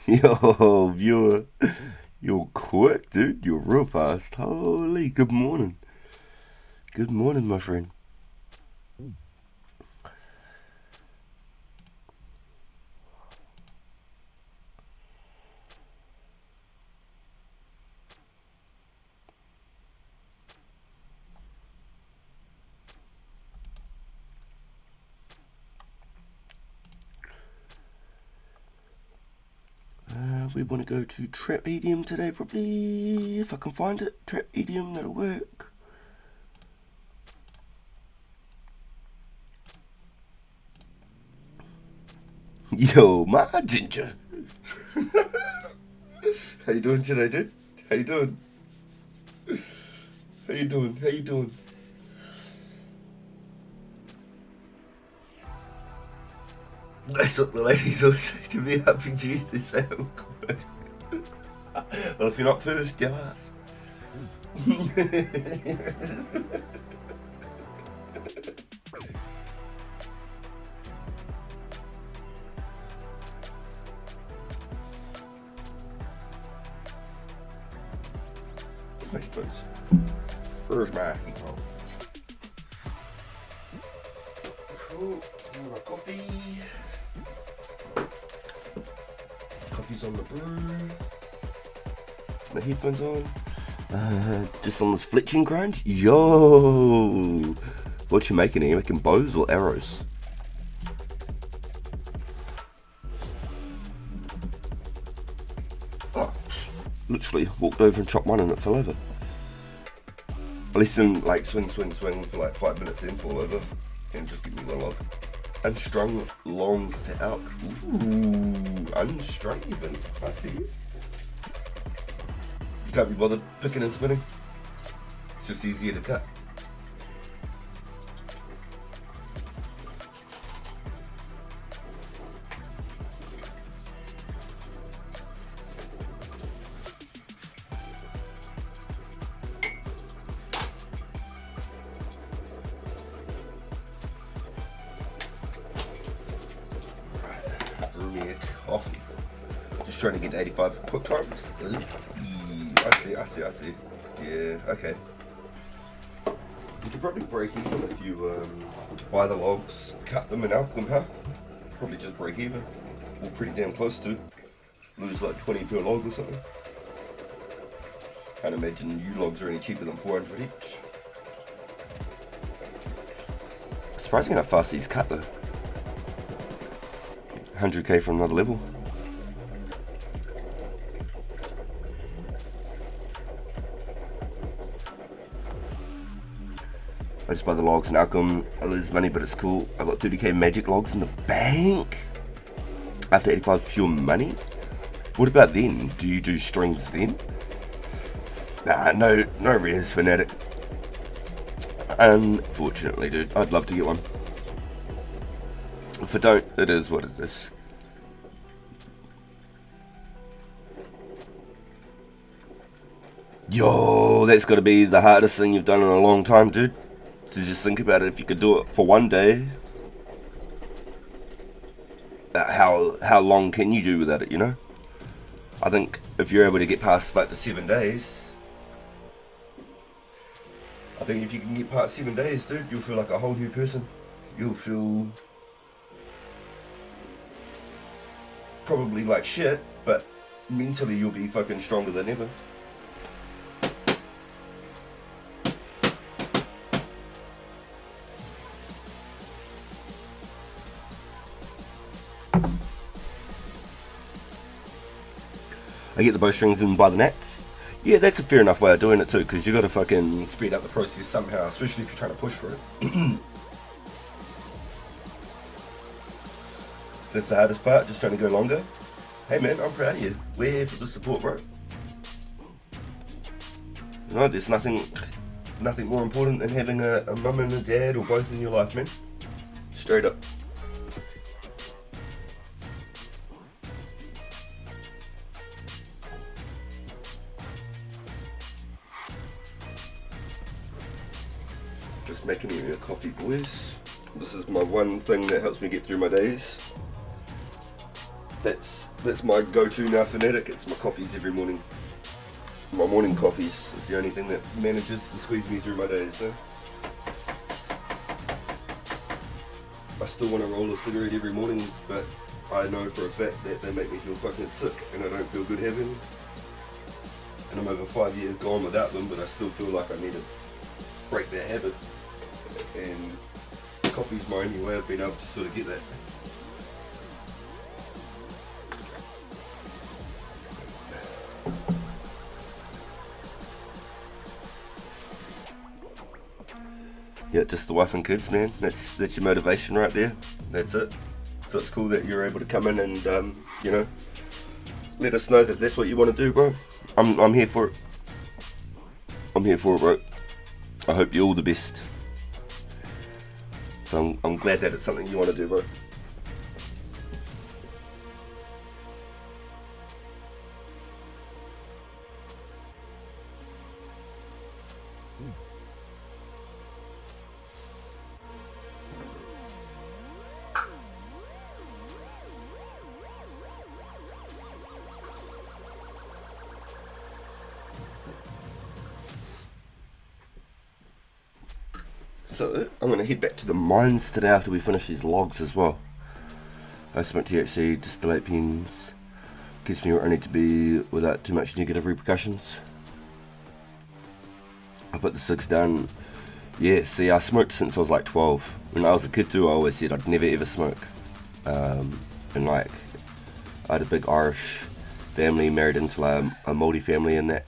Yo, viewer, you're quick, dude. You're real fast. Holy, good morning. Good morning, my friend. We want to go to Trap EDM today, probably. If I can find it, Trap EDM, that'll work. Yo, my ginger. How you doing today, dude? How you doing? How you doing? How you doing? That's what the ladies all say to me. Happy Tuesday, say I'm quick. Well, if you're not first, your ass. Let's make friends. Where's my heat? Cool. My coffee. Coffee's on the brew. My headphones on. Just on this fletching grind. Yo, what you making? Are you making bows or arrows? Oh, literally walked over and chopped one and it fell over. At least didn't like swing for like 5 minutes and fall over. And just give me one log. Unstrung longs to elk. Ooh, unstrung even. I see you. You can't be bothered picking and spinning. It's just easier to cut. Coffee. Just trying to get 85 quick times. I see. Yeah, okay. You could probably break even if you buy the logs, cut them and alk them, huh? Probably just break even. Or pretty damn close to. Lose like 20 per log or something. Can't imagine you logs are any cheaper than 400 each. Surprising how fast these cut though. 100k from another level. I just buy the logs and outcome. I lose money, but it's cool. I got 30k magic logs in the bank after 85 pure money. What about then? Do you do strings then? Nah, no res fanatic. Unfortunately, dude. I'd love to get one. If I don't, it is what it is. Yo, that's got to be the hardest thing you've done in a long time, dude. To just think about it, if you could do it for one day, how long can you do without it, you know? I think if you're able to get past like the 7 days, I think if you can get past 7 days, dude, you'll feel like a whole new person. You'll feel probably like shit, but mentally you'll be fucking stronger than ever. I get the bowstrings and buy the nets. Yeah, that's a fair enough way of doing it too, because you got to fucking speed up the process somehow, especially if you're trying to push for it. That's the hardest part, just trying to go longer. Hey man, I'm proud of you. We're here for the support, bro. You know, there's nothing more important than having a mum and a dad or both in your life, man. Straight up. Just making me a coffee, boys. This is my one thing that helps me get through my days. That's my go-to now fanatic. It's my coffees every morning. My morning coffees is the only thing that manages to squeeze me through my days. So I still want to roll a cigarette every morning, but I know for a fact that they make me feel fucking sick, and I don't feel good having. And I'm over 5 years gone without them, but I still feel like I need to break that habit. And coffee's my only way I've been able to sort of get that. Yeah, just the wife and kids, man. That's your motivation right there. That's it. So it's cool that you're able to come in and you know, let us know that that's what you want to do, bro. I'm here for it. I'm here for it, bro. I hope you're all the best. So I'm glad that it's something you want to do, bro. So I'm going to head back to the mines today after we finish these logs as well. I smoked THC, distillate pens. Gives me where I need to be without too much negative repercussions. I put the cigs down. Yeah, see, I smoked since I was like 12. When I was a kid too, I always said I'd never ever smoke. And like, I had a big Irish family, married into a Māori family and that.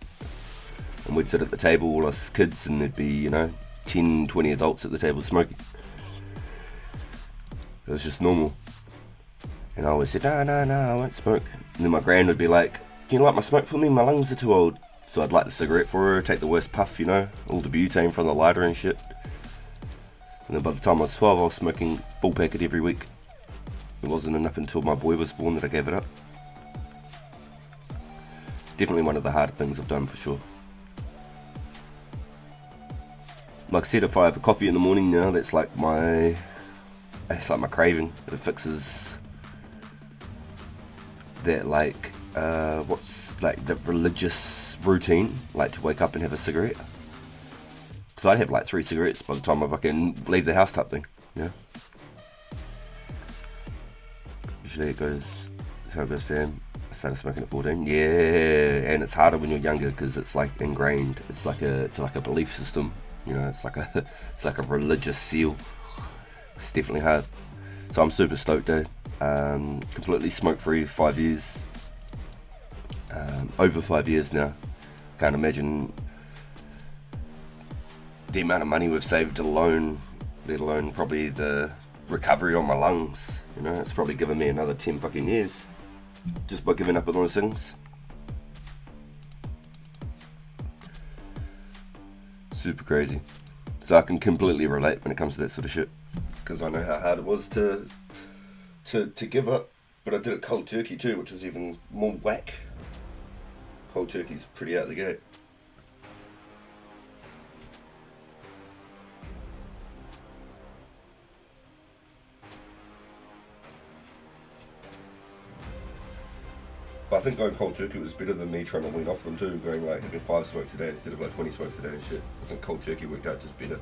And we'd sit at the table, all us kids, and there'd be, you know, 10, 20 adults at the table smoking. It was just normal. And I always said, no, I won't smoke. And then my gran would be like, can you light my smoke for me? My lungs are too old. So I'd light the cigarette for her, take the worst puff, you know, all the butane from the lighter and shit. And then by the time I was 12, I was smoking full packet every week. It wasn't enough until my boy was born that I gave it up. Definitely one of the harder things I've done for sure. Like I said, if I have a coffee in the morning now, that's like my craving. It fixes that, like, what's like the religious routine, like to wake up and have a cigarette. Because I'd have like 3 cigarettes by the time I fucking leave the house type thing, you know. Usually it goes, that's how it goes, fam. I started smoking at 14. Yeah, and it's harder when you're younger because it's like ingrained. It's like a belief system. You know, it's like a religious seal. It's definitely hard. So I'm super stoked though. Completely smoke free 5 years. Over 5 years now. Can't imagine the amount of money we've saved alone, let alone probably the recovery on my lungs. You know, it's probably given me another 10 fucking years just by giving up on those things. Super crazy. So I can completely relate when it comes to that sort of shit, because I know how hard it was to give up. But I did it cold turkey too, which was even more whack. Cold turkey's pretty out the gate. But I think going cold turkey was better than me trying to wean off them too, going like having 5 smokes a day instead of like 20 smokes a day and shit. I think cold turkey worked out just better.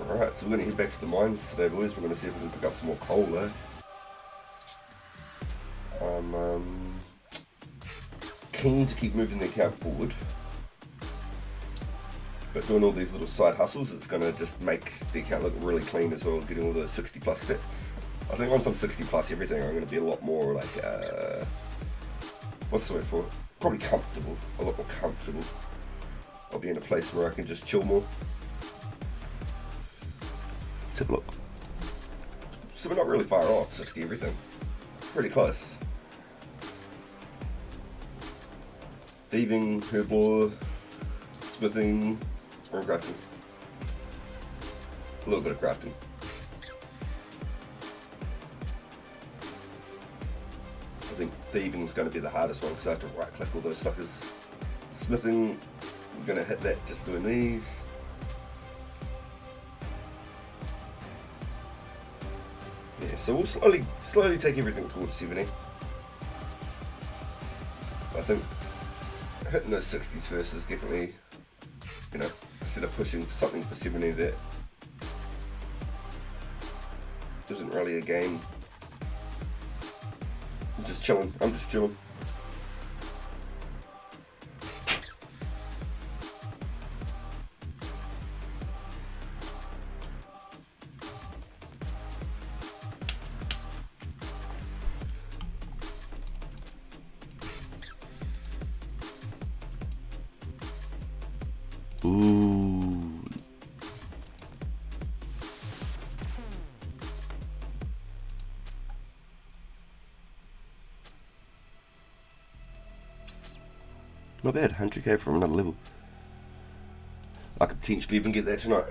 Alright, so we're going to head back to the mines today, boys. We're going to see if we can pick up some more coal though. I'm keen to keep moving the account forward. But doing all these little side hustles, it's going to just make the account look really clean as well, getting all the 60 plus stats. I think once I'm 60 plus everything, I'm going to be a lot more like, what's the word for it? Probably comfortable, a lot more comfortable. I'll be in a place where I can just chill more. Let's have a look. So we're not really far off, 60 everything. Pretty close. Thieving, herbor, smithing, or crafting. A little bit of crafting. thieving is going to be the hardest one because I have to right click all those suckers. Smithing, we're going to hit that just doing these. Yeah, so we'll slowly take everything towards 70. I think hitting those 60s first is definitely, you know, instead of pushing for something for 70 that isn't really a game. I'm just chilling. Ooh. Not bad, 100k from another level. I could potentially even get that tonight.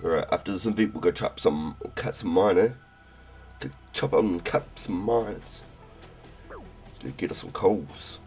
Alright, after this event we'll go cut some mine, eh? To chop up and cut some mines. To get us some coals.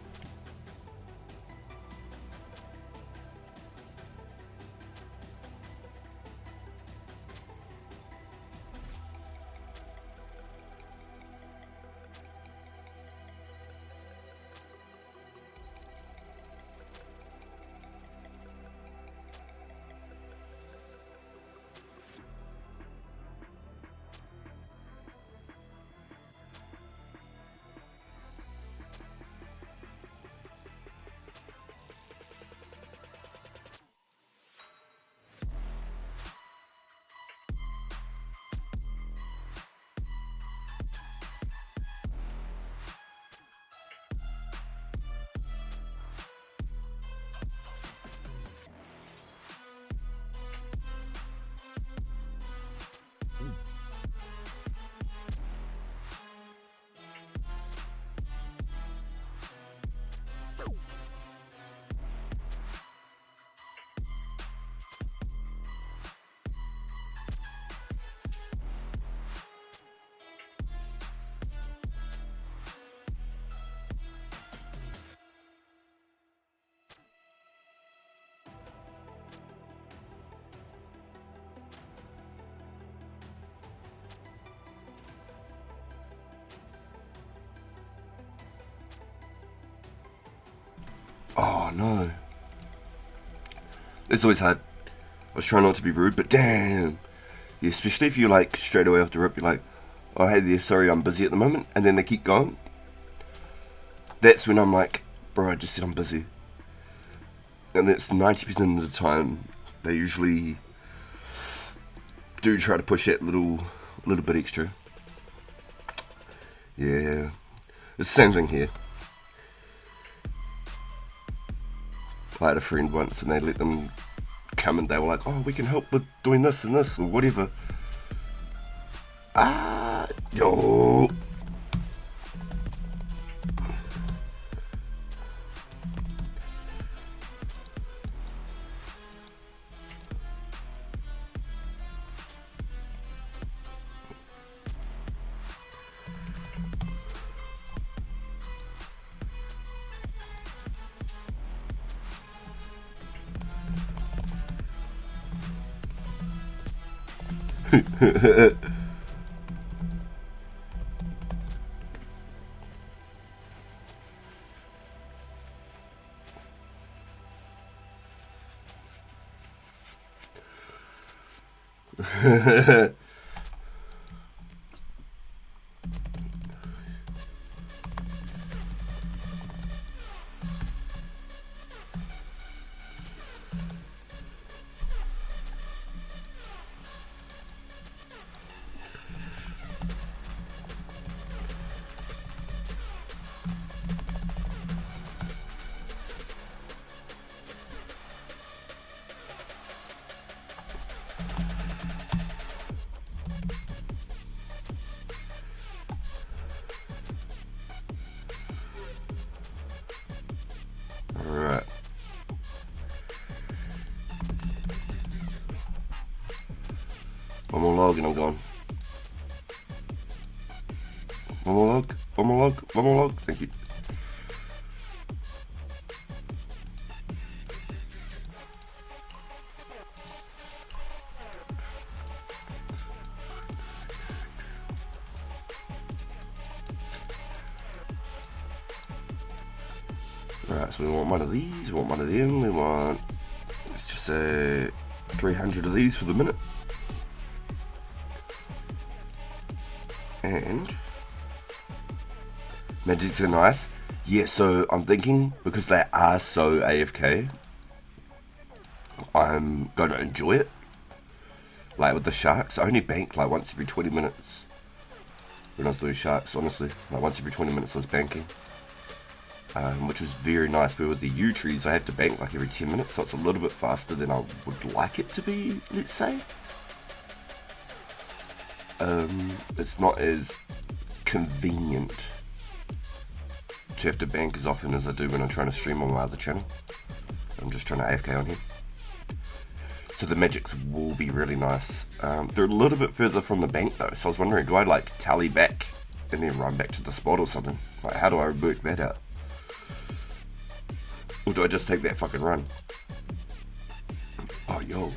Oh no. It's always hard. I was trying not to be rude, but damn. Yeah, especially if you're like straight away off the rip, you're like, oh hey there, sorry I'm busy at the moment, and then they keep going. That's when I'm like, bro, I just said I'm busy. And that's 90% of the time they usually do try to push that little bit extra. Yeah. It's the same thing here. I had a friend once and they let them come and they were like, oh, we can help with doing this and this or whatever. Yo. Alright. One more log and I'm gone. One more log. One more log. One more log. Thank you. Alright, so we want one of these, we want one of them, we want, let's just say 300 of these for the minute. And magics are nice. Yeah, so I'm thinking, because they are so AFK, I'm going to enjoy it. Like with the sharks, I only bank like once every 20 minutes when I was doing sharks, honestly. Like once every 20 minutes I was banking. Which was very nice, but with the yew trees I had to bank like every 10 minutes, so it's a little bit faster than I would like it to be, let's say. It's not as convenient to have to bank as often as I do when I'm trying to stream on my other channel. I'm just trying to AFK on here. So the magics will be really nice. They're a little bit further from the bank though, so I was wondering, do I like tally back and then run back to the spot or something? Like, how do I work that out? Or do I just take that fucking run? Oh, yo.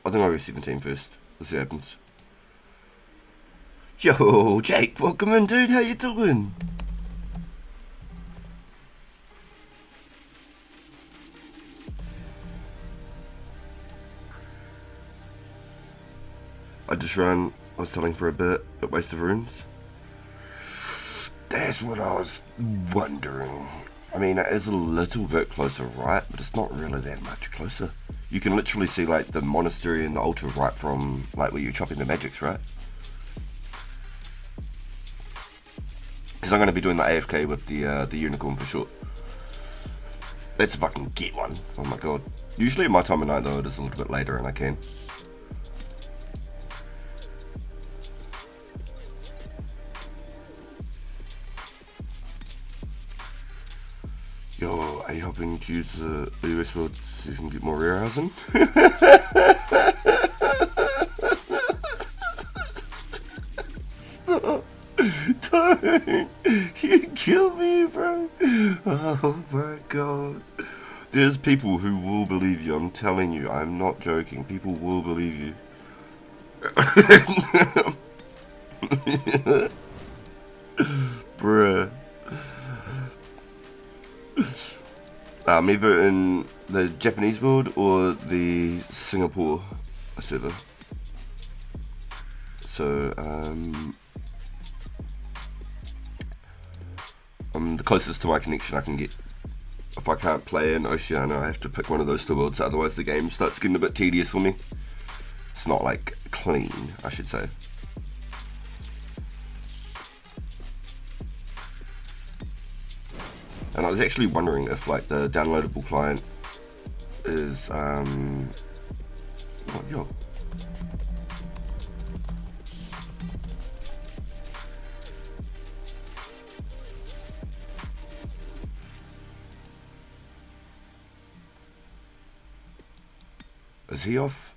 I think I'll go 17 first. Let's see what happens. Yo, Jake, welcome in, dude. How you doing? I just ran. I was telling for a bit, but waste of runes. That's what I was wondering. I mean, it is a little bit closer right, but it's not really that much closer. You can literally see like the monastery and the altar right from like where you're chopping the magics, right? Because I'm going to be doing the AFK with the unicorn for sure. Let's fucking get one. Oh my god. Usually at my time of night though, it is a little bit later and I can. Yo, are you hoping to use the US world so you can get more rare housing? Stop. Don't. You kill me, bro. Oh my god. There's people who will believe you. I'm telling you. I'm not joking. People will believe you. Bruh. I'm either in the Japanese world or the Singapore server. So, I'm the closest to my connection I can get. If I can't play in Oceania, I have to pick one of those two worlds, otherwise the game starts getting a bit tedious for me. It's not like clean, I should say. And I was actually wondering if like the downloadable client is oh, yo. Is he off?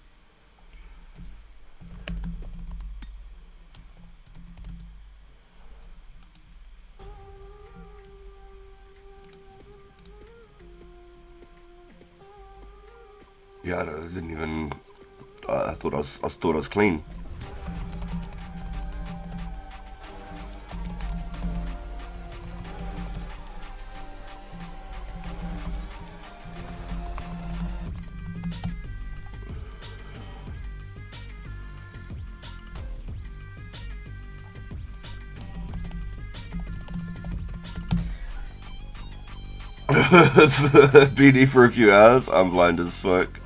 Yeah, I didn't even. I thought I was clean. BD for a few hours. I'm blind as fuck.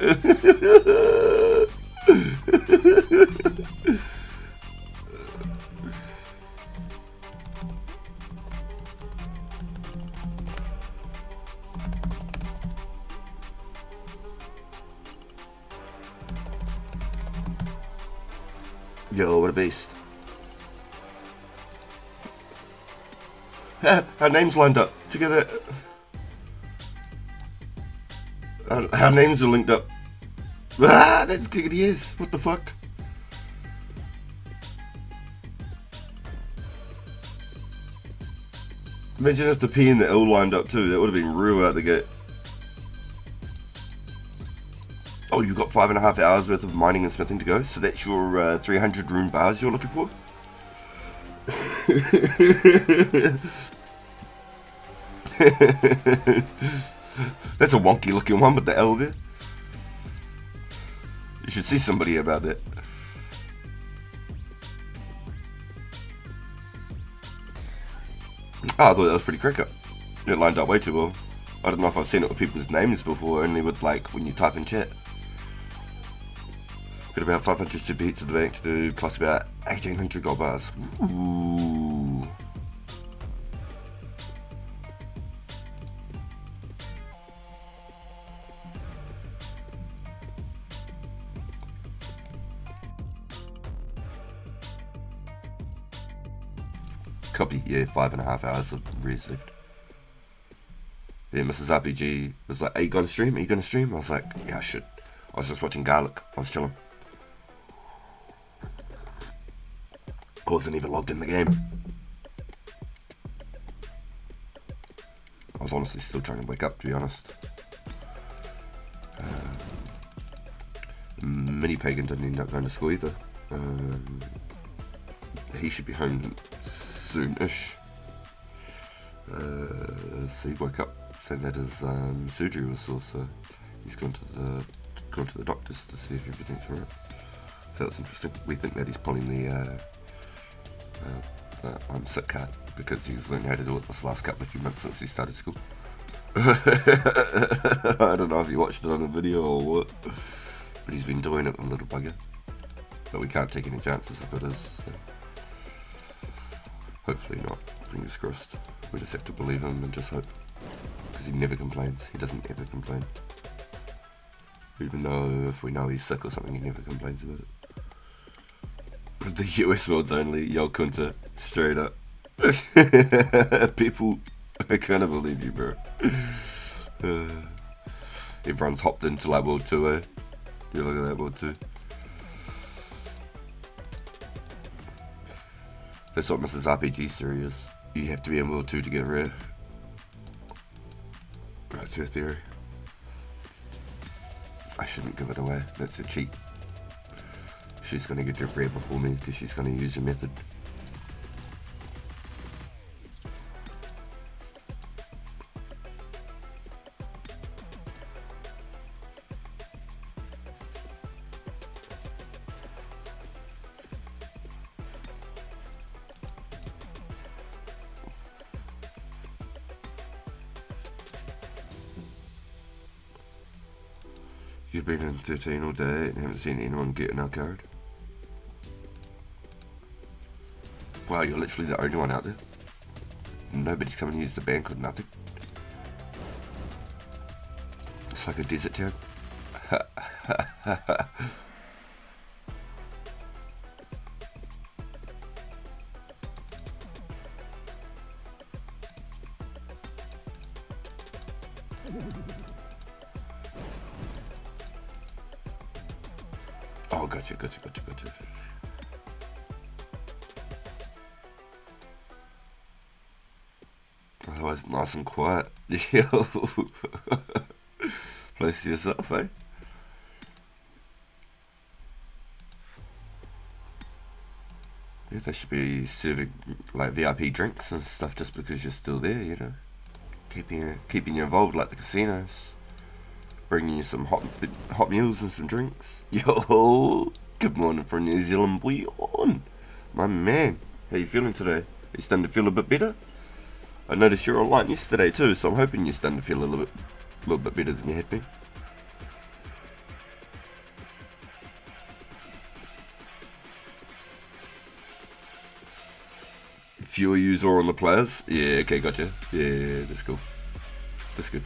Yo, what a beast. Our names lined up. Did you get that? Our names are linked up. Ah, that's giggity is. What the fuck? Imagine if the P and the L lined up too. That would have been real out the gate. Oh, you've got 5.5 hours worth of mining and smithing to go. So that's your 300 rune bars you're looking for? That's a wonky looking one with the L there. You should see somebody about that. Oh, I thought that was pretty cricket. It lined up way too well. I don't know if I've seen it with people's names before, only with like when you type in chat. Got about 500 super hits of the bank to do, plus about 1800 gold bars. Ooh. Copy, yeah, 5.5 hours of res left. Yeah, Mrs. RPG was like, are you gonna stream? Are you gonna stream? I was like, yeah, I should. I was just watching Garlic. I was chilling. I wasn't even logged in the game. I was honestly still trying to wake up, to be honest. Mini Pagan didn't end up going to school either. He should be home soon-ish. So he woke up saying that his surgery was sore, so he's gone to the doctors to see if everything's alright. So that's interesting. We think that he's pulling the I'm sick card because he's learned how to do it this last couple of few months since he started school. I don't know if you watched it on the video or what, but he's been doing it with a little bugger. But we can't take any chances if it is. So. Hopefully not. Fingers crossed. We just have to believe him and just hope. Because he never complains. He doesn't ever complain. Even though if we know he's sick or something, he never complains about it. The US world's only, yo Kunta, straight up. People, I kind of believe you, bro. Everyone's hopped into like World 2, eh? You look at that World 2. That's what Mrs. RPG's theory is. You have to be in World 2 to get rare. That's her theory. I shouldn't give it away, that's a cheat. She's going to get her rare before me because she's going to use a method. You've been in 13 all day and haven't seen anyone get an out card? Wow, you're literally the only one out there. Nobody's coming to use the bank or nothing. It's like a desert town. Oh, gotcha. Otherwise, nice and quiet. Yo, place to yourself, eh? Yeah, they should be serving like VIP drinks and stuff just because you're still there, you know. Keeping you involved like the casinos. Bringing you some hot meals and some drinks. Yo, good morning from New Zealand, boy. My man, how you feeling today? Are you starting to feel a bit better? I noticed you were online yesterday too, so I'm hoping you're starting to feel a little bit better than you had been. Fewer yous are on the players. Yeah, okay, gotcha. Yeah, that's cool. That's good.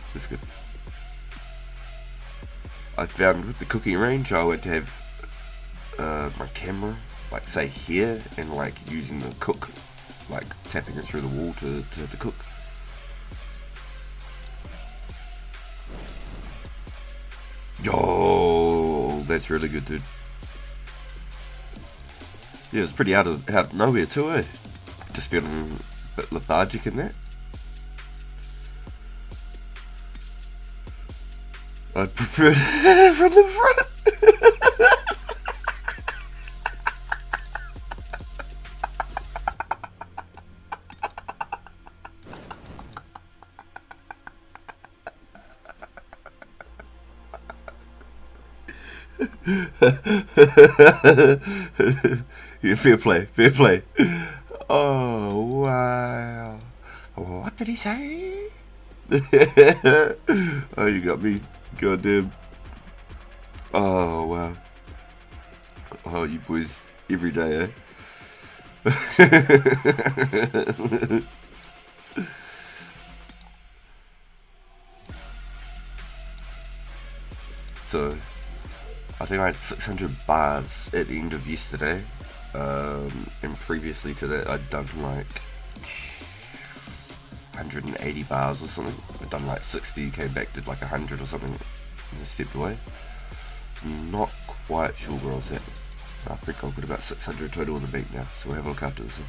I found with the cooking range, I went to have my camera like say here, and like using the cook, like tapping it through the wall to cook. Oh, that's really good, dude. Yeah, it's pretty out of nowhere too, eh? Just feeling a bit lethargic in that. I'd prefer it from the front. Yeah, fair play, fair play. Oh, wow. What did he say? Oh, you got me. Goddamn. Oh, wow. Oh, you boys every day, eh? So, I think I had 600 bars at the end of yesterday. And previously to that, I'd done like 180 bars or something. I'd done like 60, came back, did like 100 or something, and then stepped away. I'm not quite sure where I was at. I think I've got about 600 total in the bank now, so we'll have a look after this.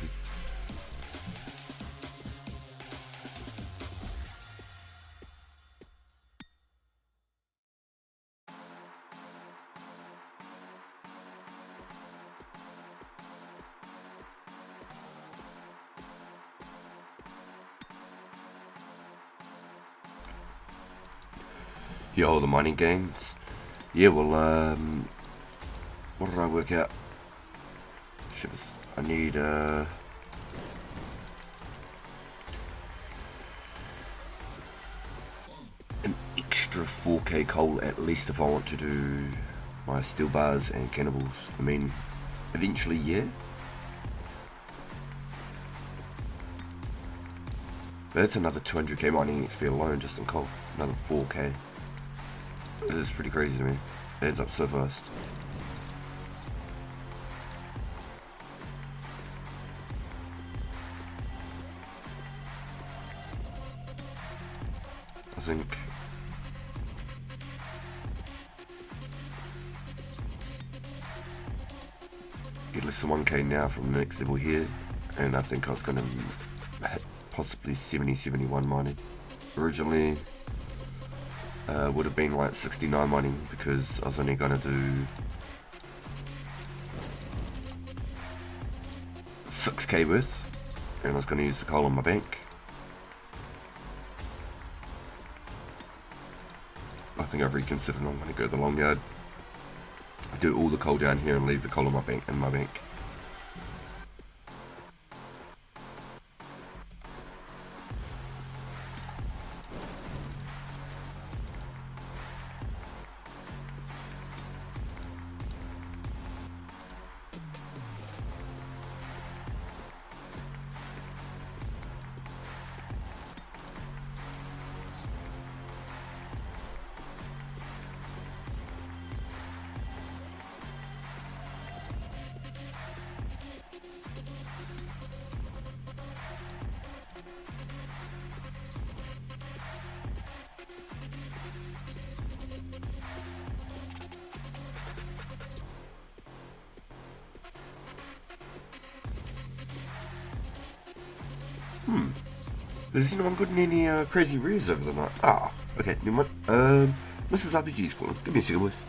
Yo, the mining games. Yeah, well, what did I work out? Shit, I need, an extra 4k coal at least if I want to do my steel bars and cannibals. I mean, eventually, yeah. But that's another 200k mining XP alone just in coal. Another 4k. It is pretty crazy to me. It adds up so fast. I think get less than 1k now from the next level here, and I think I was going to hit possibly 70-71 mining. Originally would have been like 69 mining because I was only going to do 6k worth, and I was going to use the coal on my bank. I think I've reconsidered and I'm going to go the long yard. Do all the coal down here and leave the coal in my bank. Has anyone got any crazy rears over the night? Ah, okay, never mind. Mrs. RPG's calling. Give me a second, boys.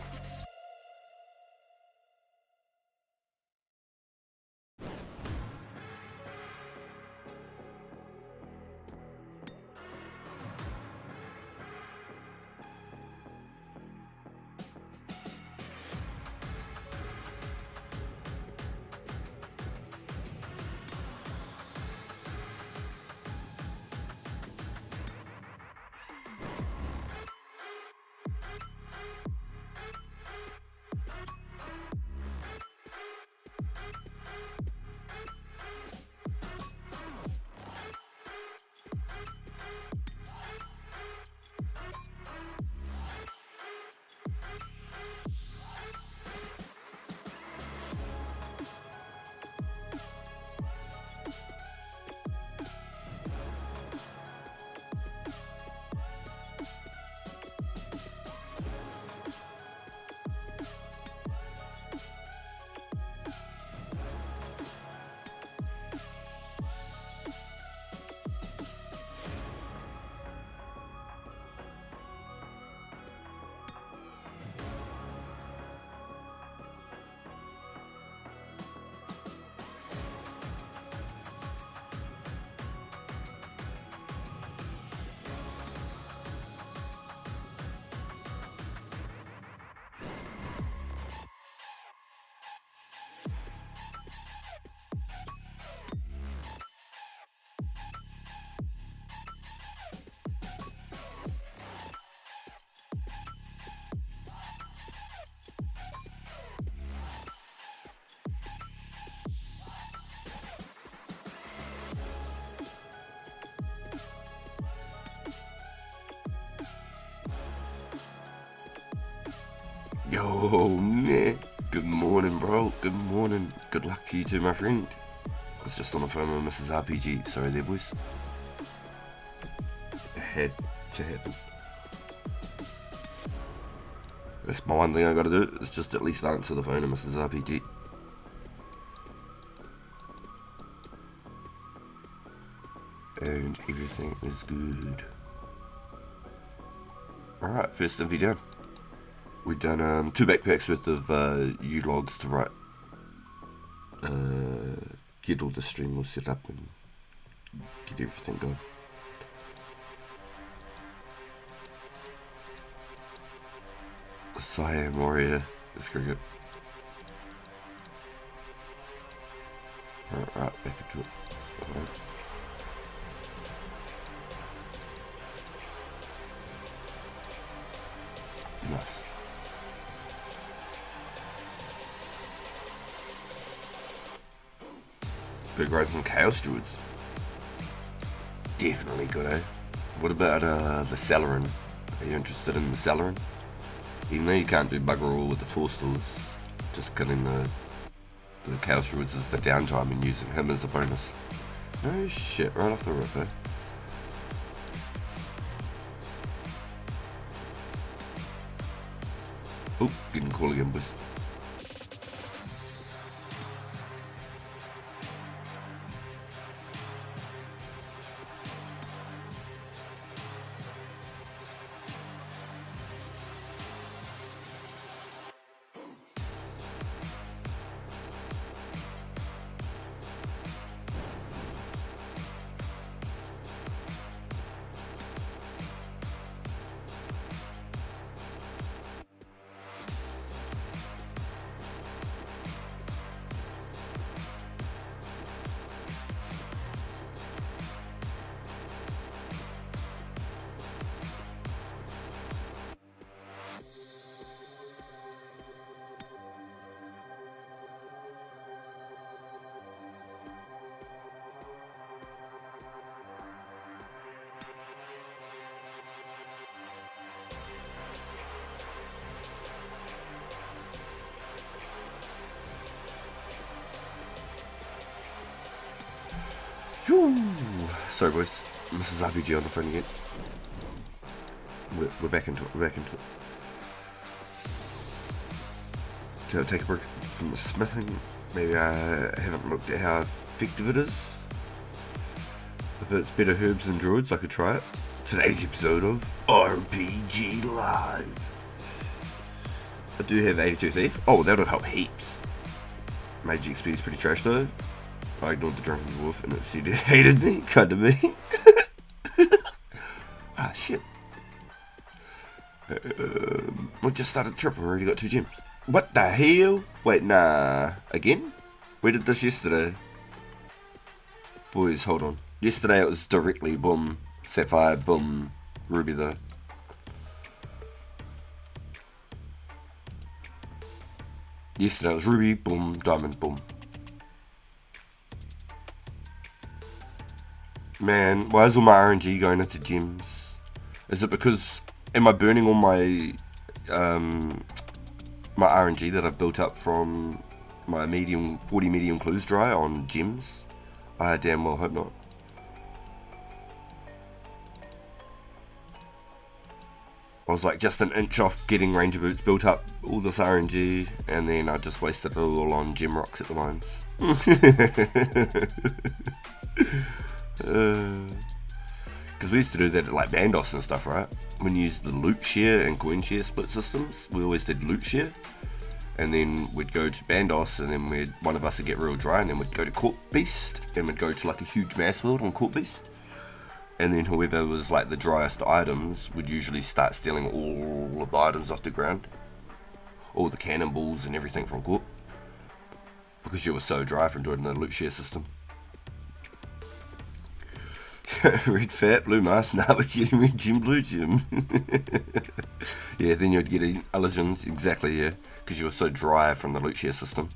Yo, man. Good morning, bro. Good morning. Good luck to you too, my friend. I was just on the phone with Mrs. RPG. Sorry there, boys. I had to happen. That's my one thing I gotta do, is just at least answer the phone to Mrs. RPG. And everything is good. Alright, first thing we done. We've done 2 backpacks worth of U-logs to write. Get all the stream all set up and get everything going. Siam Warrior, that's very good. Alright, back into it. Alright. Nice. Big rise in Chaos Druids. Definitely good, eh? What about the Celerin? Are you interested in the Celerin? Even though you can't do bugger all with the Forstals, just killing the Chaos Druids is the downtime and using him as a bonus. No shit, right off the rip, eh? Oh, getting call again, boys. Sorry boys, Mrs. RPG on the phone again. We're back into it, Can I take a break from the smithing? Maybe I haven't looked at how effective it is. If it's better herbs than druids, I could try it. Today's episode of RPG Live. I do have 82 Thief. Oh, that'll help heaps. Mage XP is pretty trash though. I ignored the drunken dwarf and it said it hated me, kind of me. Ah, shit. We just started the trip and already got 2 gems. What the hell? Wait, nah. Again? We did this yesterday. Boys, hold on. Yesterday it was directly boom, sapphire, boom, ruby though. Yesterday it was ruby, boom, diamond, boom. Man, why is all my RNG going into gems? Is it because, am I burning all my my RNG that I've built up from my 40 medium clues dry on gems? I damn well hope not. I was like just an inch off getting ranger boots, built up all this RNG, and then I just wasted it all on gem rocks at the mines. Because we used to do that at like Bandos and stuff, right? When you used the loot share and coin share split systems, we always did loot share, and then we'd go to Bandos, and then one of us would get real dry, and then we'd go to Court Beast, and we'd go to like a huge mass world on Court Beast, and then whoever was like the driest items would usually start stealing all of the items off the ground, all the cannonballs and everything from Court, because you were so dry from doing the loot share system. Red fat, blue mask, now we're getting red gem, blue gem. Yeah, then you'd get illusions, exactly, yeah, because you were so dry from the loot share system.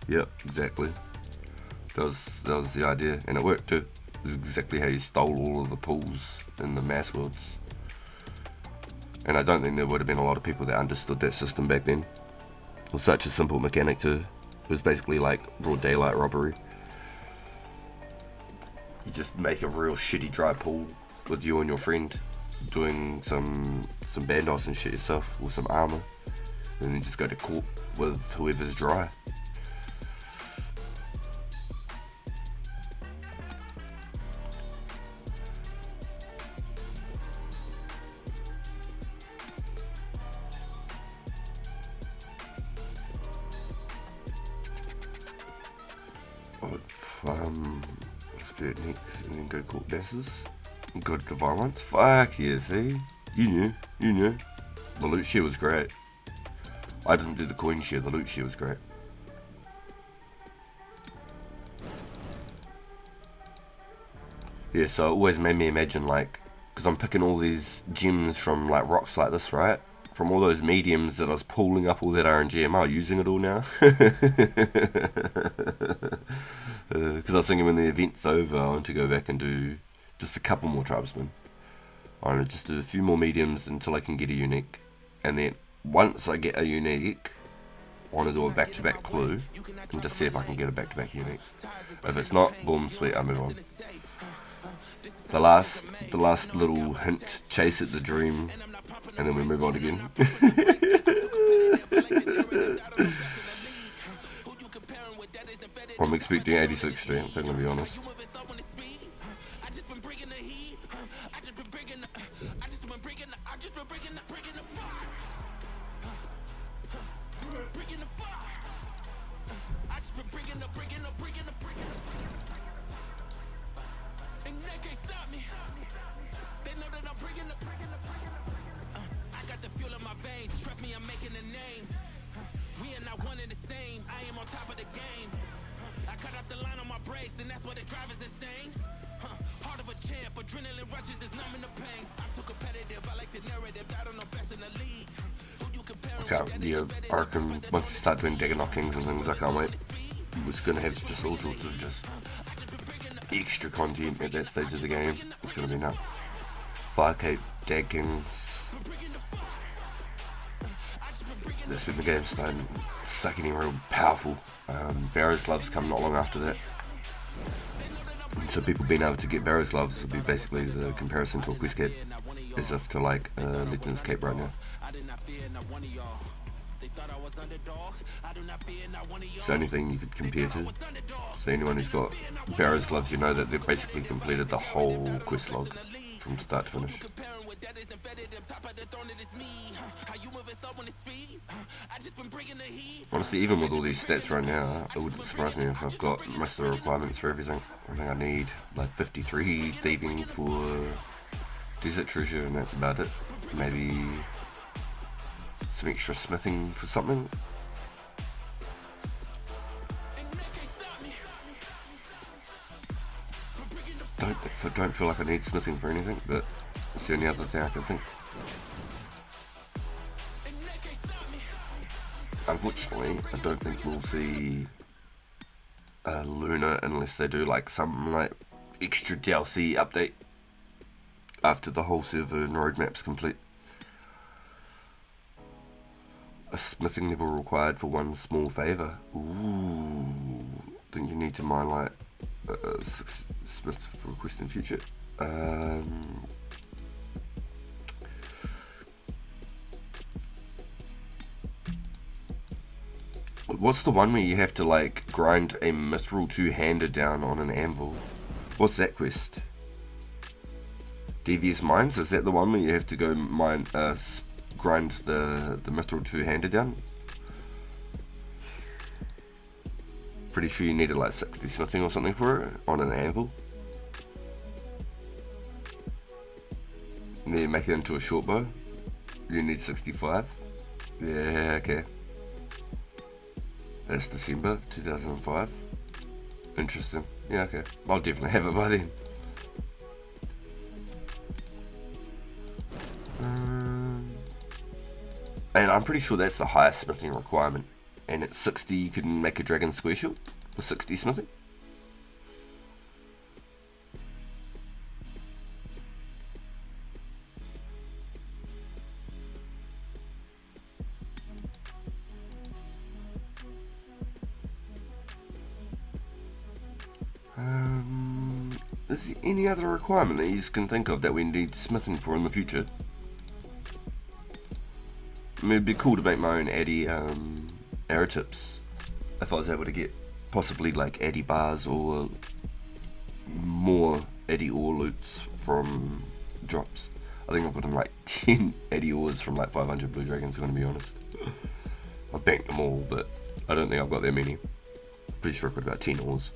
Yep, exactly. That was the idea, and it worked too. It was exactly how you stole all of the pools in the mass worlds. And I don't think there would have been a lot of people that understood that system back then. It was such a simple mechanic too. It was basically like broad daylight robbery. You just make a real shitty dry pool with you and your friend doing some bandos and shit yourself with some armor, and then you just go to court with whoever's dry. Let's do it next, and then go court dasses. And go to the violence. Fuck yeah, see? You knew. The loot share was great. I didn't do the coin share, the loot share was great. Yeah, so it always made me imagine, like, because I'm picking all these gems from like rocks like this, right? From all those mediums that I was pulling up all that RNG. Am I using it all now? Because I was thinking when the event's over, I want to go back and do just a couple more tribesmen. I want to just do a few more mediums until I can get a unique. And then once I get a unique, I want to do a back-to-back clue and just see if I can get a back-to-back unique. If it's not, boom, sweet, I move on. The last little hint, chase at the dream, and then we move on again. I'm expecting 86 strength, I'm gonna be honest. Yeah, I reckon once we start doing dagger knockings and things, I can't wait. We're just going to have just all sorts of just extra content at that stage of the game. It's going to be nuts. 5k dag kings. That's when the game's start getting real powerful. Barrow's gloves come not long after that. And so people being able to get Barrow's gloves will be basically the comparison to a Runescape, as if to like Legends Cape right now. It's the only thing you could compare to. So anyone who's got Barrow's gloves, you know that they've basically completed the whole quest log from start to finish. Honestly, even with all these stats right now, it wouldn't surprise me if I've got most of the requirements for everything. I think I need like 53 thieving for desert treasure, and that's about it. Maybe some extra smithing for something. Don't feel like I need smithing for anything, but it's the only other thing I can think. Unfortunately, I don't think we'll see Luna unless they do like some like extra DLC update after the whole server and roadmap's complete. A smithing level required for one small favour. Ooh, think you need to mine like 6 smiths for request in future. What's the one where you have to like grind a mithril 2-hander down on an anvil? What's that quest? Devious Mines? Is that the one where you have to go mine, grind the mithril 2-hander down? Pretty sure you needed like 60 smithing or something for it on an anvil. And then make it into a short bow. You need 65. Yeah, okay. That's December 2005. Interesting. Yeah, okay. I'll definitely have it by then. And I'm pretty sure that's the highest smithing requirement. And at 60 you can make a dragon square shield with 60 smithing. is there any other requirement that you can think of that we need smithing for in the future? I mean, it'd be cool to make my own Addy arrow tips if I was able to get possibly like Addy bars or more Addy ore loots from drops. I think I've gotten like 10 Addy ores from like 500 blue dragons, I'm gonna be honest. I've banked them all, but I don't think I've got that many. Pretty sure I've got about 10 ores.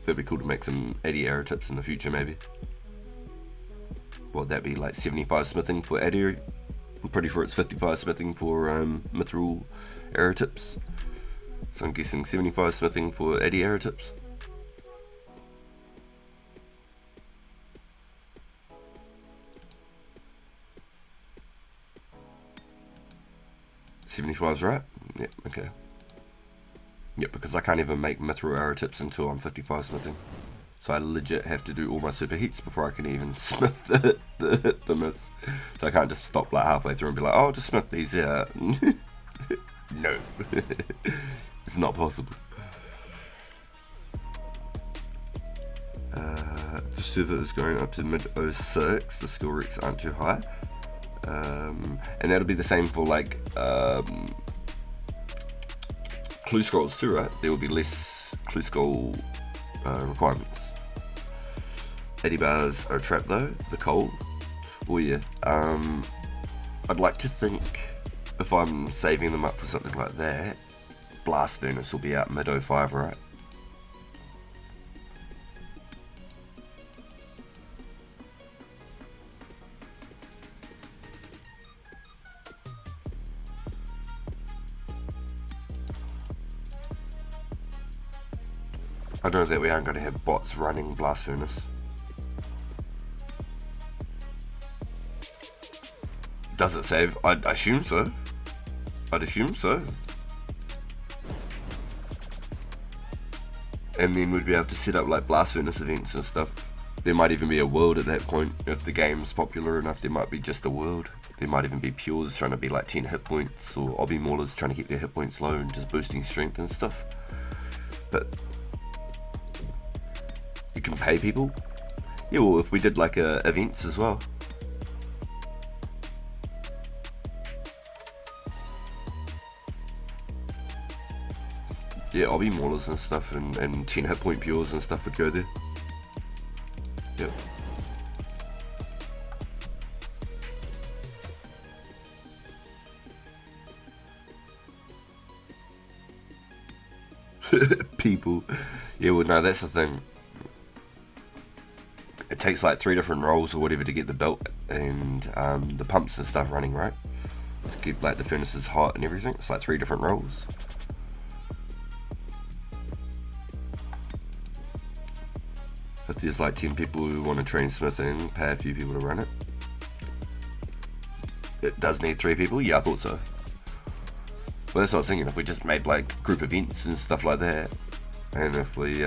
It'd be cool to make some Addy arrow tips in the future, maybe. What would that be, like 75 smithing for Addy? I'm pretty sure it's 55 smithing for mithril arrow tips. So I'm guessing 75 smithing for Addy arrow tips. $75's right? Yep, okay. Yep, because I can't even make mithril arrow tips until I'm 55 smithing. So I legit have to do all my superheats before I can even smith the myths. So I can't just stop like halfway through and be like, oh, just smith these out. No. It's not possible. The server is going up to mid 06. The skill recs aren't too high. And that'll be the same for like clue scrolls too, right? There will be less clue scroll requirements. Addy bars are trapped though, the coal. Oh yeah. I'd like to think if I'm saving them up for something like that, blast furnace will be out mid 05, right? I know that we aren't going to have bots running blast furnace. Does it save? I'd assume so. I'd assume so. And then we'd be able to set up like blast furnace events and stuff. There might even be a world at that point. If the game's popular enough, there might be just a world. There might even be pures trying to be like 10 hit points, or obby maulers trying to keep their hit points low and just boosting strength and stuff. But you can pay people. Yeah, well, if we did like events as well. Yeah, obby maulers and stuff, and 10 hit point pures and stuff would go there. Yep. People. Yeah, well, no, that's the thing. It takes like 3 different rolls or whatever to get the belt and the pumps and stuff running, right? To keep like the furnaces hot and everything. It's like 3 different rolls. If there's like 10 people who want to train smithing, pay a few people to run it. It does need 3 people? Yeah, I thought so. Well, that's what I was thinking. If we just made like group events and stuff like that, and if we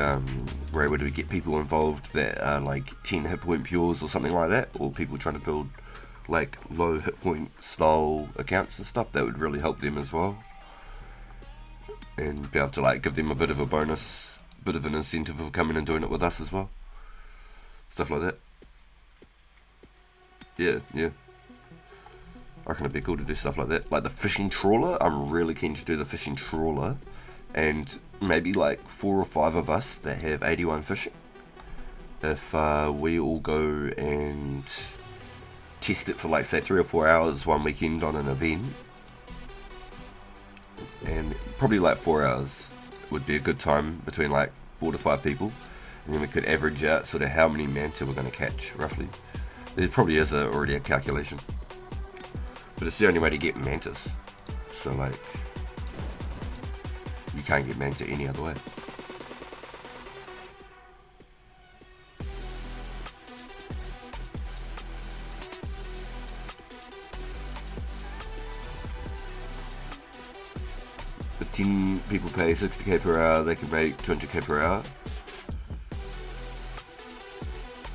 were able to get people involved that are like 10 hit point pures or something like that, or people trying to build like low hit point style accounts and stuff, that would really help them as well. And be able to like give them a bit of a bonus, bit of an incentive for coming and doing it with us as well. Stuff like that. Yeah, yeah. I reckon it'd be cool to do stuff like that. Like the fishing trawler, I'm really keen to do the fishing trawler. And maybe like 4 or 5 of us that have 81 fishing. If we all go and test it for like say 3 or 4 hours one weekend on an event. And probably like 4 hours would be a good time between like 4 to 5 people. And then we could average out sort of how many manta we're going to catch, roughly. There probably is already a calculation. But it's the only way to get mantas. So like, you can't get manta any other way. If 10 people pay 60k per hour, they can make 200k per hour.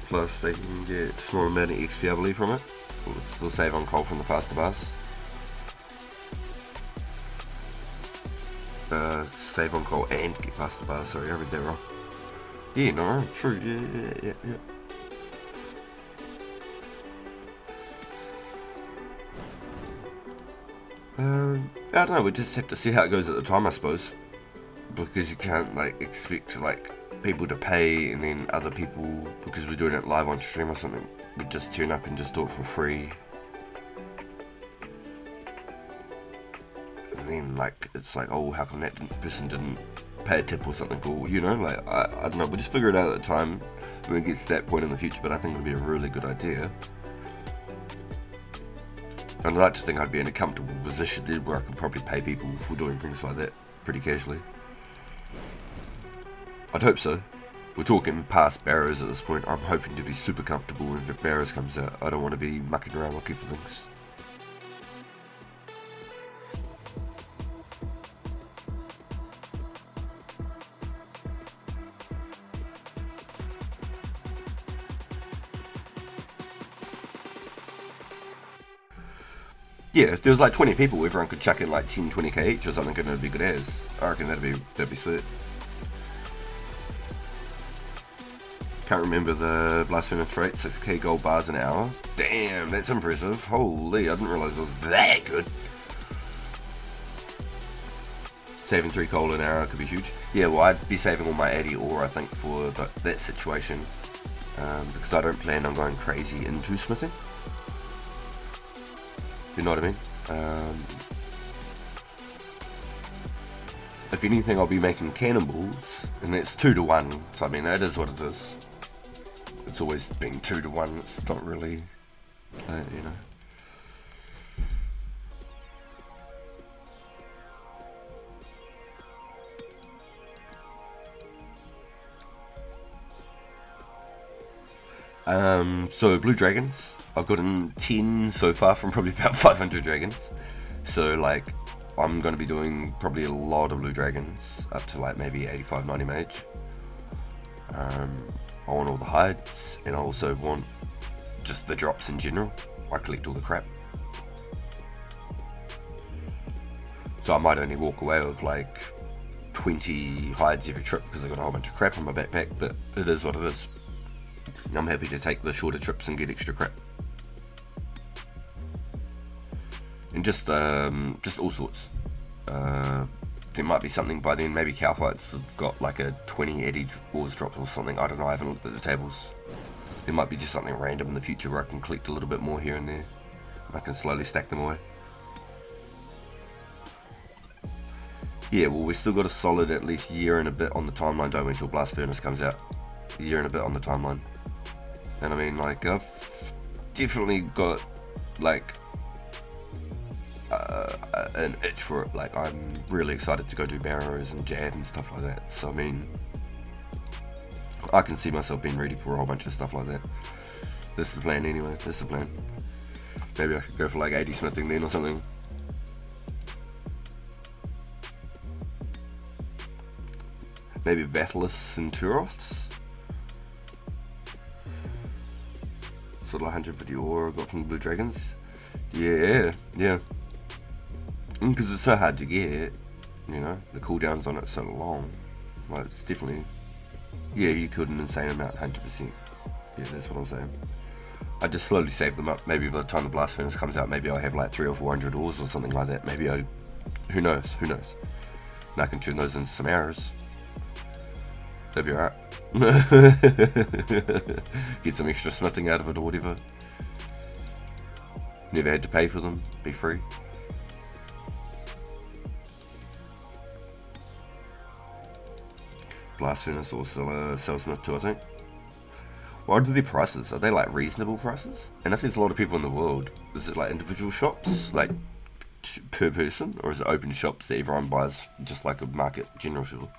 Plus they can get a small amount of XP, I believe, from it. We'll still save on coal from the faster bars. save on coal and get past the bar. Sorry, I read that wrong. Yeah, no, true. Yeah. I don't know. We just have to see how it goes at the time, I suppose, because you can't like expect like people to pay and then other people, because we're doing it live on stream or something, would just turn up and just do it for free. And then like it's like, oh, how come that person didn't pay a tip or something cool, you know? Like I don't know. We'll just figure it out at the time when it gets to that point in the future. But I think it'll be a really good idea. And I'd like to think I'd be in a comfortable position there where I could probably pay people for doing things like that pretty casually. I'd hope so. We're talking past Barrows at this point. I'm hoping to be super comfortable when Barrows comes out. I don't want to be mucking around looking for things. Yeah, if there was like 20 people, everyone could chuck in like 10, 20k each or something, and it'd be good as. I reckon that'd be sweet. Can't remember the Blast Furnace rate, 6k gold bars an hour. Damn, that's impressive. Holy, I didn't realise it was that good. Saving 3 coal an hour could be huge. Yeah, well, I'd be saving all my 80 ore, I think, for that situation. Because I don't plan on going crazy into smithing. You know what I mean? If anything, I'll be making cannonballs, and it's 2 to 1. So I mean, that is what it is. It's always been 2 to 1. It's not really, you know. So blue dragons. I've gotten 10 so far from probably about 500 dragons. So like, I'm going to be doing probably a lot of blue dragons, up to like maybe 85, 90 mage. I want all the hides, and I also want just the drops in general. I collect all the crap. So I might only walk away with like 20 hides every trip because I've got a whole bunch of crap in my backpack, but it is what it is. I'm happy to take the shorter trips and get extra crap. And just all sorts. There might be something by then, maybe cow fights have got like a 20 eddy ores drops or something. I don't know, I haven't looked at the tables. There might be just something random in the future where I can collect a little bit more here and there. I can slowly stack them away. Yeah, well, we've still got a solid at least year and a bit on the timeline, don't we, until Blast Furnace comes out. A year and a bit on the timeline. And I mean, like, I've definitely got, like, an itch for it. Like, I'm really excited to go do barrows and jab and stuff like that. So, I mean, I can see myself being ready for a whole bunch of stuff like that. This is the plan anyway. This is the plan. Maybe I could go for, like, 80 smithing then or something. Maybe Battleless and Turoths. Sort of 150 ore I got from the Blue Dragons. Yeah. Because it's so hard to get, you know, the cooldowns on it's so long. Like, it's definitely, yeah, you could an insane amount, 100%. Yeah, that's what I'm saying. I just slowly save them up. Maybe by the time the Blast Furnace comes out, maybe I'll have like 300 or 400 ores or something like that. Maybe who knows? And I can turn those into some arrows. That'd be alright. Get some extra smithing out of it or whatever. Never had to pay for them. Be free. Blast Furnace also sells smith too, I think. What are their prices? Are they like reasonable prices? And if there's a lot of people in the world, is it like individual shops, like per person, or is it open shops that everyone buys just like a market general shop?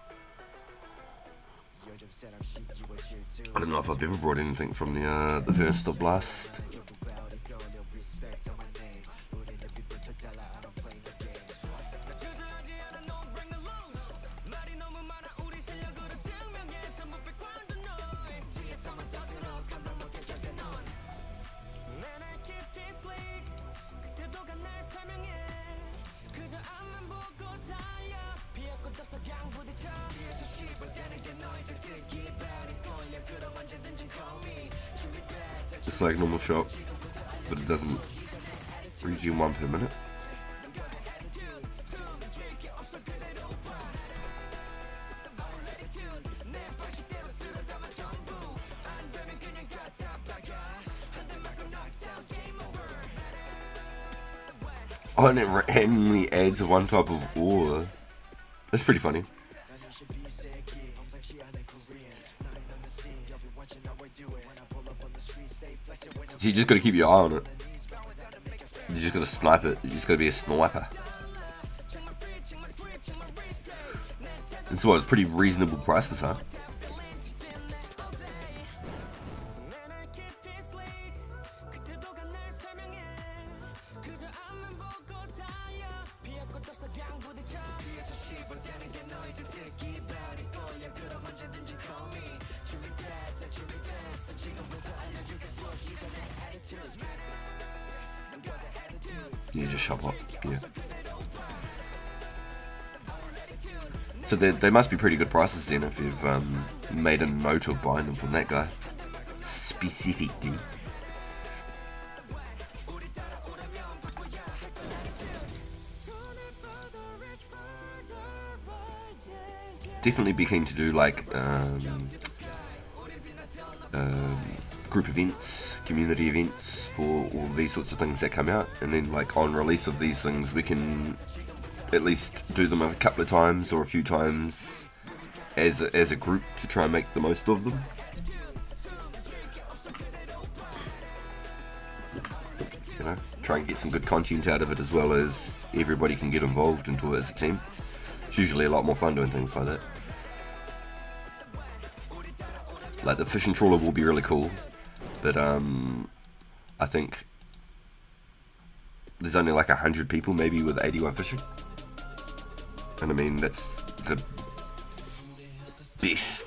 I don't know if I've ever brought anything from the first of Blast. It's like normal shot, but it doesn't regen 1 per minute. Oh, and it randomly adds one type of ore. That's pretty funny. So you just gotta keep your eye on it. You just gotta snipe it. You just gotta be a sniper. And so it's pretty reasonable prices, huh? Yeah, just shop up. Yeah. So they must be pretty good prices then if you've made a note of buying them from that guy specifically. Definitely be keen to do like group events, community events for all these sorts of things that come out, and then like on release of these things we can at least do them a couple of times or a few times as a group to try and make the most of them. You know, try and get some good content out of it as well as everybody can get involved into it as a team. It's usually a lot more fun doing things like that. Like the fishing trawler will be really cool, but I think there's only like 100 people maybe with 81 fishing, and I mean that's the best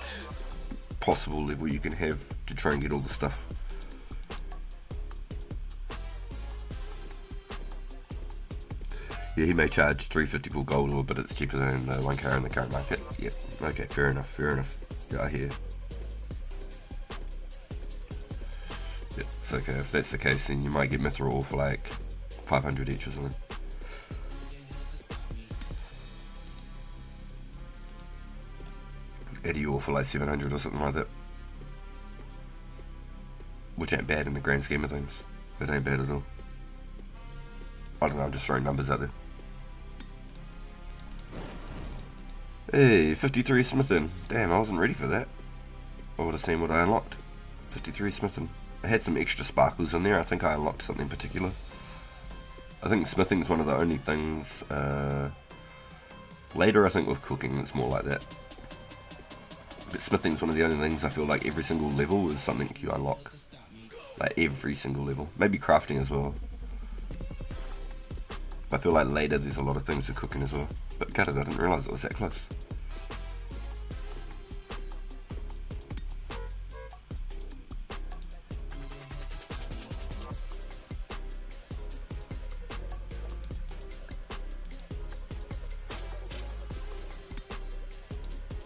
possible level you can have to try and get all the stuff. Yeah, he may charge $3.50 for gold ore, but it's cheaper than the 1k in the current market. Yeah, okay, fair enough. Yeah, I hear. Yeah, it's okay. If that's the case, then you might get mithril ore for like 500 each or something. Eddie ore for like 700 or something like that. Which ain't bad in the grand scheme of things. It ain't bad at all. I don't know, I'm just throwing numbers out there. Hey, 53 smithing. Damn, I wasn't ready for that. I would have seen what I unlocked. 53 smithing. I had some extra sparkles in there. I think I unlocked something particular. I think smithing is one of the only things. Later, I think with cooking, it's more like that. But smithing is one of the only things I feel like every single level is something you unlock. Like every single level. Maybe crafting as well. I feel like later there's a lot of things with cooking as well. But God, I didn't realise it was that close.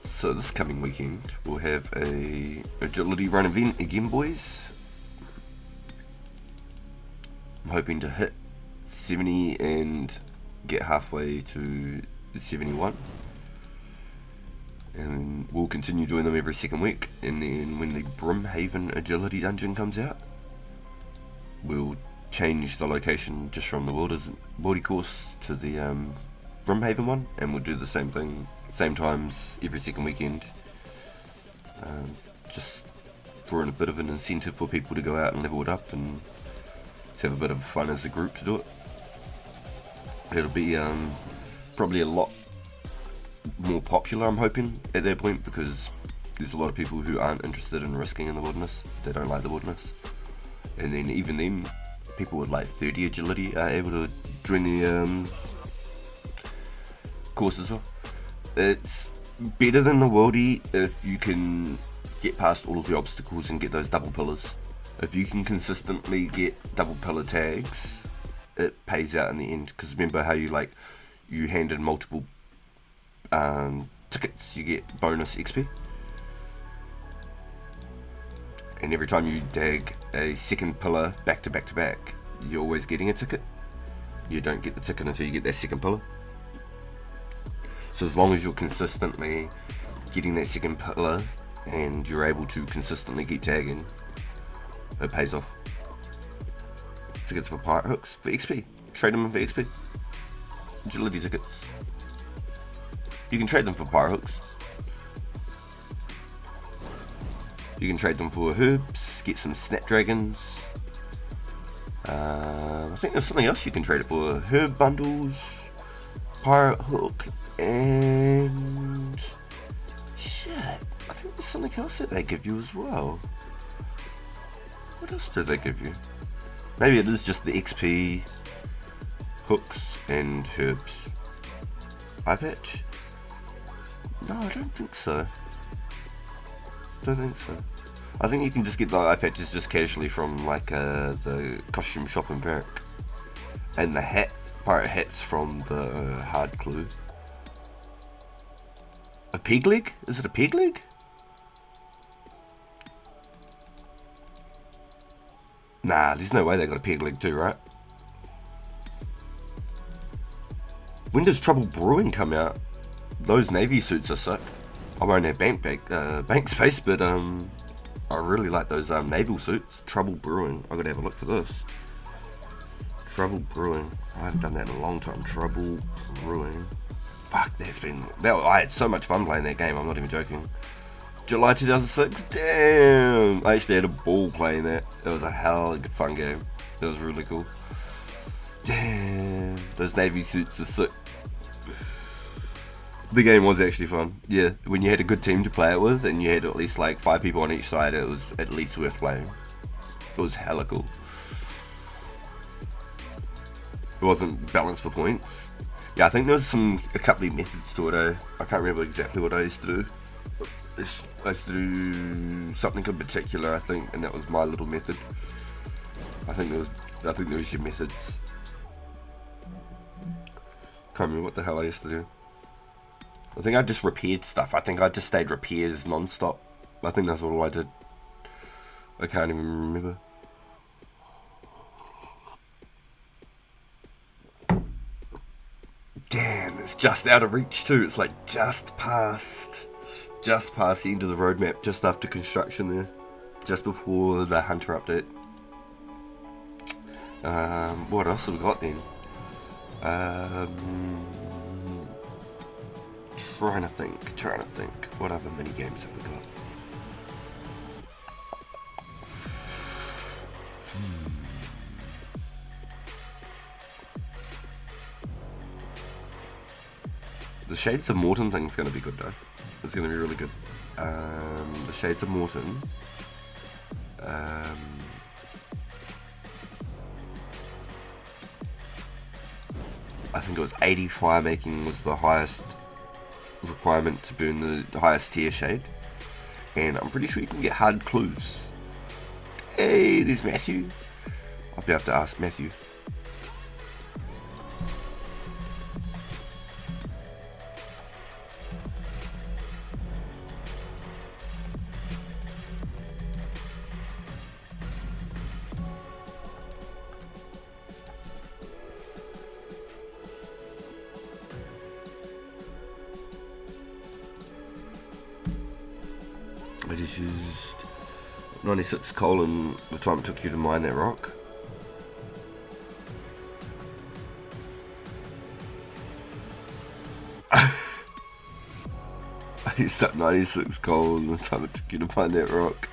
So this coming weekend we'll have a agility run event again, boys. I'm hoping to hit 70 and get halfway to 71, and we'll continue doing them every second week, and then when the Brimhaven agility dungeon comes out we'll change the location just from the worldy course to the Brimhaven one, and we'll do the same thing, same times every second weekend, just drawing a bit of an incentive for people to go out and level it up and have a bit of fun as a group to do it. It'll be probably a lot more popular, I'm hoping, at that point, because there's a lot of people who aren't interested in risking in the wilderness. They don't like the wilderness. And then even then, people with like 30 agility are able to join the course as well. It's better than the worldie if you can get past all of the obstacles and get those double pillars. If you can consistently get double pillar tags, it pays out in the end. Because remember how you handed multiple tickets, you get bonus XP. and every time you tag a second pillar back to back to back, you're always getting a ticket. You don't get the ticket until you get that second pillar. So as long as you're consistently getting that second pillar and you're able to consistently keep tagging, it pays off. Tickets for pirate hooks, for XP. Trade them for XP. Agility tickets. You can trade them for pirate hooks. You can trade them for herbs, get some snapdragons. I think there's something else you can trade it for. Herb bundles, pirate hook, and shit. I think there's something else that they give you as well. What else do they give you? Maybe it is just the XP, hooks, and herbs. Eye patch? No, I don't think so. I think you can just get the eye patches just casually from like the costume shop in Varric. And the pirate hats from the hard clue. A peg leg? Is it a peg leg? Nah, there's no way they got a peg leg too, right? When does Trouble Brewing come out? Those navy suits are sick. I won't have bank space, but I really like those naval suits. Trouble Brewing. I gotta have a look for this. Trouble Brewing. I haven't done that in a long time. Trouble Brewing. Fuck, I had so much fun playing that game. I'm not even joking. July 2006. Damn. I actually had a ball playing that. It was a hell of a fun game. It was really cool. Damn. Those navy suits are sick. The game was actually fun. Yeah, when you had a good team to play it with and you had at least like 5 people on each side, it was at least worth playing. It was hella cool. It wasn't balanced for points. Yeah, I think there was a couple of methods to it. I can't remember exactly what I used to do. I used to do something in particular, I think, and that was my little method. I think there was your methods. Can't remember what the hell I used to do. I think I just repaired stuff. I think I just stayed repairs non-stop. I think that's all I did. I can't even remember. Damn, it's just out of reach too. It's like just past the end of the roadmap, just after construction there. Just before the Hunter update. What else have we got then? Trying to think. What other mini games have we got? The Shades of Morton thing's going to be good though. It's going to be really good. The Shades of Morton. I think it was 80 fire making was the highest requirement to burn the highest tier shade, and I'm pretty sure you can get hard clues. Hey, there's Matthew. I'll be able to ask Matthew. I just used 96 coal in the time it took you to mine that rock. I used up 96 coal in the time it took you to mine that rock.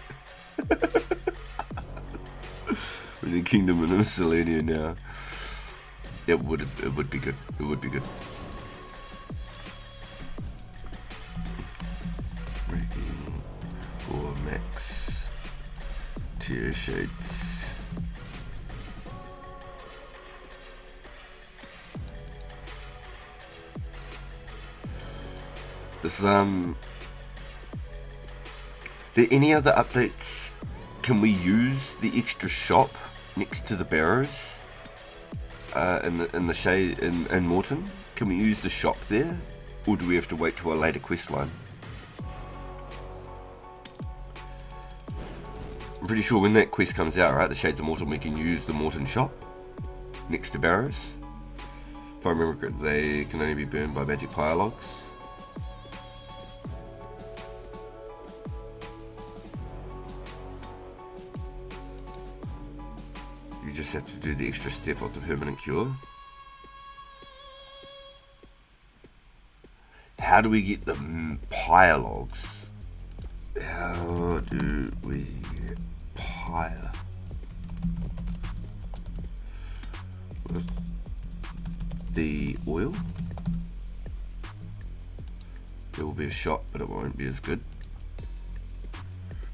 We're in Kingdom and Miscellanea now. It would be good. It would be good. Max tier shades. Is there any other updates? Can we use the extra shop next to the barrows in the shade in Morton? Can we use the shop there, or do we have to wait till a later quest line? I'm pretty sure when that quest comes out, right, the Shades of Morton, we can use the Morton shop next to Barrows. If I remember correctly, they can only be burned by magic fire logs. You just have to do the extra step of the permanent cure. How do we get the pyre logs? How do we get pyre? The oil? There will be a shot, but it won't be as good.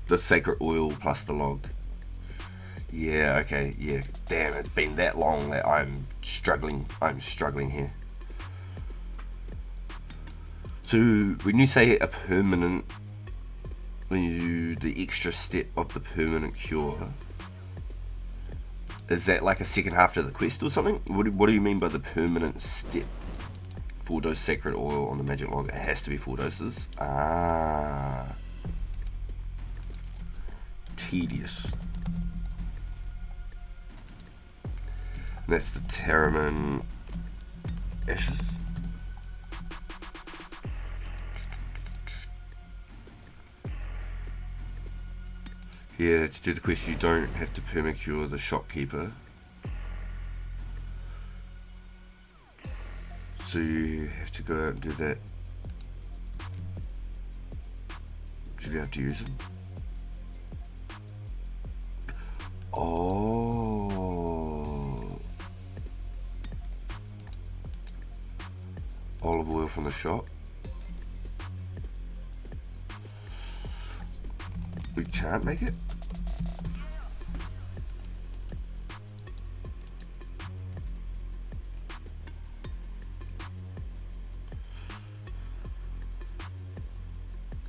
The sacred oil plus the log. Yeah, okay, yeah. Damn, it's been that long that I'm struggling here. So when you say a permanent, when you do the extra step of the permanent cure, is that like a second half to the quest or something? What do you mean by the permanent step? 4 dose sacred oil on the magic log. It has to be 4 doses. Ah, tedious. And that's the Terramin ashes. Yeah, to do the quest you don't have to permacure the shopkeeper. So you have to go out and do that. Should you have to use them? Oh. Olive oil from the shop. We can't make it?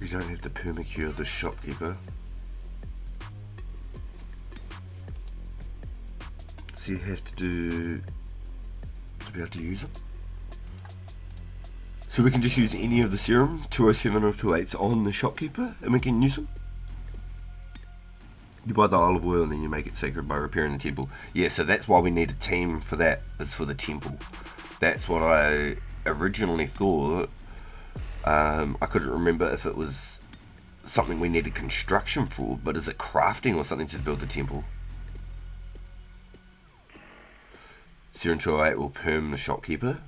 You don't have to permacure the shopkeeper. So you have to do to be able to use it. So we can just use any of the serum, 207 or 208s on the shopkeeper, and we can use them. You buy the olive oil and then you make it sacred by repairing the temple. Yeah, so that's why we need a team for that, is for the temple. That's what I originally thought. I couldn't remember if it was something we needed construction for, but is it crafting or something to build the temple? Serum 208 will perm the shopkeeper.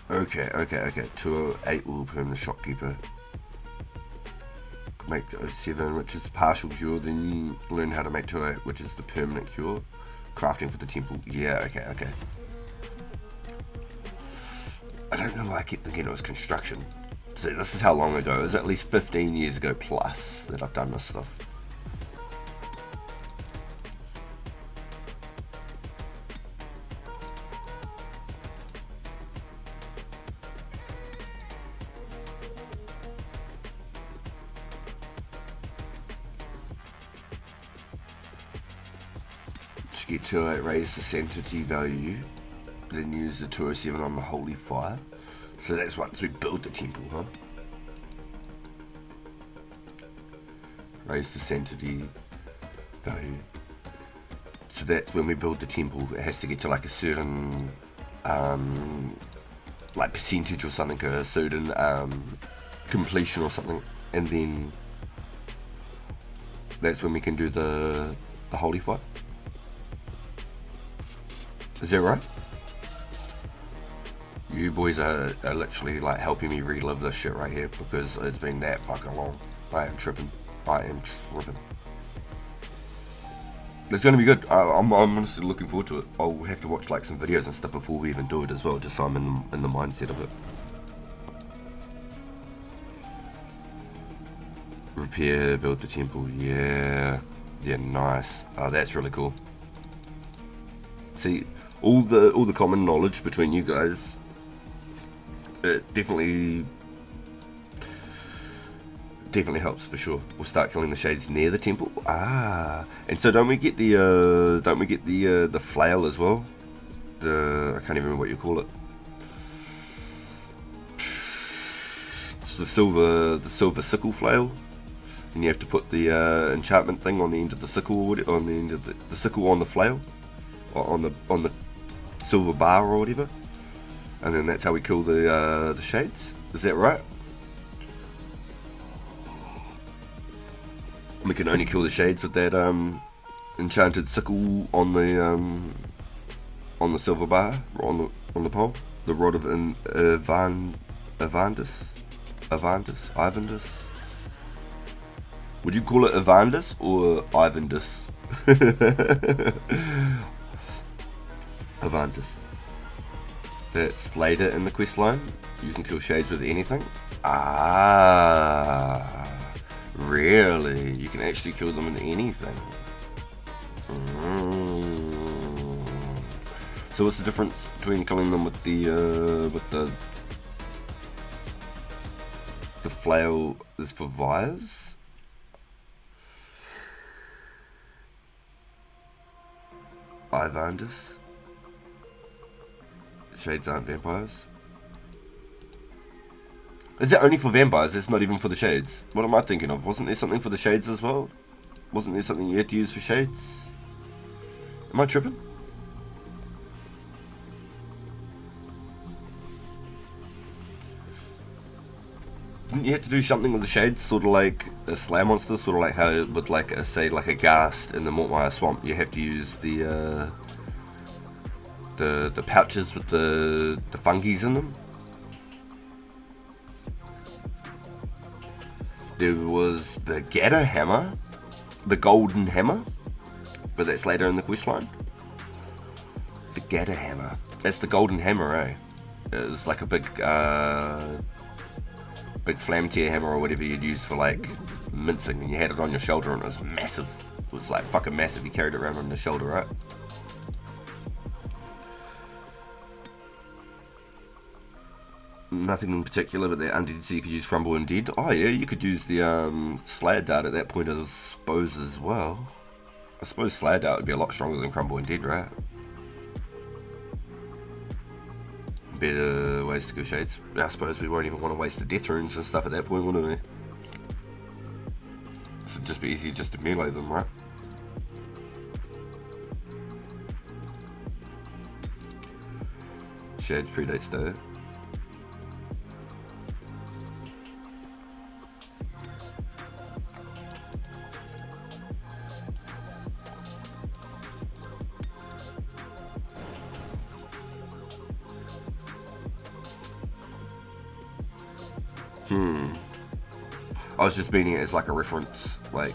Okay. 208 will perm the shopkeeper. Make 07, which is the partial cure, then learn how to make 208, which is the permanent cure. Crafting for the temple. Yeah, okay. I don't know why I kept thinking it was construction. So this is how long ago. It was at least 15 years ago plus that I've done this stuff. To get 208, raise the sanctity value, then use the 207 on the holy fire. So that's once we build the temple, huh? Raise the sanctity value. So that's when we build the temple. It has to get to like a certain like percentage or something, a certain completion or something, and then that's when we can do the holy fire. Is that right? You boys are literally like helping me relive this shit right here because it's been that fucking long. I am tripping. It's going to be good. I'm honestly looking forward to it. I'll have to watch like some videos and stuff before we even do it as well, just so I'm in the mindset of it. Repair, build the temple. Yeah, nice. Oh, that's really cool. See, all the common knowledge between you guys, it definitely helps for sure. We'll start killing the shades near the temple. Ah, and so don't we get the flail as well? I can't even remember what you call it. It's the silver sickle flail, and you have to put the enchantment thing on the end of the sickle, on the end of the sickle on the flail, or on the silver bar or whatever, and then that's how we kill the shades. Is that right? We can only kill the shades with that enchanted sickle on the silver bar, or on the pole, the rod of Avandus. Would you call it Avandus or Ivandus? Avandus. That's later in the quest line. You can kill shades with anything. Ah, really? You can actually kill them with anything. So what's the difference between killing them with the flail is for Vyres? Ivandus? Shades aren't vampires. Is it only for vampires? It's not even for the shades. What am I thinking of? Wasn't there something for the shades as well? Wasn't there something you had to use for shades? Am I tripping? Didn't you have to do something with the shades, sort of like a Slayer monster, sort of like how it would say like a ghast in the Mortmire Swamp? You have to use the pouches with the fungies in them. There was the Gata hammer, the golden hammer, but that's later in the quest line. The Gata hammer. That's the golden hammer, eh? It was like a big flame tear hammer or whatever you'd use for like mincing, and you had it on your shoulder and it was massive. It was like fucking massive. You carried it around on your shoulder, right? Nothing in particular, but they're undead, so you could use Crumble Undead. Oh yeah, you could use the Slayer Dart at that point, I suppose, as well. I suppose Slayer Dart would be a lot stronger than Crumble Undead, right? Better ways to kill shades. I suppose we won't even want to waste the death runes and stuff at that point, wouldn't we? So it'd just be easier just to melee them, right? Shade predates though. I was just meaning it as like a reference, like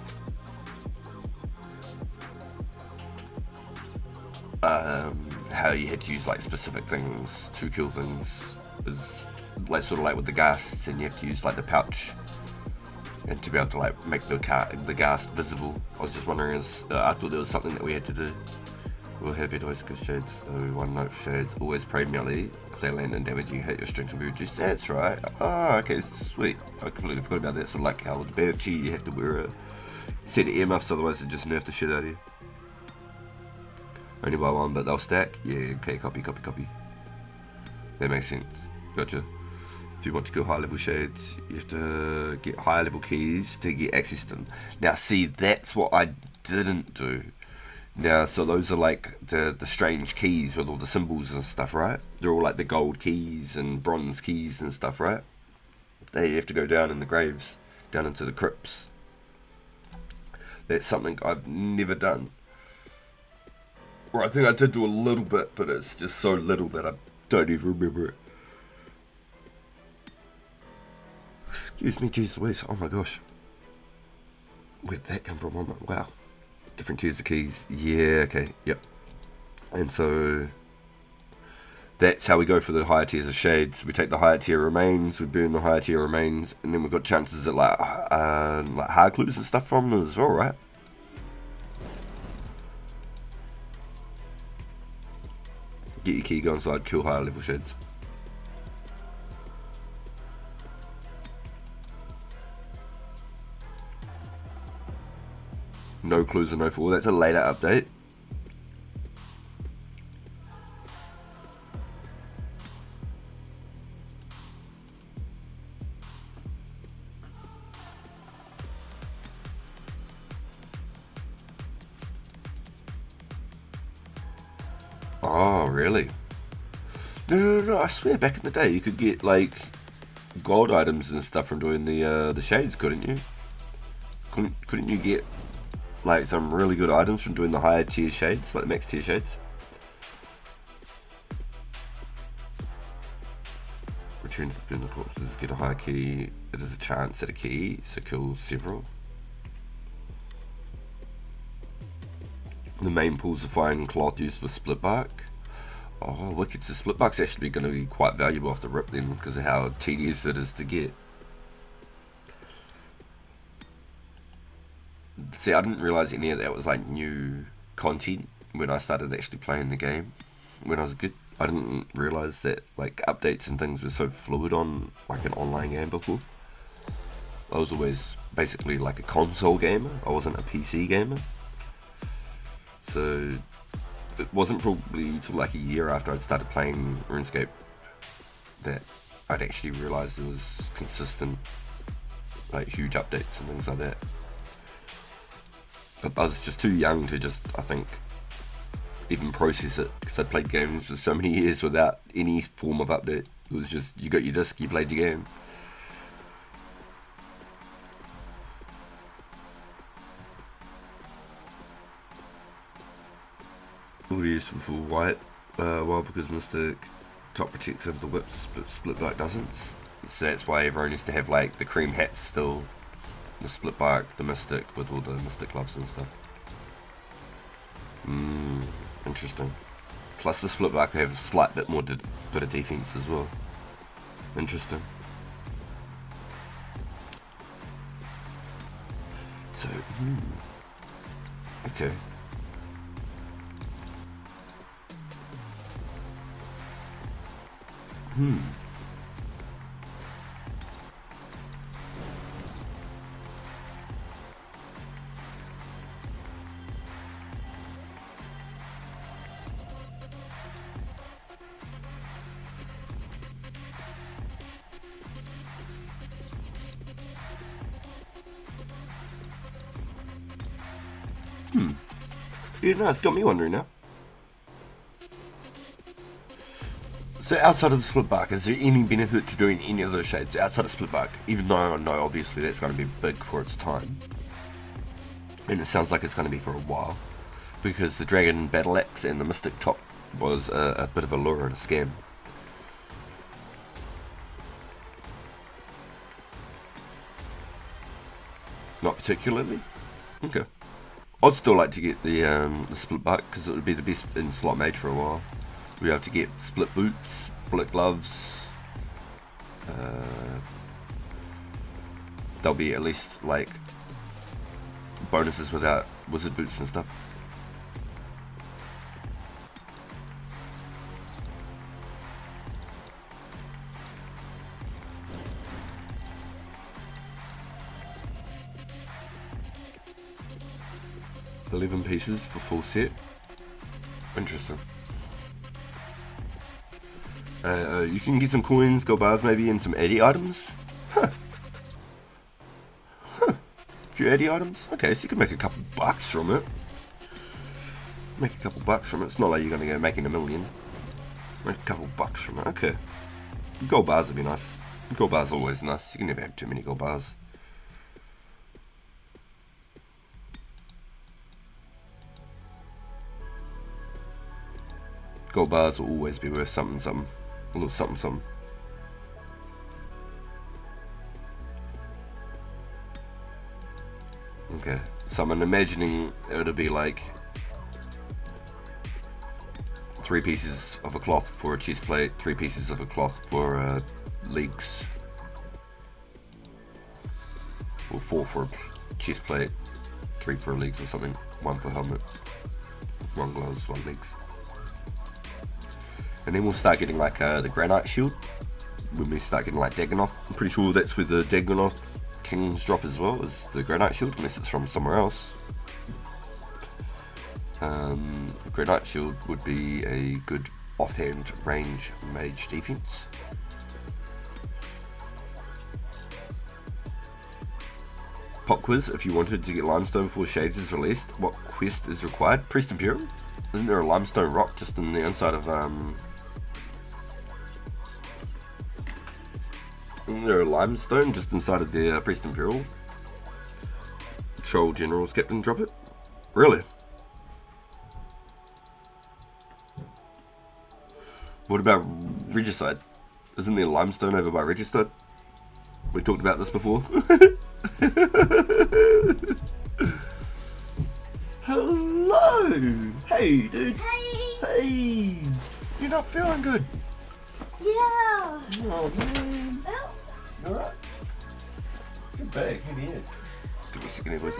how you had to use like specific things to kill things, is like sort of like with the ghasts, and you have to use like the pouch and to be able to like make the ghast visible. I was just wondering, I thought there was something that we had to do. We'll have it always give shades, so one note for shades. Always pray melee. If they land and damage you hit, your strength will be reduced. That's right. Oh, okay, sweet. I completely forgot about that. Sort of like how with Banshee you have to wear a set of earmuffs, otherwise it just nerf the shit out of you. Only by one, but they'll stack. Yeah, okay, copy. That makes sense. Gotcha. If you want to kill high level shades, you have to get higher level keys to get access to them. Now see, that's what I didn't do. Now, so those are like the strange keys with all the symbols and stuff, right? They're all like the gold keys and bronze keys and stuff, right? They have to go down in the graves, down into the crypts. That's something I've never done. Or I think I did do a little bit, but it's just so little that I don't even remember it. Excuse me, jeez Louise, oh my gosh. Where did that come from? Wow. Different tiers of keys. Yeah, okay, yep. And so that's how we go for the higher tiers of shades. We take the higher tier remains, we burn the higher tier remains, and then we've got chances at like hard clues and stuff from them as well, right? Get your key, go inside, kill higher level shades. No clues and no fall. That's a later update. Oh, really? No, I swear back in the day you could get like gold items and stuff from doing the shades, couldn't you? Couldn't you get like some really good items from doing the higher tier shades, like the max tier shades? Return to the corpses, get a high key. It is a chance at a key, so kill several. The main pool's a fine cloth used for split bark. Oh, wicked. So split bark's actually going to be quite valuable off the rip then, because of how tedious it is to get. See, I didn't realise any of that was like new content when I started actually playing the game when I was a kid. I didn't realise that like updates and things were so fluid on like an online game before. I was always basically like a console gamer. I wasn't a PC gamer. So it wasn't probably until like a year after I'd started playing RuneScape that I'd actually realised there was consistent like huge updates and things like that. But I was just too young to just, I think, even process it, because I'd played games for so many years without any form of update. It was just, you got your disc, you played the game. Will be useful for white, well, because Mystic top protects over the whips, but split bark doesn't. So that's why everyone used to have like the cream hats still, the split bark, the Mystic with all the Mystic gloves and stuff. Interesting. Plus the split bark have a slight bit more bit of defense as well. Interesting. So, okay. Yeah, no, it's got me wondering now. So outside of the split bark, is there any benefit to doing any of those shades outside of split bark? Even though I know obviously that's going to be big for its time. And it sounds like it's going to be for a while. Because the Dragon Battle Axe and the Mystic Top was a bit of a lure and a scam. Not particularly? Okay. I'd still like to get the split bark, because it would be the best in slot mage for a while. We'd have to get split boots, split gloves. There'll be at least like bonuses without wizard boots and stuff. $11 pieces for full set. Interesting. You can get some coins, gold bars maybe, and some 80 items. Huh. A few 80 items. Okay, so you can make a couple bucks from it. It's not like you're going to go making $1 million. Make a couple bucks from it. Okay. Gold bars would be nice. Gold bars are always nice. You can never have too many gold bars. Gold bars will always be worth something. A little something. Okay, so I'm imagining it'll be like 3 pieces of a cloth for a chest plate, 3 pieces of a cloth for legs, or 4 for a chest plate, 3 for legs or something, 1 for helmet, 1 gloves, 1 legs. And then we'll start getting like the granite shield when we start getting like Dagonoth. I'm pretty sure that's where the Dagonoth King's drop as well, is the granite shield, unless it's from somewhere else. The granite shield would be a good offhand range mage defense. Pop quiz: if you wanted to get limestone before Shades is released, what quest is required? Priest Imperial? Isn't there a limestone rock just in the inside of Isn't there a limestone just inside of the Priest Imperial? Troll General's Captain drop it? Really? What about Regicide? Isn't there limestone over by Regicide? We talked about this before. Hello! Hey, dude! Hey! Hey! You're not feeling good? Yeah! Oh, man. Well, You alright? Good bag, heavy is. Let's give me a second here, boys.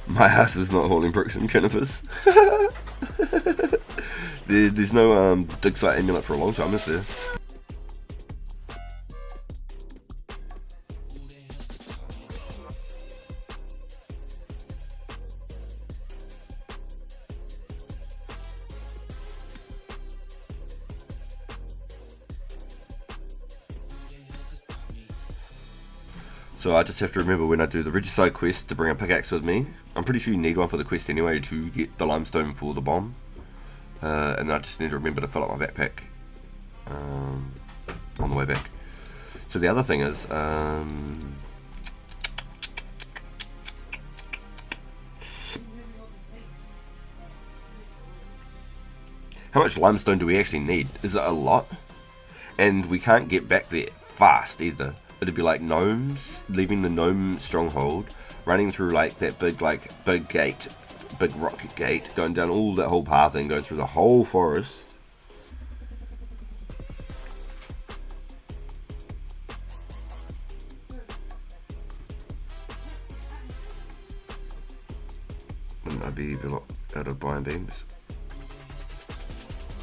My house is not holding bricks and conifers. There's no dig site amulet for a long time, is there? So I just have to remember when I do the Regicide quest to bring a pickaxe with me. I'm pretty sure you need one for the quest anyway to get the limestone for the bomb. And I just need to remember to fill up my backpack on the way back. So the other thing is, how much limestone do we actually need? Is it a lot? And we can't get back there fast either. It'd be like gnomes, leaving the gnome stronghold, running through like that big gate, big rock gate, going down all that whole path and going through the whole forest. Wouldn't I be a lot out of iron beams?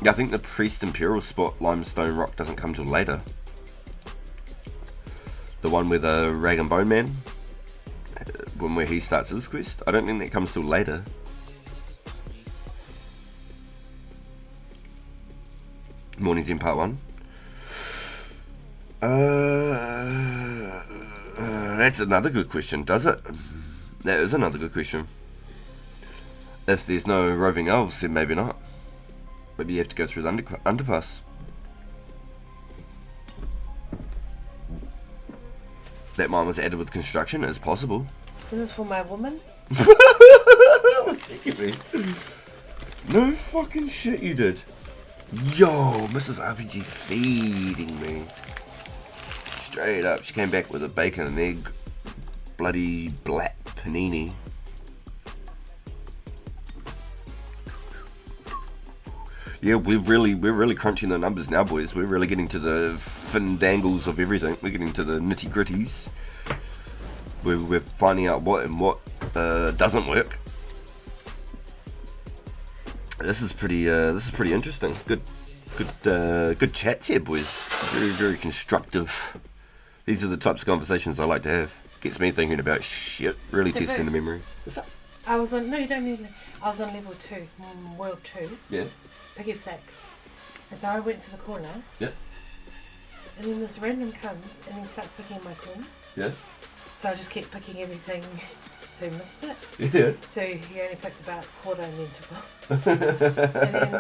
Yeah, I think the Priest Imperial spot limestone rock doesn't come till later. The one with the Rag and Bone Man, where he starts his quest. I don't think that comes till later. Morning's in part 1. That's another good question, does it? That is another good question. If there's no roving elves, then maybe not. Maybe you have to go through the underpass. That mine was added with construction, it's possible. this is for my woman. Look at me. No fucking shit you did. Yo, Mrs. RPG feeding me. Straight up, she came back with a bacon and egg bloody black panini. Yeah, we're really crunching the numbers now, boys. We're really getting to the findangles of everything. We're getting to the nitty gritties. We're finding out what and what doesn't work. This is pretty interesting. Good chats here, boys. Very constructive. These are the types of conversations I like to have. Gets me thinking about shit. Really So testing good. the memory. What's up? I was on, no you don't need, I was on level 2, world 2, Yeah. picking flags. And so I went to the corner, Yeah. and then this random comes and he starts picking in my corner. Yeah. So I just kept picking everything, so he missed it. Yeah. So he only picked about a quarter and then took off. And then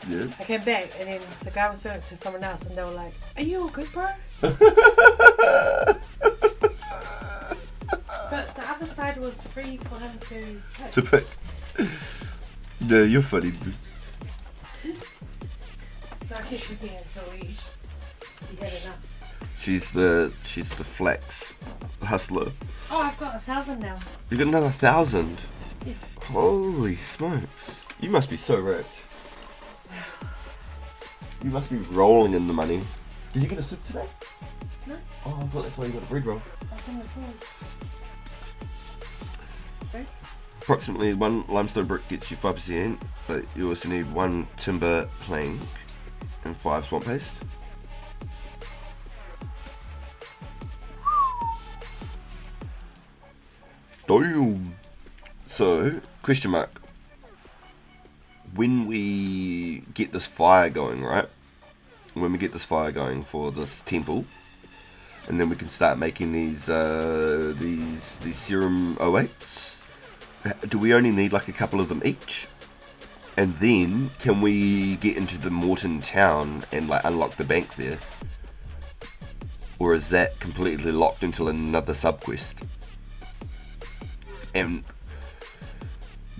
Yeah. I came back and then the guy was doing it to someone else and they were like, "Are you all good, bro?" it was free for him to pick. To pick. No, you're funny. So I kept picking until he had enough. She's the flex hustler. Oh, I've got 1,000 now. You got another 1,000. Yeah. Holy smokes! You must be so rich. You must be rolling in the money. Did you get a soup today? No. Oh, I thought that's why you got a bread roll. I can afford. Okay. Approximately 1 limestone brick gets you 5%, but you also need 1 timber plank and 5 swamp paste. Damn. So, question mark. When we get this fire going, right? When we get this fire going for this temple, and then we can start making these serum 08s. Do we only need like a couple of them each? And then can we get into the Morton town and like unlock the bank there? Or is that completely locked until another subquest? And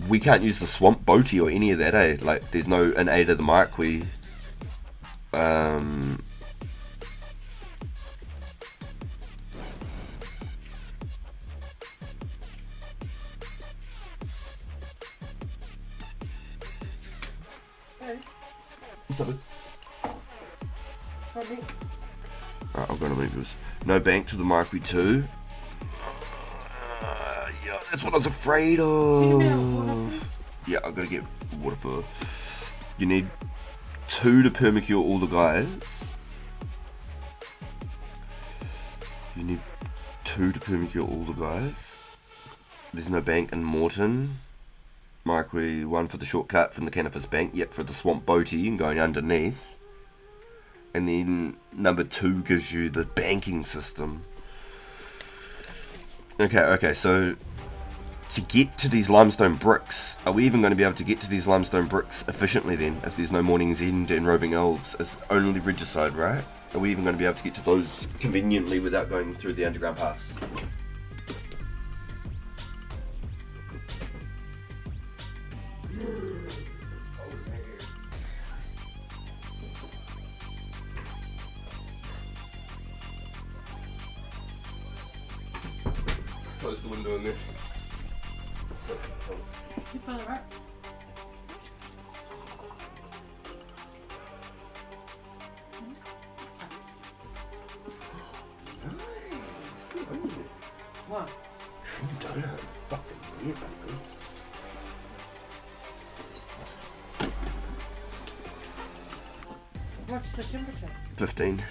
we can't use the swamp boaty or any of that, eh? Like there's no an aid of the Marquis. What's up? Probably. Alright, I've got to move this. No bank to the Marquis 2. Yeah, that's what I was afraid of. Yeah, I've got to get water for. You need 2 to permacure all the guys. You need 2 to permacure all the guys. There's no bank in Morton. Marquis 1 for the shortcut from the Canifus Bank. Yep, for the swamp boaty and going underneath. And then number 2 gives you the banking system. Okay, so to get to these limestone bricks, are we even going to be able to get to these limestone bricks efficiently then? If there's no Morning's End and Roving Elves, it's only Regicide, right? Are we even going to be able to get to those conveniently without going through the underground pass? Close the window in there. You found it right? What? Don't have fucking weird back there. What's the temperature? 15.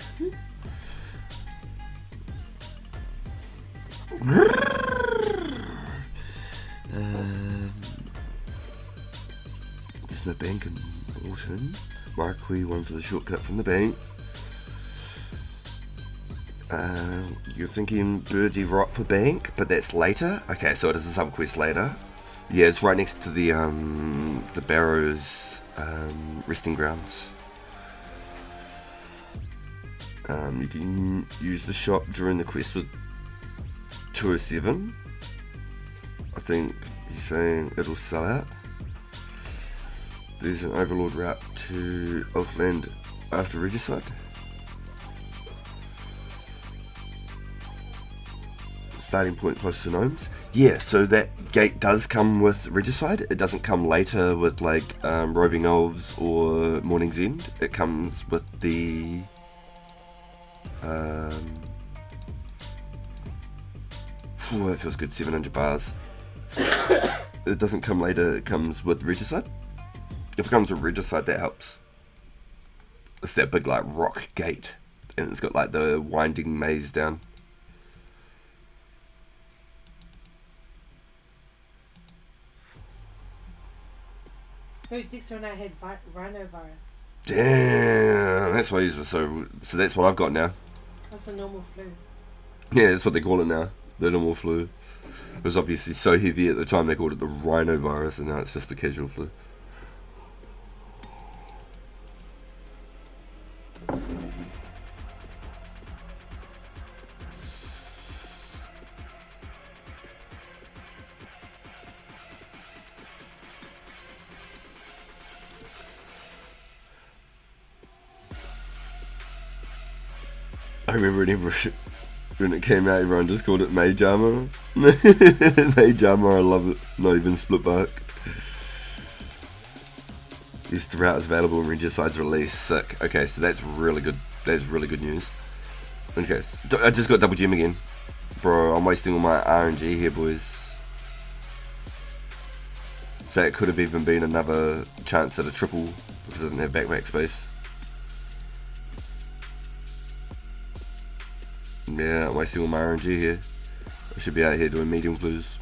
There's no bank in Morton. Marquis 1 for the shortcut from the bank. You're thinking Birdie Rot for bank, but that's later? Okay, so it is a sub-quest later. Yeah, it's right next to the Barrows resting grounds. You can use the shop during the quest with 207. I think he's saying it'll sell out. There's an Overlord route to Elfland after Regicide. Starting point close to Gnomes. Yeah, so that gate does come with Regicide. It doesn't come later with like Roving Elves or Morning's End. It comes with the that feels good, 700 bars. It doesn't come later, it comes with Regicide. If it comes with Regicide, that helps. It's that big like rock gate, and it's got like the winding maze down. Who Dixter and I had rhinovirus. Damn, that's why he's so that's what I've got now. That's a normal flu. Yeah, that's what they call it now. The normal flu. It was obviously so heavy at the time they called it the rhinovirus, and now it's just the casual flu. I remember when it came out, everyone just called it Mage Armor. Mage Armor, I love it. Not even split bark. This route is available when Regicide's release. Sick. Okay, so that's really good. That's really good news. Okay, I just got double gem again. Bro, I'm wasting all my RNG here, boys. So it could have even been another chance at a triple because I didn't have backpack space. Yeah, I'm wasting all my RNG here. I should be out here doing medium clues.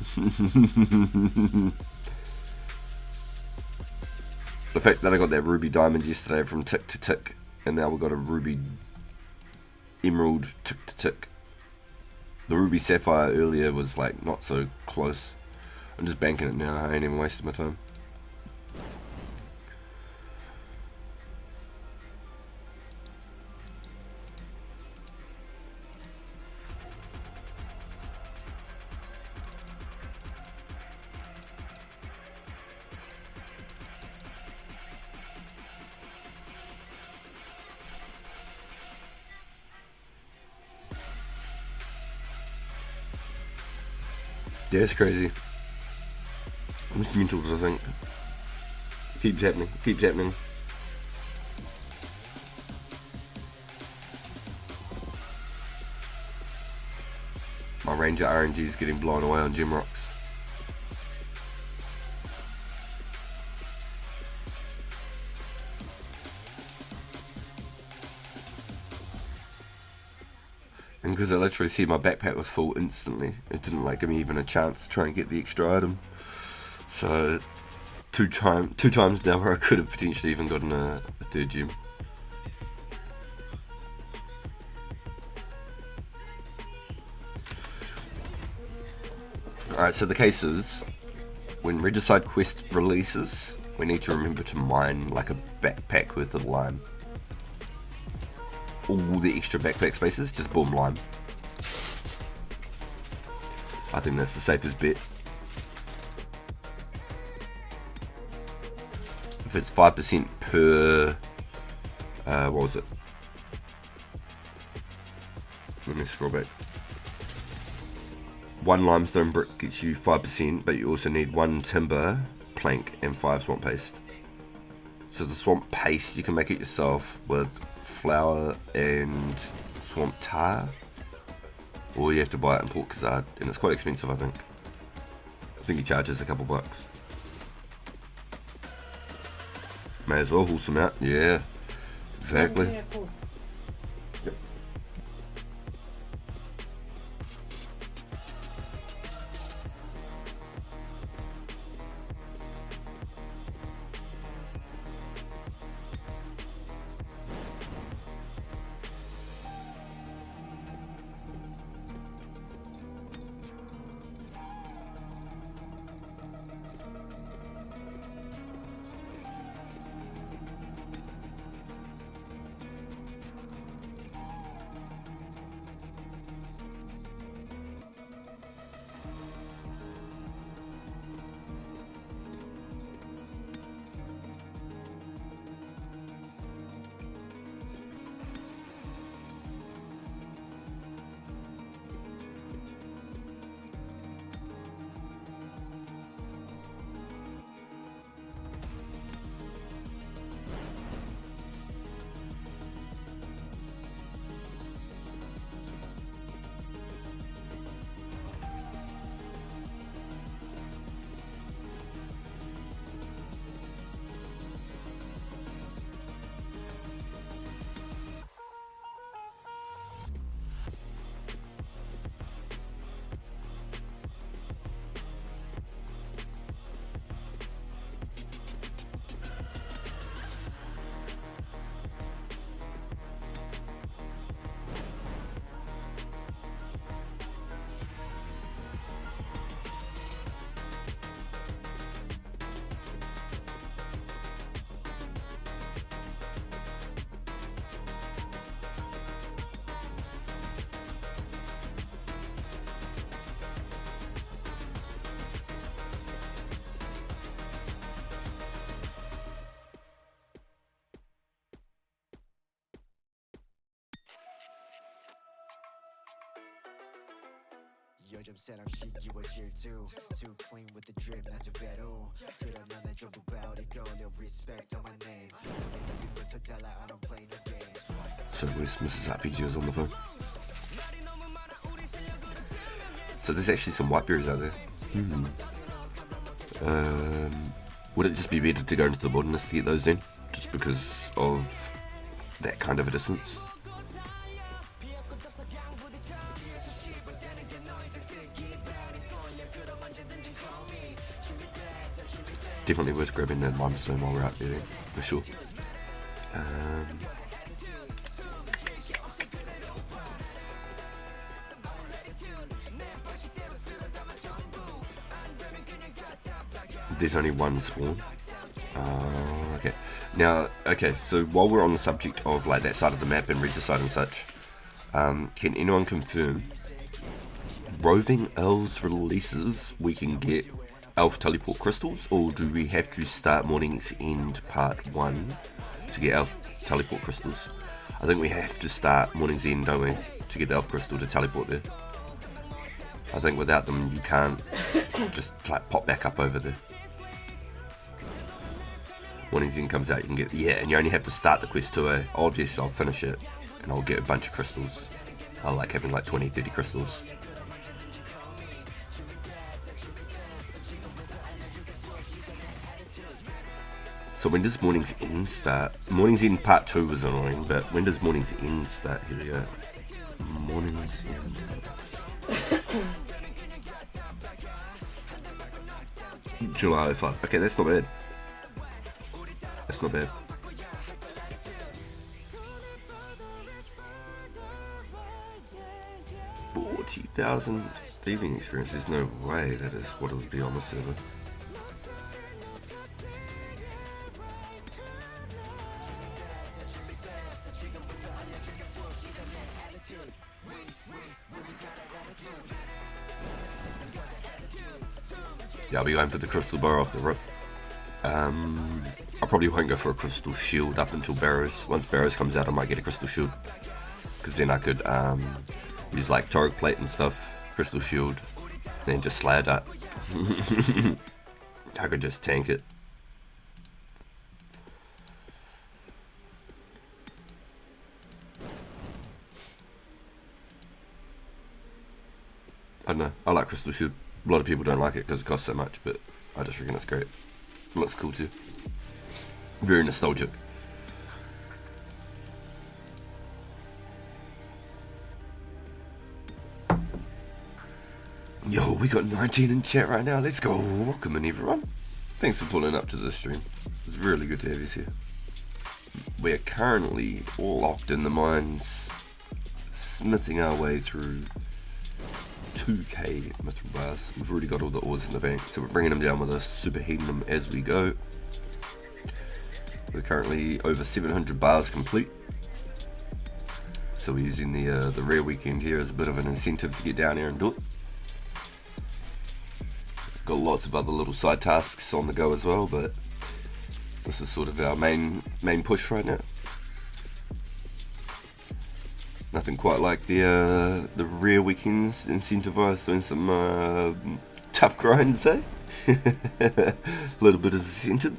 The fact that I got that ruby diamond yesterday from tick to tick, and now we got a ruby emerald tick to tick. The ruby sapphire earlier was like not so close. I'm just banking it now. I ain't even wasting my time. Yeah, it's crazy. It's mental, I think. Keeps happening. Keeps happening. My Ranger RNG is getting blown away on gem rocks. And because I literally see my backpack was full instantly, it didn't like give me even a chance to try and get the extra item. So two times now where I could have potentially even gotten a third gem. Alright, so the case is, when Regicide Quest releases, we need to remember to mine like a backpack worth of lime. All the extra backpack spaces, just boom, lime. I think that's the safest bet. If it's 5% per, what was it? Let me scroll back. One limestone brick gets you 5%, but you also need 1 timber, plank, and 5 swamp paste. So the swamp paste, you can make it yourself with flour and swamp tar, or you have to buy it in Port Kazard, and it's quite expensive. I think he charges a couple bucks. May as well haul some out. Yeah, exactly. Yeah, cool. Yep. 요즘 사람 시기워질 too clean with the drip 난 좀 배로 그러면 난 전부 바울이고 no respect on my name 우리 남기부터 달라 I don't play no games. So where's Mrs. RPG was on the phone. So there's actually some white berries out there. Would it just be better to go into the wilderness to get those then? Just because of that kind of a distance? Definitely worth grabbing that limestone while we're out there then, for sure. There's only one spawn. Okay. Now, okay, so while we're on the subject of like that side of the map and regicide and such, can anyone confirm roving elves releases we can get elf teleport crystals, or do we have to start Morning's End part 1 to get elf teleport crystals? I think we have to start Morning's End, don't we, to get the elf crystal to teleport there. I think without them you can't just like pop back up over there. Morning's End comes out, you can get, yeah, and you only have to start the quest too, eh? Obviously I'll finish it and I'll get a bunch of crystals. I like having like 20-30 crystals. So when does Morning's End start? Morning's End part 2 was annoying, but when does Morning's End start? Here we go. Morning's End. July 5. Okay, that's not bad. That's not bad. $40,000 thieving experience. There's no way that is what it would be on the server. Yeah, I'll be going for the crystal bar off the rip. I probably won't go for a crystal shield up until Barrows. Once Barrows comes out I might get a crystal shield, because then I could use like Toric plate and stuff, crystal shield, then just slay that. I could just tank it. I don't know, I like crystal shield. A lot of people don't like it because it costs so much, but I just reckon it's great. It looks cool too. Very nostalgic. Yo, we got 19 in chat right now. Let's go. Welcome in, everyone. Thanks for pulling up to the stream. It's really good to have you here. We're currently locked in the mines, smithing our way through 2k mithril bars. We've already got all the ores in the bank, so we're bringing them down with us, superheating them as we go. We're currently over 700 bars complete, so we're using the rare weekend here as a bit of an incentive to get down here and do it. Got lots of other little side tasks on the go as well, but this is sort of our main push right now. Nothing quite like the rare weekends incentivise doing some tough grinds, eh? A little bit of incentive.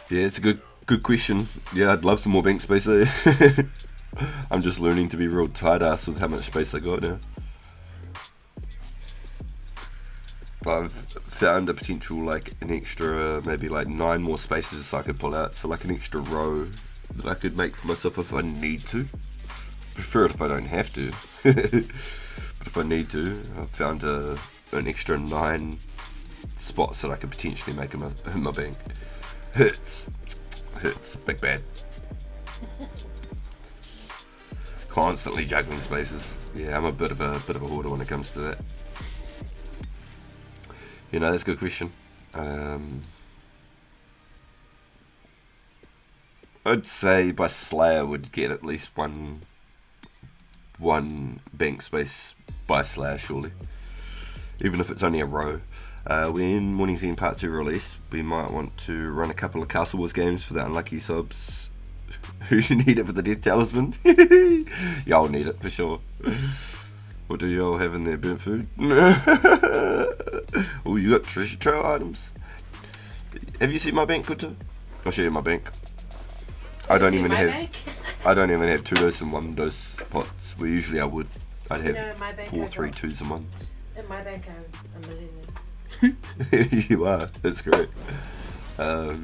Yeah, it's a good question. Yeah, I'd love some more bank space there. I'm just learning to be real tight ass with how much space I got now. I've found a potential like an extra maybe like 9 more spaces I could pull out, so like an extra row that I could make for myself if I need to. Prefer it if I don't have to. But if I need to, I've found an extra 9 spots that I could potentially make in my bank. Hurts, big bad. Constantly juggling spaces. Yeah, I'm a bit of a hoarder when it comes to that. You know, that's a good question. I'd say by Slayer would get at least one 1 bank space by slash, surely. Even if it's only a row. When Morning's End Part 2 release, we might want to run a couple of Castle Wars games for the unlucky subs who need it for the Death Talisman. Y'all need it for sure. What do y'all have in there? Burnt food? Oh, you got treasure trail items. Have you seen my bank, Kuta? I'll show you my bank. I don't even have 2 dose and 1 dose pots. Where usually I would. I'd have 4, 3, 2s and 1s. In my bank, I'm a millennium. You are. That's great. I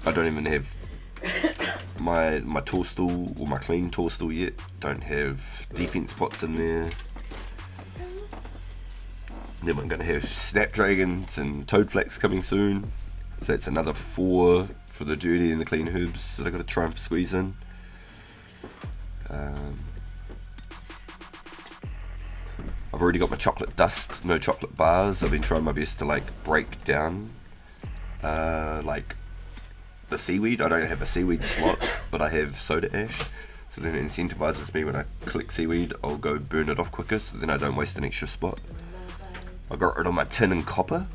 don't even have my Torstall or my clean Torstall yet. Don't have defense pots in there. Then I'm going to have Snapdragons and Toadflax coming soon. So that's another 4 for the dirty and the clean herbs that I've got to try and squeeze in. I've already got my chocolate dust, no chocolate bars. I've been trying my best to like break down like the seaweed. I don't have a seaweed slot, but I have soda ash. So then it incentivizes me when I collect seaweed, I'll go burn it off quicker so then I don't waste an extra spot. I got rid of my tin and copper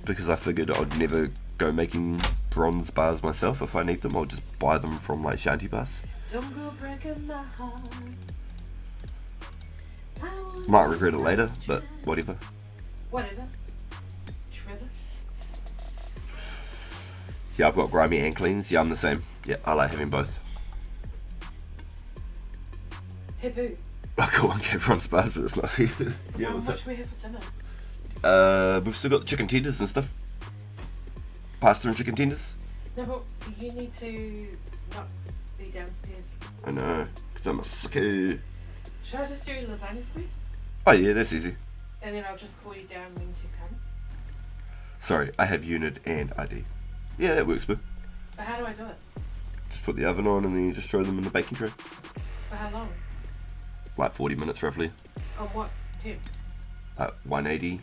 because I figured I'd never go making bronze bars myself. If I need them, I'll just buy them from like shanty bars. Don't go breaking my heart. Might regret it later, but whatever. Whatever. Trevor. Yeah, I've got grimy and cleans. Yeah, I'm the same. Yeah, I like having both. Hey boo. I got 1K bronze bars, but it's not here. Yeah, How what's much that? we have for dinner? We've still got the chicken tenders and stuff. Pasta and chicken tenders. No, but you need to not be downstairs. I know, because I'm a sucker. Should I just do lasagna squeeze? Oh yeah, that's easy. And then I'll just call you down when to come. Sorry, I have unit and ID. Yeah, that works, boo. But how do I do it? Just put the oven on and then you just throw them in the baking tray. For how long? Like 40 minutes roughly. On what temp? 180.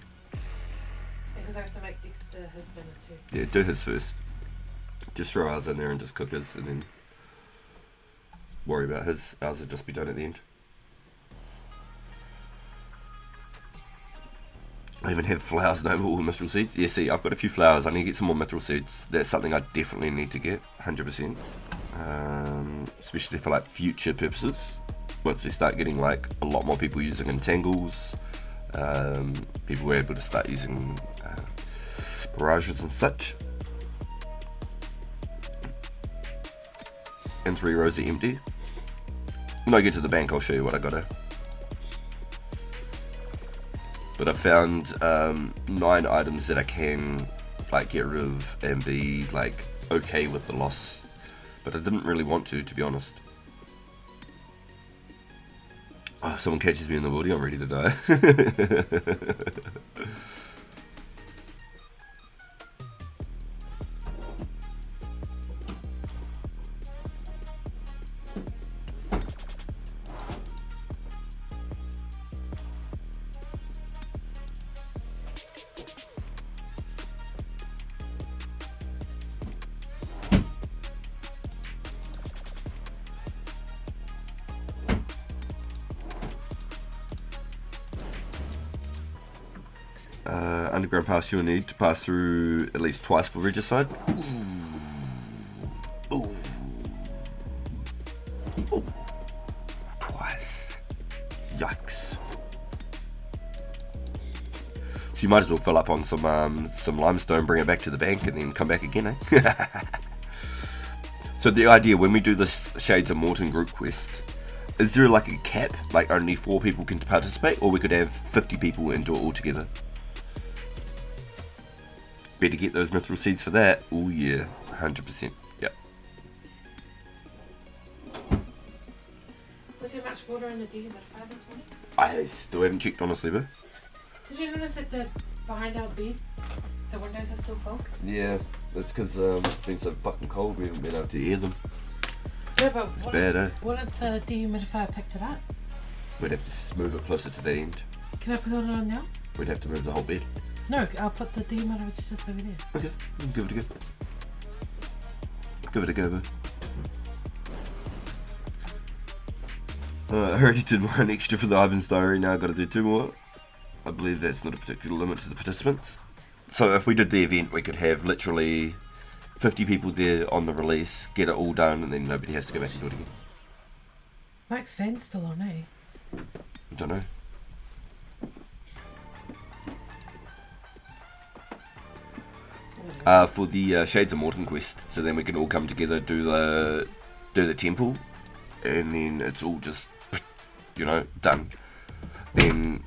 Because I have to make Dexter his dinner too. Yeah, do his first. Just throw ours in there and just cook his and then worry about his. Ours will just be done at the end. I even have flowers no more with mithril seeds. Yeah, see, I've got a few flowers. I need to get some more mithril seeds. That's something I definitely need to get, 100%. Especially for like future purposes. Once we start getting like a lot more people using entangles, people were able to start using barrages and such. And 3 rows are empty. When I get to the bank, I'll show you what I got to. But I found 9 items that I can like get rid of and be like okay with the loss. But I didn't really want to be honest. Oh, if someone catches me in the woody, I'm ready to die. Underground pass you'll need to pass through at least twice for Regicide. Ooh. Ooh. Twice. Yikes. So you might as well fill up on some limestone, bring it back to the bank and then come back again, eh? So the idea when we do this Shades of Morton group quest, is there like a cap, like only 4 people can participate, or we could have 50 people and do it all together? Better get those mithril seeds for that. Oh yeah, 100%. Yep. Was there much water in the dehumidifier this morning? I still haven't checked honestly, but. Did you notice that behind our bed, the windows are still fog? Yeah, that's because it's been so fucking cold we haven't been able to air them. Yeah, but It's bad, eh? what if the dehumidifier picked it up? We'd have to move it closer to the end. Can I put it on now? We'd have to move the whole bed. No, I'll put the dehumidifier just over there. Okay, give it a go. Give it a go, boo. I already did one extra for the Ivan's Diary, now I've got to do 2 more. I believe that's not a particular limit to the participants. So if we did the event, we could have literally 50 people there on the release, get it all done, and then nobody has to go back and do it again. Mike's fan's still on, eh? I don't know. For the Shades of Morton quest, so then we can all come together, do the temple, and then it's all just, you know, done. Then,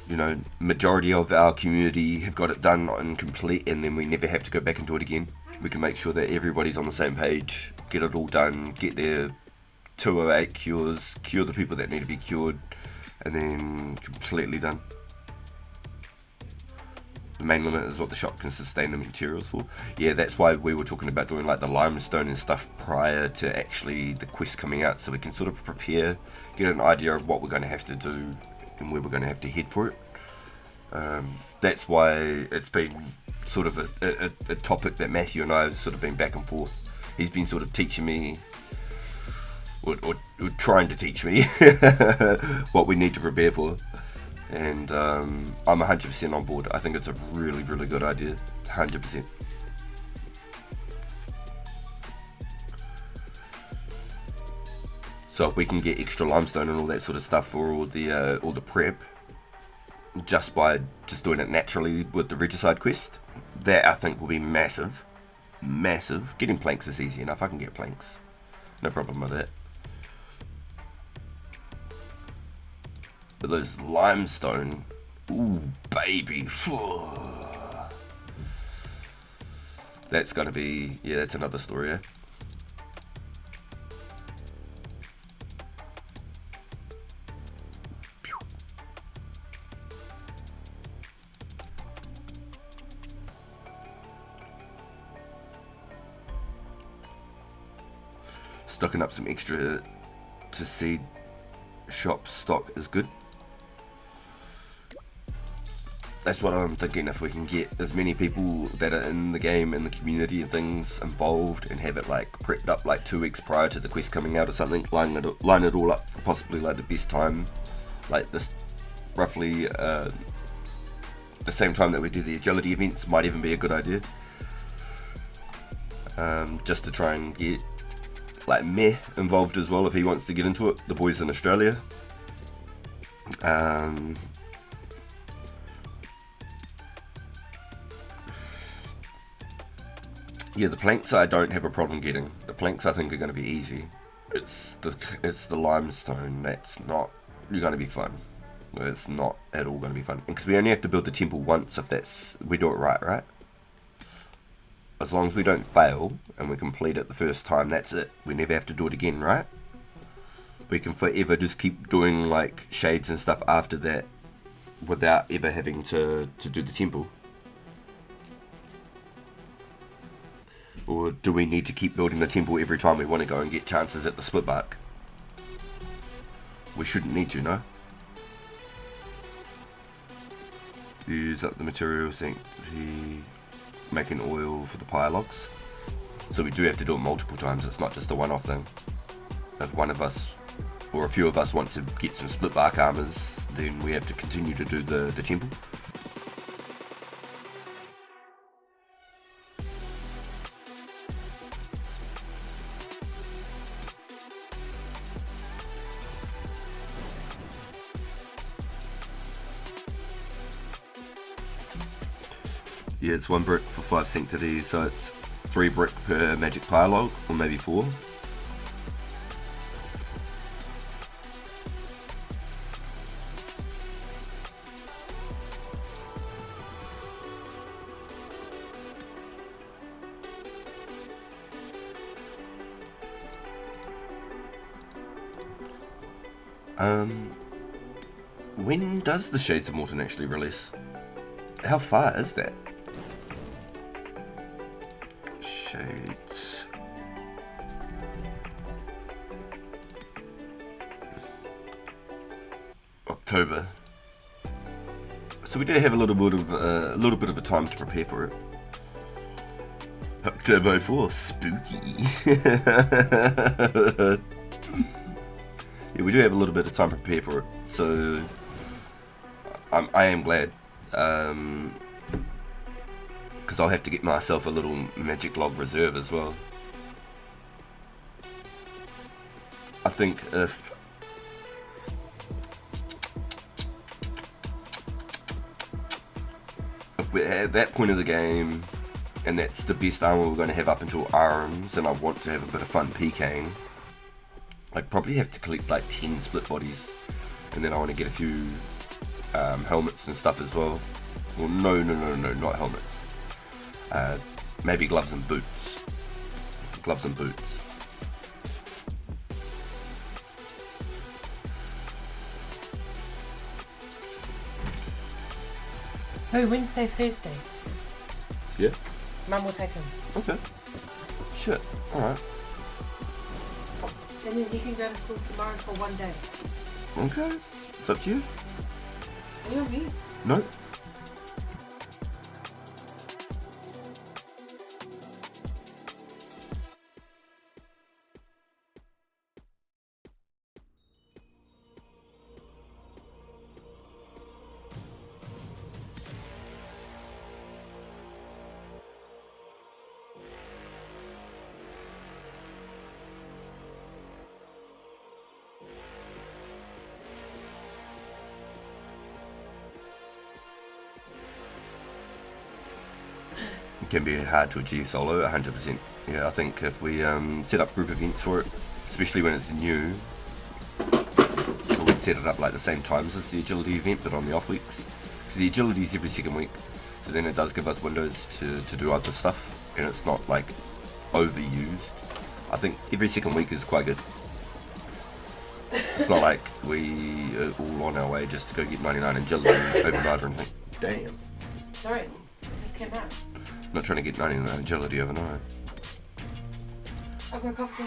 you know, majority of our community have got it done and complete, and then we never have to go back and do it again. We can make sure that everybody's on the same page, get it all done, get their 208 cures, cure the people that need to be cured, and then completely done. The main limit is what the shop can sustain the materials for. Yeah, that's why we were talking about doing like the limestone and stuff prior to actually the quest coming out, so we can sort of prepare, get an idea of what we're going to have to do and where we're going to have to head for it. That's why it's been sort of a topic that Matthew and I have sort of been back and forth. He's been sort of teaching me, or trying to teach me what we need to prepare for. And I'm 100% on board. I think it's a really, really good idea. 100%. So if we can get extra limestone and all that sort of stuff for all the prep, just by just doing it naturally with the Regicide quest, that I think will be massive. Massive. Getting planks is easy enough. I can get planks. No problem with that. But those limestone, ooh baby, that's gonna be, yeah, that's another story, eh? Stocking up some extra to seed shop stock is good. That's what I'm thinking, if we can get as many people that are in the game and the community and things involved and have it like prepped up like 2 weeks prior to the quest coming out or something, line it all up for possibly like the best time, like this, roughly the same time that we do the agility events might even be a good idea. Just to try and get like Meh involved as well if he wants to get into it, the boys in Australia. Yeah, the planks I don't have a problem getting. The planks I think are going to be easy. It's the limestone that's not going to be fun. It's not at all going to be fun. Because we only have to build the temple once if we do it right? As long as we don't fail and we complete it the first time, that's it. We never have to do it again, right? We can forever just keep doing like shades and stuff after that without ever having to do the temple. Or do we need to keep building the temple every time we want to go and get chances at the split bark? We shouldn't need to, no? Use up the materials, making oil for the pyre logs. So we do have to do it multiple times, it's not just a one-off thing. If one of us, or a few of us want to get some split bark armors, then we have to continue to do the temple. Yeah, it's 1 brick for 5 sanctities, so it's 3 brick per magic pyre log, or maybe 4. When does the Shades of Morton actually release? How far is that? Shades. October. So we do have a little bit of a time to prepare for it. October 4, spooky. Yeah, we do have a little bit of time to prepare for it, so I am glad. Because I'll have to get myself a little magic log reserve as well. I think if we're at that point of the game, and that's the best armor we're going to have up until arms, and I want to have a bit of fun PKing, I'd probably have to collect like 10 split bodies, and then I want to get a few helmets and stuff as well. Well, no, not helmets. Maybe gloves and boots. Gloves and boots. Oh, Wednesday, Thursday. Yeah. Mum will take him. Okay. Shit. All right. And then he can go to school tomorrow for 1 day. Okay. It's up to you. Are you on mute? No. It can be hard to achieve solo, 100%. Yeah, I think if we set up group events for it, especially when it's new, we'd set it up like the same times as the agility event, but on the off weeks. Because the agility is every second week, so then it does give us windows to do other stuff, and it's not like overused. I think every second week is quite good. It's not like we are all on our way just to go get 99 agility overnight or anything. Damn. Sorry, it just came out. Not trying to get 99 agility overnight. I've got a coffee.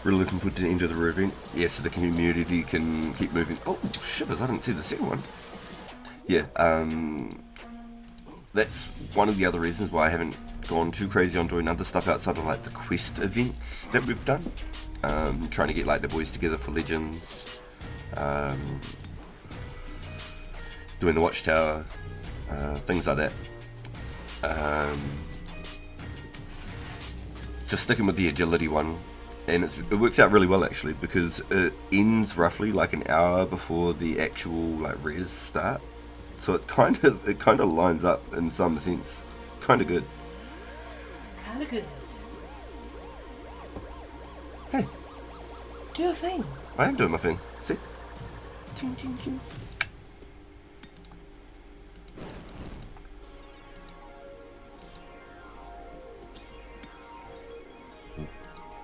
Really looking forward to the end of the event. Yeah, so the community can keep moving. Oh, shivers, I didn't see the second one. Yeah, that's one of the other reasons why I haven't gone too crazy on doing other stuff outside of like the quest events that we've done. Trying to get like the boys together for Legends. Doing the Watchtower. Things like that. Just sticking with the agility one. And it works out really well actually, because it ends roughly like an hour before the actual like res start, so it kind of lines up in some sense. Kind of good. Kind of good. Hey, Do your thing. I am doing my thing. See? Ching, ching, ching.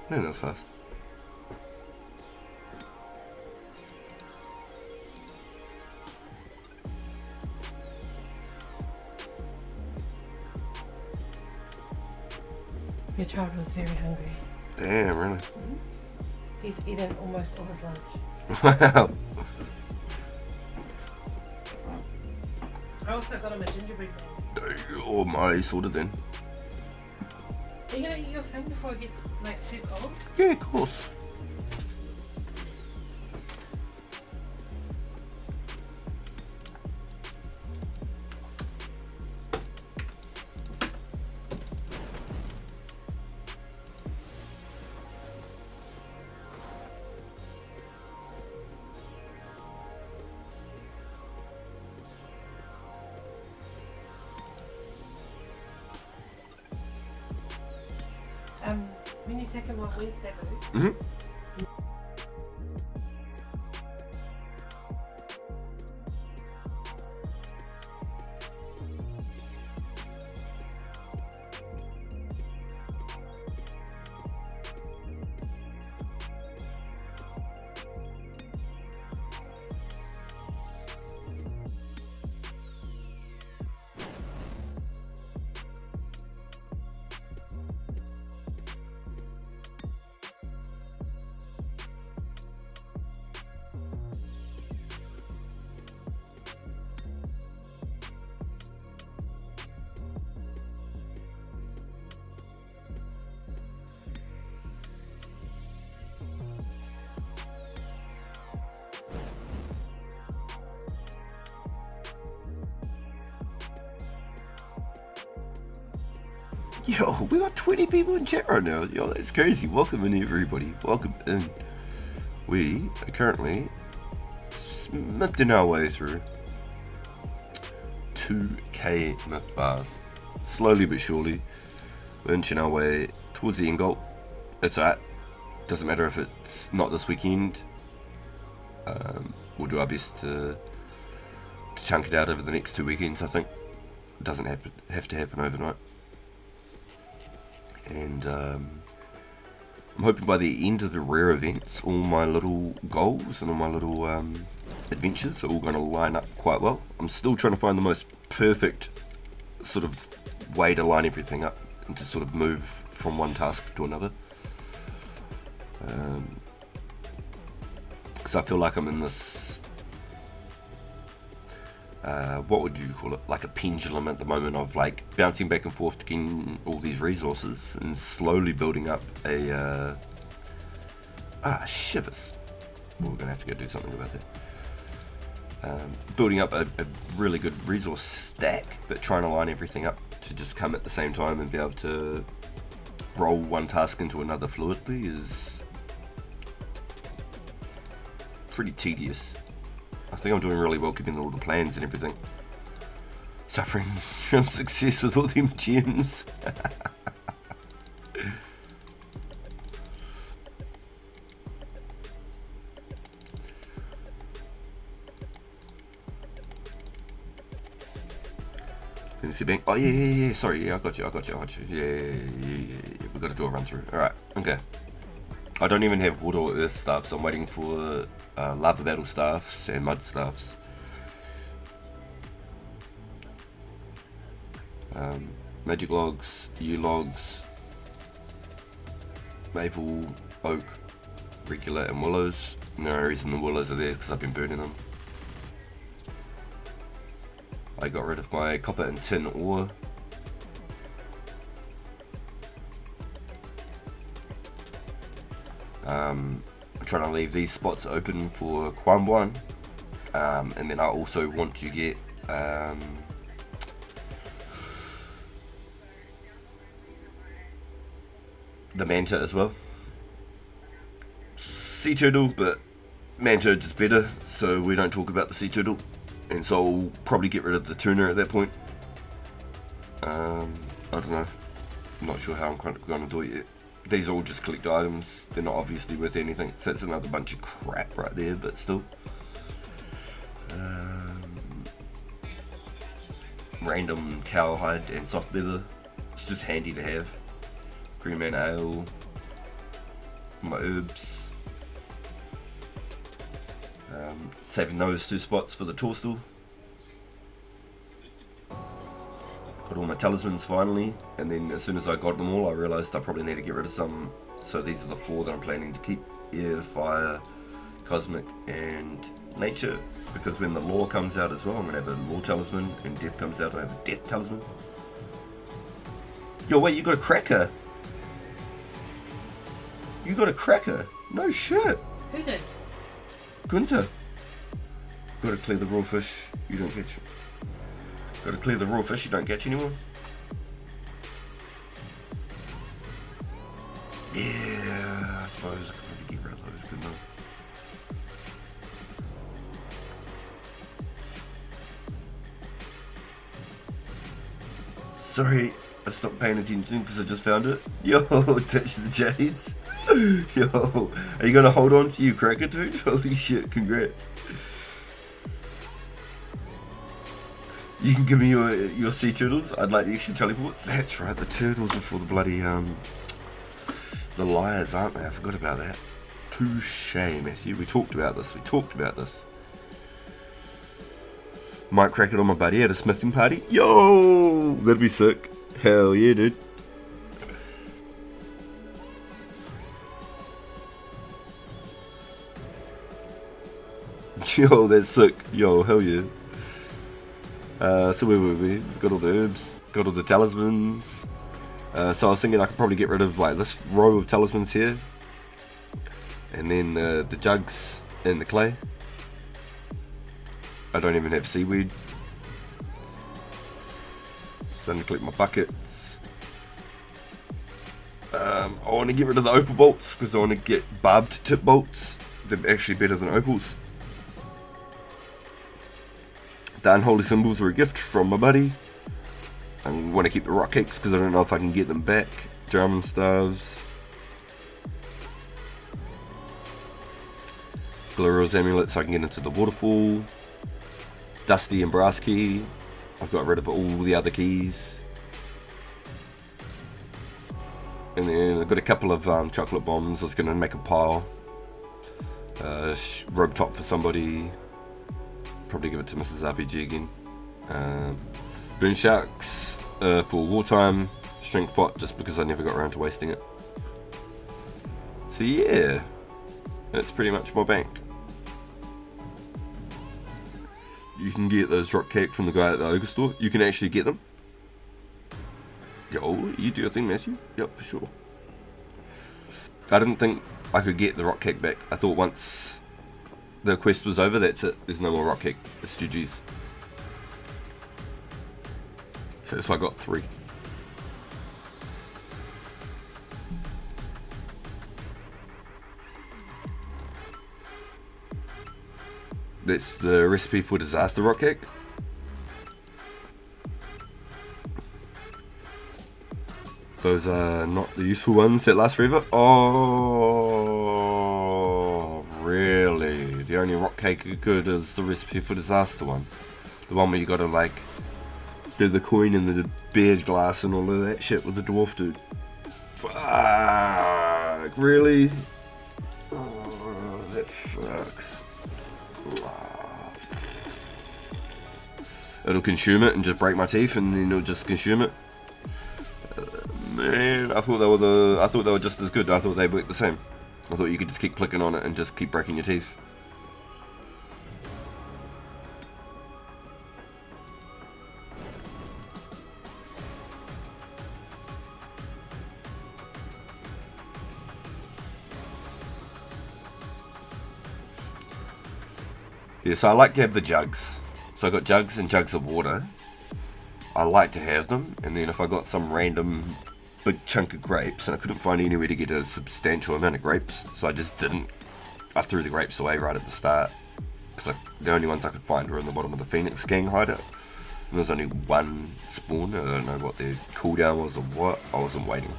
Man, that was fast. Your child was very hungry. Damn, really? He's eaten almost all his lunch. Wow. I also got him a gingerbread man. Oh, my sorted then. Are you gonna eat your thing before it gets like too cold? Yeah, of course. taking my Wednesday boot? Mm-hmm. Yo, we got 20 people in chat right now. Yo, that's crazy. Welcome in, everybody. Welcome in. We are currently smithing our way through 2k myth bars. Slowly but surely, we're inching our way towards the end goal. It's alright. Doesn't matter if it's not this weekend. We'll do our best to chunk it out over the next 2 weekends, I think. It doesn't have to happen overnight. And I'm hoping by the end of the rare events, all my little goals and all my little adventures are all going to line up quite well. I'm still trying to find the most perfect sort of way to line everything up and to sort of move from one task to another. Because I feel like I'm in this, what would you call it, like a pendulum at the moment of like bouncing back and forth to gain all these resources and slowly building up a shivers. Well, we're gonna have to go do something about that. Building up a really good resource stack, but trying to line everything up to just come at the same time and be able to roll one task into another fluidly is pretty tedious. I think I'm doing really well keeping all the plans and everything. Suffering from success with all them gems. Let me see, Bang. Oh, yeah. Sorry, yeah, I got you. Yeah. We gotta do a run through. Alright, okay. I don't even have water or earth stuff, so I'm waiting for lava battle staffs and mud staffs. Magic logs, yew logs, maple, oak, regular, and willows. No reason the willows are there because I've been burning them. I got rid of my copper and tin ore. I'm trying to leave these spots open for Kwambuan, and then I also want to get the manta as well. Sea turtle, but manta is better, so we don't talk about the sea turtle, and so I'll probably get rid of the tuna at that point. I don't know, I'm not sure how I'm going to do it yet. These are all just collect items, they're not obviously worth anything, so that's another bunch of crap right there, but still. Random cowhide and soft leather, it's just handy to have. Green man ale, my herbs. Saving those 2 spots for the torstal. Got all my talismans finally, and then as soon as I got them all I realised I probably need to get rid of some, so these are the 4 that I'm planning to keep: air, fire, cosmic and nature, because when the law comes out as well I'm going to have a law talisman, and death comes out I have a death talisman. Yo, wait, you got a cracker? You got a cracker? No shit. Who did? Gunter. Gotta clear the raw fish you don't catch. Gotta clear the raw fish you don't catch anymore. Yeah, I suppose I could probably get rid of those, couldn't I? Sorry, I stopped paying attention because I just found it. Yo, touch the jades. Yo, are you gonna hold on to your cracker, dude? Holy shit, congrats. You can give me your sea turtles. I'd like the extra teleports. That's right, the turtles are for the bloody the liars, aren't they? I forgot about that. Touche, Matthew. We talked about this. Might crack it on my buddy at a smithing party. Yo, that'd be sick. Hell yeah, dude. Yo, that's sick. Yo, hell yeah. So where were we? Got all the herbs, got all the talismans. So I was thinking I could probably get rid of like this row of talismans here, and then the jugs and the clay. I don't even have seaweed. So I need to collect my buckets. I want to get rid of the opal bolts because I want to get barbed tip bolts. They're actually better than opals. The unholy symbols were a gift from my buddy. I want to keep the rock cakes because I don't know if I can get them back. Diamond stars. Glorious amulet so I can get into the waterfall. Dusty and brass key. I've got rid of all the other keys. And then I've got a couple of chocolate bombs. I was going to make a pile. Rope top for somebody. Probably give it to Mrs. RPG again. Burn sharks for wartime. Strength pot just because I never got around to wasting it. So yeah, that's pretty much my bank. You can get those rock cake from the guy at the ogre store. You can actually get them. Yo, you do your thing, Matthew. Yep, for sure. I didn't think I could get the rock cake back. I thought once the quest was over, that's it. There's no more rock cake. It's GG's. So that's why I got 3. That's the recipe for disaster rock cake. Those are not the useful ones that last forever. Oh, really? The only rock cake good is the recipe for disaster one. The one where you gotta like do the coin in the bear's glass and all of that shit with the dwarf dude. Fuck, really? Oh, that sucks. It'll consume it and just break my teeth, and then it'll just consume it. Man, I thought they were just as good. I thought they worked the same. I thought you could just keep clicking on it and just keep breaking your teeth. Yeah, so I like to have the jugs. So I got jugs and jugs of water. I like to have them, and then if I got some random big chunk of grapes, and I couldn't find anywhere to get a substantial amount of grapes, so I just didn't. I threw the grapes away right at the start, because the only ones I could find were in the bottom of the Phoenix Gang hideout. And there was only one spawn. I don't know what their cooldown was or what. I wasn't waiting.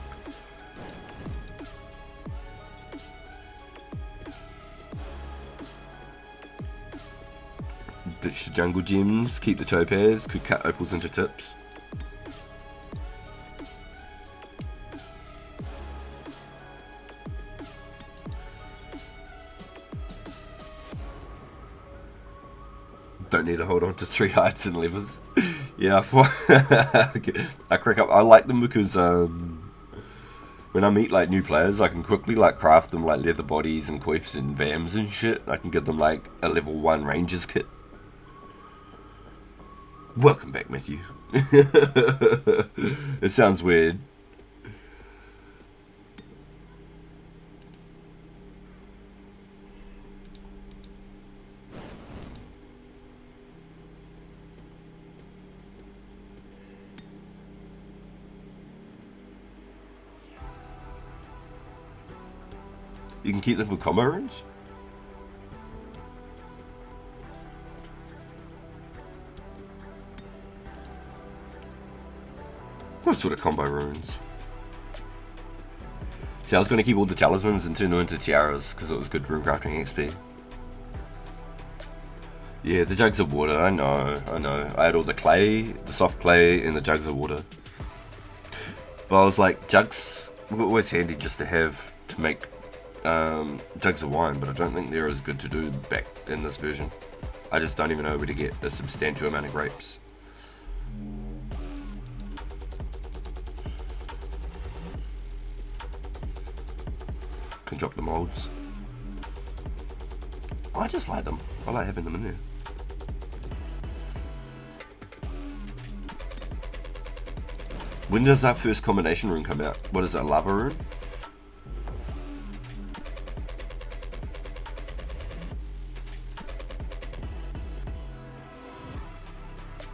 Ditch the jungle gems, keep the topaz, could cut opals into tips. Don't need to hold on to 3 heights and levers. Yeah, I crack up. I like them because when I meet like new players, I can quickly like craft them like leather bodies and coifs and vams and shit. I can give them like a level 1 rangers kit. Welcome back, Matthew. It sounds weird. You can keep them for combo runes? What sort of combo runes? See, I was going to keep all the talismans and turn them into tiaras because it was good rune crafting XP. Yeah, the jugs of water, I know. I had all the clay, the soft clay, and the jugs of water. But I was like, jugs were always handy just to have to make jugs of wine, but I don't think they're as good to do back in this version. I just don't even know where to get a substantial amount of grapes. Can drop the molds. I just like them. I like having them in there. When does that first combination rune come out? What is that, lava rune?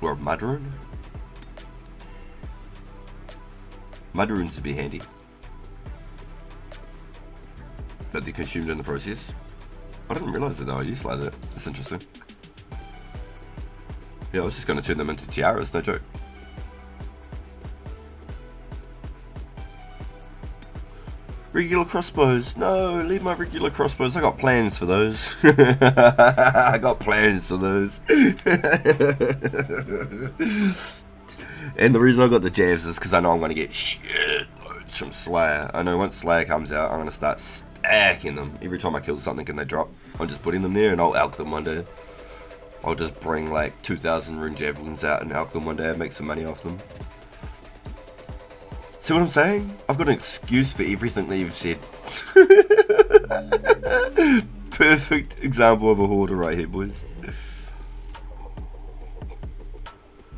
Or a mud rune? Mud runes would be handy. But they're consumed in the process. I didn't realise that though, I used like that. That's interesting. Yeah, I was just going to turn them into tiaras, no joke. Regular crossbows. No, leave my regular crossbows. I got plans for those. I got plans for those. And the reason I got the jabs is because I know I'm going to get shit loads from Slayer. I know once Slayer comes out, I'm going to start stacking them. Every time I kill something and they drop, I'm just putting them there and I'll alch them one day. I'll just bring like 2,000 rune javelins out and alch them one day and make some money off them. See what I'm saying? I've got an excuse for everything that you've said. Perfect example of a hoarder right here, boys.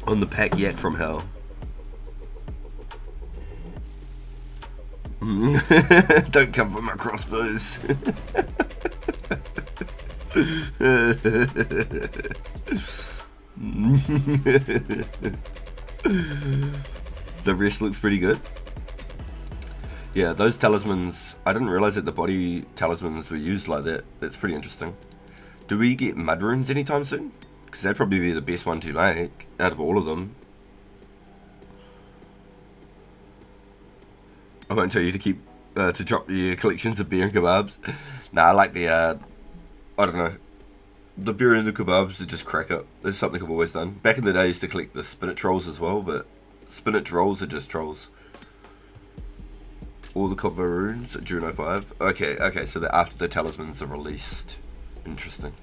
On the pack yak from hell. Don't come for my crossbows. The rest looks pretty good. Yeah, those talismans, I didn't realise that the body talismans were used like that. That's pretty interesting. Do we get mud runes anytime soon? Because that'd probably be the best one to make out of all of them. I won't tell you to keep to drop your collections of beer and kebabs. Nah, I like the I don't know, the beer and the kebabs that just crack up. It's something I've always done. Back in the day I used to collect the spinach rolls as well, but spinach rolls are just trolls. All the combo runes at June 05. Okay, so they're after the talismans are released. Interesting.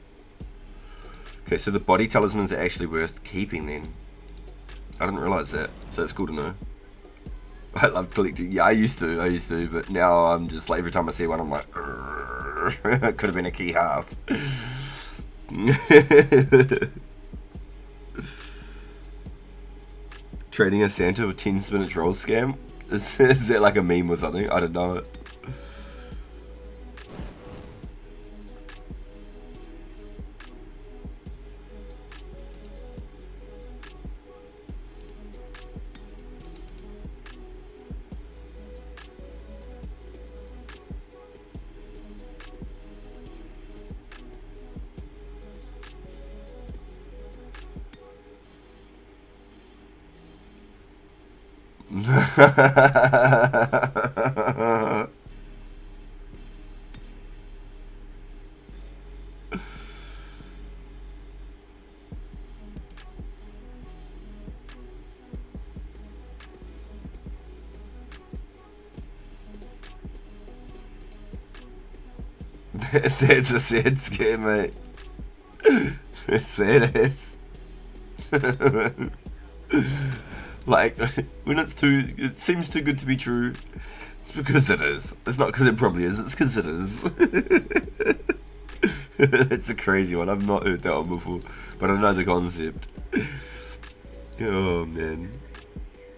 Okay, so the body talismans are actually worth keeping then. I didn't realise that, so it's cool to know. I love collecting. Yeah, I used to, but now I'm just like, every time I see one I'm like, it could have been a key half. Trading a Santa with 10 spinach rolls scam? Is that like a meme or something? I don't know. That's a sad scam, mate. It's sad ass. Like, when it seems too good to be true, it's because it is. It's not because it probably is, it's because it is. It's a crazy one. I've not heard that one before, but I know the concept. Oh man.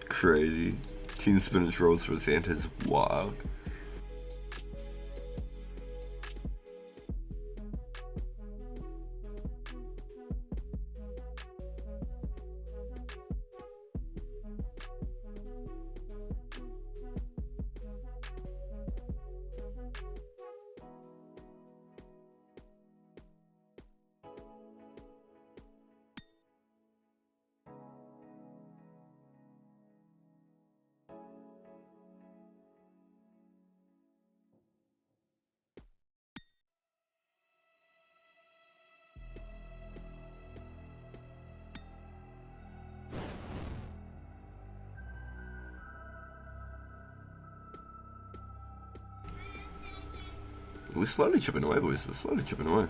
Crazy. 10 spinach rolls for Santa's wild. We're slowly chipping away, boys. We're slowly chipping away.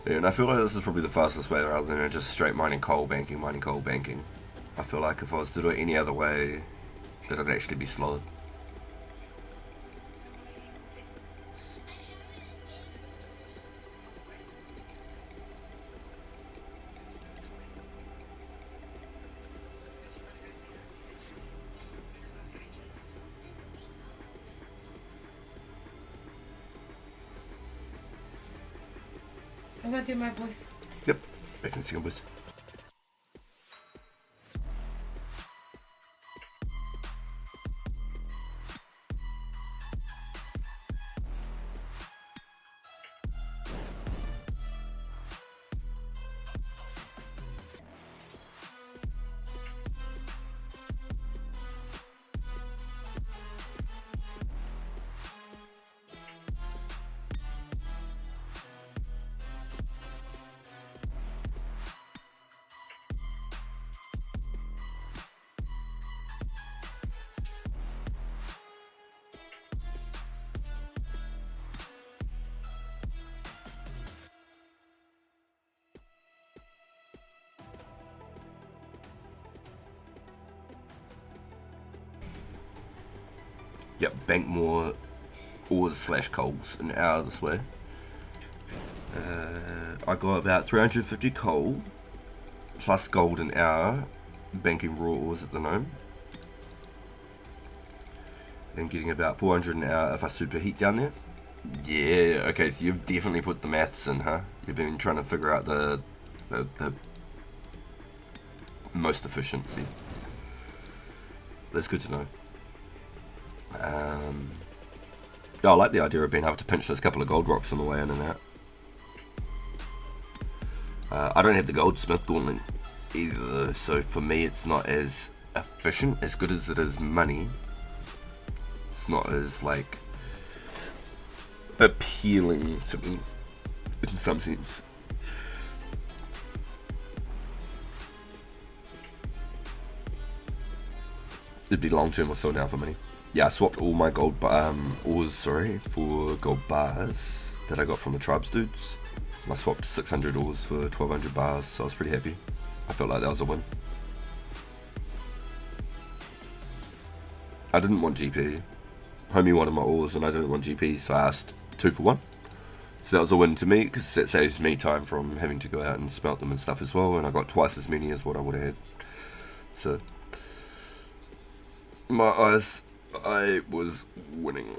Yeah, and I feel like this is probably the fastest way rather than just straight mining coal, banking, mining coal, banking. I feel like if I was to do it any other way, it'd actually be slower. I'm gonna do my voice. Yep, back in a second, boys. Yep, bank more ores slash coals an hour this way. I got about 350 coal plus gold an hour banking raw ores at the moment. And getting about 400 an hour if I superheat down there. Yeah, okay, so you've definitely put the maths in, huh? You've been trying to figure out the most efficiency. That's good to know. Yeah, I like the idea of being able to pinch those couple of gold rocks on the way in and out. I don't have the goldsmith gauntlet either, so for me it's not as efficient, as good as it is money. It's not as, like, appealing to me, in some sense. It'd be long term or so now for money. Yeah, I swapped all my gold ores, for gold bars that I got from the tribes dudes. I swapped 600 ores for 1200 bars, so I was pretty happy. I felt like that was a win. I didn't want GP. Homie wanted my ores and I didn't want GP, so I asked 2 for 1. So that was a win to me, because that saves me time from having to go out and smelt them and stuff as well, and I got twice as many as what I would have had. So, my eyes, I was winning.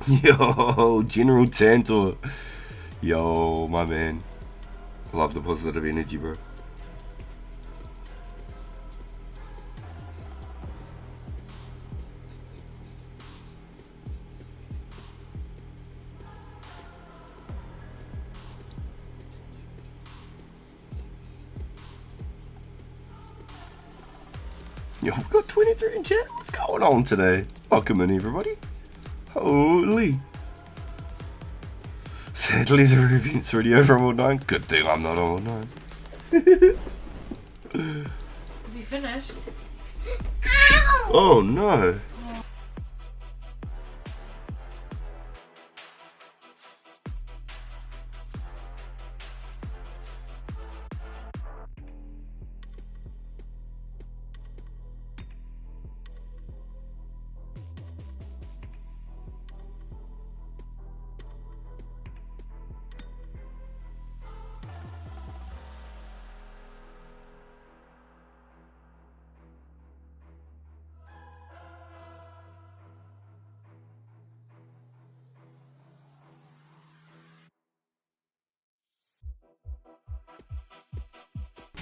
Yo, General Tantor. Yo, my man. Love the positive energy, bro. Yo, we've got 23 in chat. What's going on today? Welcome in, everybody. Holy. Sadly, the event's already over on World 9. Good thing I'm not on World 9. Have you finished? Oh no.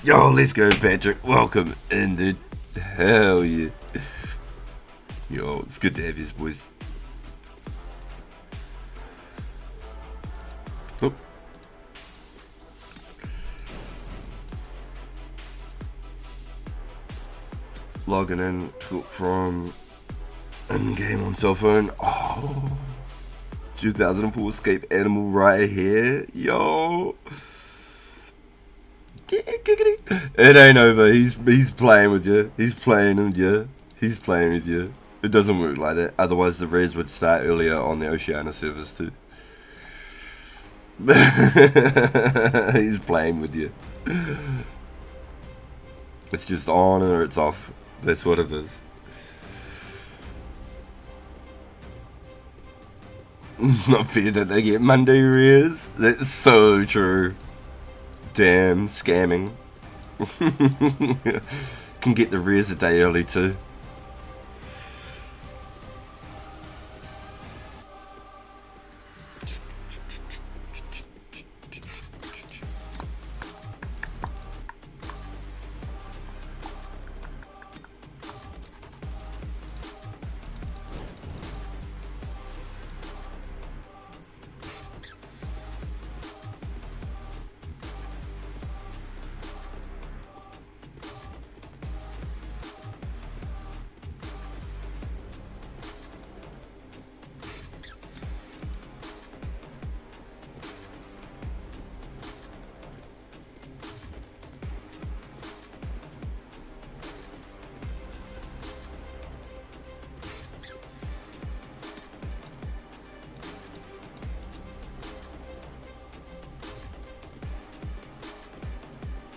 Yo, let's go, Patrick. Welcome in, dude. Hell yeah. Yo, it's good to have you, boys. Oh. Logging in from in-game on cell phone. Oh. 2004 Escape Animal right here. Yo. It ain't over. He's playing with you. He's playing with you. He's playing with you. It doesn't work like that. Otherwise, the res would start earlier on the Oceania servers too. He's playing with you. It's just on or it's off. That's what it is. It's not fair that they get Monday res. That's so true. Damn, scamming. Can get the res a day early too.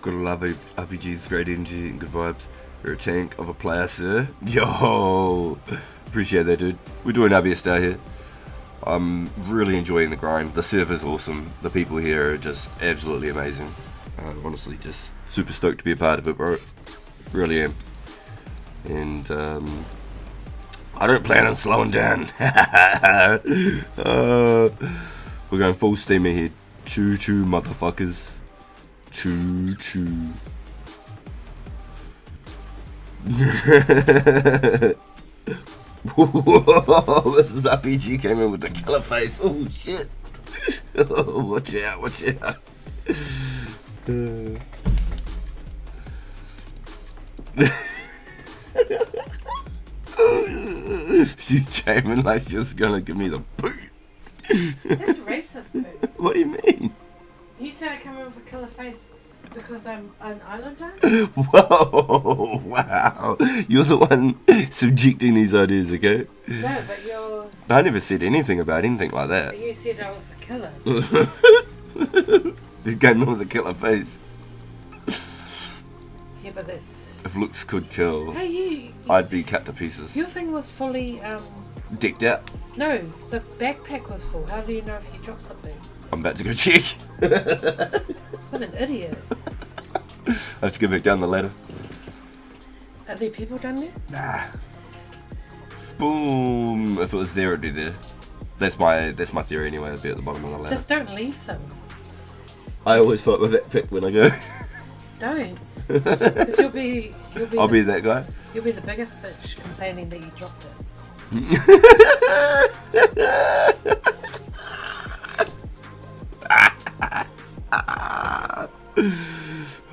Gotta love RPGs, great energy and good vibes. You're a tank of a player, sir. Yo! Appreciate that, dude. We're doing our best out here. I'm really enjoying the grind. The server's awesome. The people here are just absolutely amazing. Honestly, just super stoked to be a part of it, bro. Really am. And, I don't plan on slowing down. We're going full steam ahead. Choo choo, motherfuckers. Choo choo. Whoa, this is RPG came in with the killer face. Oh shit. Oh, watch out, watch out. She came in like she was gonna give me the boot. That's racist, boo. What do you mean? You said I come in with a killer face because I'm an islander? Whoa, wow. You're the one subjecting these ideas, okay? No, but you're... I never said anything about anything like that. But you said I was a killer. You came in with a killer face. Yeah, but that's... If looks could kill, Hey, I'd be cut to pieces. your thing was fully, Decked out. No, the backpack was full. How do you know if you dropped something? I'm about to go check. What an idiot. I have to go back down the ladder. Are there people down there? Nah. Boom. If it was there, it'd be there. That's my theory anyway. It'd be at the bottom of the ladder. Just don't leave them. I always fight with that pick when I go. Don't. Because you'll be I'll be that guy. You'll be the biggest bitch complaining that you dropped it.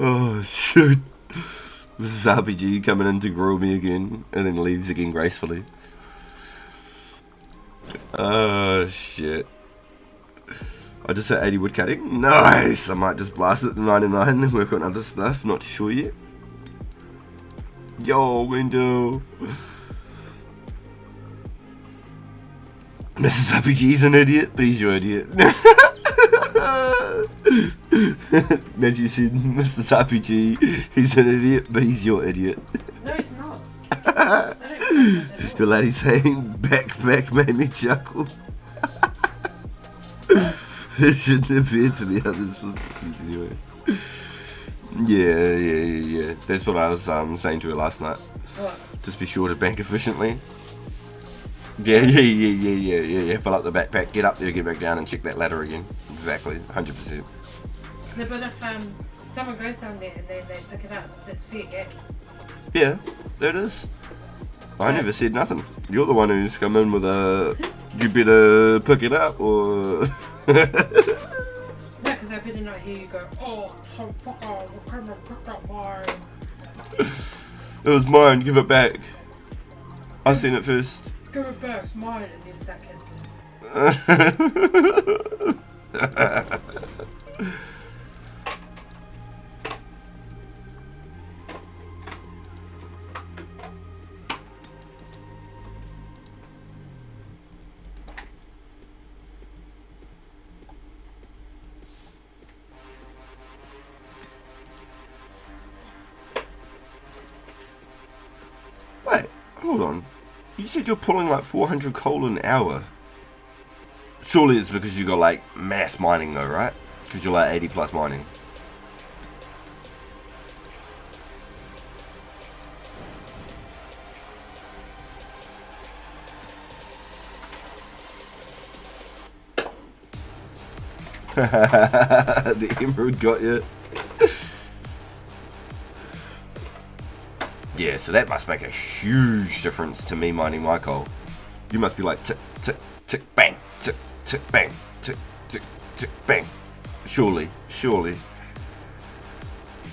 Oh shoot. This is RPG coming in to grill me again and then leaves again gracefully. Oh shit. I just hit 80 wood cutting. Nice! I might just blast it to 99 and work on other stuff. Not too sure yet. Yo, window. Mrs. RPG's an idiot, but he's your idiot. As you said, Mrs. RPG, he's an idiot, but he's your idiot. No, he's not. I don't The laddie saying backpack made me chuckle. It shouldn't appear to the others anyway. Yeah. That's what I was saying to her last night. What? Just be sure to bank efficiently. Yeah. Fill up the backpack, get up there, get back down and check that ladder again. Exactly, 100%. No, but if Someone goes down there and then they pick it up. That's fair game. Yeah, that is. I never said nothing. You're the one who's come in with a, you better pick it up, or... No, because I better not hear you go, oh, some fucker, come and pick up mine. It was mine, give it back. I seen it first. Give it back, it's mine, and then start cancelling. Wait, hold on. You said you're pulling like 400 coal an hour. Surely it's because you got like mass mining though, right? Because you're like 80 plus mining. The emerald got you. Yeah, so that must make a huge difference to me mining my coal. You must be like tick, tick, tick, bang, tick, tick, bang, tick, tick, tick, bang. Surely, surely.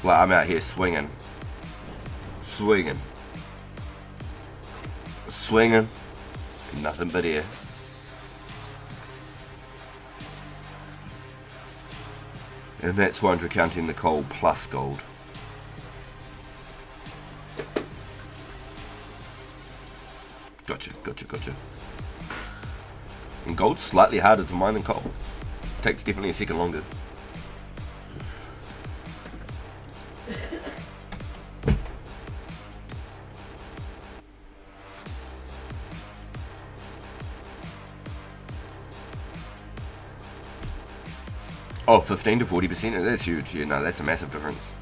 Like I'm out here swinging. Swinging. Swinging. Nothing but air. And that's 400 counting the coal plus gold. Gotcha, gotcha, gotcha. And gold's slightly harder to mine than coal. Takes definitely a second longer. Oh, 15 to 40%? That's huge. Yeah, no, that's a massive difference.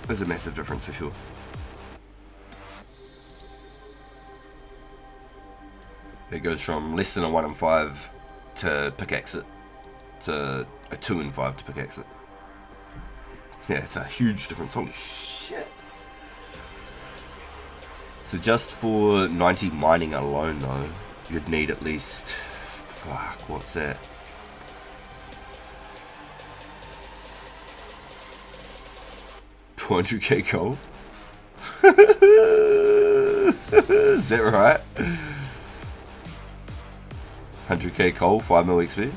There's a massive difference for sure. It goes from less than a 1 in 5 to pickaxe it to a 2 in 5 to pickaxe it. Yeah, it's a huge difference. Holy shit. So just for 90 mining alone though, you'd need at least, fuck, what's that? $200k gold? Is that right? 100k coal, 5 mil XP.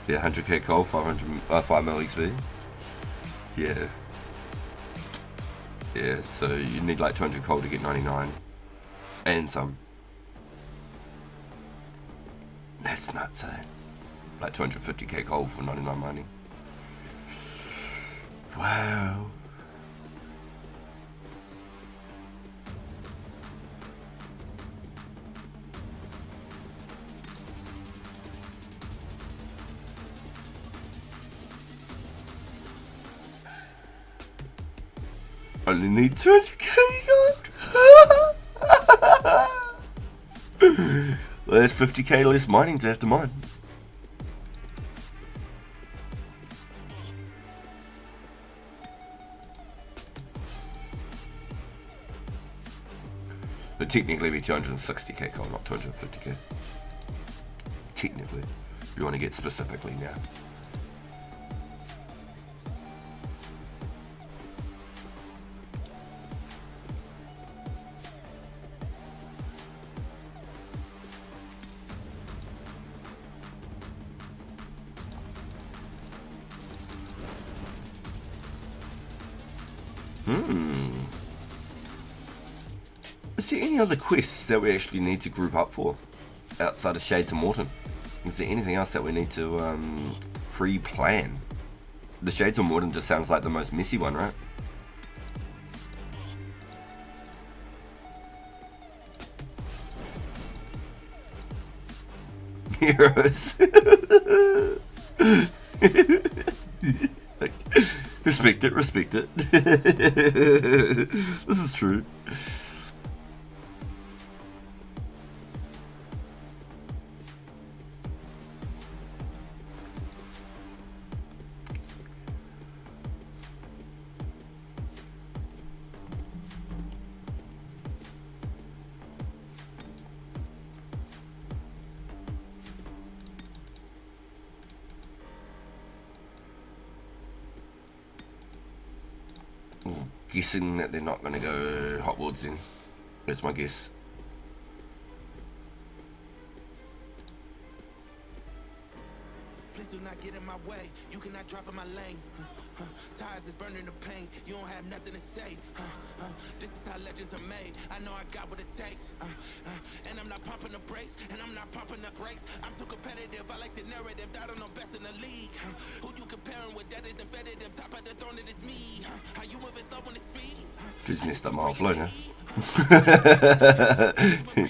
Yeah, 100k coal, 5 mil XP. Yeah. Yeah, so you need like 200 coal to get 99. And some. That's nuts, eh? Like 250k coal for 99 mining. Wow. Only need 200k gold. Well, there's 50k less mining to have to mine. But technically be 260k coal, not 250k. Technically. If you want to get specifically now. Is there any other quests that we actually need to group up for outside of Shades of Morton? Is there anything else that we need to pre-plan? The Shades of Morton just sounds like the most messy one, right? Heroes. Like, respect it, respect it. This is true. guessing that they're not going to go hot wards in. That's my guess. Please do not get in my way. You cannot drop in my lane. Tires is burning the pain. You don't have nothing to say. This is how legends are made. I know I got what it takes. And I'm not pumping the brakes. And I'm not pumping the brakes. I'm too competitive. I like the narrative. I don't know best in the league. Who you comparing with? That isn't competitive. Top of the throne, it is me. How you moving so on the speed? Dude's missed up my flow now.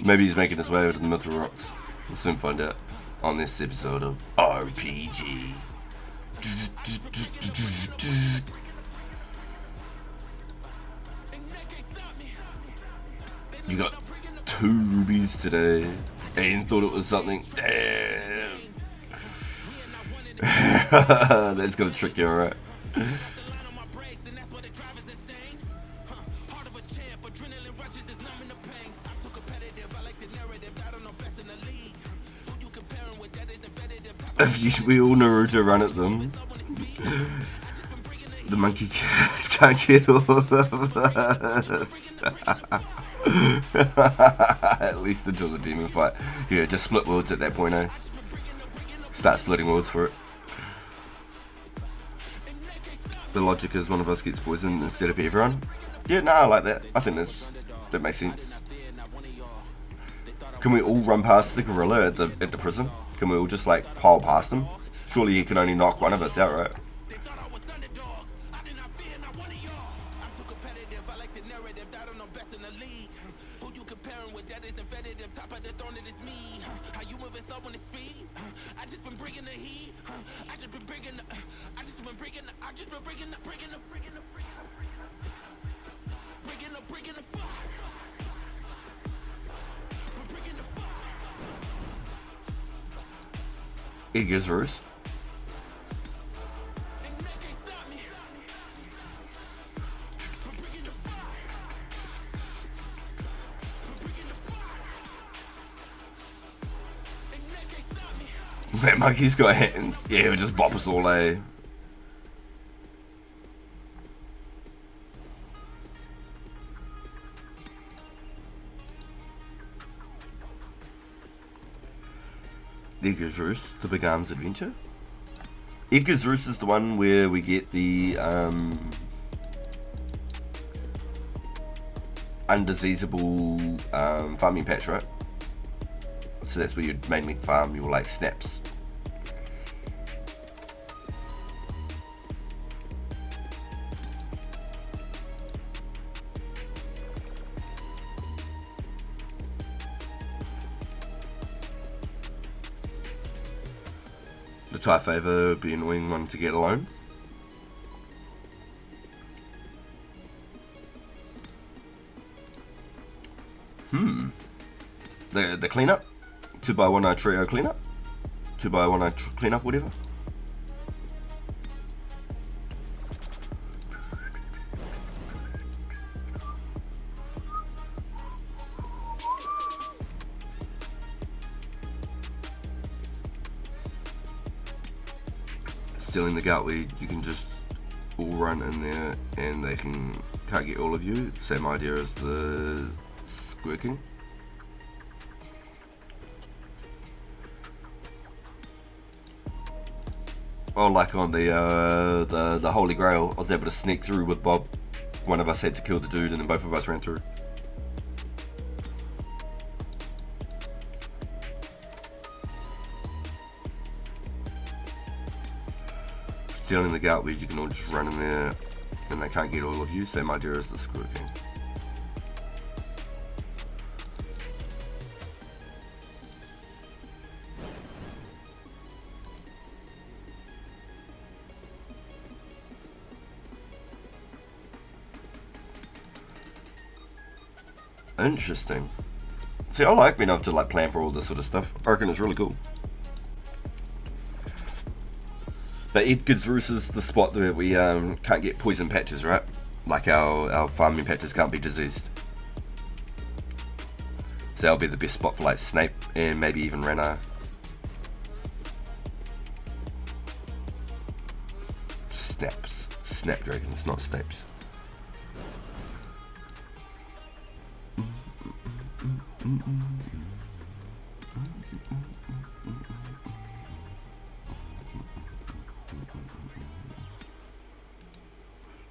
Maybe he's making his way over to the Metal Rocks. We'll soon find out on this episode of RPG. You got 2 rubies today. And thought it was something. Damn. That's gonna trick you, alright. If we all Naruto run at them, the monkey cats can't get all of us. At least until the demon fight. Yeah, just split worlds at that point, eh? Start splitting worlds for it. The logic is one of us gets poisoned instead of everyone. Yeah, no, I like that. I think that makes sense. Can we all run past the gorilla at the prison? Can we all just like pile past him? Surely he can only knock one of us out, right? Igazurus. That monkey's got hands. Yeah, he'll just bop us all, eh? Igazurus, the Big Arms Adventure. Igazurus is the one where we get the undiseasable farming patch, right? So that's where you'd mainly farm your like snaps. The TIE Favor would be an annoying one to get alone. The cleanup. 2x1 trio cleanup. 2x1 cleanup, whatever. Stealing the gout weed, you can just all run in there and they can't get all of you. Same idea as the squirking. Oh, like on the Holy Grail, I was able to sneak through with Bob. One of us had to kill the dude and then both of us ran through. Stealing the gout weed, you can all just run in there and they can't get all of you. Same idea as the squirking. Interesting. See, I like being able to like plan for all this sort of stuff. I reckon it's really cool. But Igazurus is the spot where we can't get poison patches, right? Like our farming patches can't be diseased. So that'll be the best spot for like Snape and maybe even Renner. Snaps. Snapdragons, not Snapes.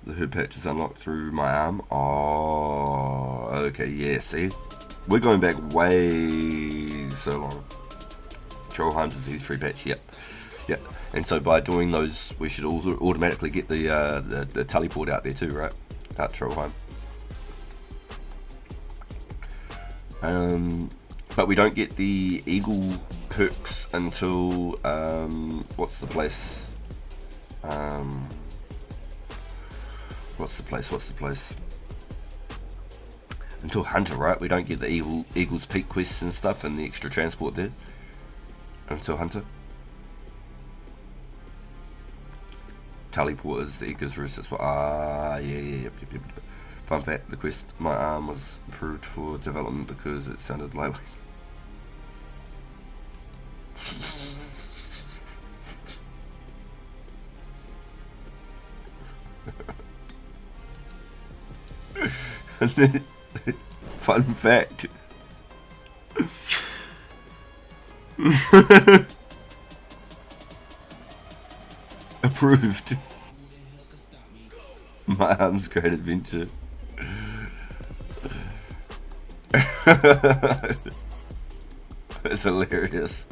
The hood patch is unlocked through my arm. Oh, okay, yeah, see? We're going back way so long. Trollheim's disease free patch, yep. Yep. And so by doing those, we should also automatically get the teleport out there too, right? Out Trollheim. But we don't get the eagle perks until what's the place? What's the place? Until Hunter, right? We don't get the Eagle's Peak quests and stuff and the extra transport there. Until Hunter. Teleport is the Eagle's Roost as well. Yep. Fun fact, the quest, my arm was approved for development because it sounded lightweight. Fun fact. Approved. My arm's great adventure. That's hilarious.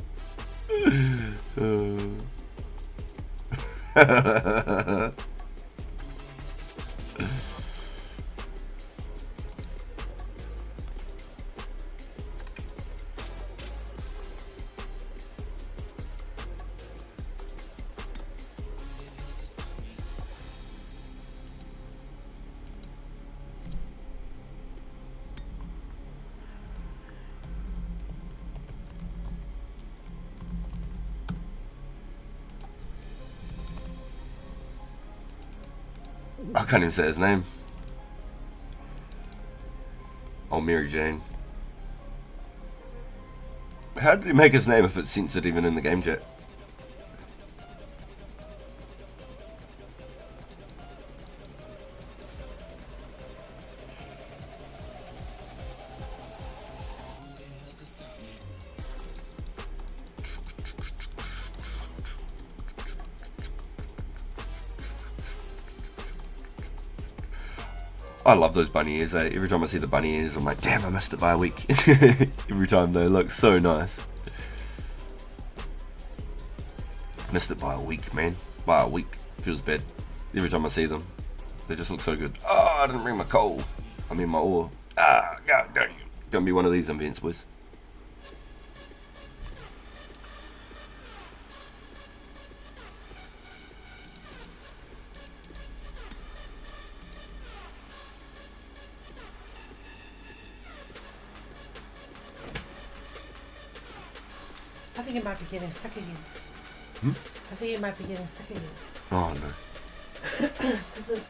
I can't even say his name. Oh, Mary Jane. How did he make his name if it's censored even in the game chat? I love those bunny ears, eh? Every time I see the bunny ears, I'm like, damn, I missed it by a week. Every time they look so nice. Missed it by a week, man. By a week. Feels bad. Every time I see them. They just look so good. Oh, I didn't bring my coal. I mean my ore. Ah, god dang it. Gonna be one of these events, boys. I think it might be getting sick again. I think it might be getting sick again. Oh no. This is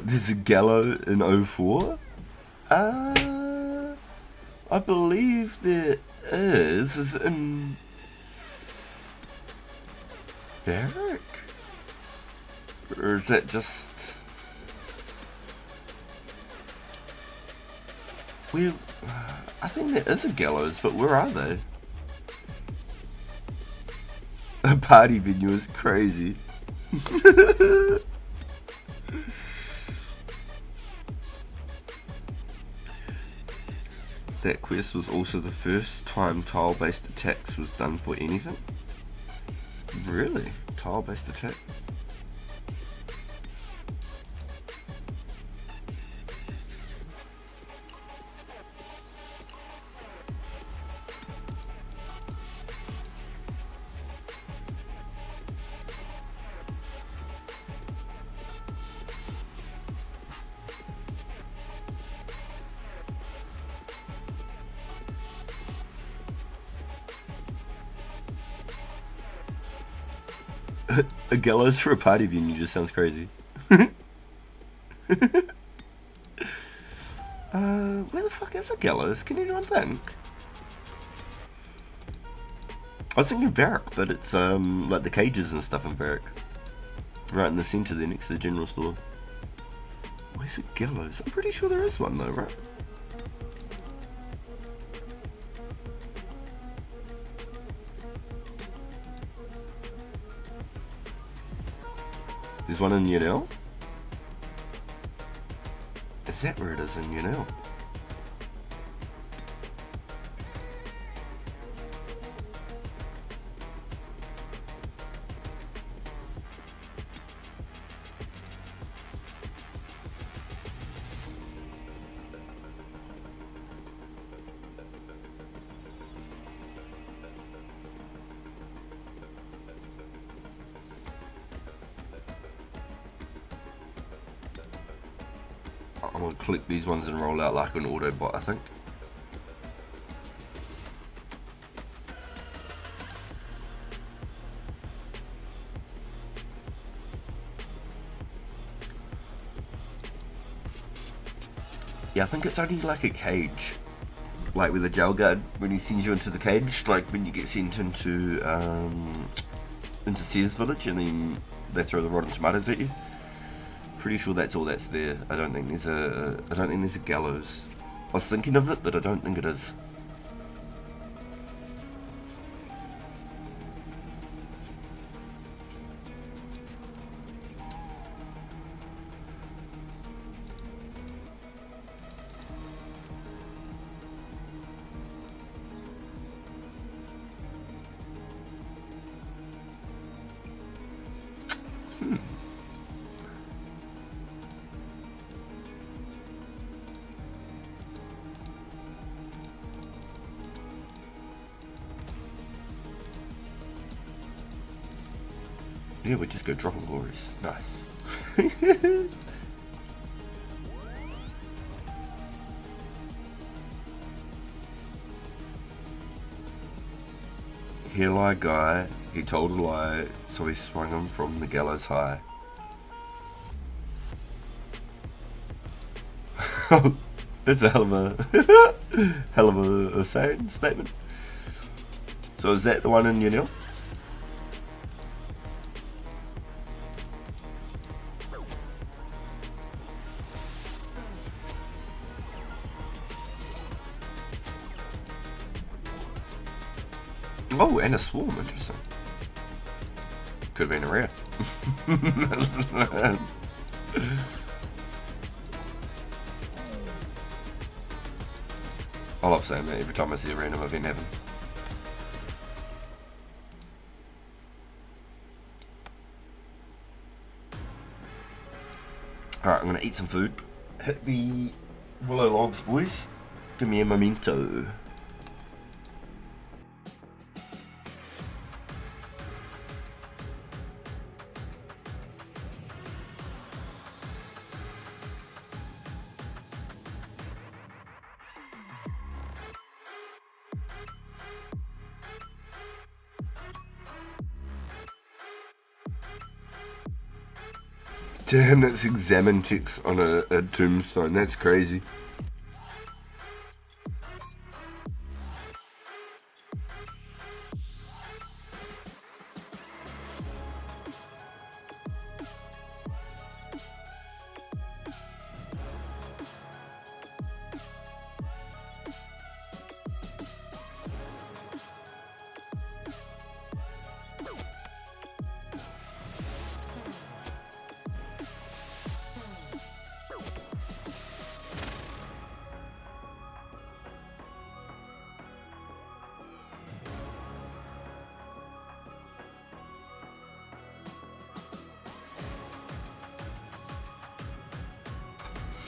There's a Gallo in 04? I believe there is. Is it in Barrack? Or is that just... Where... I think there is a Gallows, but where are they? A party venue is crazy. that quest was also the first time tile-based attacks was done for anything? Really? Tile-based attack? A gallows for a party venue just sounds crazy. Where the fuck is a gallows? Can anyone think? I was thinking Varric, but it's like the cages and stuff in Varric. Right in the centre there next to the general store. Where's a gallows? I'm pretty sure there is one though, right? There's one in Yunel? Is that where it is in Yunel? I'm gonna click these ones and roll out like an Autobot, I think. Yeah, I think it's only like a cage. Like with a jail guard, when he sends you into the cage, like when you get sent into Sears Village and then they throw the rotten tomatoes at you. Pretty sure that's all that's there. I don't think there's a gallows. I was thinking of it, but I don't think it is. Yeah, we just go dropping glories. Nice. Here lie guy, he told a lie, so he swung him from the gallows high. That's a hell of a saying, statement. So is that the one in Yunel? Oh, and a swarm, interesting. Could have been a rare. I love saying that every time I see a random event happen. Alright, I'm gonna eat some food. Hit the willow logs, boys. Give me a memento. Damn, that's examine checks on a tombstone. That's crazy.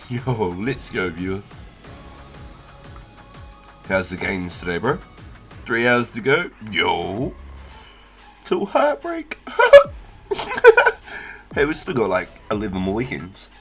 Yo, let's go, viewer. How's the games today, bro? 3 hours to go. Yo. Till heartbreak. Hey, we still got like 11 more weekends.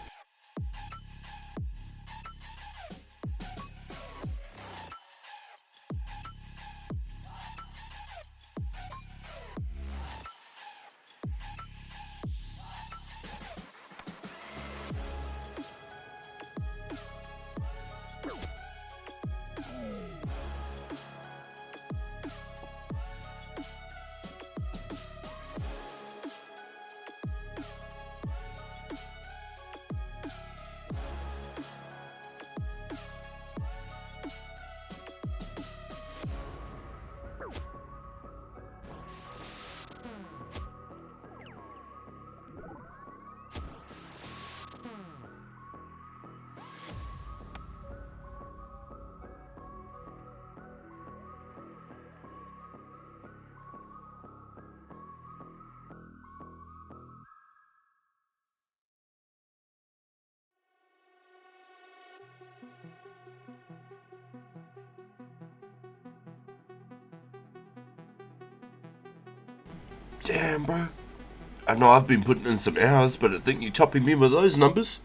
Damn, bro. I know I've been putting in some hours, but I think you're topping me with those numbers.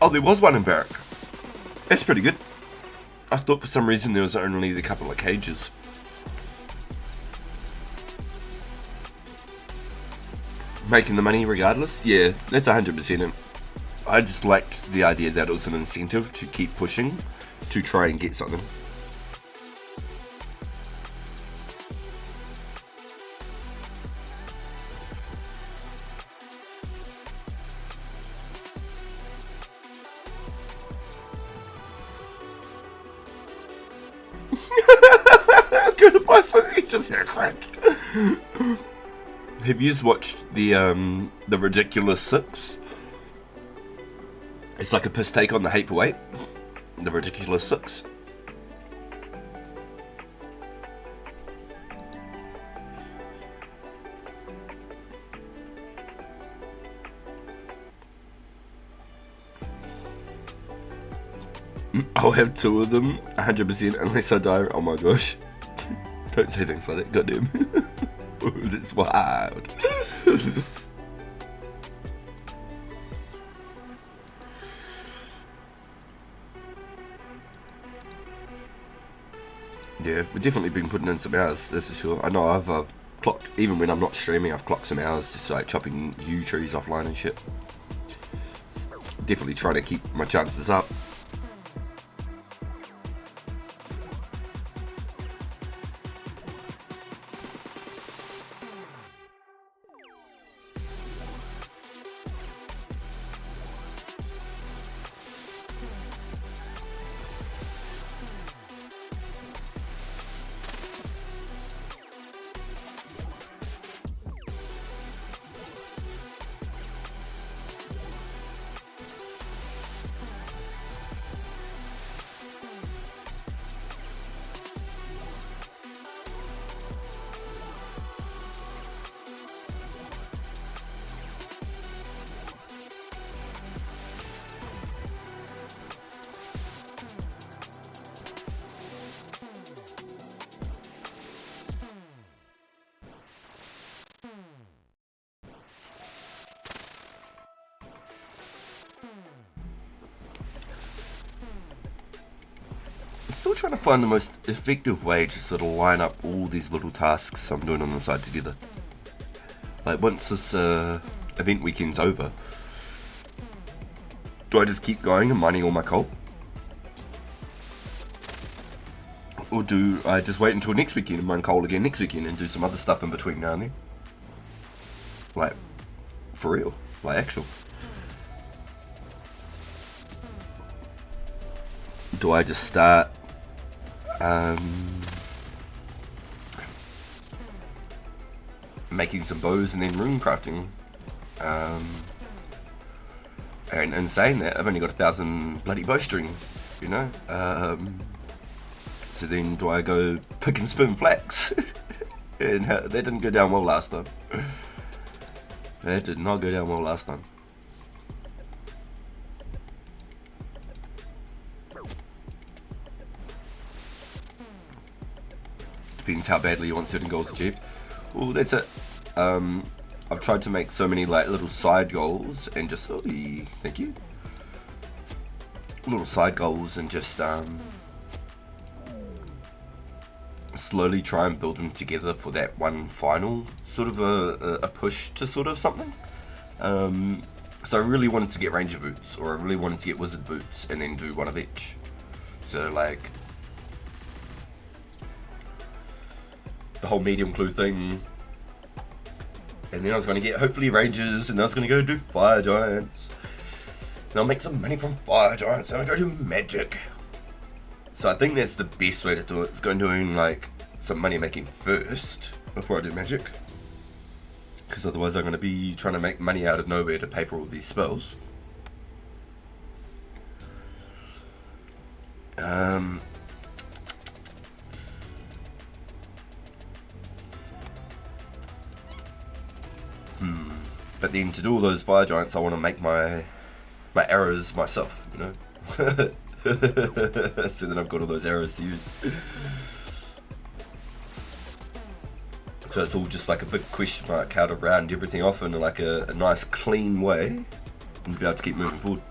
Oh, there was one in Barrack. That's pretty good. I thought for some reason there was only the couple of cages. Making the money regardless? Yeah, that's 100% it. I just liked the idea that it was an incentive to keep pushing to try and get something. I'm gonna buy something just here, crack. Have you watched the Ridiculous Six? It's like a piss take on the Hateful Eight. The Ridiculous Six. I'll have 2 of them, 100%, unless I die. Oh my gosh. Don't say things like that, goddamn. That's wild. Yeah, we've definitely been putting in some hours, that's for sure. I know I've clocked, even when I'm not streaming, I've clocked some hours just like chopping yew trees offline and shit. Definitely trying to keep my chances up. Still trying to find the most effective way to sort of line up all these little tasks I'm doing on the side together. Like once this event weekend's over, do I just keep going and mining all my coal? Or do I just wait until next weekend and mine coal again next weekend and do some other stuff in between now and then? Like, for real, like actual. Do I just start making some bows and then rune crafting. And in saying that, I've only got 1,000 bloody bowstrings, you know. So then do I go pick and spin flax? And that didn't go down well last time. That did not go down well last time. Depends how badly you want certain goals achieved. Well, that's it. I've tried to make so many like little side goals and just thank you. Little side goals and just slowly try and build them together for that one final sort of a push to sort of something. So I really wanted to get ranger boots, or I really wanted to get wizard boots, and then do one of each. So like the whole medium clue thing, and then I was going to get hopefully rangers, and then I was going to go do fire giants, and I'll make some money from fire giants, and I'll go do magic. So I think that's the best way to do it. It's going doing like some money making first before I do magic, because otherwise I'm going to be trying to make money out of nowhere to pay for all these spells. But then to do all those fire giants, I want to make my arrows myself, you know. So then I've got all those arrows to use. So it's all just like a big question mark how to round everything off in like a nice clean way and be able to keep moving forward.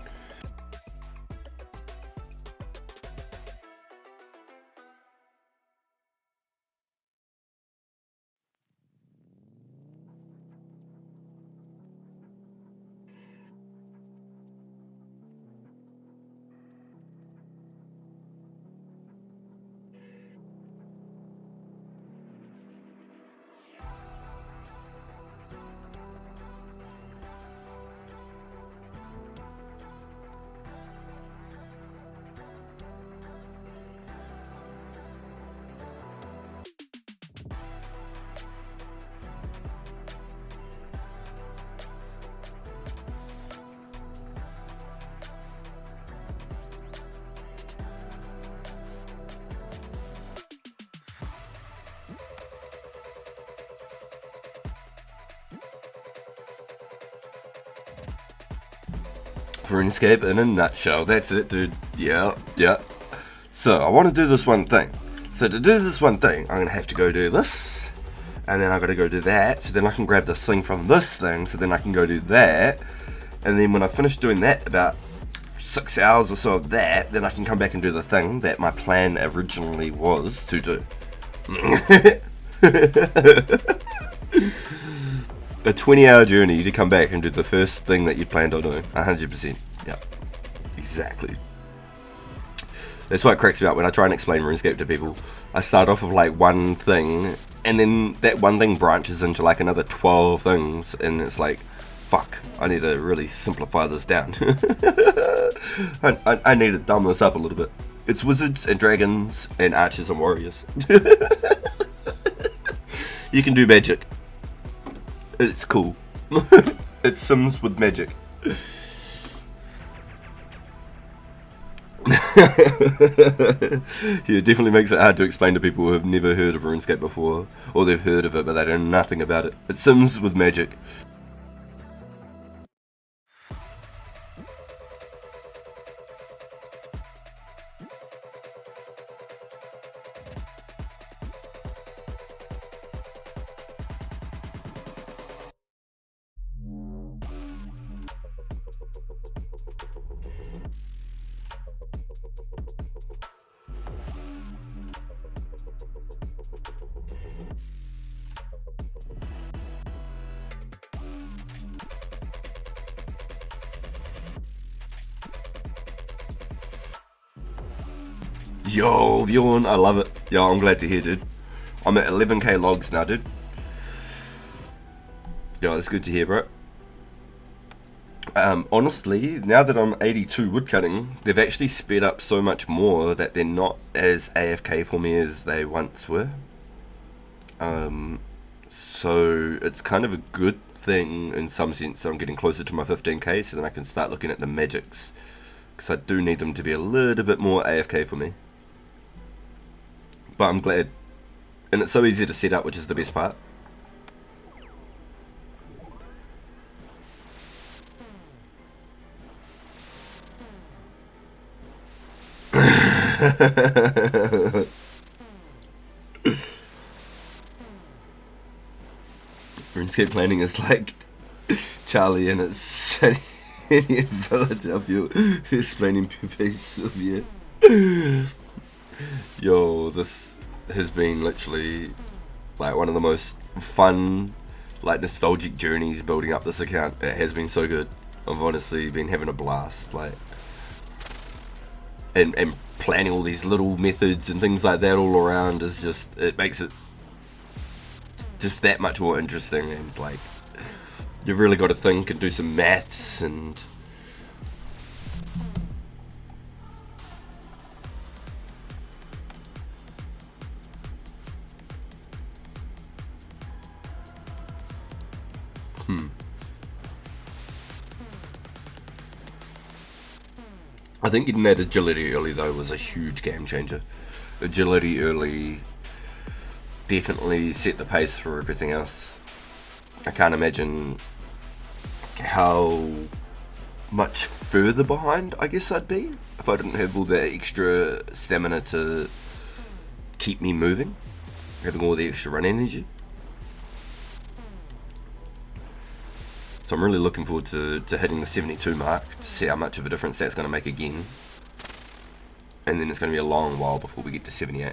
Runescape in a nutshell. That's it, dude. Yeah. So I want to do this one thing. So to do this one thing, I'm gonna have to go do this, and then I gotta go do that. So then I can grab this thing from this thing. So then I can go do that, and then when I finish doing that, about 6 hours or so of that, then I can come back and do the thing that my plan originally was to do. A 20-hour journey to come back and do the first thing that you planned on doing. 100%. Yeah. Exactly. That's what cracks me up when I try and explain RuneScape to people. I start off with like one thing, and then that one thing branches into like another 12 things, and it's like, fuck, I need to really simplify this down. I need to dumb this up a little bit. It's wizards and dragons and archers and warriors. You can do magic. It's cool. It's Sims with magic. Yeah, it definitely makes it hard to explain to people who have never heard of RuneScape before, or they've heard of it but they know nothing about it. It's Sims with magic. Yo, Bjorn, I love it. Yo, I'm glad to hear, dude. I'm at 11k logs now, dude. Yo, it's good to hear, bro. Honestly, now that I'm 82 woodcutting, they've actually sped up so much more that they're not as AFK for me as they once were. So it's kind of a good thing in some sense that I'm getting closer to my 15k, so then I can start looking at the magics, because I do need them to be a little bit more AFK for me. But I'm glad, and it's so easy to set up, which is the best part. Runescape planning is like Charlie and it's Sunny in Philadelphia explaining Pepe Sylvia. Yo, this has been literally like one of the most fun, like nostalgic journeys building up this account. It has been so good. I've honestly been having a blast, like, and planning all these little methods and things like that all around is just, it makes it just that much more interesting, and like you've really got to think and do some maths and I think getting that agility early though was a huge game changer. Agility early definitely set the pace for everything else. I can't imagine how much further behind I guess I'd be if I didn't have all the extra stamina to keep me moving, having all the extra run energy. So I'm really looking forward to hitting the 72 mark to see how much of a difference that's going to make again. And then it's going to be a long while before we get to 78.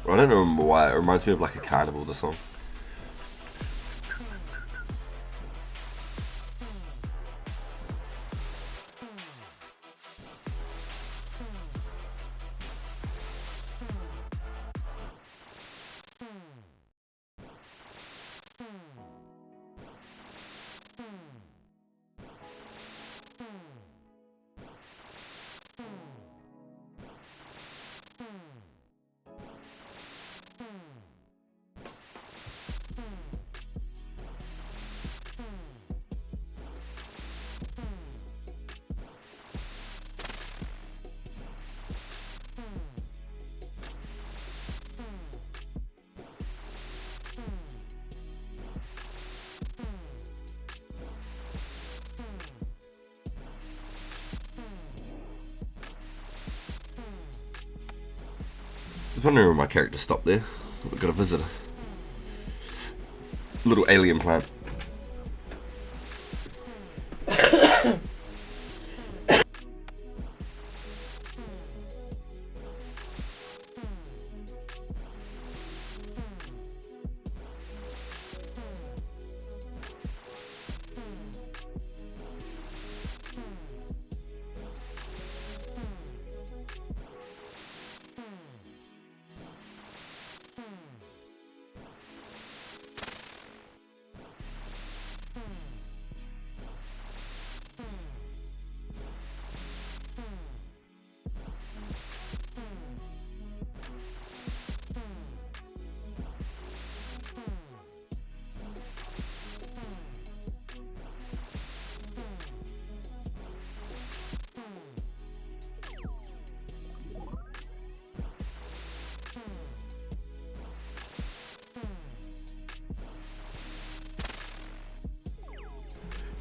I don't remember why, it reminds me of like a carnival, the song. I was wondering where my character stopped there. We've got a visitor. Little alien plant.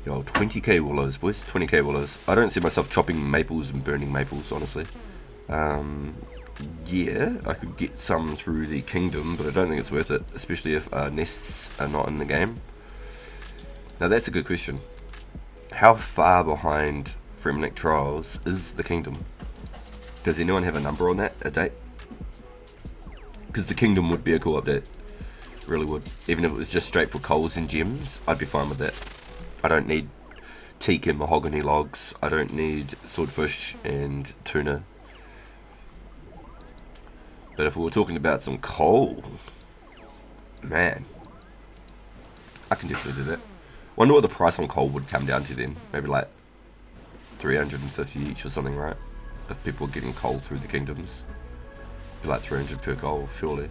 Yo, 20k willows, boys. 20k willows. I don't see myself chopping maples and burning maples, honestly. Yeah, I could get some through the kingdom, but I don't think it's worth it, especially if nests are not in the game. Now that's a good question. How far behind Fremenic Trials is the kingdom? Does anyone have a number on that, a date? Because the kingdom would be a cool update. It really would. Even if it was just straight for coals and gems, I'd be fine with that. I don't need teak and mahogany logs. I don't need swordfish and tuna. But if we were talking about some coal, man, I can definitely do that. Wonder what the price on coal would come down to then. Maybe like 350 each or something, right? If people are getting coal through the kingdoms. Be like 300 per coal, surely.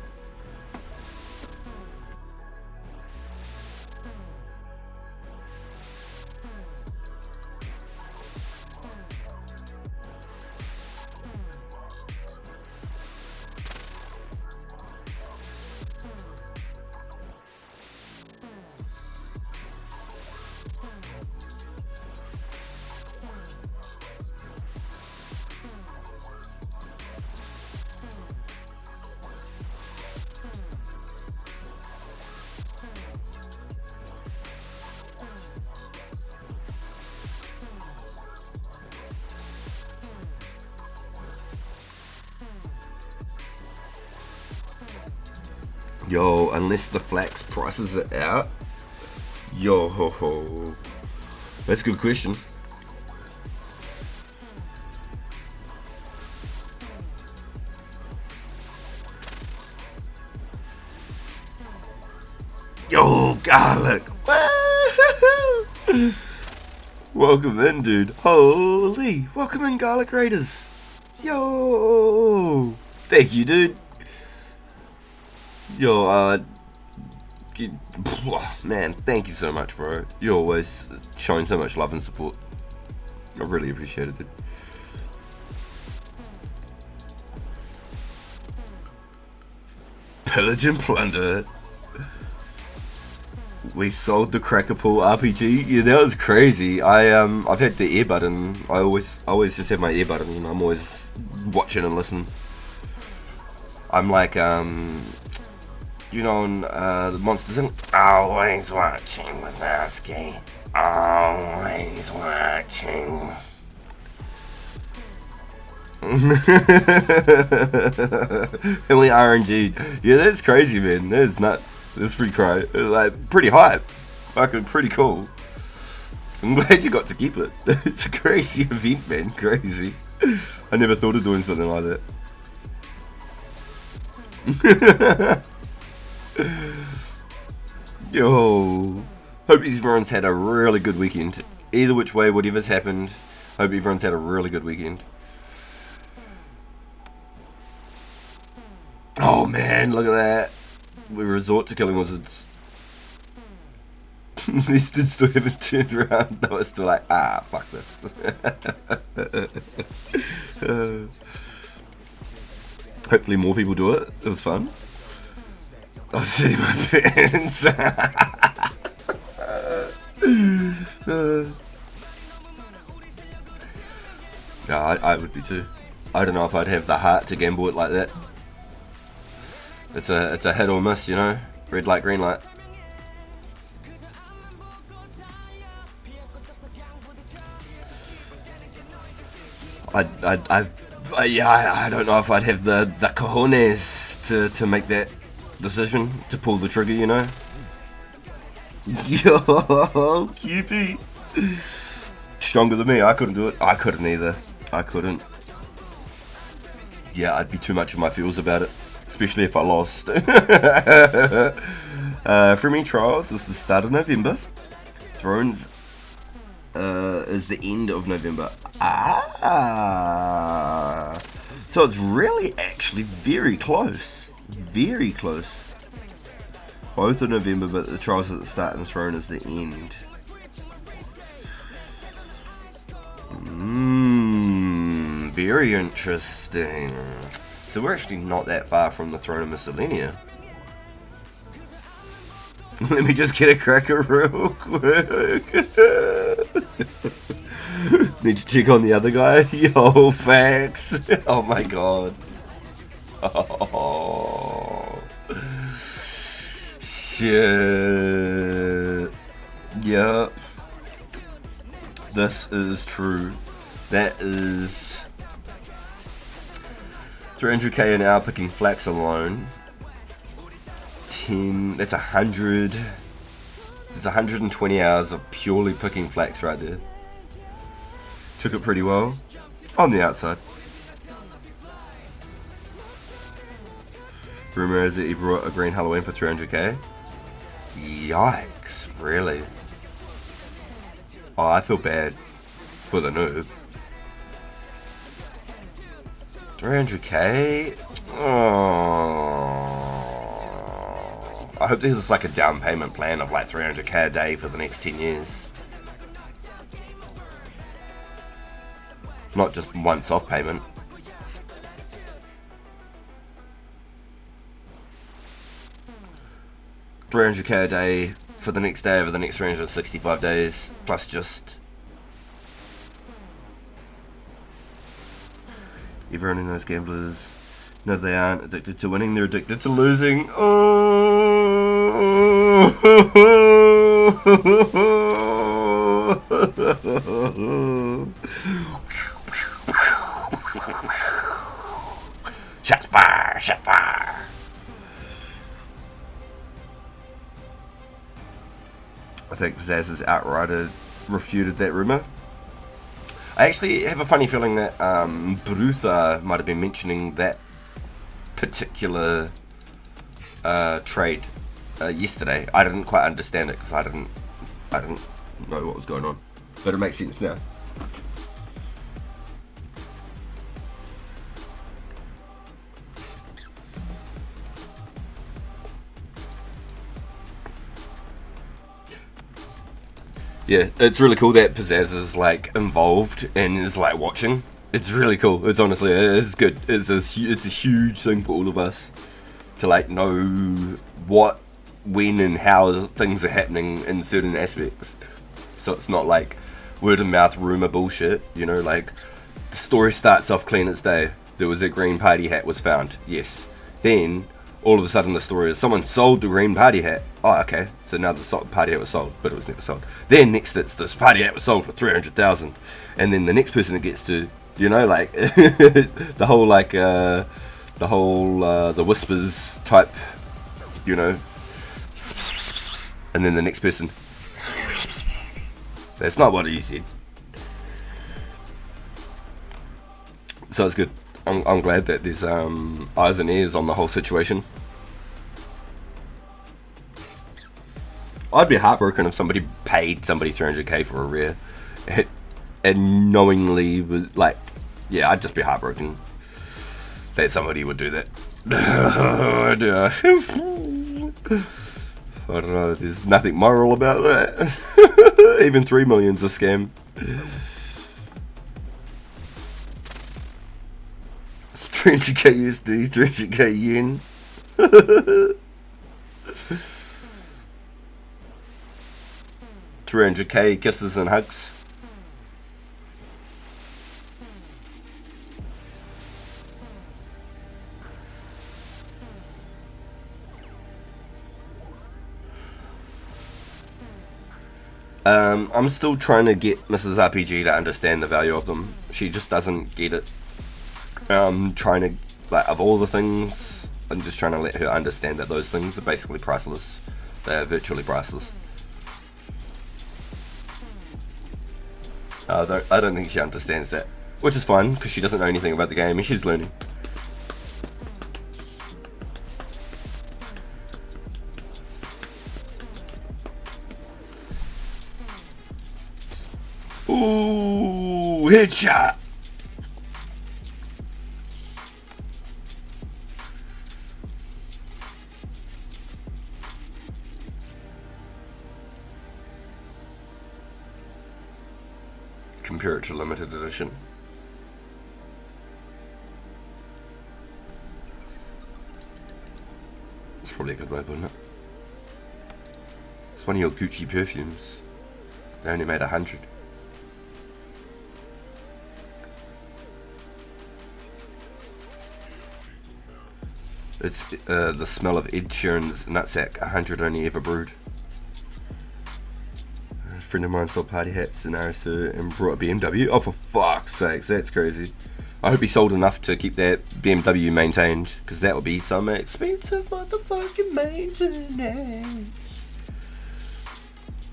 Yo, unless the flax prices are out. Yo, ho, ho. That's a good question. Yo, garlic. Welcome in, dude. Holy. Welcome in, garlic raiders. Yo. Thank you, dude. Yo, man, thank you so much, bro. You're always showing so much love and support. I really appreciate it, dude. Pillage and plunder. We sold the Cracker Pool RPG. Yeah, that was crazy. I've had the ear button. I always just have my ear button, and I'm always watching and listening. I'm like, you know, the Monsters Inc. Always watching Wazowski. Always watching. And we RNG. Yeah, that's crazy, man. That is nuts. That's pretty crazy. Like, pretty hype. Fucking pretty cool. I'm glad you got to keep it. It's a crazy event, man. Crazy. I never thought of doing something like that. Yo, hope everyone's had a really good weekend. Either which way, whatever's happened, hope everyone's had a really good weekend. Oh man, look at that. We resort to killing wizards. These dudes still haven't turned around. They were still like, fuck this. Hopefully more people do it. It was fun. I'll see my pants. Yeah, I would be too. I don't know if I'd have the heart to gamble it like that. It's a hit or miss, you know. Red light, green light. I don't know if I'd have the cojones to make that decision, to pull the trigger, you know. Yo, QP. Stronger than me. I couldn't do it. I couldn't either. I couldn't. Yeah, I'd be too much of my feels about it, especially if I lost. Freeming Trials is the start of November. Thrones is the end of November. So it's really actually very close. Very close. Both are November, but the Trials at the start and Throne is the end. Very interesting. So we're actually not that far from the Throne of Miscellanea. Let me just get a cracker real quick. Need to check on the other guy. Yo, facts. Oh my god. Oh. Shit. Yep. This is true. That is 300k an hour picking flax alone. 10. That's 100. It's 120 hours of purely picking flax right there. Took it pretty well on the outside. Rumor is that he brought a green Halloween for 300k. Yikes, really? Oh, I feel bad for the noob. 300k? Oh. I hope there's like a down payment plan of like 300k a day for the next 10 years. Not just once off payment. $300k a day for the next day over the next 365 days, plus just everyone in those gamblers. No, they aren't addicted to winning, they're addicted to losing. Oh. Shots fire! Shot fire! I think Pizzazz's Outrider refuted that rumour. I actually have a funny feeling that Brutha might have been mentioning that particular trade yesterday. I didn't quite understand it because I didn't know what was going on, but it makes sense now. Yeah, it's really cool that Pizzazz is like involved and is like watching. It's really cool. It's honestly, it's good. It's a huge thing for all of us to like know what, when, and how things are happening in certain aspects. So it's not like word of mouth rumor bullshit. You know, like the story starts off clean as day. There was a green party hat was found. Yes. Then all of a sudden the story is someone sold the green party hat. Oh, okay. So now the party hat was sold, but it was never sold. Then next it's this party hat was sold for 300,000, and then the next person that gets to, you know, like the whole like the whispers type, you know, and then the next person. That's not what he said. So it's good. I'm glad that there's eyes and ears on the whole situation. I'd be heartbroken if somebody paid somebody 300k for a rare and knowingly was like, yeah, I'd just be heartbroken that somebody would do that. I don't know, there's nothing moral about that. Even 3 million's a scam. 300k USD, 300k yen. 300k kisses and hugs. I'm still trying to get Mrs. RPG to understand the value of them. She just doesn't get it. Trying to, like, of all the things, I'm just trying to let her understand that those things are basically priceless. They are virtually priceless. I don't think she understands that, which is fine because she doesn't know anything about the game and she's learning. Ooh, headshot! Compare it to limited edition. It's probably a good way of putting it. It's one of your Gucci perfumes. They only made 100. It's the smell of Ed Sheeran's nutsack, 100 only ever brewed. A friend of mine sold party hats in RS2 and brought a BMW. Oh, for fuck's sakes, that's crazy. I hope he sold enough to keep that BMW maintained, because that would be some expensive motherfucking maintenance.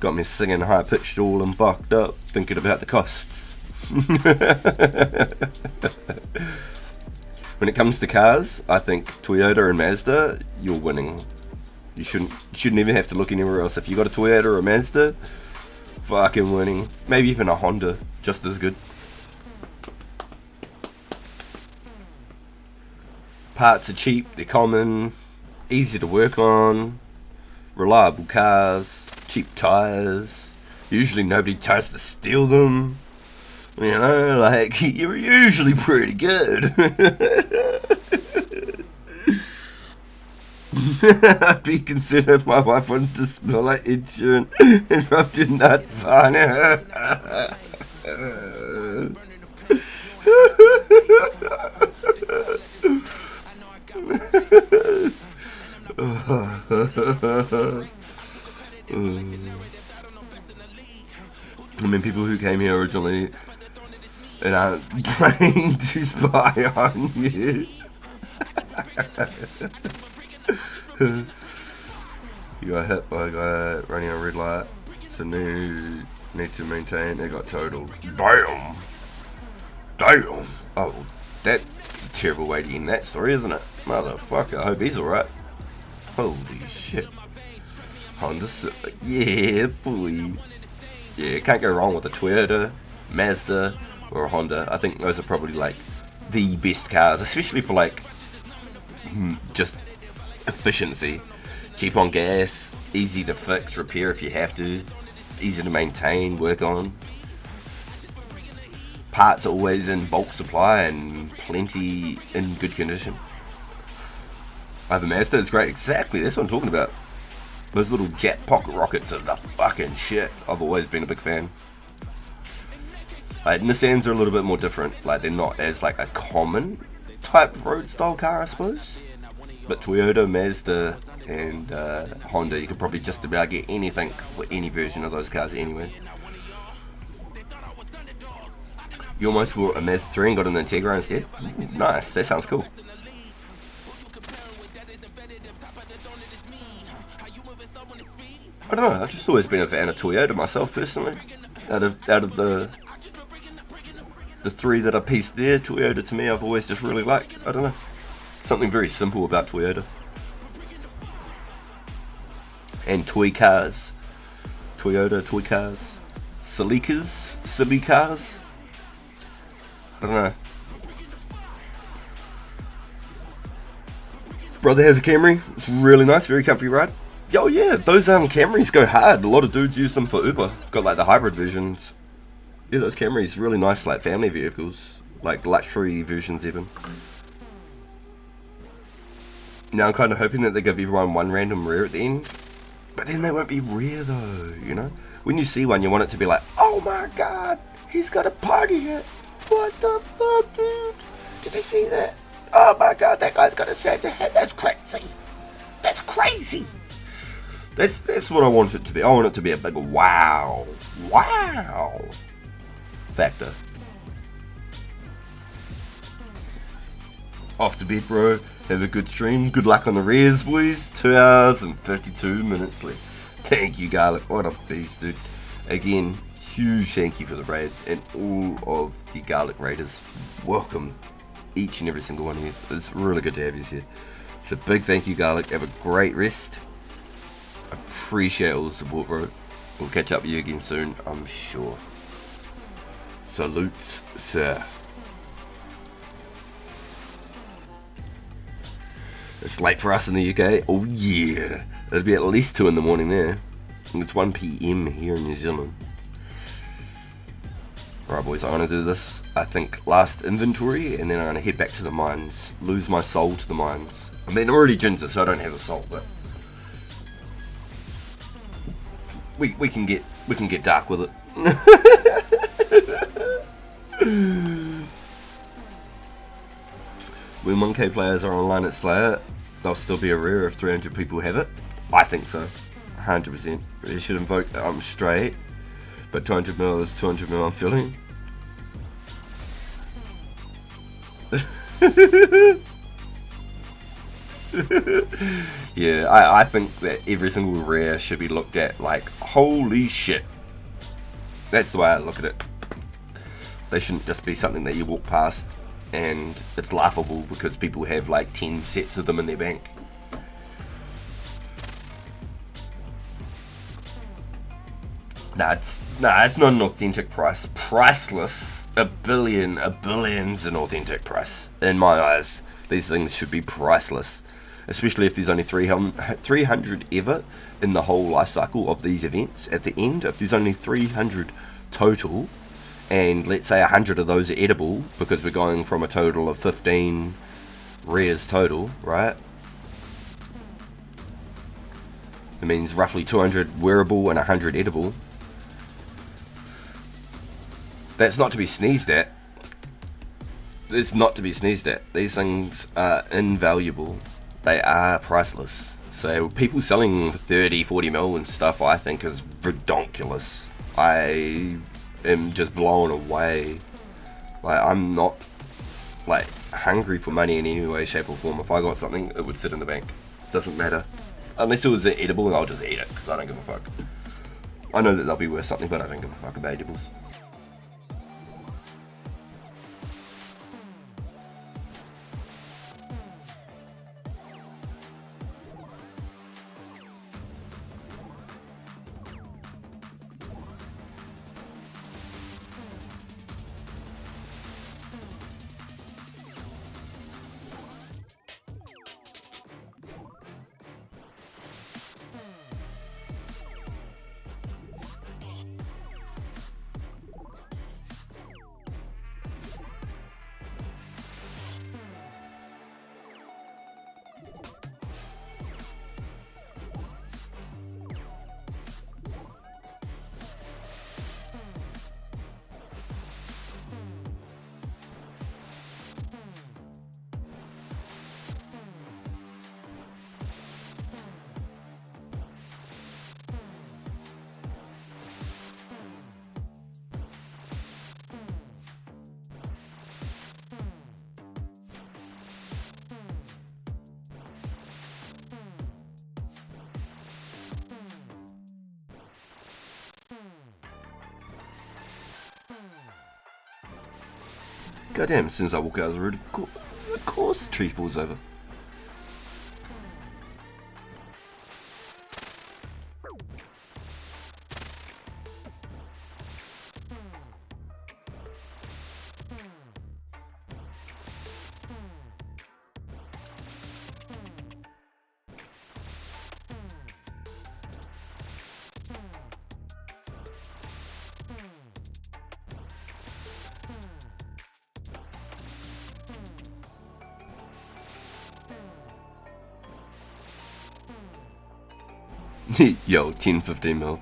Got me singing high pitched all and fucked up, thinking about the costs. When it comes to cars, I think Toyota and Mazda, you're winning. You shouldn't even have to look anywhere else. If you got a Toyota or a Mazda, fucking winning. Maybe even a Honda, just as good. Parts are cheap, they're common, easy to work on, reliable cars, cheap tyres. Usually nobody tries to steal them. You know, like, you're usually pretty good. I'd be concerned if my wife wanted to smell like insurance and rubbed your nuts on her. I mean, people who came here originally and aren't planning to spy on you. You got hit by a guy running a red light, so need to maintain. They got totaled. Damn. Oh, that's a terrible way to end that story, isn't it? Motherfucker, I hope he's alright. Holy shit. Honda Civic. Yeah, boy. Yeah, can't go wrong with a Toyota, Mazda, or a Honda. I think those are probably like the best cars, especially for like just efficiency. Cheap on gas, easy to fix, repair if you have to, easy to maintain, work on. Parts are always in bulk supply and plenty in good condition. I have a Mazda, it's great. Exactly, that's what I'm talking about. Those little jet pocket rockets are the fucking shit. I've always been a big fan. Like, Nissans are a little bit more different. Like, they're not as like a common type road style car, I suppose. But Toyota, Mazda, and Honda, you could probably just about get anything for any version of those cars anyway. You almost bought a Mazda 3 and got an Integra instead? Ooh, nice, that sounds cool. I don't know, I've just always been a fan of Toyota myself personally. Out of the three that I pieced there, Toyota to me I've always just really liked. I don't know. Something very simple about Toyota. And toy cars. Toyota toy cars. Silly cars. I don't know. Brother has a Camry. It's really nice, very comfy ride. Oh yeah, those Camrys go hard. A lot of dudes use them for Uber. Got like the hybrid versions. Yeah, those Camrys really nice, like family vehicles, like luxury versions even. Now I'm kind of hoping that they give everyone one random rare at the end, but then they won't be rare though. You know, when you see one, you want it to be like, oh my god, he's got a party hat. What the fuck, dude? Did you see that? Oh my god, that guy's got a Santa hat. That's crazy. That's crazy. That's what I want it to be. I want it to be a big wow factor. Off to bed, bro. Have a good stream. Good luck on the res, boys. 2 hours and 52 minutes left. Thank you, Garlic. What a beast, dude. Again, huge thank you for the raid and all of the Garlic Raiders. Welcome, each and every single one of you. It's really good to have you here. So big thank you, Garlic. Have a great rest. Appreciate all the support, bro. We'll catch up with you again soon, I'm sure. Salutes, sir. It's late for us in the UK. Oh yeah. It'll be at least 2 in the morning there. And it's 1 PM here in New Zealand. Alright boys, I'm going to do this, I think, last inventory, and then I'm going to head back to the mines. Lose my soul to the mines. I mean, I'm already ginger, so I don't have a soul, but we can get dark with it. When 1k players are online at Slayer, they'll still be a rare if 300 people have it. I think so, 100%. You should invoke I'm straight, but 200 mil is 200 mil I'm feeling. Yeah, I think that every single rare should be looked at like, holy shit. That's the way I look at it. They shouldn't just be something that you walk past and it's laughable because people have like 10 sets of them in their bank. Nah, it's not an authentic price. Priceless. A billion's an authentic price. In my eyes, these things should be priceless. Especially if there's only 300 ever in the whole life cycle of these events. At the end, if there's only 300 total, and let's say 100 of those are edible, because we're going from a total of 15 rares total, right? It means roughly 200 wearable and 100 edible. That's not to be sneezed at. It's not to be sneezed at. These things are invaluable. They are priceless. So people selling 30, 40 mil and stuff, I think, is ridiculous. I am just blown away. Like, I'm not like hungry for money in any way, shape or form. If I got something, it would sit in the bank. Doesn't matter. Unless it was edible, and I'll just eat it, because I don't give a fuck. I know that they'll be worth something, but I don't give a fuck about edibles. Goddamn, as soon as I walk out of the road, of course the tree falls over. Yo, 10, 15 mil.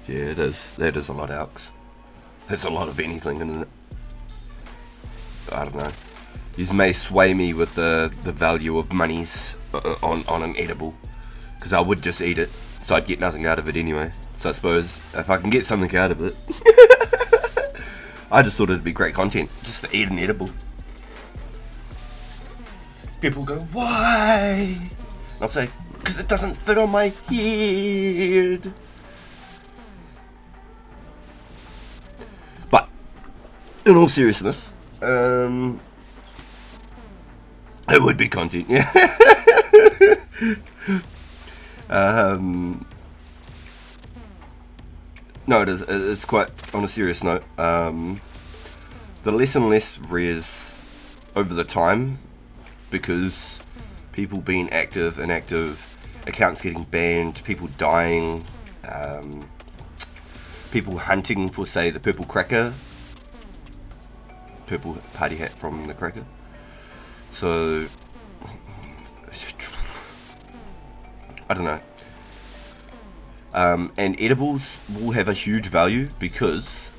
Yeah, it is. That is a lot, Alex. That's a lot of anything, isn't it? I don't know. You may sway me with the value of monies on an edible, because I would just eat it, so I'd get nothing out of it anyway. So I suppose if I can get something out of it, I just thought it'd be great content, just to eat an edible. People go, why? And I'll say, because it doesn't fit on my head. But in all seriousness, it would be content, yeah. No, it is. It's quite on a serious note. The less and less rares over the time, because people being active, inactive, accounts getting banned, people dying, people hunting for, say, the purple cracker, purple party hat from the cracker. So I don't know. And edibles will have a huge value because,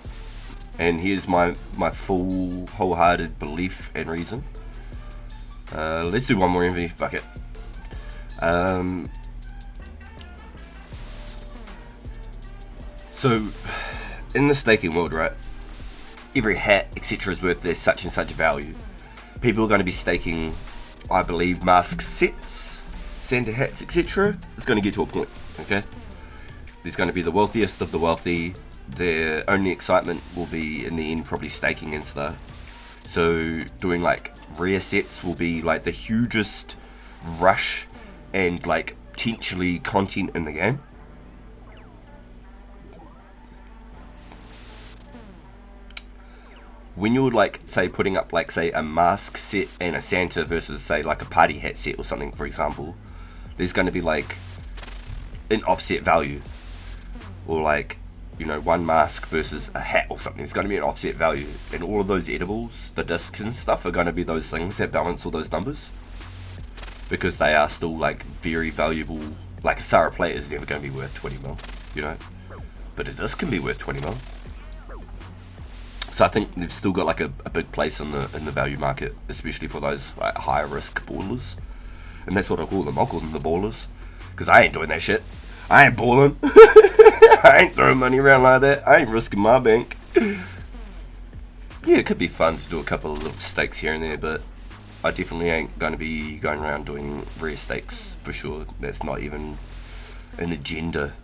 and here's my full wholehearted belief and reason. Let's do one more envy, fuck it. So in the staking world, right, every hat, etc. is worth their such and such value. People are going to be staking, I believe, mask sets, Santa hats, etc. It's going to get to a point, okay? There's going to be the wealthiest of the wealthy. Their only excitement will be, in the end, probably staking and stuff. So doing like rare sets will be like the hugest rush and like potentially content in the game. When you're like say putting up like say a mask set and a Santa versus say like a party hat set or something, for example, there's going to be like an offset value, or like, you know, one mask versus a hat or something. There's going to be an offset value, and all of those edibles, the discs and stuff, are going to be those things that balance all those numbers, because they are still like very valuable. Like a Sarah plate is never going to be worth 20 mil, you know, but a disc can be worth 20 mil. So I think they've still got like a big place in the value market, especially for those like higher risk ballers, and that's what I call them. I'll call them the ballers, because I ain't doing that shit. I ain't balling. I ain't throwing money around like that. I ain't risking my bank. Yeah, it could be fun to do a couple of little stakes here and there, but I definitely ain't going to be going around doing rare stakes for sure. That's not even an agenda.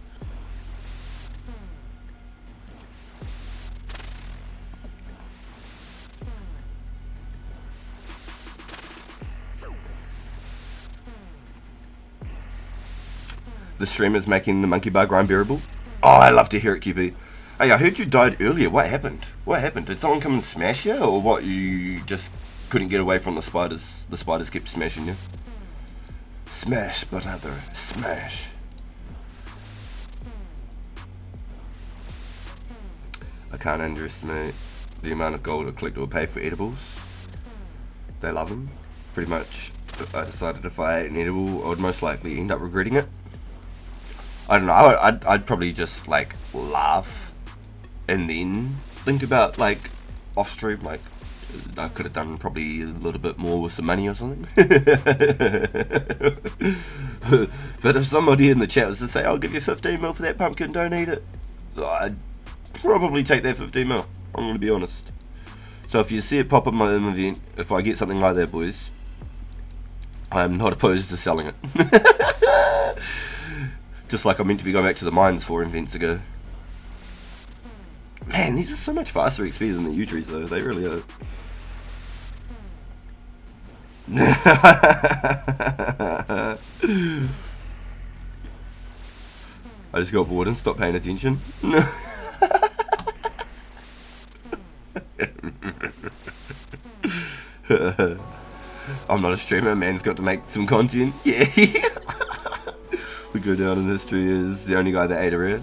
The streamer's making the monkey bar grind bearable. Oh, I love to hear it, QB. Hey, I heard you died earlier. What happened? What happened? Did someone come and smash you? Or what, you just couldn't get away from the spiders? The spiders kept smashing you? Smash, brother. Smash. I can't underestimate the amount of gold a collector will pay for edibles. They love them. Pretty much, I decided if I ate an edible, I would most likely end up regretting it. I don't know, I'd probably just like laugh and then think about like off stream, like I could have done probably a little bit more with some money or something. But if somebody in the chat was to say, I'll give you 15 mil for that pumpkin, don't eat it, I'd probably take that 15 mil, I'm going to be honest. So if you see it pop up in my own event, if I get something like that, boys, I'm not opposed to selling it. Just like I meant to be going back to the mines 4 events ago. Man, these are so much faster XP than the U-trees though, they really are. I just got bored and stopped paying attention. I'm not a streamer, man's got to make some content. Yeah. We go down in history as the only guy that ate a rare.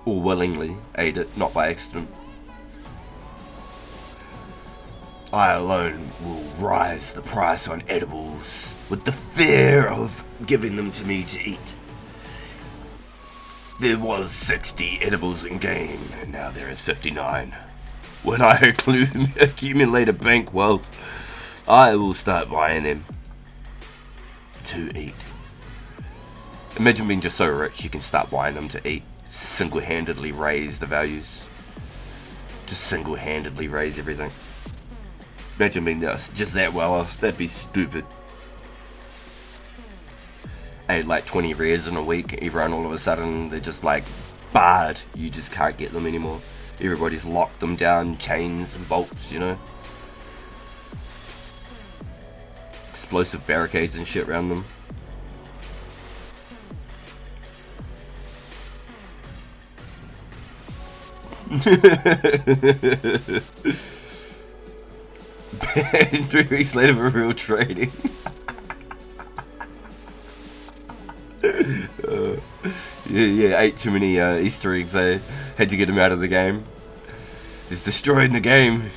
Or willingly ate it, not by accident. I alone will rise the price on edibles with the fear of giving them to me to eat. There was 60 edibles in game, and now there is 59. When I accumulate a bank wealth, I will start buying them to eat. Imagine being just so rich you can start buying them to eat. Single-handedly raise the values. Just single-handedly raise everything. Imagine being just that well off. That'd be stupid. Ate like 20 rares in a week. Everyone all of a sudden they're just like barred. You just can't get them anymore. Everybody's locked them down, chains and bolts, you know. Explosive barricades and shit around them. Banned 3 weeks later for real trading. Yeah, ate too many Easter eggs. I had to get him out of the game. He's destroying the game.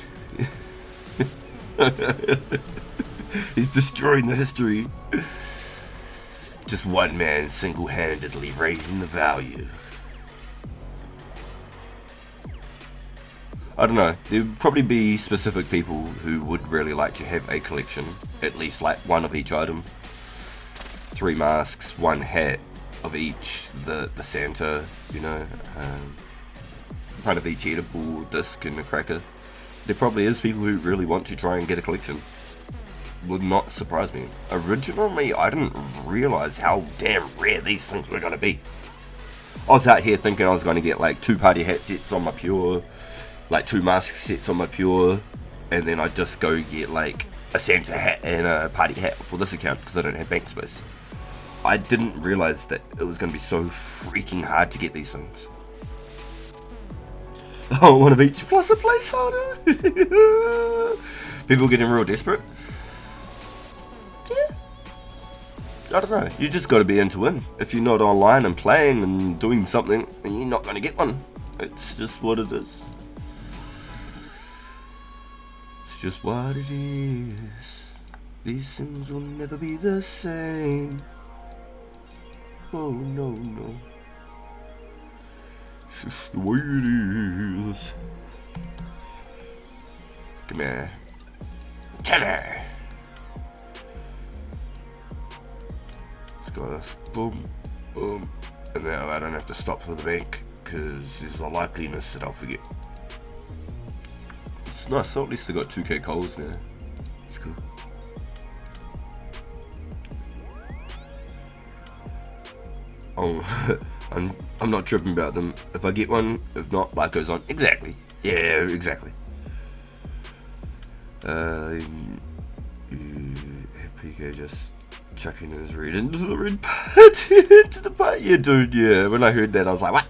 He's destroying the history. Just one man single-handedly raising the value. I don't know, there would probably be specific people who would really like to have a collection, at least like one of each item. 3 masks, 1 hat of each, the Santa, you know, kind of each edible disc and a cracker. There probably is people who really want to try and get a collection. Would not surprise me. Originally, I didn't realise how damn rare these things were going to be. I was out here thinking I was going to get like 2 party hat sets on my pure, like 2 mask sets on my pure, and then I just go get like a Santa hat and a party hat for this account because I don't have bank space. I didn't realize that it was going to be so freaking hard to get these things. Oh, one of each plus a placeholder. People getting real desperate. Yeah. I don't know. You just got to be in to win. If you're not online and playing and doing something, then you're not going to get one. It's just what it is. It's just what it is. These things will never be the same. Oh no, no. It's just the way it is. Come here. Cheddar! Let's go this. Boom, boom. And now I don't have to stop for the bank because there's a likeliness that I'll forget. It's nice, so at least I got 2k coals now. It's cool. Oh, I'm not tripping about them. If I get one, if not, life goes on. Exactly. Yeah, exactly. FPK just chucking his red into the red part. Into the part. Yeah, dude, yeah. When I heard that, I was like, what?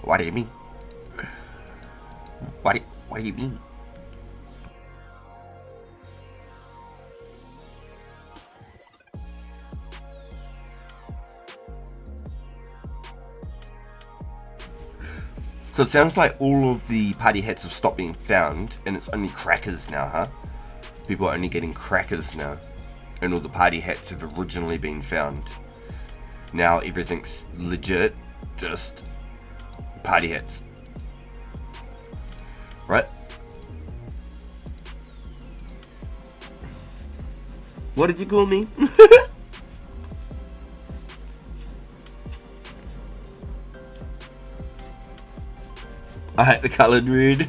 What do you mean? What do you mean? So it sounds like all of the party hats have stopped being found, and it's only crackers now, huh? People are only getting crackers now, and all the party hats have originally been found. Now everything's legit, just party hats. Right? What did you call me? I hate the coloured red.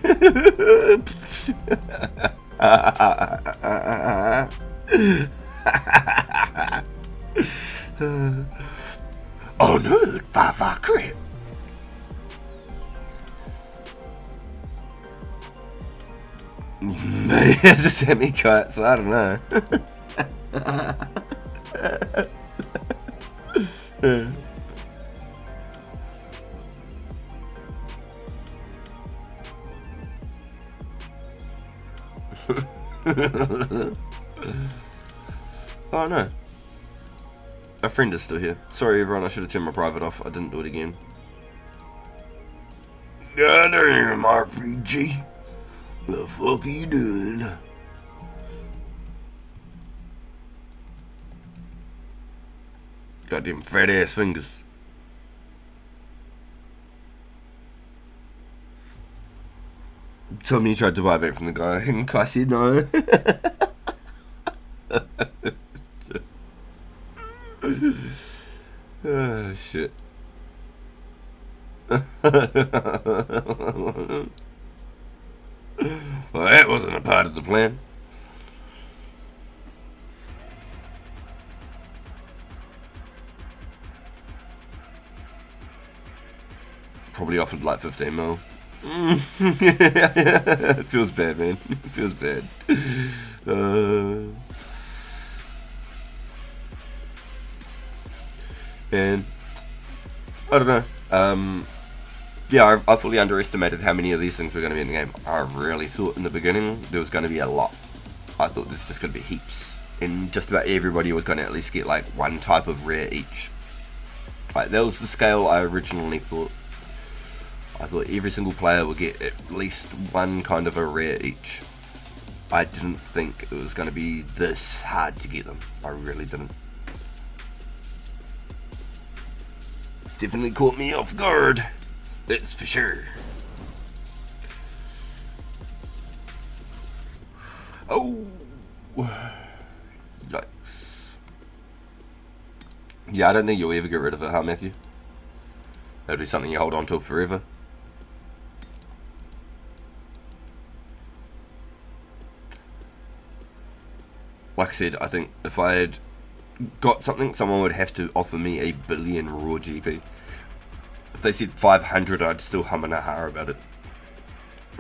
Oh no, 5 crit. Maybe it's a semi-cut, so I don't know. Oh no. A friend is still here. Sorry everyone, I should have turned my private off. I didn't do it again. God damn, RPG. The fuck are you doing? Goddamn fat ass fingers. Told me you tried to buy back from the guy, and I said no. Oh shit. Well, that wasn't a part of the plan. Probably offered like 15 mil. It feels bad, man. It feels bad. And I don't know. Yeah, I fully underestimated how many of these things were going to be in the game. I really thought in the beginning there was going to be a lot. I thought there's just going to be heaps. And just about everybody was going to at least get like one type of rare each. Like, that was the scale I originally thought. I thought every single player would get at least one kind of a rare each. I didn't think it was going to be this hard to get them. I really didn't. Definitely caught me off guard. That's for sure. Oh! Yikes. Yeah, I don't think you'll ever get rid of it, huh, Matthew? That'll be something you hold on to forever. Like I said, I think if I had got something, someone would have to offer me 1 billion raw GP. If they said 500, I'd still hum and a ha about it.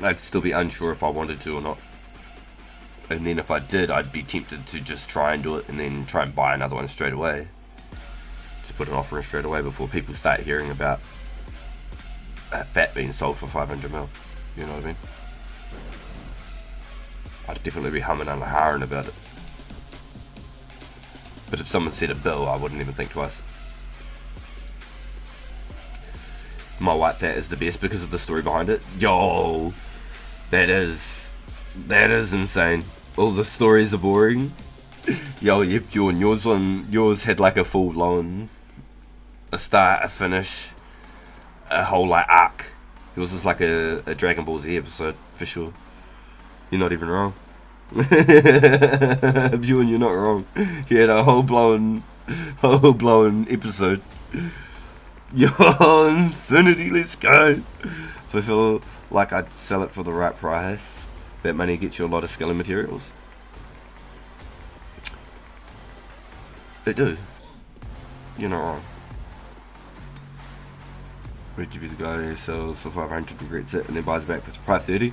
I'd still be unsure if I wanted to or not. And then if I did, I'd be tempted to just try and do it and then try and buy another one straight away. Just put an offer in straight away before people start hearing about a fat being sold for 500 mil. You know what I mean? I'd definitely be humming and hawing about it. But if someone said a bill, I wouldn't even think twice. My white fat is the best because of the story behind it. Yo, that is insane. All the stories are boring. Yo, yep, yours had like a full-blown, a start, a finish, a whole like arc. Yours was like a Dragon Ball Z episode for sure. You're not even wrong. Bjorn, you're not wrong. You had a whole blown episode. Yo, Infinity, let's go. If I feel like I'd sell it for the right price, that money gets you a lot of skill and materials. They do. You're not wrong. Would you be the guy who sells for 500, regrets it, and then buys it back for 530?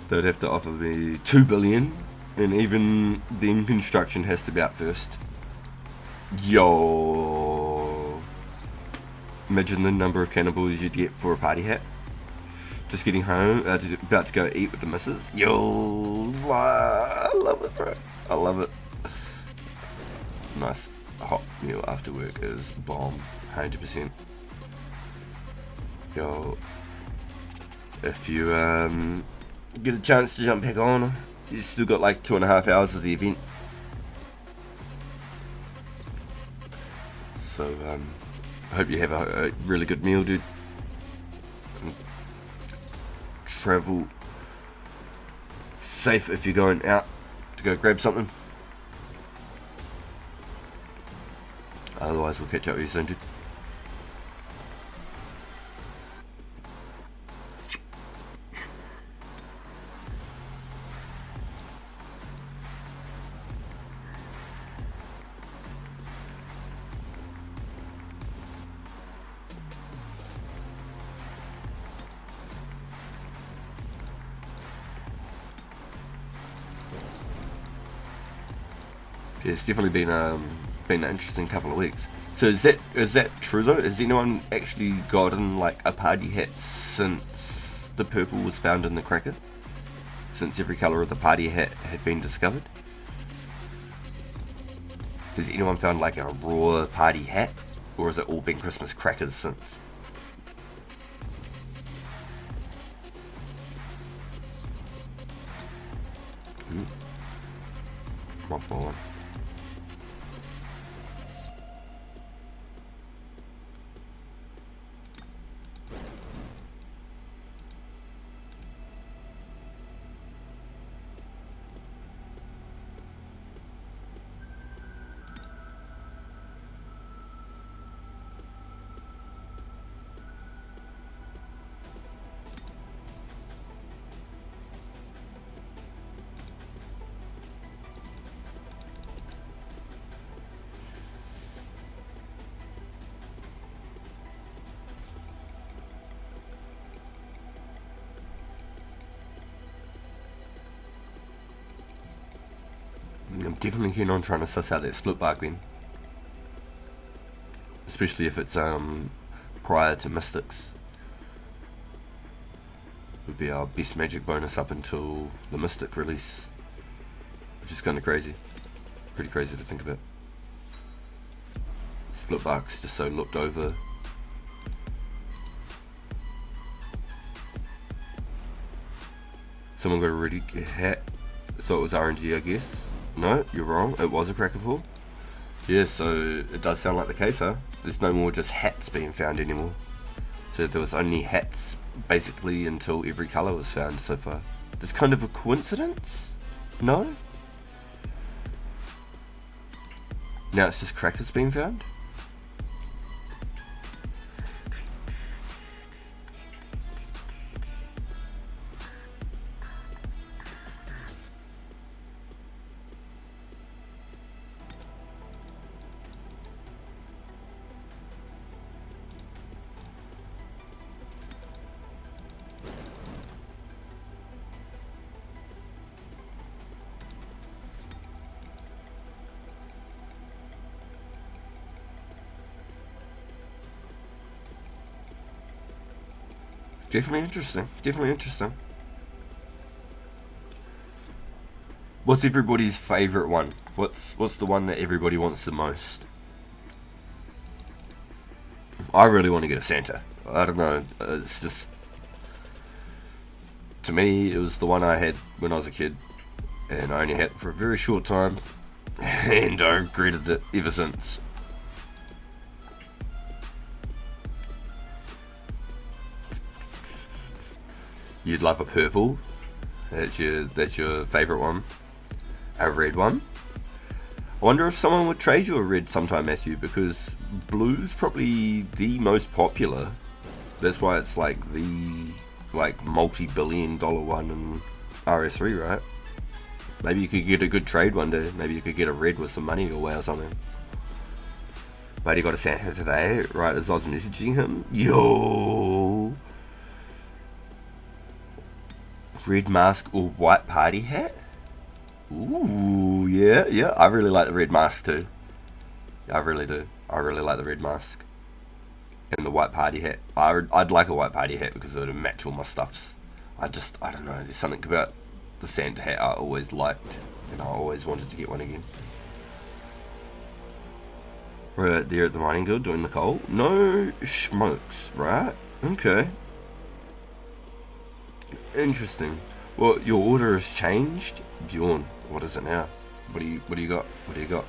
They'd have to offer me 2 billion, and even then construction has to be out first. Yo, imagine the number of cannibals you'd get for a party hat. Just getting home, about to go eat with the missus. Yo, I love it, bro. I love it. Nice hot meal after work is bomb, 100%. Yo, if you get a chance to jump back on, you still got like 2.5 hours of the event. So I hope you have a really good meal, dude. Travel safe if you're going out to go grab something. Otherwise, we'll catch up with you soon, dude. Yeah, it's definitely been an interesting couple of weeks. So is that true though? Has anyone actually gotten like a party hat since the purple was found in the cracker? Since every colour of the party hat had been discovered? Has anyone found like a raw party hat? Or has it all been Christmas crackers since? Come on, forward. I'm definitely keen on trying to suss out that split bark then. Especially if it's prior to Mystics. Would be our best magic bonus up until the Mystic release. Which is kind of crazy. Pretty crazy to think about. Split bark's just so looked over. Someone got a really hat, so it was RNG, I guess. No, you're wrong. It was a cracker pool. Yeah, so it does sound like the case, huh? There's no more just hats being found anymore. So there was only hats basically until every colour was found so far. That's kind of a coincidence? No? Now it's just crackers being found? Definitely interesting. Definitely interesting. What's everybody's favourite one? What's the one that everybody wants the most? I really want to get a Santa. I don't know. It's just, to me, it was the one I had when I was a kid, and I only had it for a very short time, and I regretted it ever since. You'd like a purple? That's your favourite one. A red one? I wonder if someone would trade you a red sometime, Matthew, because blue's probably the most popular. That's why it's like the multi-billion-dollar one in RS3, right? Maybe you could get a good trade one day. Maybe you could get a red with some money away or something. But he got a Santa today, right as I was messaging him. Yo! Red mask or white party hat? Ooh, yeah. I really like the red mask too. I really do. I really like the red mask. And the white party hat. I'd like a white party hat because it would match all my stuffs. I don't know. There's something about the Santa hat I always liked. And I always wanted to get one again. Right there at the mining guild doing the coal. No smokes, right? Okay. Interesting. Well, your order has changed. Bjorn, what is it now? What do you got? What do you got?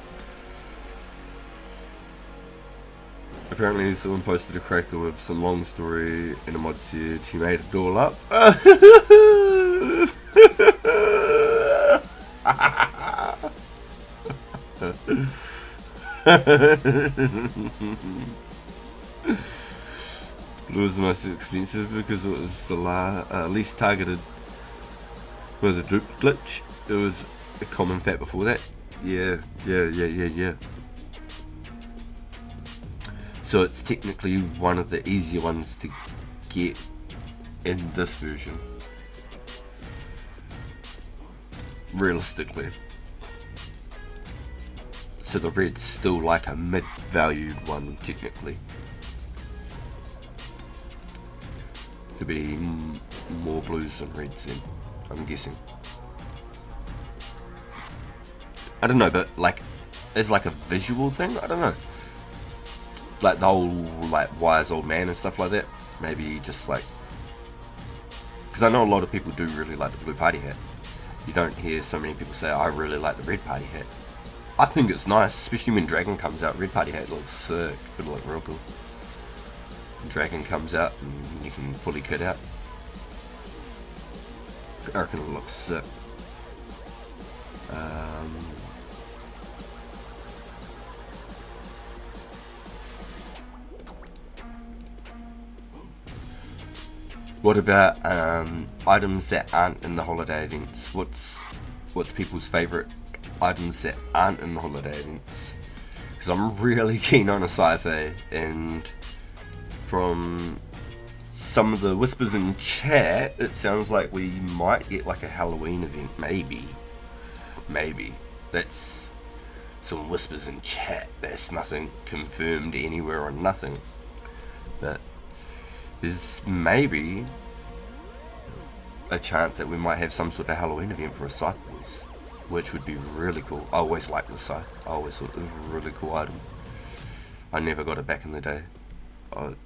Apparently someone posted a cracker with some long story and a mod said he made it all up. Blue was the most expensive because it was the least targeted with a dupe glitch. It was a common fact before that. Yeah. So it's technically one of the easier ones to get in this version. Realistically. So the red's still like a mid-valued one technically. Could be more blues than reds then, I'm guessing. I don't know, but like, as like a visual thing, I don't know. Like the whole like wise old man and stuff like that. Maybe just like, because I know a lot of people do really like the blue party hat. You don't hear so many people say, I really like the red party hat. I think it's nice, especially when Dragon comes out. Red party hat looks sick. It'll look real cool. Dragon comes out and you can fully kit out. I reckon it looks sick. What about items that aren't in the holiday events? What's people's favourite items that aren't in the holiday events? Because I'm really keen on a sci-fi, and from some of the whispers in chat, it sounds like we might get like a Halloween event. Maybe. That's some whispers in chat. That's nothing confirmed anywhere or nothing. But there's maybe a chance that we might have some sort of Halloween event for a Scythe boys, which would be really cool. I always liked the Scythe. I always thought it was a really cool item. I never got it back in the day.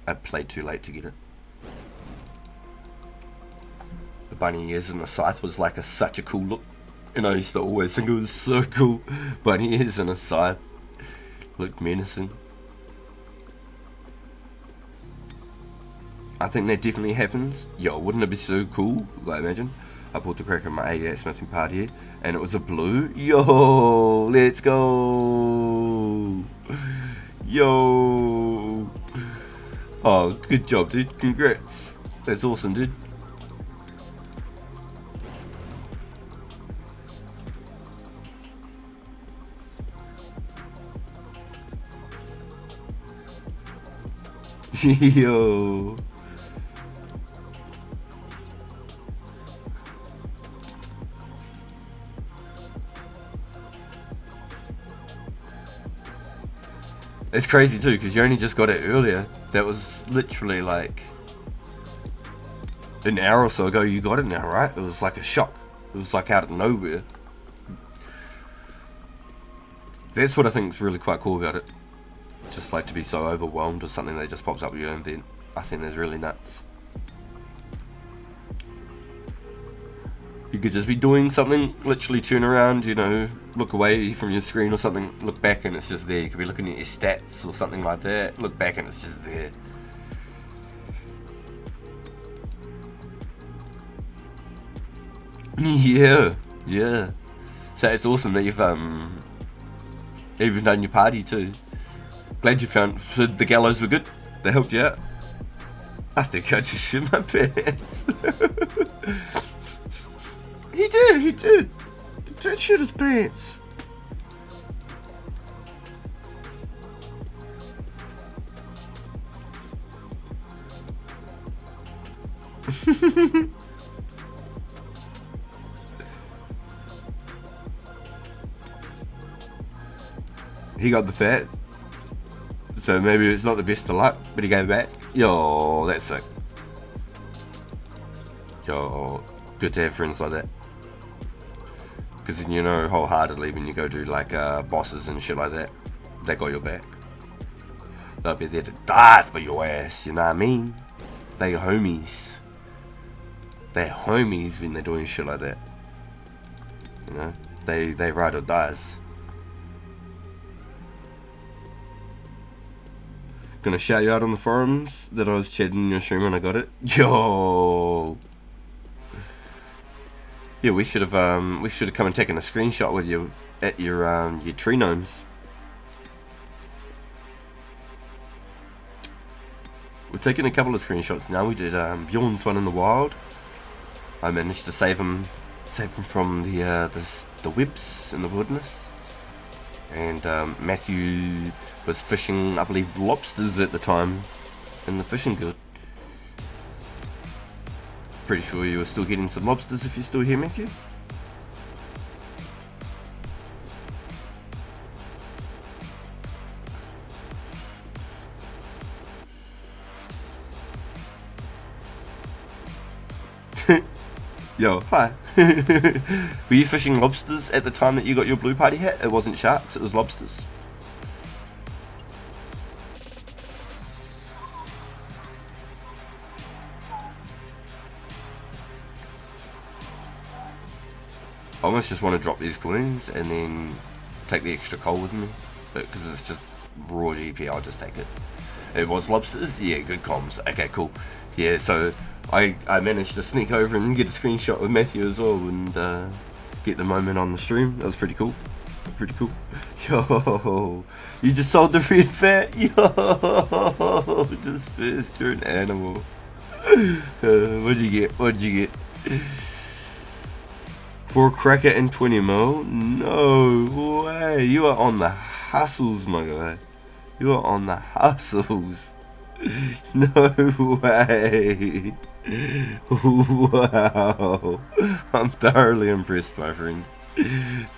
I played too late to get it. The bunny ears and the Scythe was like such a cool look. And I used to always think it was so cool. Bunny ears and a Scythe looked menacing. I think that definitely happens. Yo, wouldn't it be so cool? Like, imagine I pulled the crack on my 88 smithing part here, and it was a blue. Yo, let's go. Yo. Oh, good job, dude. Congrats. That's awesome, dude. Yo. It's crazy too, because you only just got it earlier. That was literally like an hour or so ago you got it now, right? It was like a shock. It was like out of nowhere. That's what I think is really quite cool about it. Just like to be so overwhelmed with something that just pops up with your event. I think that's really nuts. You could just be doing something, literally turn around, you know, look away from your screen or something, look back and it's just there. You could be looking at your stats or something like that, look back and it's just there. Yeah, yeah. So it's awesome that you've even done your party too. Glad you found the gallows were good. They helped you out. I think I just shit my pants. He did. He did shit his pants. He got the fat, so maybe it's not the best of luck, but he gave back. Yo, that's sick. Yo, good to have friends like that. Because then you know wholeheartedly when you go do like bosses and shit like that, they got your back. They'll be there to die for your ass, you know what I mean? They homies. They're homies when they're doing shit like that. You know, they ride or dies. Gonna shout you out on the forums that I was chatting in your stream when I got it. Yo. Yeah, we should have come and taken a screenshot with you at your tree gnomes. We're taking a couple of screenshots now. We did Bjorn's one in the wild. I managed to save him from the webs in the wilderness. And Matthew was fishing, I believe, lobsters at the time in the fishing guild. Pretty sure you were still getting some lobsters if you're still here, Matthew. Yo, hi. Were you fishing lobsters at the time that you got your blue party hat? It wasn't sharks, it was lobsters. I almost just want to drop these coins and then take the extra coal with me, but because it's just raw GP, I'll just take it. It was lobsters? Yeah, good comms. Okay, cool. Yeah, so I managed to sneak over and get a screenshot with Matthew as well and get the moment on the stream. That was pretty cool. Pretty cool. Yo, you just sold the red fat? Yo, just fist, you're an animal. What'd you get? What'd you get? 4 cracker and 20 mil? No way. You are on the hustles, my guy. You are on the hustles. No way. Wow. I'm thoroughly impressed, my friend.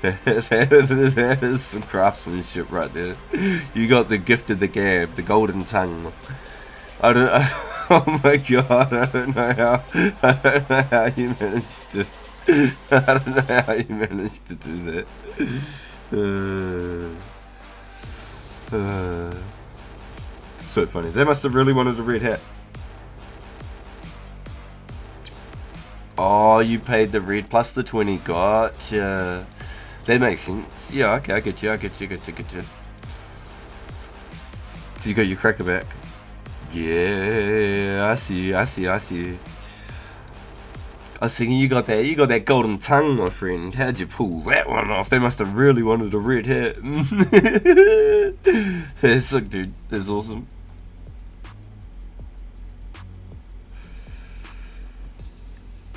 That is some craftsmanship right there. You got the gift of the gab, the golden tongue. Oh my god, I don't know how you managed to. I don't know how you managed to do that. So funny. They must have really wanted a red hat. Oh, you paid the red plus the 20. Gotcha. That makes sense. Yeah, okay, I get you. So you got your cracker back. Yeah, I see. I was thinking you got that golden tongue, my friend. How'd you pull that one off? They must have really wanted a red hat. That's sick, dude. That's awesome.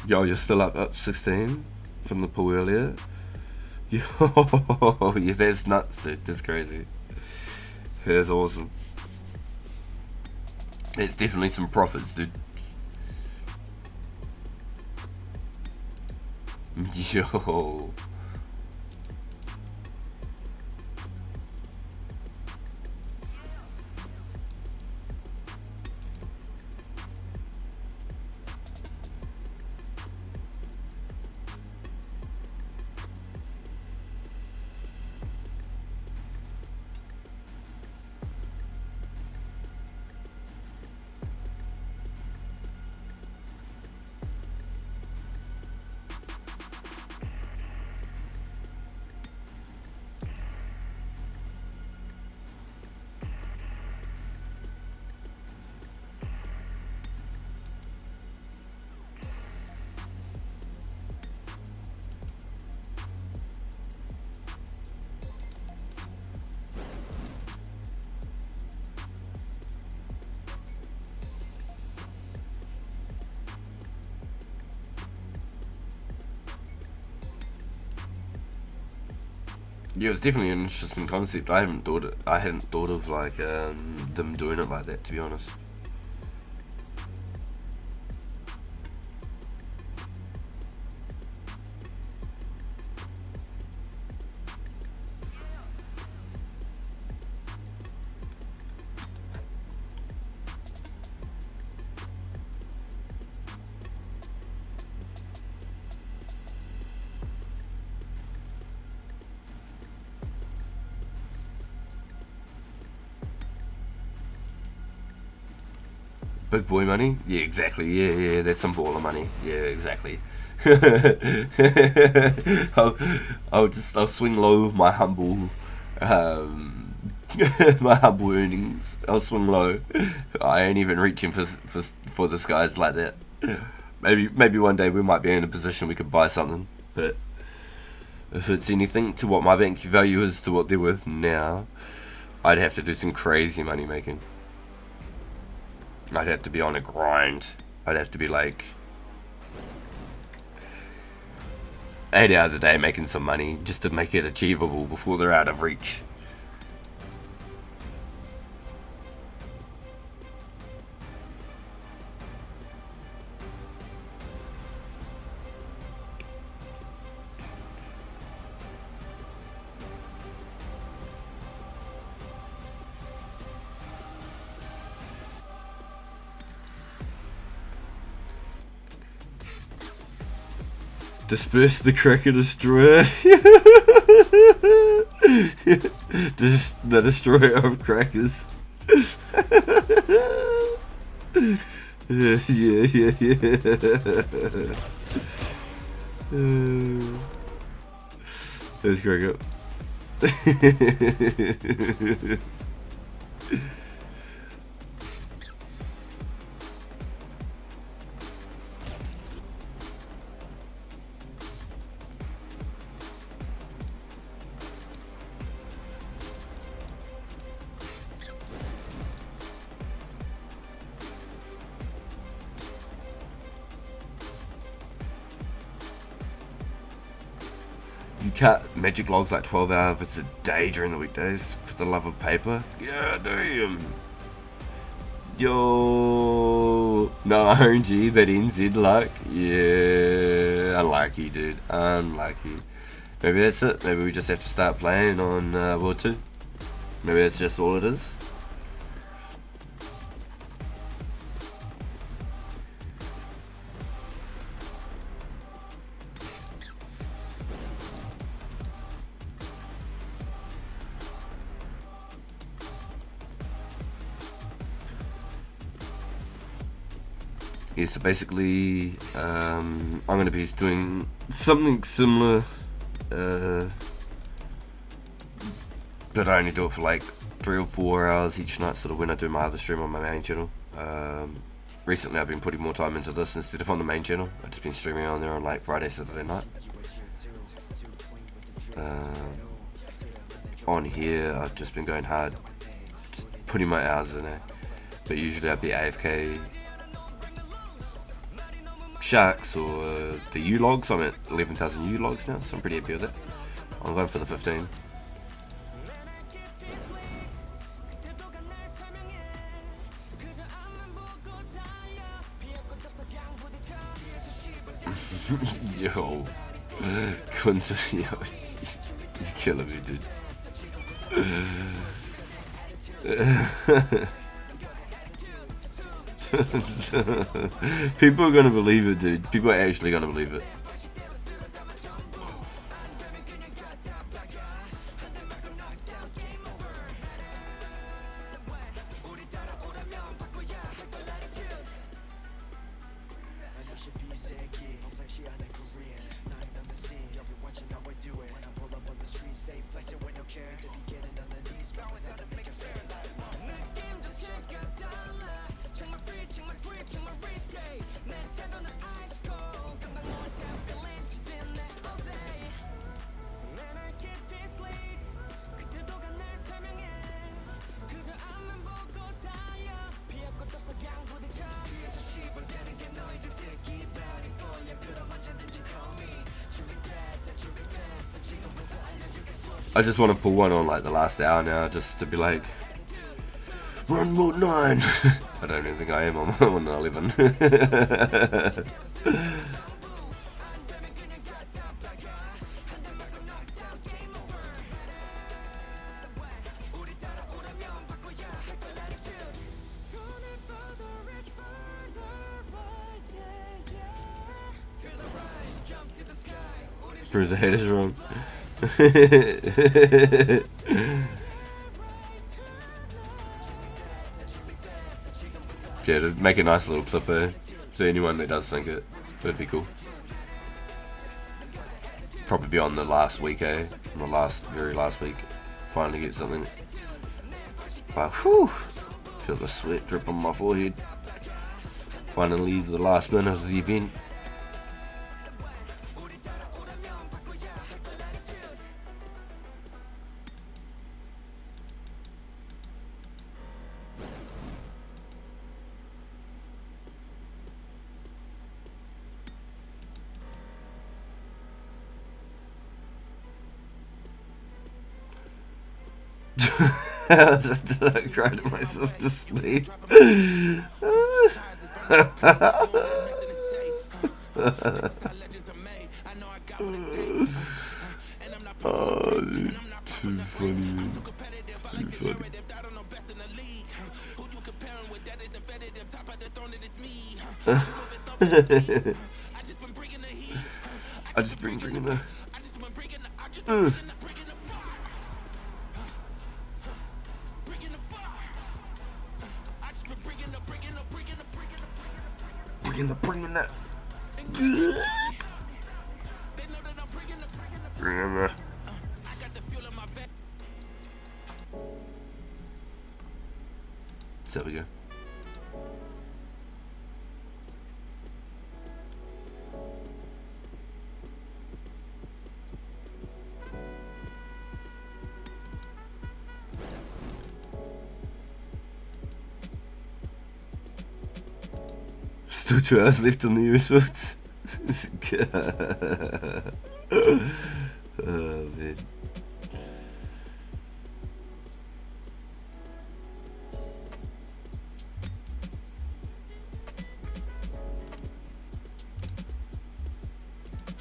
Yo, you're still up 16 from the pool earlier. Yo, yeah, that's nuts, dude. That's crazy. That's awesome. It's definitely some profits, dude. Yo. Yeah, it's definitely an interesting concept. I hadn't thought of like them doing it like that, to be honest. Big boy money? Yeah, exactly. Yeah, that's some baller money. Yeah, exactly. I'll swing low my humble my humble earnings. I'll swing low. I ain't even reaching for the skies like that. Maybe one day we might be in a position we could buy something, but if it's anything to what my bank value is to what they're worth now, I'd have to do some crazy money making. I'd have to be on a grind. I'd have to be like 8 hours a day making some money just to make it achievable before they're out of reach. Disperse the Cracker Destroyer. The destroyer of crackers. Yeah. There's Cracker. You cut magic logs like 12 hours a day during the weekdays for the love of paper? Yeah, damn. Yo. No RNG, that NZ luck. Yeah. Unlucky, dude. Unlucky. Maybe that's it. Maybe we just have to start playing on World 2. Maybe that's just all it is. Yeah, so basically, I'm going to be doing something similar, but I only do it for like 3 or 4 hours each night, sort of when I do my other stream on my main channel. Recently I've been putting more time into this instead of on the main channel. I've just been streaming on there on like Friday, Saturday night. On here I've just been going hard, just putting my hours in there, but usually I'd be AFK Sharks or the U logs. I'm at 11,000 U logs now, so I'm pretty happy with it. I'm going for the 15. Yo, Kunta, yo, he's killing me, dude. People are gonna believe it, dude. People are actually gonna believe it. I just want to pull one on like the last hour now, just to be like, run mode 9. I don't even think I am on 11. Proves the head is wrong. Yeah, to make a nice little clip there. So anyone that does think it, would be cool. Probably be on the last week, eh? On the very last week. Finally get something. But whew, feel the sweat drip on my forehead. Finally the last minute of the event. I cried myself to sleep. Oh, dude, too funny. Too funny. I just bring the. Bringing that. Bringing that. So we go. Still 2 hours left on the US votes. Oh man.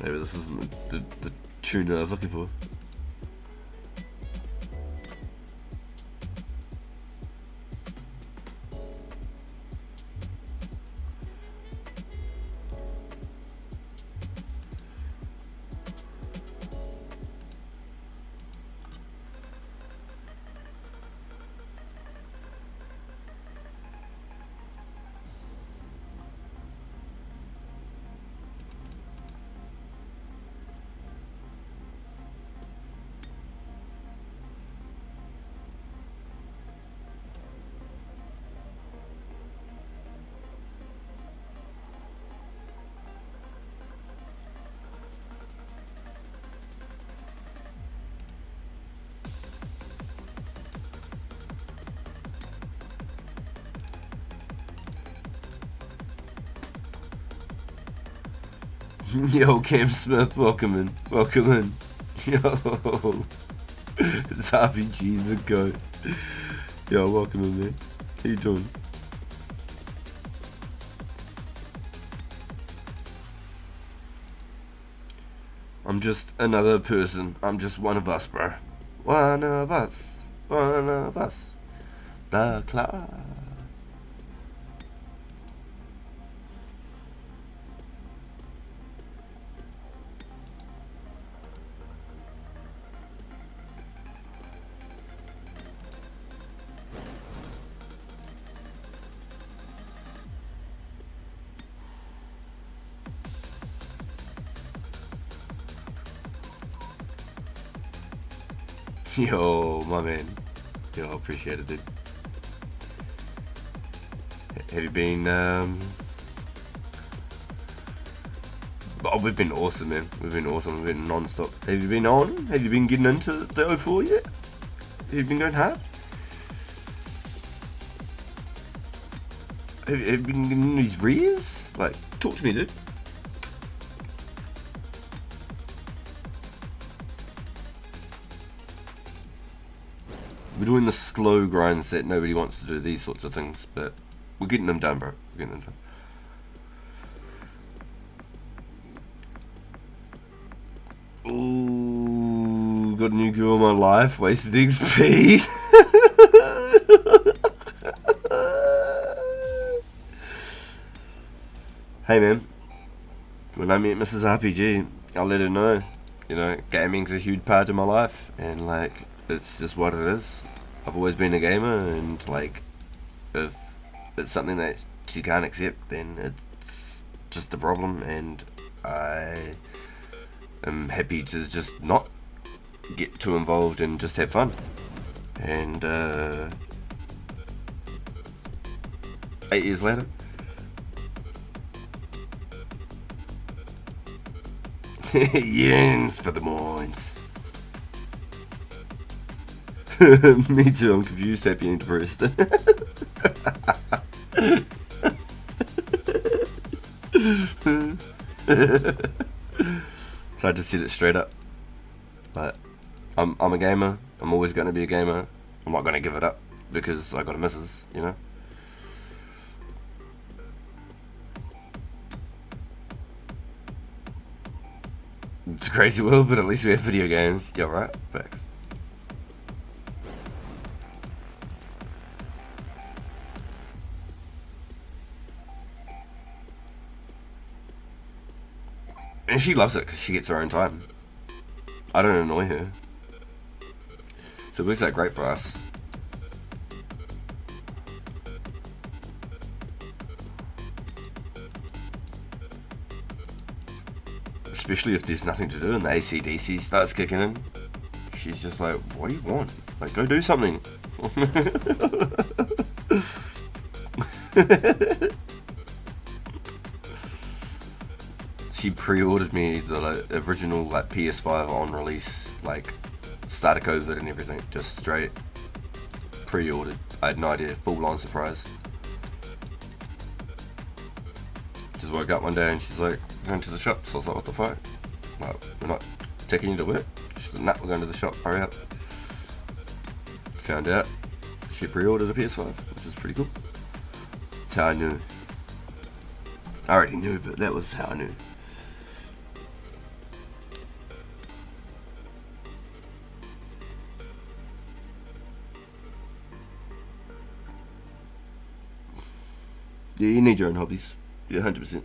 Maybe this isn't the tune that I was looking for. Yo, Cam Smith, welcome in. Welcome in. Yo, it's RPG the goat. Yo, welcome in, man. How you doing? I'm just another person. I'm just one of us, bro. One of us. One of us. The cloud. Yo, my man. Yo, appreciate it, dude. Have you been, Oh, we've been awesome, man. We've been awesome. We've been non-stop. Have you been on? Have you been getting into the 04 yet? Have you been going hard? Have you been getting these rears? Like, talk to me, dude. We're doing the slow grinds that nobody wants to do, these sorts of things, but we're getting them done, bro. We're getting them done. Ooh, got a new girl in my life, wasted XP. Hey man, when I meet Mrs. RPG, I'll let her know, you know, gaming's a huge part of my life, and like, it's just what it is. I've always been a gamer, and like, if it's something that she can't accept, then it's just a problem, and I am happy to just not get too involved and just have fun. And 8 years later, yens for the moins. Me too, I'm confused, happy and depressed. So I just said it straight up. But I'm a gamer, I'm always going to be a gamer. I'm not going to give it up because I got a missus, you know. It's a crazy world, but at least we have video games. Yeah, right? Facts. And she loves it because she gets her own time. I don't annoy her. So it works out great for us. Especially if there's nothing to do and the AC/DC starts kicking in. She's just like, what do you want? Like, go do something. She pre-ordered me the original PS5 on release, like start of COVID and everything, just straight pre-ordered. I had no idea, full-on surprise. Just woke up one day and she's like, going to the shop. So I was like, what the fuck? Like, we're not taking you to work? She's like, nah, we're going to the shop, hurry up. Found out she pre-ordered a PS5, which was pretty cool. That's how I knew. I already knew, but that was how I knew. Yeah, you need your own hobbies. Yeah, 100%.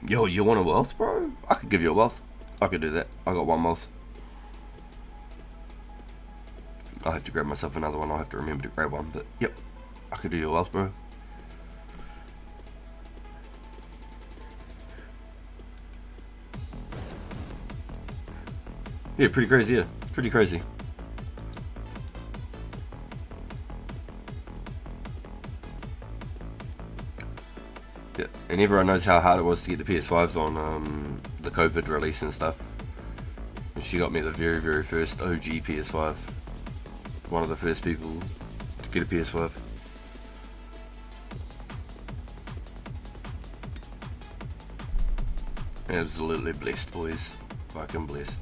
Yo, you want a wealth, bro? I could give you a wealth. I could do that. I got one wealth. I'll have to grab myself another one. I'll have to remember to grab one. But, yep. I could do you a wealth, bro. Yeah, pretty crazy, yeah. Pretty crazy. Yeah, and everyone knows how hard it was to get the PS5s on the COVID release and stuff. And she got me the very, very first OG PS5. One of the first people to get a PS5. Absolutely blessed, boys. Fucking blessed.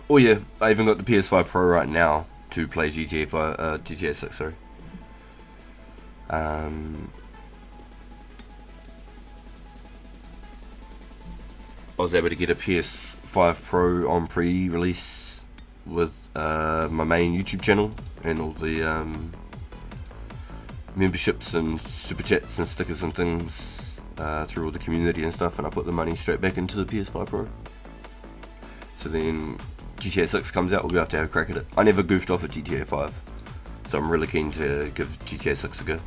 Oh yeah, I even got the PS5 Pro right now to play GTA 6, sorry. I was able to get a PS5 Pro on pre-release with my main YouTube channel and all the memberships and super chats and stickers and things through all the community and stuff, and I put the money straight back into the PS5 Pro. So then GTA 6 comes out, we'll be able to have a crack at it. I never goofed off at GTA 5, so I'm really keen to give GTA 6 a go.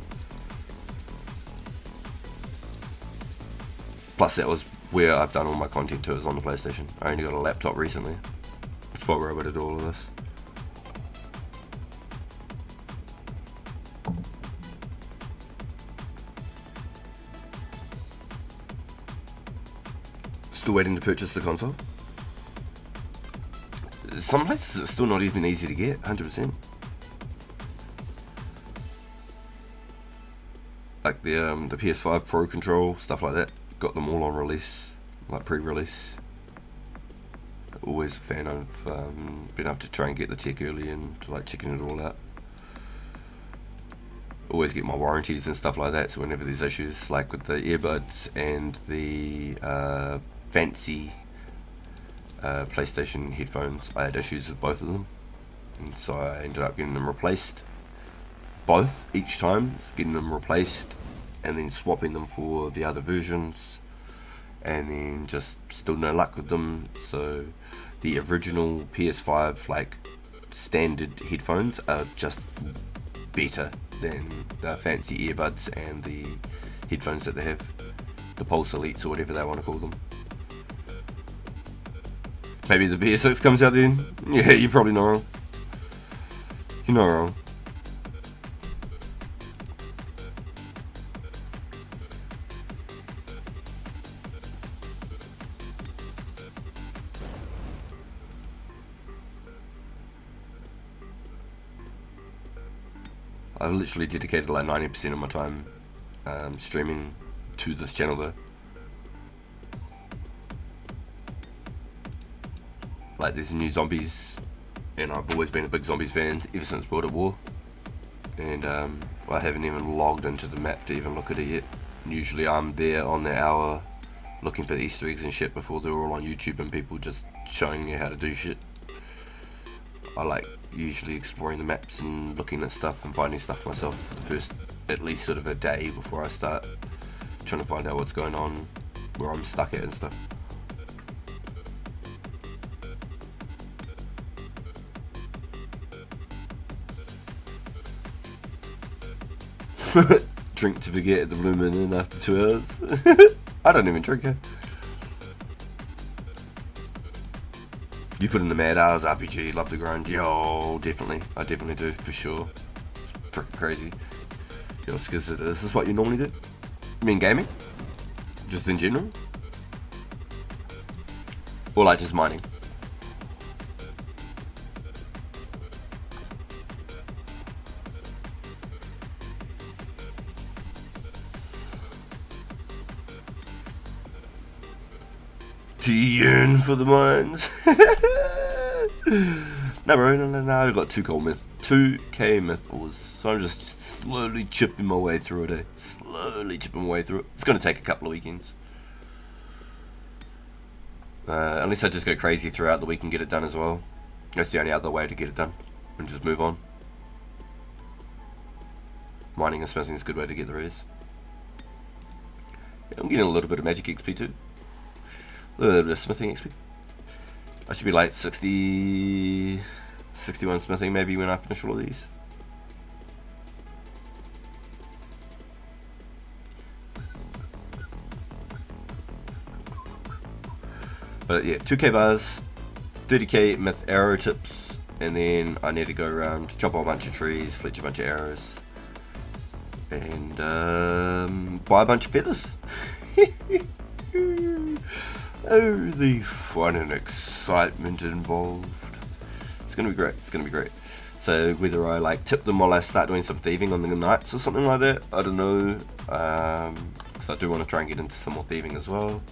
Plus that was where I've done all my content too, is on the PlayStation. I only got a laptop recently. That's why we're able to do all of this. still waiting to purchase the console. Some places it's still not even easy to get, 100%. Like the PS5 Pro control, stuff like that. Got them all on release, like pre-release. Always a fan of being able to try and get the tech early and like checking it all out. Always get my warranties and stuff like that, so whenever there's issues, like with the earbuds and the fancy PlayStation headphones, I had issues with both of them, and so I ended up getting them replaced, both, each time, getting them replaced, and then swapping them for the other versions, and then just still no luck with them. So the original PS5 like standard headphones are just better than the fancy earbuds and the headphones that they have, the Pulse Elites or whatever they want to call them. Maybe the PS6 comes out then? Yeah, you're probably not wrong. You're not wrong. I've literally dedicated like 90% of my time streaming to this channel though. Like there's new zombies, and I've always been a big zombies fan ever since World at War, and I haven't even logged into the map to even look at it yet. Usually I'm there on the hour looking for the Easter eggs and shit before they're all on YouTube and people just showing you how to do shit. I like usually exploring the maps and looking at stuff and finding stuff myself for the first at least sort of a day before I start trying to find out what's going on, where I'm stuck at and stuff. Drink to forget at the Blue Moon Inn after 2 hours. I don't even drink it. You put in the mad hours, RPG, love the grind. Yo, definitely. I definitely do, for sure. It's freaking crazy. Yo, Skiz, is this what you normally do? You mean gaming? Just in general? Or like just mining? Do you yearn for the mines? No bro, no, I've got 2k mythals, so I'm just slowly chipping my way through it, Slowly chipping my way through it. It's going to take a couple of weekends. Unless I just go crazy throughout the week and get it done as well. That's the only other way to get it done, and just move on. Mining and smithing is a good way to get the res. Yeah, I'm getting a little bit of magic XP too. A little bit of smithing XP. I should be like 60, 61 smithing maybe when I finish all of these. But yeah, 2k bars, 30k myth arrow tips, and then I need to go around, chop a bunch of trees, fletch a bunch of arrows, and buy a bunch of feathers. Oh, the fun and excitement involved. It's gonna be great, it's gonna be great. So whether I like tip them while I start doing some thieving on the nights or something like that, I don't know. Because I do want to try and get into some more thieving as well.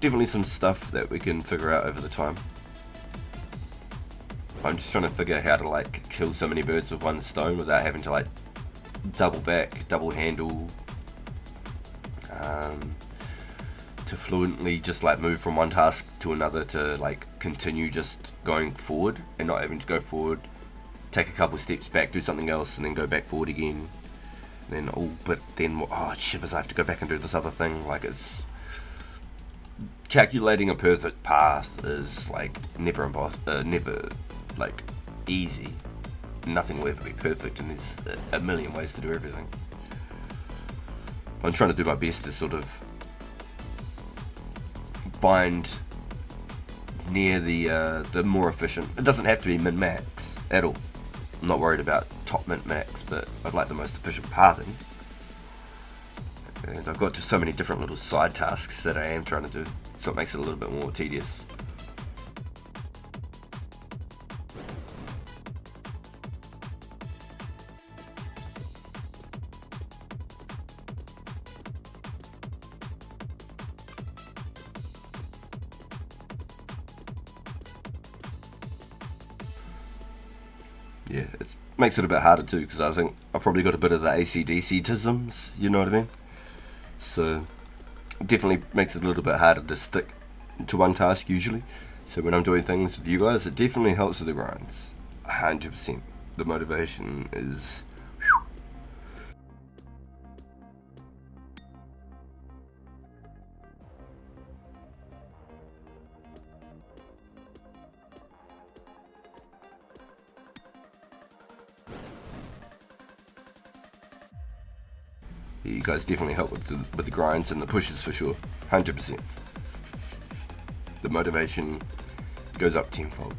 Definitely some stuff that we can figure out over the time. I'm just trying to figure out how to like kill so many birds with one stone without having to like double back, double handle, to fluently just like move from one task to another, to like continue just going forward and not having to go forward, take a couple steps back, do something else, and then go back forward again. And then but then shivers, I have to go back and do this other thing. Like, it's calculating a perfect path is like never like easy. Nothing will ever be perfect, and there's a million ways to do everything. I'm trying to do my best to sort of bind near the more efficient. It doesn't have to be min-max at all. I'm not worried about top min-max, but I'd like the most efficient pathing. And I've got just so many different little side tasks that I am trying to do. so it makes it a little bit more tedious. Yeah, it makes it a bit harder too, because I think I've probably got a bit of the ACDC-tisms, you know what I mean? So, it definitely makes it a little bit harder to stick to one task usually. So when I'm doing things with you guys, it definitely helps with the grinds. 100%. The motivation is... You guys definitely help with the grinds and the pushes for sure, 100%. The motivation goes up tenfold.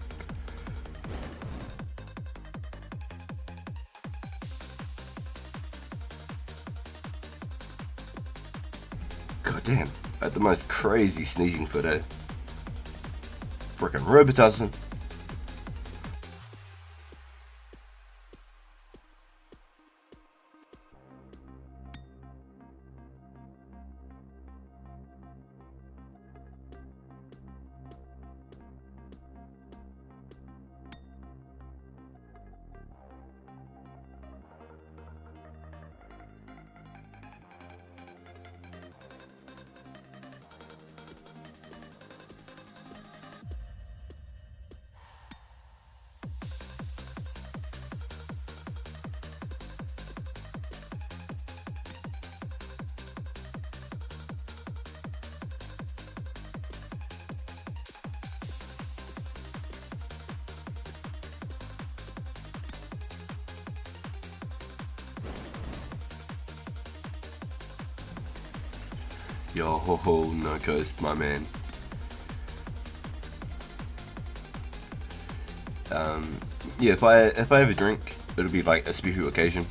God damn, I had the most crazy sneezing fit, eh? Frickin' Robitussin. Yo ho ho, no coast, my man. Yeah, if I have a drink, it'll be like a special occasion,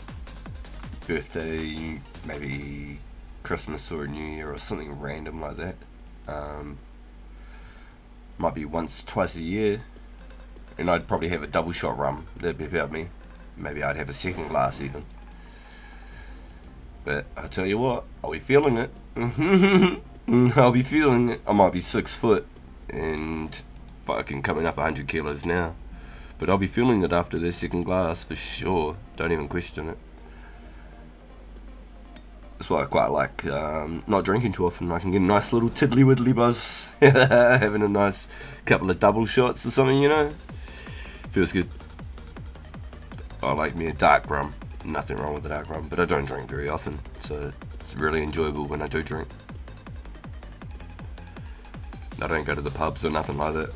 birthday, maybe Christmas or New Year or something random like that. Might be once, twice a year, and I'd probably have a double shot rum. That'd be about me. Maybe I'd have a second glass even. But I tell you what, I'll be feeling it. I'll be feeling it. I might be 6 foot and fucking coming up 100 kilos now. But I'll be feeling it after the second glass for sure. Don't even question it. That's why I quite like not drinking too often. I can get a nice little tiddly widdly buzz. Having a nice couple of double shots or something, you know. Feels good. I like me a dark rum. Nothing wrong with the dark rum, but I don't drink very often, so it's really enjoyable when I do drink. I don't go to the pubs or nothing like that.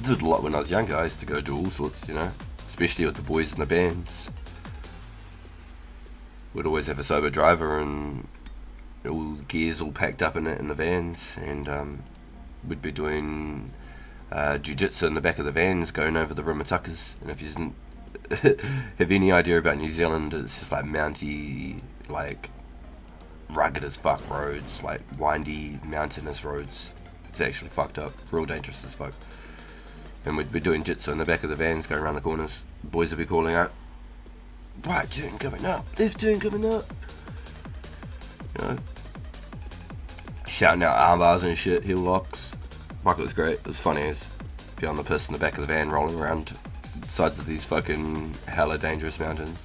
Did a lot when I was younger. I used to go do all sorts, you know, especially with the boys in the bands. We'd always have a sober driver and all the gears all packed up in it in the vans, and we'd be doing jiu-jitsu in the back of the vans going over the Rimatukas. And if you didn't have any idea about New Zealand, it's just like mounty, like rugged as fuck roads, like windy mountainous roads. It's actually fucked up, real dangerous as fuck. And we'd be doing jitsu in the back of the vans going around the corners. The boys would be calling out, right turn coming up, left turn coming up, you know, shouting out arm bars and shit, heel locks. Fuck, it was great. It was funny as be on the piss in the back of the van rolling around the sides of these fucking hella dangerous mountains.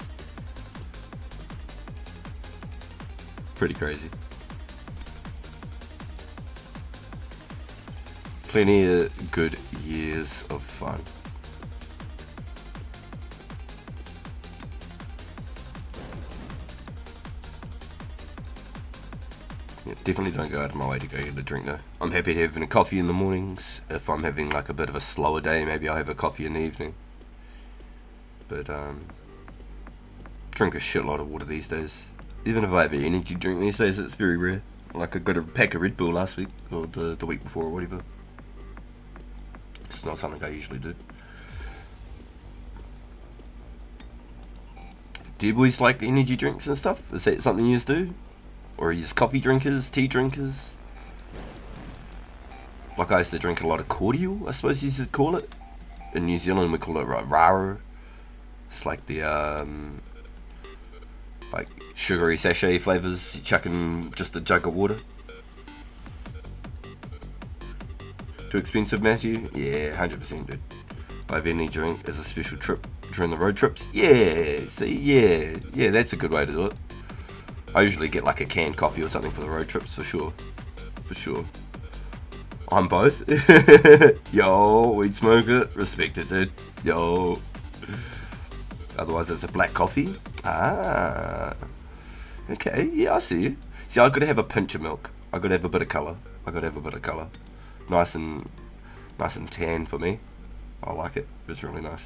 Pretty crazy. Plenty of good years of fun. Yeah, definitely don't go out of my way to go get a drink though. I'm happy to have a coffee in the mornings. If I'm having like a bit of a slower day, maybe I'll have a coffee in the evening. But drink a shitload of water these days. Even if I have an energy drink these days, it's very rare. Like I got a pack of Red Bull last week, or the week before or whatever. It's not something I usually do. Do you boys like energy drinks and stuff? Is that something you do? Or are you coffee drinkers, tea drinkers? Like I used to drink a lot of cordial, I suppose you should call it. In New Zealand we call it raro. It's like the like sugary sachet flavours. You chuck in just a jug of water. Too expensive, Matthew? Yeah, 100%, dude. Buy any drink as a special trip during the road trips. Yeah, see, yeah, that's a good way to do it. I usually get like a canned coffee or something for the road trips, for sure. I'm both. Yo, weed smoker, respect it, dude. Yo. Otherwise, it's a black coffee. Ah. Okay, yeah, I see you. See, I gotta have a pinch of milk. I gotta have a bit of colour. Nice and tan for me. I like it. It's really nice.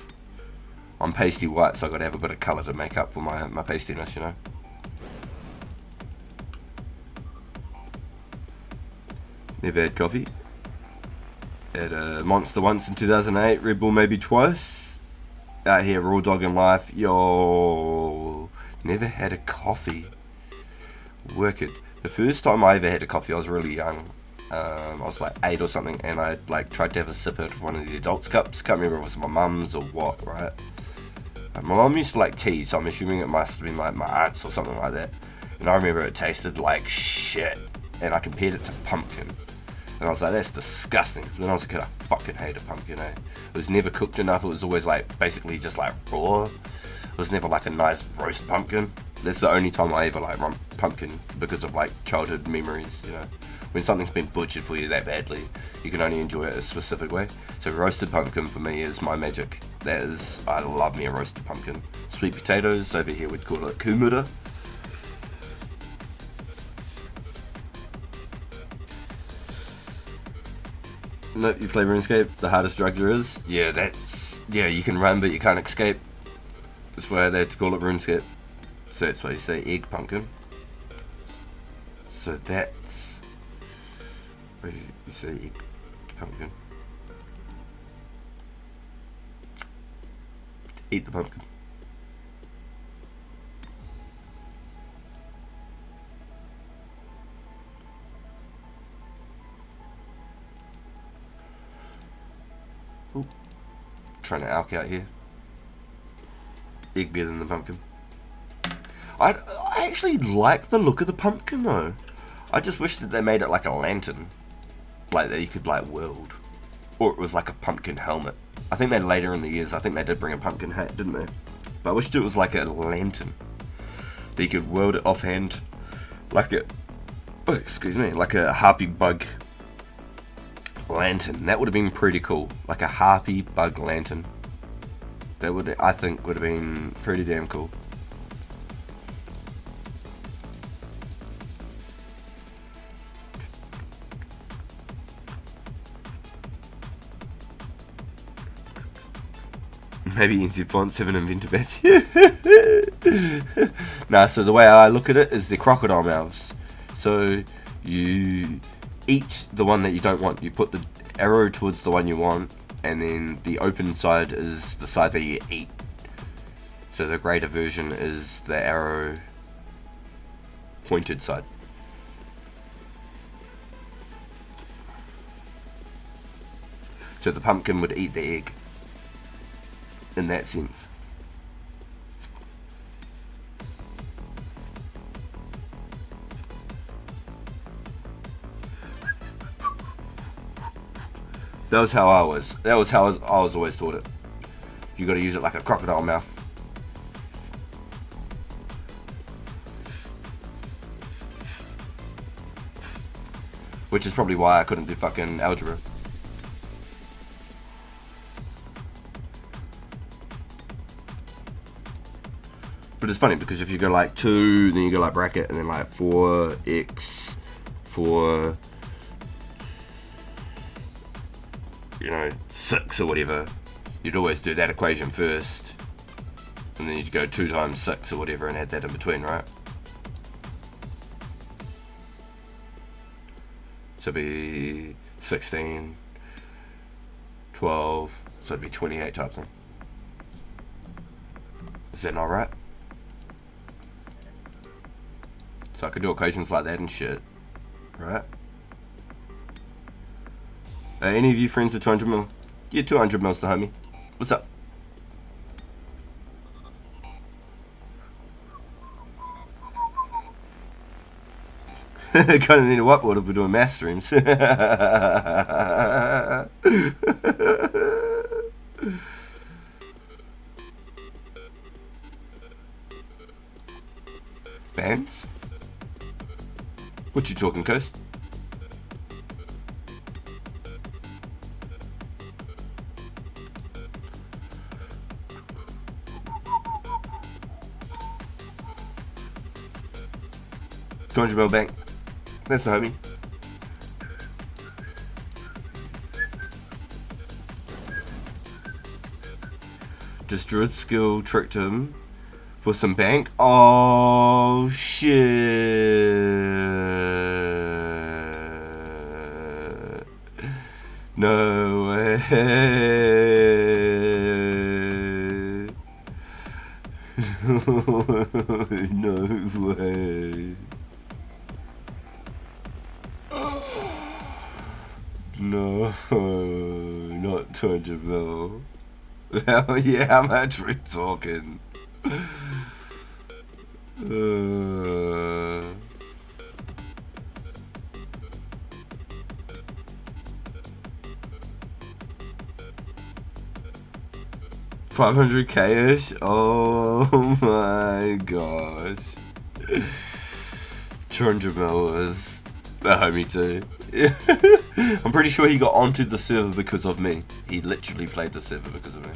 I'm pasty white, so I gotta have a bit of colour to make up for my pastiness, you know. Never had coffee. Had a Monster once in 2008. Red Bull maybe twice. Out here, raw dogging life. Yo, never had a coffee. Work it. The first time I ever had a coffee, I was really young. I was like 8 or something, and I like tried to have a sip out of one of the adults' cups. Can't remember if it was my mum's or what, right? My mum used to like tea, so I'm assuming it must have been like my aunt's or something like that. And I remember it tasted like shit, and I compared it to pumpkin. And I was like, that's disgusting. Because when I was a kid, I fucking hated pumpkin, eh? It was never cooked enough. It was always like basically just like raw. It was never like a nice roast pumpkin. That's the only time I ever like pumpkin because of like childhood memories, you know. When something's been butchered for you that badly, you can only enjoy it a specific way. So roasted pumpkin for me is my magic. That is, I love me a roasted pumpkin. Sweet potatoes, over here we'd call it kumura. Nope, you play Runescape, the hardest drug there is. Yeah, you can run but you can't escape. That's why they had to call it Runescape. So that's why you say egg pumpkin. So that's... Where you say egg pumpkin? Eat the pumpkin. Ooh. Trying to alk out here. Egg better than the pumpkin. I actually like the look of the pumpkin though. I just wish that they made it like a lantern. Like that you could like wield. Or it was like a pumpkin helmet. I think that later in the years, I think they did bring a pumpkin hat, didn't they? But I wished it was like a lantern. That you could wield it offhand. Like a... Oh, excuse me. Like a harpy bug lantern. That would have been pretty cool. Like a harpy bug lantern. That would, I think, would have been pretty damn cool. Maybe NZ fonts haven't invented that yet. Nah, so the way I look at it is they're crocodile mouths. So you eat the one that you don't want. You put the arrow towards the one you want, and then the open side is the side that you eat. So the greater version is the arrow pointed side. So the pumpkin would eat the egg. In that sense. That was how I was always taught it. You got to use it like a crocodile mouth. Which is probably why I couldn't do fucking algebra. But it's funny because if you go like 2, then you go like bracket, and then like 4x, 4, you know, 6 or whatever, you'd always do that equation first, and then you'd go 2 times 6 or whatever and add that in between, right? So it'd be 16, 12, so it'd be 28 type thing. Is that not right? So I could do occasions like that and shit. Right? Any of you friends with 200 mil? Yeah, 200 mil's the homie. What's up? Kinda need a whiteboard if we're doing math streams. Bands? What you talking, Coast? $200 bank. That's the homie. Just Druid skill tricked him for some bank. Oh shit! No way! No way! No, not 200 mil. Hell yeah, how much we're talking? $500k-ish? Oh my gosh. 200 mil is a homie too. I'm pretty sure he got onto the server because of me. He literally played the server because of me.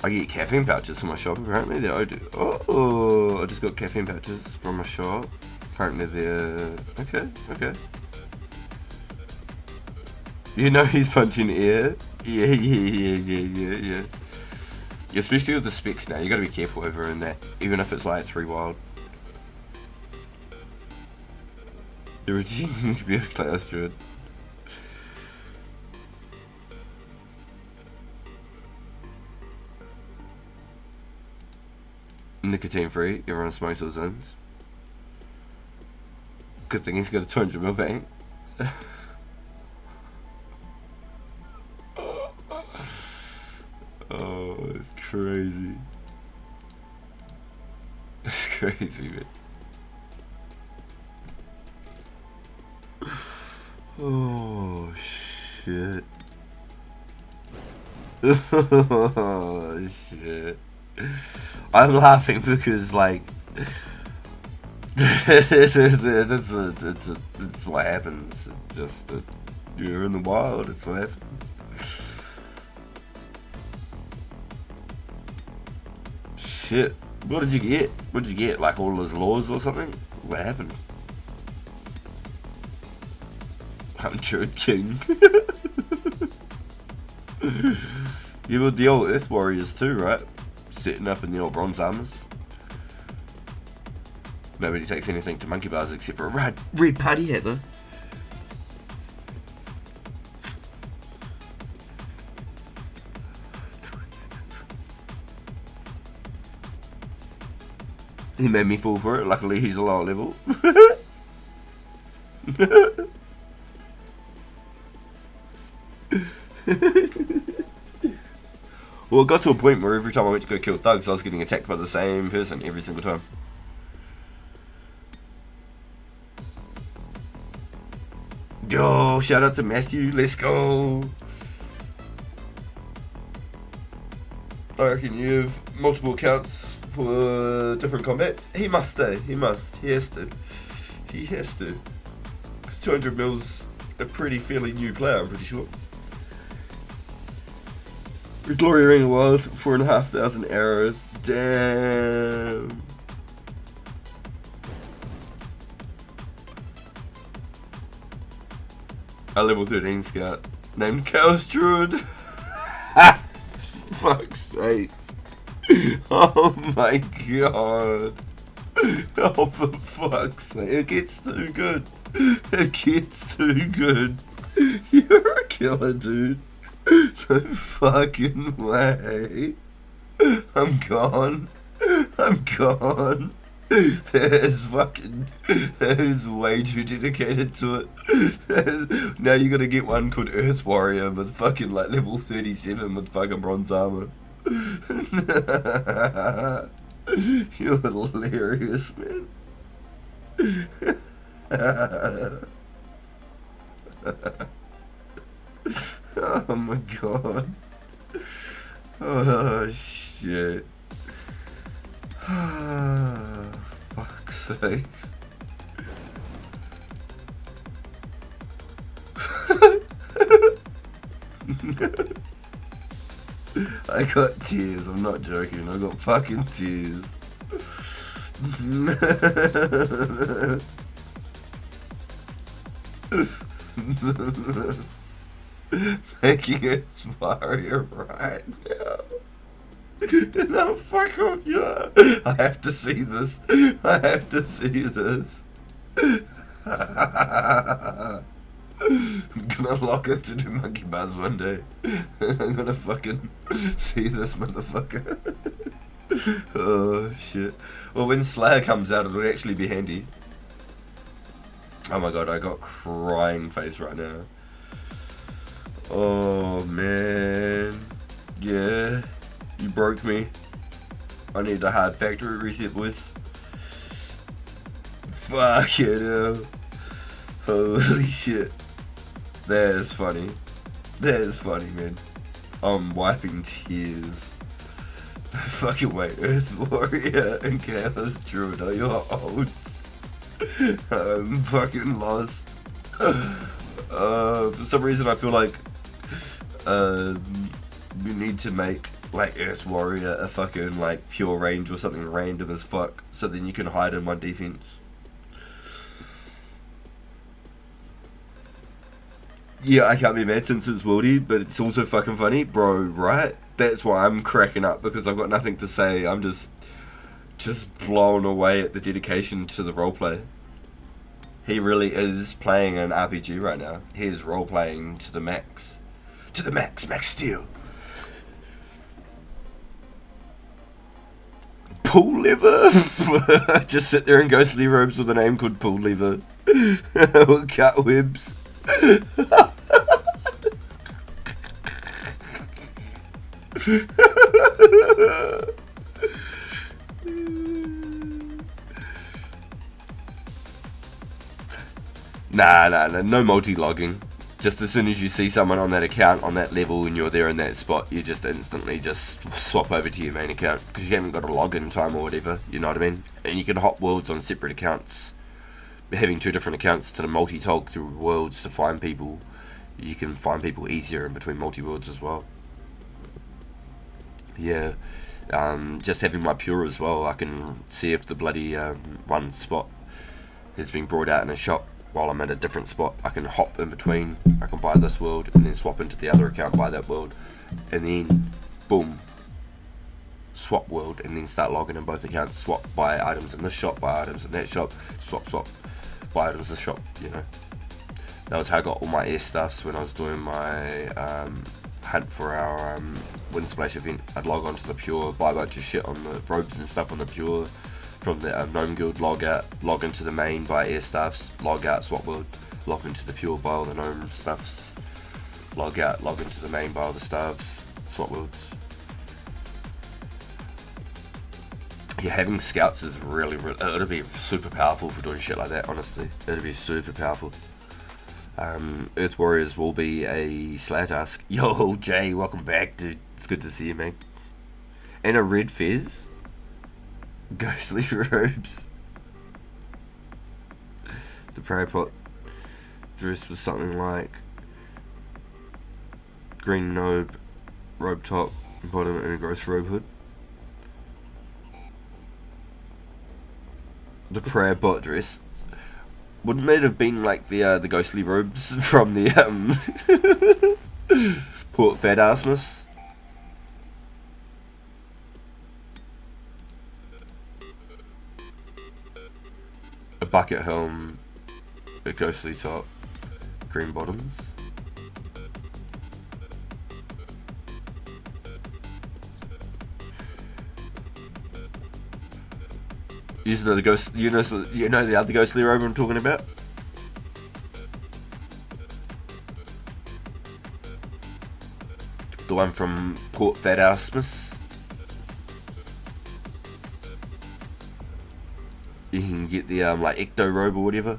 I get caffeine pouches from my shop apparently. There I do. Oh, I just got caffeine pouches from my shop. Apparently they're okay. You know he's punching air. Yeah. Especially with the specs now, you gotta be careful over in that, even if it's like 3 wild. You're refusing to be a class druid. Nicotine free, everyone smokes those zones. Good thing he's got a 200 mil bank. Oh, it's crazy. It's crazy, man. Oh, shit. Oh, shit. I'm laughing because, like, it's what happens. It's just that you're in the wild, it's what happens. Shit. What did you get? What did you get? Like all his laws or something? What happened? I'm Druid King. You were the old S Warriors too, right? Sitting up in the old bronze armors. Nobody takes anything to monkey bars except for a red party hat though. He made me fall for it. Luckily, he's a lower level. Well, it got to a point where every time I went to go kill thugs, I was getting attacked by the same person every single time. Yo, shout out to Matthew. Let's go. I reckon you have multiple accounts for different combats. He must stay. He must. He has to. He has to. Because 200 mil's a pretty fairly new player, I'm pretty sure. Glory Ring World, 4,500 arrows. Damn. A level 13 scout named Chaos Druid. Fuck's sakes. Oh my god. Oh, for fuck's sake. It gets too good. It gets too good. You're a killer, dude. No fucking way. I'm gone. I'm gone. There's way too dedicated to it. Now you gotta get one called Earth Warrior with fucking like level 37 with fucking bronze armor. You're hilarious, man. Oh my god. Oh shit. Fuck's sakes. I got tears, I'm not joking, I got fucking tears. Making it Mario right now. No, fuck off, yeah. I have to see this. I have to see this. I'm gonna lock into the monkey bars one day. I'm gonna fucking see this motherfucker. Oh shit. Well, when Slayer comes out, it'll actually be handy. Oh my god, I got crying face right now. Oh man. Yeah. You broke me. I need a hard factory reset, boys. Fuck it up. Holy shit. That is funny. That is funny, man. I'm wiping tears. Fucking wait, Earth Warrior and Chaos Druid are your odds. I'm fucking lost. For some reason I feel like we need to make like Earth Warrior a fucking like pure range or something random as fuck, so then you can hide in one defense. Yeah, I can't be mad since it's worldy, but it's also fucking funny, bro, right? That's why I'm cracking up, because I've got nothing to say. I'm just blown away at the dedication to the roleplay. He really is playing an RPG right now. He is roleplaying to the max. To the max, Max Steel. Pool Lever? Just sit there in ghostly robes with a name called Pool Lever. Or cut webs. Nah, no multi-logging. Just as soon as you see someone on that account on that level and you're there in that spot, you just instantly just swap over to your main account, because you haven't got a login time or whatever, you know what I mean? And you can hop worlds on separate accounts. Having two different accounts to the multi-tog through worlds to find people, you can find people easier in between multi-worlds as well. Yeah, just having my pure as well, I can see if the bloody one spot has been brought out in a shop while I'm at a different spot. I can hop in between, I can buy this world and then swap into the other account, buy that world, and then boom, swap world, and then start logging in both accounts, swap, buy items in this shop, buy items in that shop, swap, buy items in this shop, you know. That was how I got all my air stuffs when I was doing my hunt for our Wind Splash event. I'd log on to the pure, buy a bunch of shit on the robes and stuff on the pure, from the Gnome Guild, log out, log into the main, buy air stuffs, log out, swap world, log into the pure, buy all the gnome stuffs, log out, log into the main, buy all the stuffs, swap worlds. Yeah, having scouts is really, it'll be super powerful for doing shit like that, honestly. It'll be super powerful. Earth Warriors will be a Slayer task. Yo, Jay, welcome back, dude. It's good to see you, man. And a red fez. Ghostly robes. The prayer pot dress was something like green robe top, bottom, and a gross robe hood. The prayer bot dress. Wouldn't it have been like the ghostly robes from the Port Fadasmus? A bucket helm, a ghostly top, green bottoms. You know the ghost. You know the other ghostly robe I'm talking about. The one from Port Thaddeus. You can get the like ecto robe or whatever.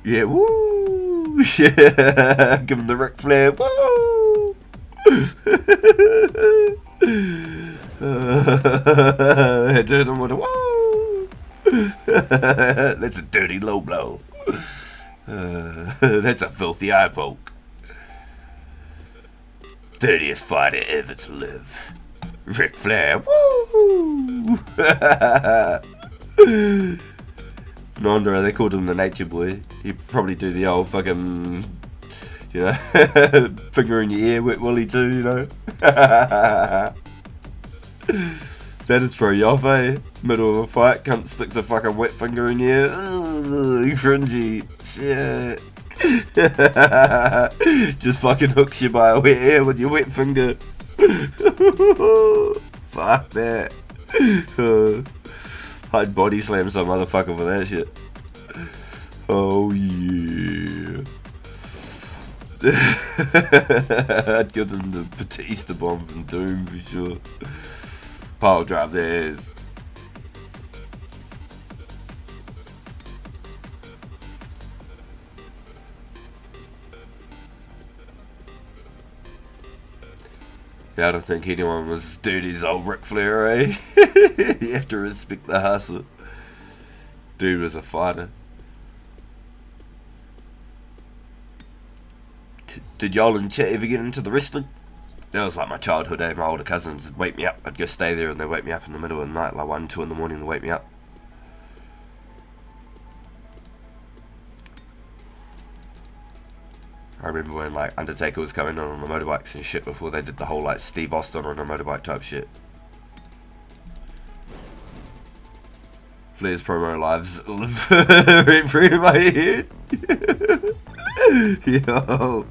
Yeah, woo! Yeah, give him the Ric Flair, woo! Hit him with a woo! That's a dirty low blow. That's a filthy eye poke. Dirtiest fighter ever to live. Ric Flair, woo! No wonder they called him the Nature Boy. He'd probably do the old fucking, you know, finger in your ear, wet willy too, you know. That'd throw you off, eh? Middle of a fight, cunt sticks a fucking wet finger in your ear. Ugh, cringy. Shit. Just fucking hooks you by a wet ear with your wet finger. Fuck that. I'd body slam some motherfucker for that shit. Oh yeah. I'd give them the Batista bomb from Doom for sure. Pile drive their ass. Yeah, I don't think anyone was as dirty as old Ric Flair, eh? You have to respect the hustle. Dude was a fighter. Did y'all in chat ever get into the wrestling? That was like my childhood, eh? My older cousins would wake me up. I'd go stay there and they'd wake me up in the middle of the night, like 1, 2 in the morning, they'd wake me up. I remember when like Undertaker was coming on the motorbikes and shit before they did the whole like Steve Austin on a motorbike type shit. Flair's promo lives live right through my head. Yo.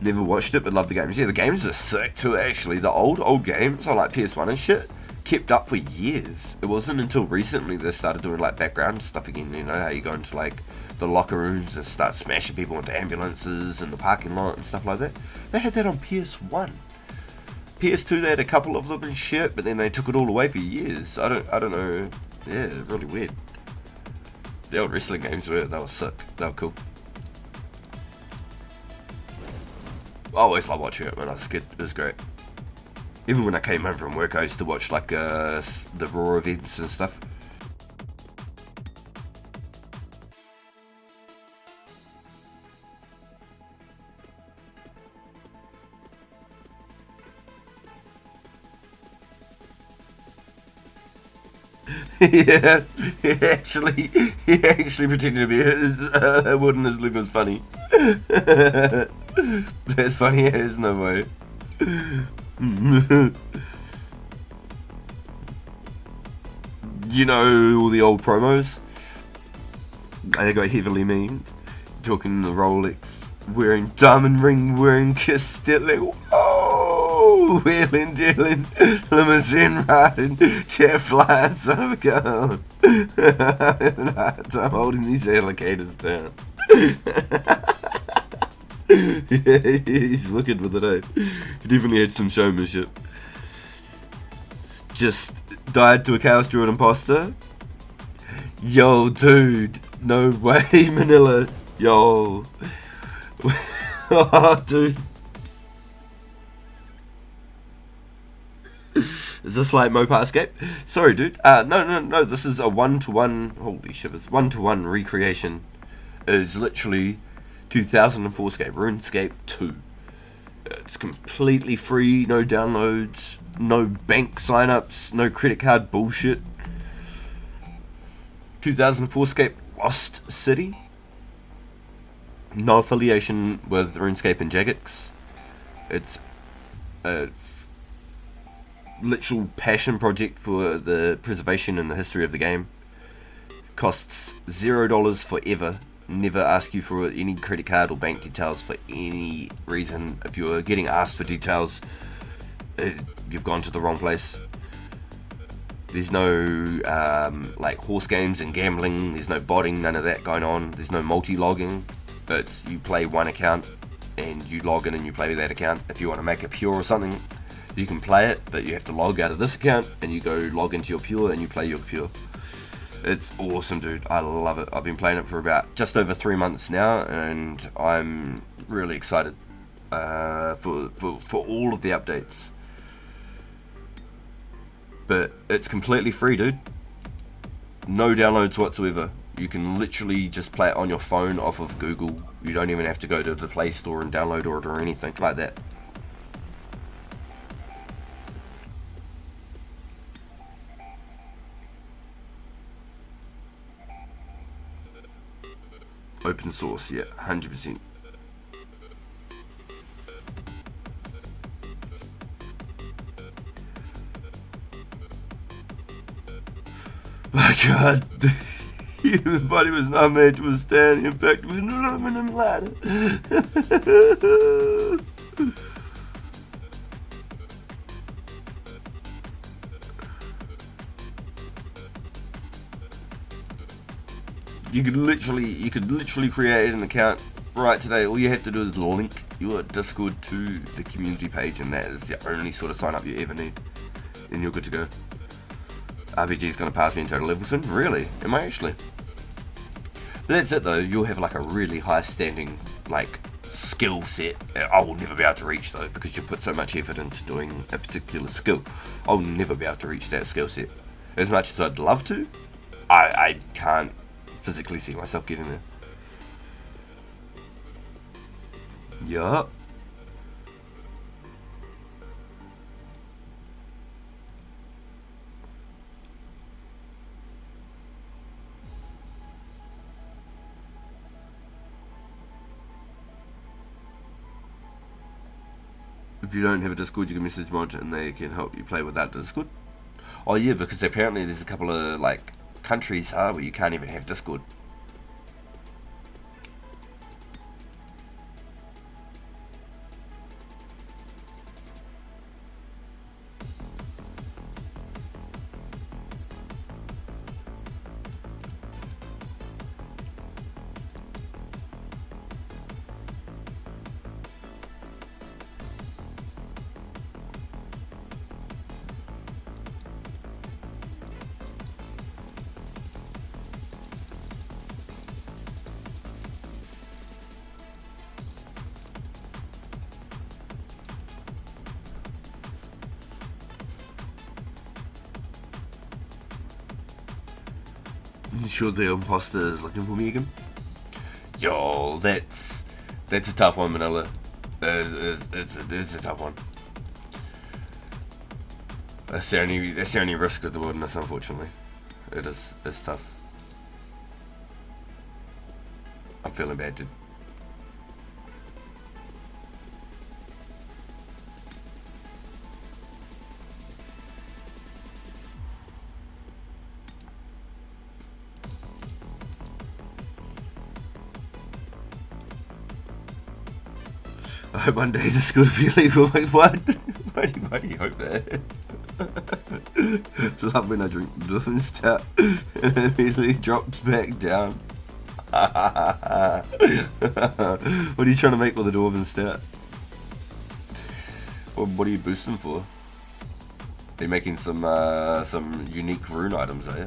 Never watched it but love the games. Yeah, the games are sick too actually. The old games on like PS1 and shit kept up for years. It wasn't until recently they started doing like background stuff again, you know, how you go into like the locker rooms and start smashing people into ambulances in the parking lot and stuff like that. They had that on PS1. PS2 they had a couple of them and shit, but then they took it all away for years. I don't know. Yeah, really weird. The old wrestling games they were sick. They were cool. I always loved watching it when I was a kid. It was great. Even when I came home from work, I used to watch like the Raw events and stuff. Yeah, he actually pretended to be a wooden his lip was funny. That's funny as no way. You know all the old promos? They got heavily memed. Talking the Rolex, wearing diamond ring, wearing kiss, still like, whoa, wheeling, dealing, limousine riding, jet flying, son of a gun. I'm holding these alligators down. Yeah, he's wicked with it, eh? He definitely had some showmanship. Just died to a Chaos Druid imposter. Yo, dude. No way, Manila. Yo. Oh, dude. Is this like Mopar Escape? Sorry, dude. No. This is a 1-to-1. Holy shivers. 1-to-1 recreation. Is literally 2004 Scape. Runescape 2. It's completely free. No downloads. No bank signups. No credit card bullshit. 2004 Scape Lost City. No affiliation with RuneScape and Jagex. It's a literal passion project for the preservation and the history of the game. Costs $0 forever. never ask you for any credit card or bank details for any reason. If you're getting asked for details, you've gone to the wrong place. There's no like horse games and gambling. There's no botting, none of that going on. There's no multi-logging. It's you play one account and you log in and you play with that account. If you want to make a pure or something, you can play it, but you have to log out of this account and you go log into your pure and you play your pure. It's awesome, dude. I love it. I've been playing it for about just over 3 months now, and I'm really excited for all of the updates. But it's completely free, dude. No downloads whatsoever. You can literally just play it on your phone off of Google. You don't even have to go to the Play Store and download it or anything like that. Open source, yeah, 100%. My God, the body was not made to withstand the impact of an aluminum ladder. You could literally create an account right today. All you have to do is link your Discord to the community page, and that is the only sort of sign up you ever need. Then you're good to go. RPG is going to pass me in total level soon? Really? Am I actually? But that's it though. You'll have like a really high standing like skill set. I will never be able to reach though, because you put so much effort into doing a particular skill. I'll never be able to reach that skill set. As much as I'd love to, I can't physically see myself getting there. Yup. If you don't have a Discord, you can message Mod and they can help you play without Discord. Oh yeah, because apparently there's a couple of like countries where you can't even have Discord. You sure the imposter is looking for me again? Yo, that's a tough one, Manila. It's a tough one. That's the only risk of the wilderness, unfortunately. It's tough. I'm feeling bad, dude. I hope one day this could be illegal. Wait, what? Why do you hope that? Love when I drink Dwarven Stout and immediately drops back down. What are you trying to make with a Dwarven Stout? What are you boosting for? Are you making some unique rune items, are you?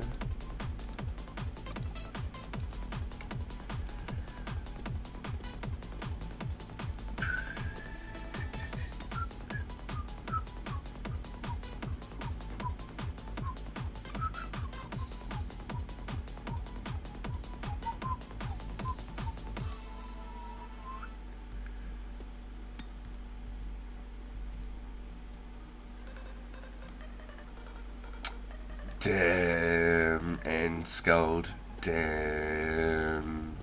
Damn, and Scald, damn.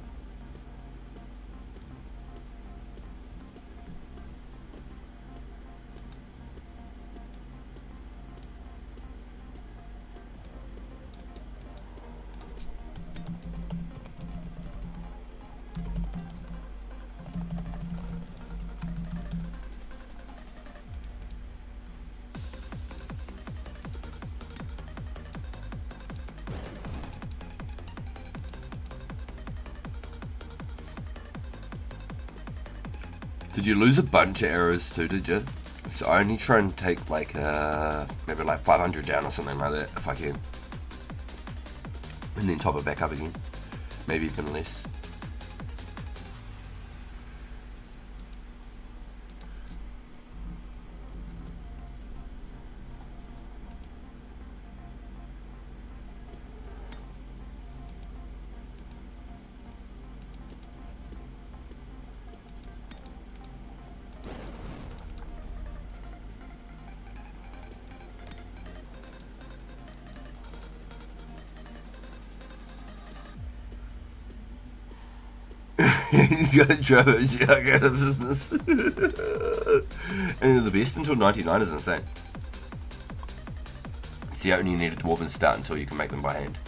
Did you lose a bunch of arrows too, did you? So I only try and take like maybe like 500 down or something like that if I can. And then top it back up again. Maybe even less. You got Travis, yeah, I got a business. And the best until 99 is insane. So you only need a dwarven start until you can make them by hand.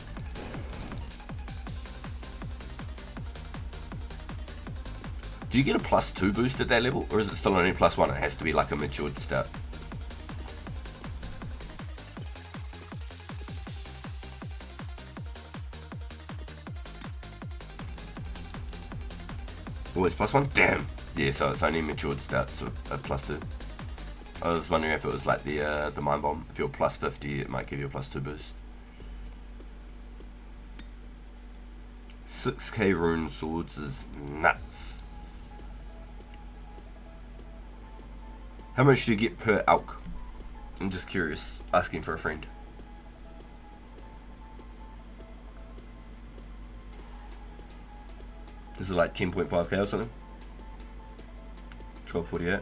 Do you get a +2 boost at that level, or is it still only +1? It has to be like a matured start. Always +1? Damn! Yeah, so it's only matured stats, so a +2. I was wondering if it was like the Mind Bomb. If you're +50, it might give you a +2 boost. 6k rune swords is nuts. How much do you get per elk? I'm just curious, asking for a friend. This is like 10.5k or something. 1248.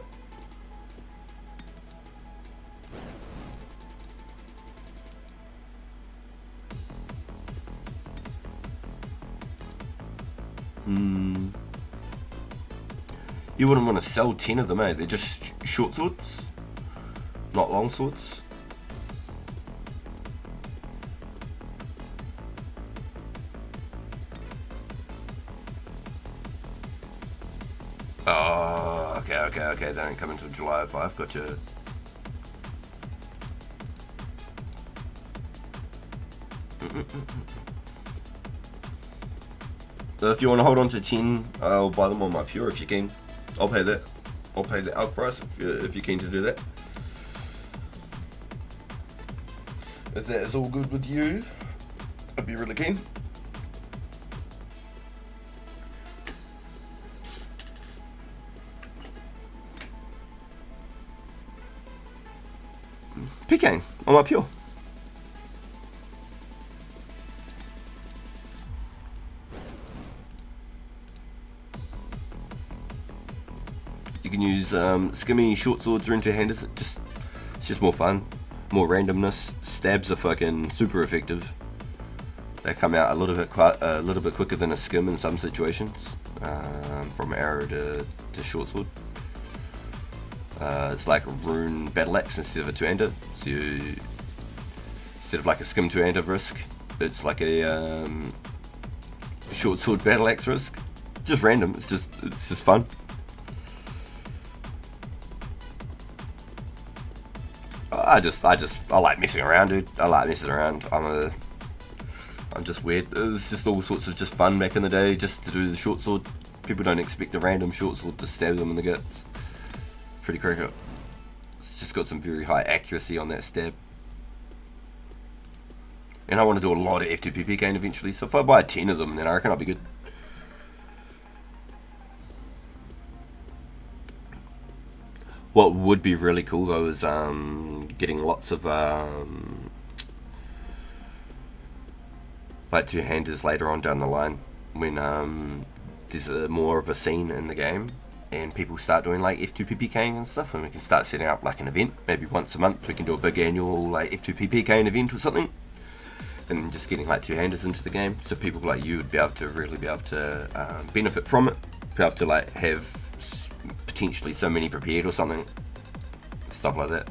You wouldn't want to sell 10 of them, eh? They're just short swords, not long swords. Oh, okay. They don't come until July 5. Gotcha. So if you want to hold on to 10, I'll buy them on my Pure if you can. I'll pay that. I'll pay the elk price if you're keen to do that. If that is all good with you, I'd be really keen. Pecan on my Pure. You can use skimmy short swords or two-handers. It's just more fun, more randomness. Stabs are fucking super effective. They come out a little bit quicker than a skim in some situations, from arrow to short sword. It's like a rune battle axe instead of a two-hander. So instead of like a skim two-hander risk, it's like a short sword battle axe risk. Just random. It's just fun. I like messing around, dude. I like messing around. I'm just weird. It was just all sorts of just fun back in the day, just to do the short sword. People don't expect a random short sword to stab them in the guts. Pretty cricket. It's just got some very high accuracy on that stab. And I want to do a lot of F2PP gain eventually, so if I buy 10 of them, then I reckon I'll be good. What would be really cool though is getting lots of like two-handers later on down the line when there's more of a scene in the game and people start doing like F2PPKing and stuff, and we can start setting up like an event, maybe once a month we can do a big annual like F2PPKing event or something, and just getting like two-handers into the game, so people like you would be able to really benefit from it, be able to like have potentially so many prepared or something, stuff like that.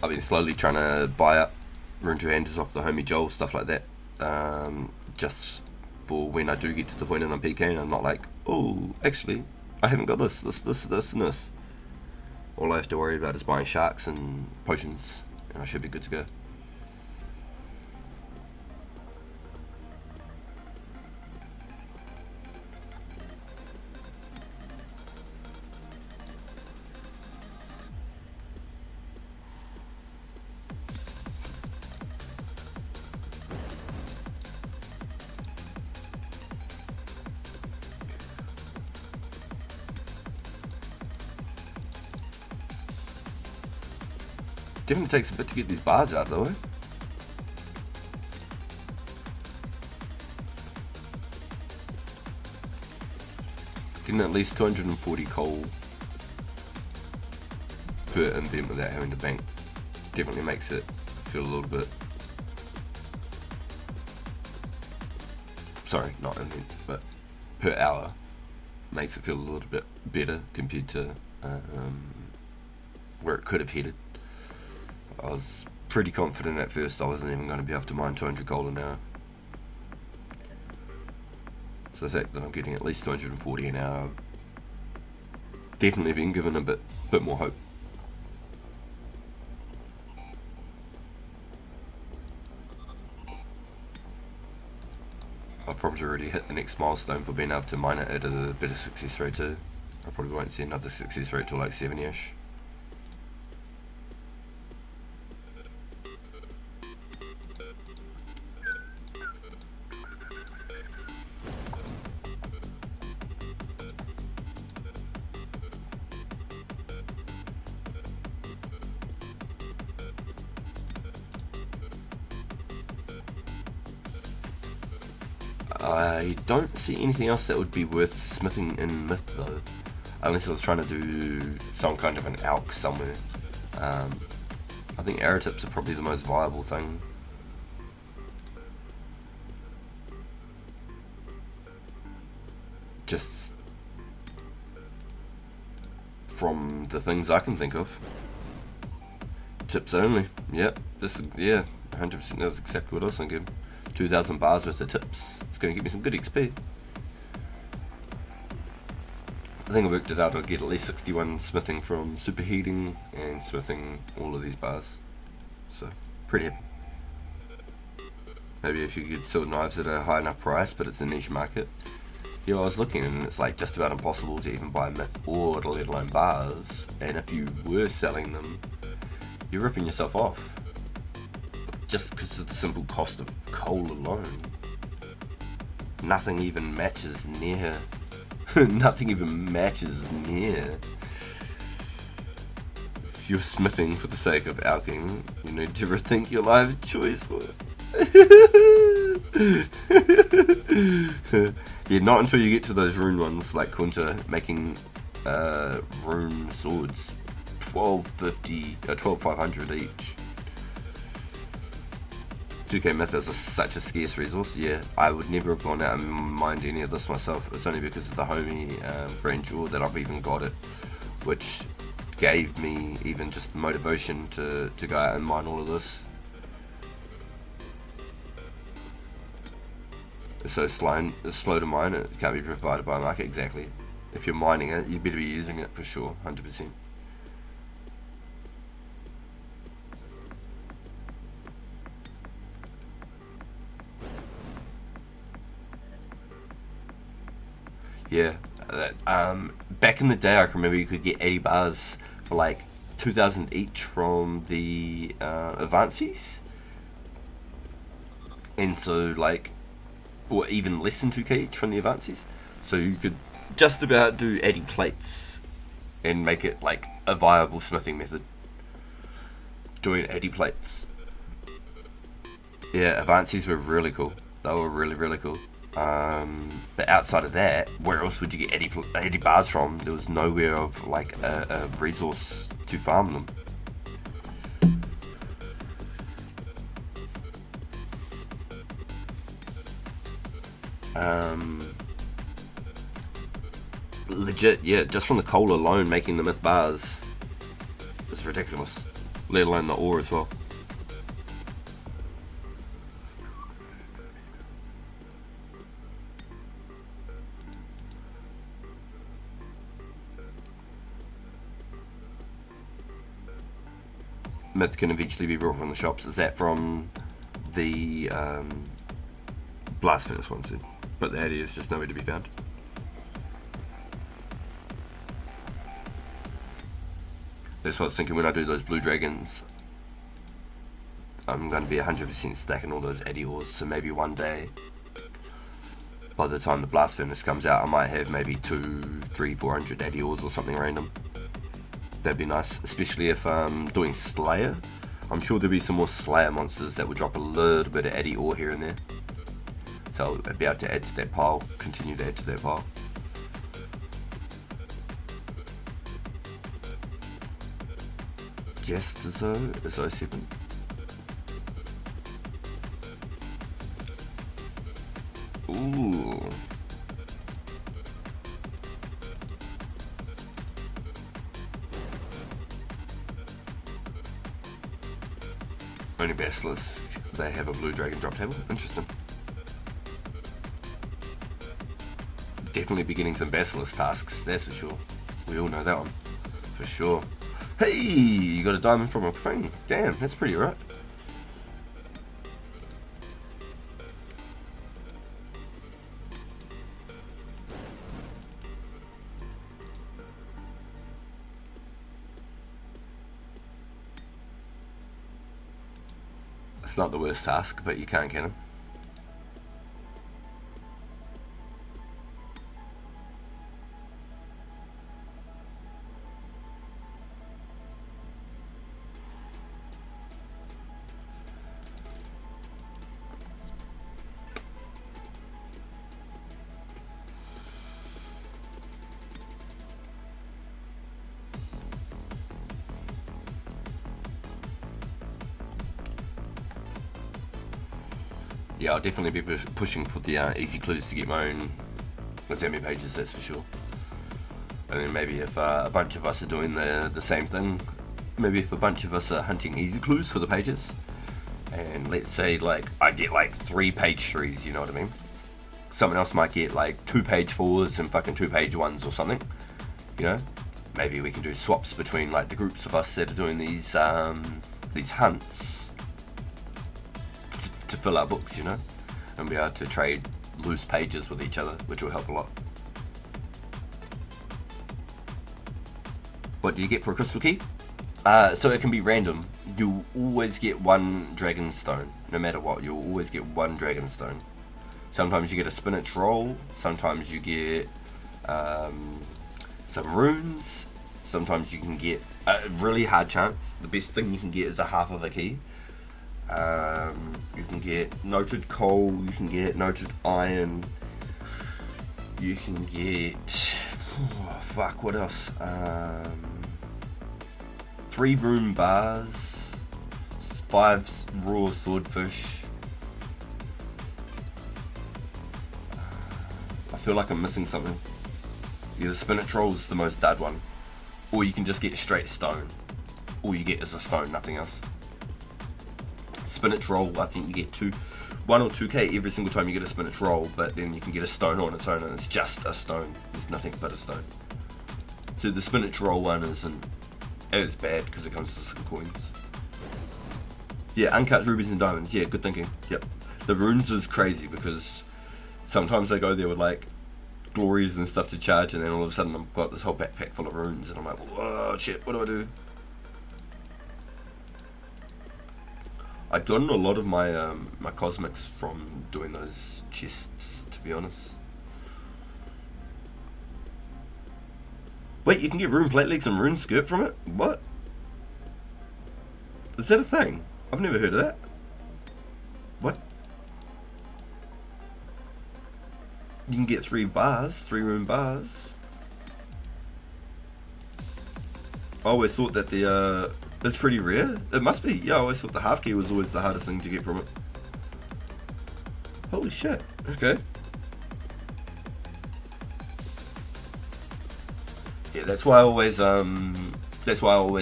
I've been slowly trying to buy up rune two-handers off the homie Joel, stuff like that, just for when I do get to the point and I'm PKing, I'm not like, oh, actually, I haven't got this, and this. All I have to worry about is buying sharks and potions, and I should be good to go. Definitely takes a bit to get these bars out though. Getting at least 240 coal per invent without having to bank definitely makes it feel a little bit, sorry, not invent, but per hour makes it feel a little bit better compared to where it could have headed. I was pretty confident at first I wasn't even going to be able to mine 200 gold an hour. So the fact that I'm getting at least 240 an hour, definitely been given a bit more hope. I've probably already hit the next milestone for being able to mine it at a better success rate too. I probably won't see another success rate till like 70ish. I don't see anything else that would be worth smithing in Myth though, unless I was trying to do some kind of an alch somewhere. I think arrow tips are probably the most viable thing. Just from the things I can think of. Tips only, yep, yeah, 100%, that was exactly what I was thinking. 2,000 bars worth of tips. It's going to give me some good XP. I think I worked it out. I'll get at least 61 smithing from superheating and smithing all of these bars. So, pretty happy. Maybe if you could sell knives at a high enough price, but it's a niche market. Yeah, I was looking and it's like just about impossible to even buy myth or let alone bars. And if you were selling them, you're ripping yourself off. Just because of the simple cost of coal alone. Nothing even matches near. Nothing even matches near. If you're smithing for the sake of alching, you need to rethink your life choice. Yeah, not until you get to those rune ones like Kunta making rune swords. 12,500 each. 2k myth is such a scarce resource. Yeah, I would never have gone out and mined any of this myself. It's only because of the homie Grand Jewel that I've even got it, which gave me even just the motivation to go out and mine all of this. It's so slow to mine, it can't be provided by a market. Exactly. If you're mining it, you better be using it for sure, 100%. Yeah, back in the day I can remember you could get 80 bars for like 2,000 each from the advances. And so like, or even less than 2k each from the advances. So you could just about do 80 plates and make it like a viable smithing method. Doing 80 plates. Yeah, advances were really cool. They were really, really cool. But outside of that, where else would you get 80 bars from? There was nowhere of like a resource to farm them. Legit, yeah, just from the coal alone making the myth bars is ridiculous, let alone the ore as well. myth can eventually be brought from the shops. Is that from the blast furnace ones then? But the Addy is just nowhere to be found. That's what I was thinking when I do those blue dragons. I'm going to be 100% stacking all those Addy ores, so maybe one day, by the time the blast furnace comes out, I might have maybe 200, 300, 400 Addy ores or something random. That'd be nice, especially if I'm doing Slayer. I'm sure there'll be some more Slayer monsters that will drop a little bit of Addy ore here and there. So I'll be able to add to that pile, continue to add to that pile. Just as though, as I said. Ooh. Only Basilisk, they have a blue dragon drop table. Interesting. Definitely be getting some Basilisk tasks, that's for sure. We all know that one. For sure. Hey, you got a diamond from a thing. Damn, that's pretty right. It's not the worst task, but you can't get him. Yeah, I'll definitely be pushing for the easy clues to get my own Runescape pages, that's for sure. And then maybe if a bunch of us are doing the same thing, maybe if a bunch of us are hunting easy clues for the pages, and let's say like I get like 3 page 3s, you know what I mean? Someone else might get like 2 page 4s and fucking 2 page 1s or something, you know? Maybe we can do swaps between like the groups of us that are doing these hunts to fill our books, you know, and be able to trade loose pages with each other, which will help a lot. What do you get for a crystal key? So it can be random. You'll always get 1 dragon stone, no matter what. You'll always get 1 dragon stone. Sometimes you get a spinach roll. Sometimes you get some runes. Sometimes you can get a really hard chance. The best thing you can get is a half of a key. You can get noted coal, you can get noted iron, you can get, what else? 3 rune bars, 5 raw swordfish. I feel like I'm missing something. Yeah, the spinach roll is the most dud one. Or you can just get straight stone. All you get is a stone, nothing else. Spinach roll, I think you get 1 or 2k every single time you get a spinach roll, but then you can get a stone on its own and it's just a stone. There's nothing but a stone. So the spinach roll one isn't as bad because it comes with some coins. Yeah, uncut rubies and diamonds. Yeah, good thinking. Yep. The runes is crazy because sometimes I go there with like glories and stuff to charge, and then all of a sudden I've got this whole backpack full of runes and I'm like, whoa, shit, what do I do? I'd gotten a lot of my my cosmics from doing those chests, to be honest. Wait, you can get rune plate legs and rune skirt from it? What? Is that a thing? I've never heard of that. What? You can get 3 bars, 3 rune bars. I always thought that the it's pretty rare. It must be. Yeah, I always thought the half key was always the hardest thing to get from it. Holy shit. Okay. Yeah, that's why I always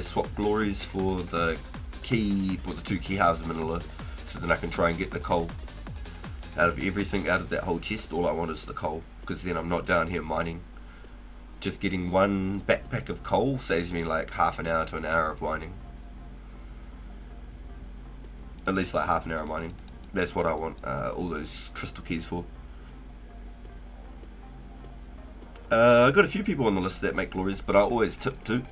swap glories for the key, for the 2 key halves of Manila, so then I can try and get the coal. Out of everything, out of that whole chest, all I want is the coal, because then I'm not down here mining. Just getting 1 backpack of coal saves me like half an hour to an hour of mining. At least like half an hour mining. That's what I want all those crystal keys for. I got a few people on the list that make glories, but I always tip too.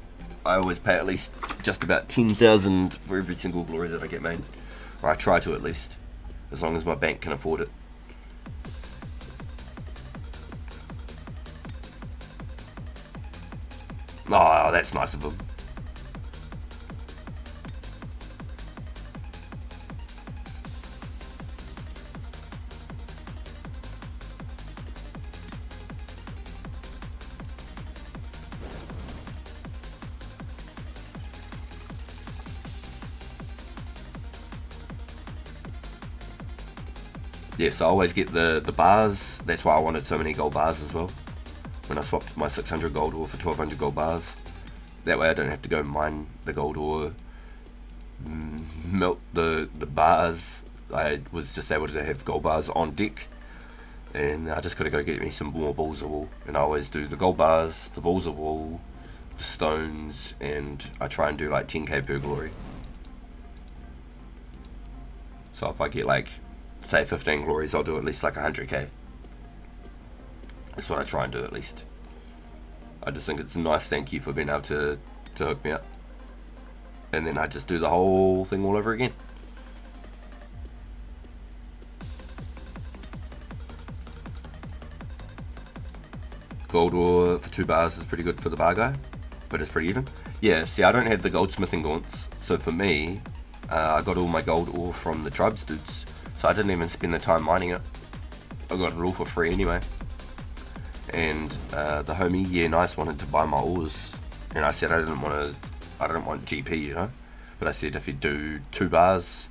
I always pay at least just about 10,000 for every single glory that I get made. Or I try to, at least, as long as my bank can afford it. Oh, that's nice of them. Yeah, so I always get the bars. That's why I wanted so many gold bars as well. When I swapped my 600 gold ore for 1200 gold bars. That way I don't have to go mine the gold ore, melt the bars. I was just able to have gold bars on deck. And I just got to go get me some more balls of wool. And I always do the gold bars, the balls of wool, the stones, and I try and do like 10k per glory. So if I get like, say 15 glories, I'll do at least like 100k. That's what I try and do at least. I just think it's a nice thank you for being able to hook me up. And then I just do the whole thing all over again. Gold ore for 2 bars is pretty good for the bar guy, but it's pretty even. Yeah, see, I don't have the goldsmithing gaunts, so for me, I got all my gold ore from the tribes dudes, so I didn't even spend the time mining it. I got it all for free anyway. And the homie, yeah, nice, wanted to buy my ores, and I said I didn't want GP, you know, but I said if you do 2 bars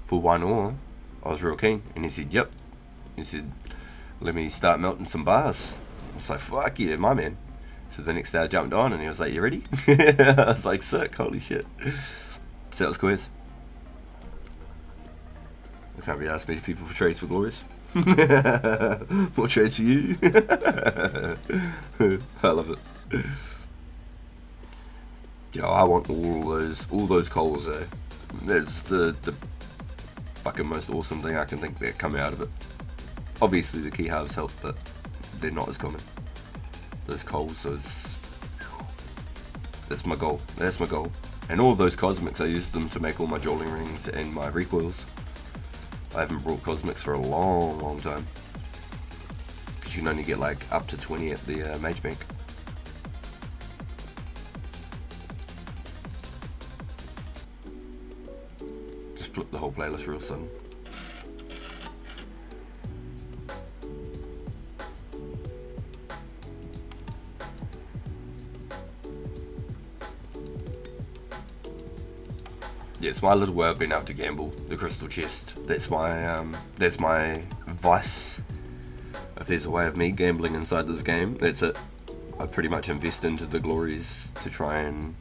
for 1 ore, I was real keen, and he said yep. He said let me start melting some bars. I was like, fuck yeah, my man. So the next day I jumped on and he was like, you ready? I was like, sick, holy shit. So that was quiz. I can't be asking these people for trades for glories. More trades for you. I love it. Yo, I want all those coals there. That's the fucking most awesome thing I can think that come out of it. Obviously the key halves help, but they're not as common. Those coals, that's my goal. That's my goal. And all of those cosmics, I used them to make all my jewelry rings and my recoils. I haven't brought cosmics for a long time. Because you can only get like up to 20 at the Mage Bank. Just flip the whole playlist real sudden. Yeah, it's my little way of being able to gamble the crystal chest. That's my vice. If there's a way of me gambling inside this game, that's it. I pretty much invest into the glories to try and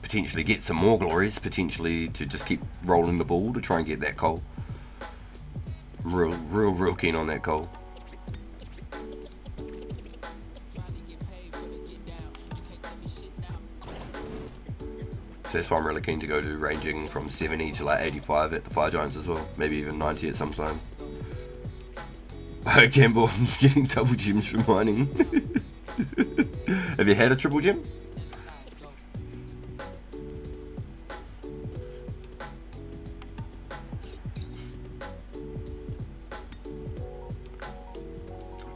potentially get some more glories, potentially to just keep rolling the ball to try and get that coal. I'm real keen on that coal. So that's why I'm really keen to go to ranging from 70 to like 85 at the Fire Giants as well. Maybe even 90 at some time. I gamble on getting double gems from mining. Have you had a triple gem?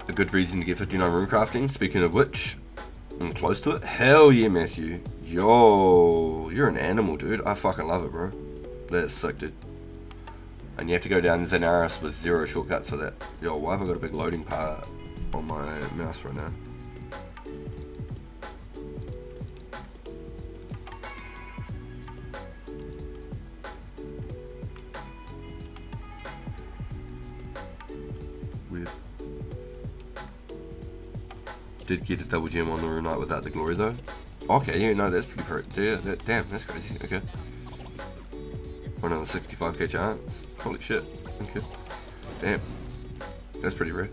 A good reason to get 59 rune crafting, speaking of which, I'm close to it. Hell yeah, Matthew. Yo, you're an animal, dude. I fucking love it, bro. That's sick, dude. And you have to go down Zenaris with 0 shortcuts for that. Yo, why have I got a big loading part on my mouse right now? Weird. Did get a double gem on the rune knight without the glory though. Okay, yeah, no, that's pretty correct. Yeah, damn, that's crazy. Okay. Another 65k chance. Holy shit. Okay. Damn. That's pretty rare.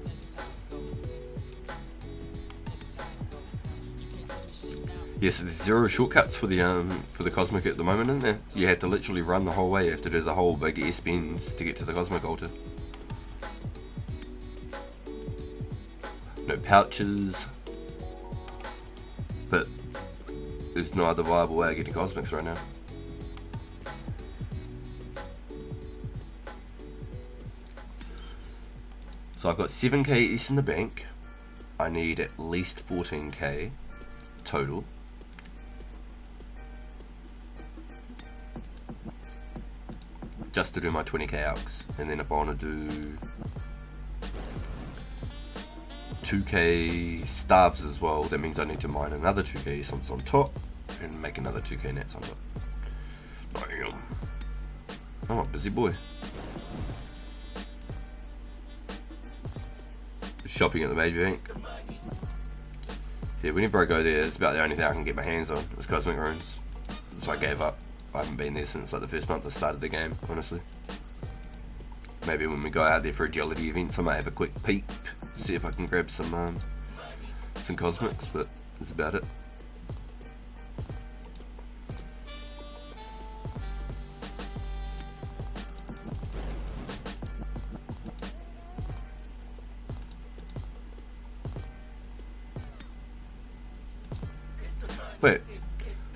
Yes, there's 0 shortcuts for the Cosmic at the moment, isn't there? You have to literally run the whole way. You have to do the whole big S-bends to get to the Cosmic altar. No pouches. But there's no other viable way of getting Cosmics right now. So I've got 7k S in the bank. I need at least 14k total. Just to do my 20k alks. And then if I want to do 2k starves as well, that means I need to mine another 2k sums on top and make another 2k nets on top. Damn. I'm a busy boy. Shopping at the major bank. Yeah, whenever I go there, it's about the only thing I can get my hands on. It's Cosmic Runes. So I gave up. I haven't been there since like the first month I started the game, honestly. Maybe when we go out there for agility events, I might have a quick peek, see if I can grab some Cosmics, but that's about it. Wait,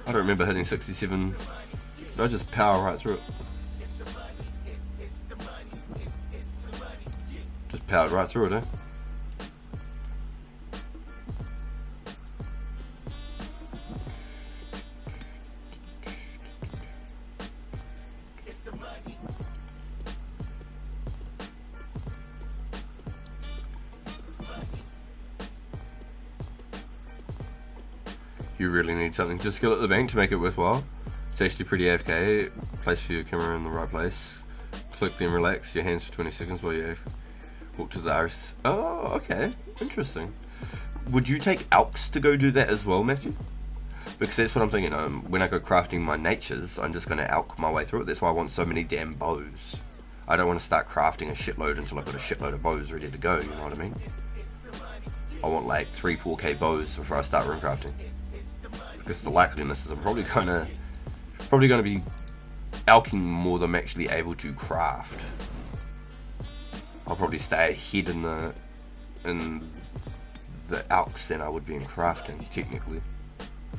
I don't remember hitting 67. I just power right through it. Just powered right through it, eh? You really need something to skill at the bank to make it worthwhile. It's actually pretty AFK. Place your camera in the right place. Click then relax your hands for 20 seconds while you walk to the iris. Oh, okay. Interesting. Would you take alks to go do that as well, Matthew? Because that's what I'm thinking. When I go crafting my natures, I'm just going to alk my way through it. That's why I want so many damn bows. I don't want to start crafting a shitload until I've got a shitload of bows ready to go, you know what I mean? I want like 3-4k bows before I start rune crafting. Because the likeliness is I'm probably gonna be alking more than I'm actually able to craft. I'll probably stay ahead in the alks than I would be in crafting, technically.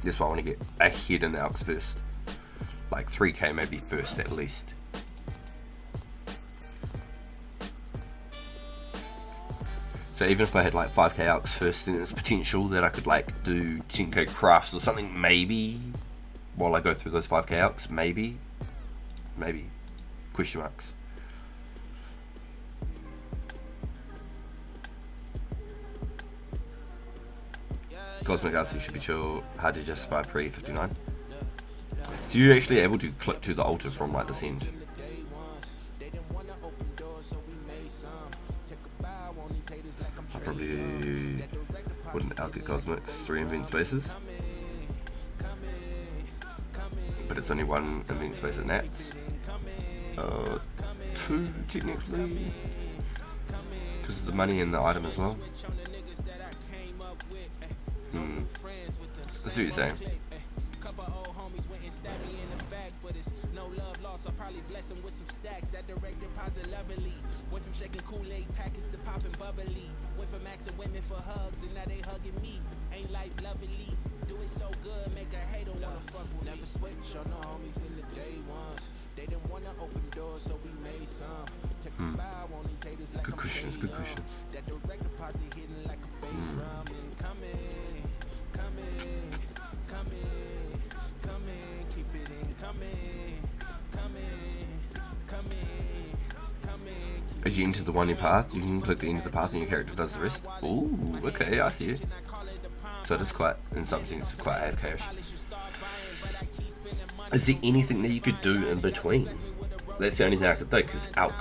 That's why I want to get ahead in the alks first. Like 3k maybe first at least. So even if I had like 5k alks first, then there's potential that I could like do 10k crafts or something, maybe, while I go through those 5k alks, maybe, question marks. Cosmic Galaxy should be chill, hard to justify pre-59. So you're actually able to click to the altar from like this end. I probably wouldn't alk at Cosmics 3 event spaces, but it's only 1 event space at Nats. 2 technically, because of the money and the item as well. I see what you're saying. No love lost, I'll probably bless him with some stacks. That direct deposit lovely. Went from shaking Kool-Aid packets to popping bubbly. Went from asking women for hugs and now they hugging me. Ain't life lovely? Do it so good, make a hater wanna fuck with me. Never switch on the homies in the day ones. They didn't wanna open doors, so we made some. Take a bow on these haters like good questions, good questions. That direct deposit hitting like a bass drum. Coming, coming, coming, coming, keep it in coming. As you enter the winding path, you can click the end of the path and your character does the rest. Ooh, okay, I see it. So it is quite, in some sense, quite AFK-ish. Is there anything that you could do in between? That's the only thing I could think, is alk.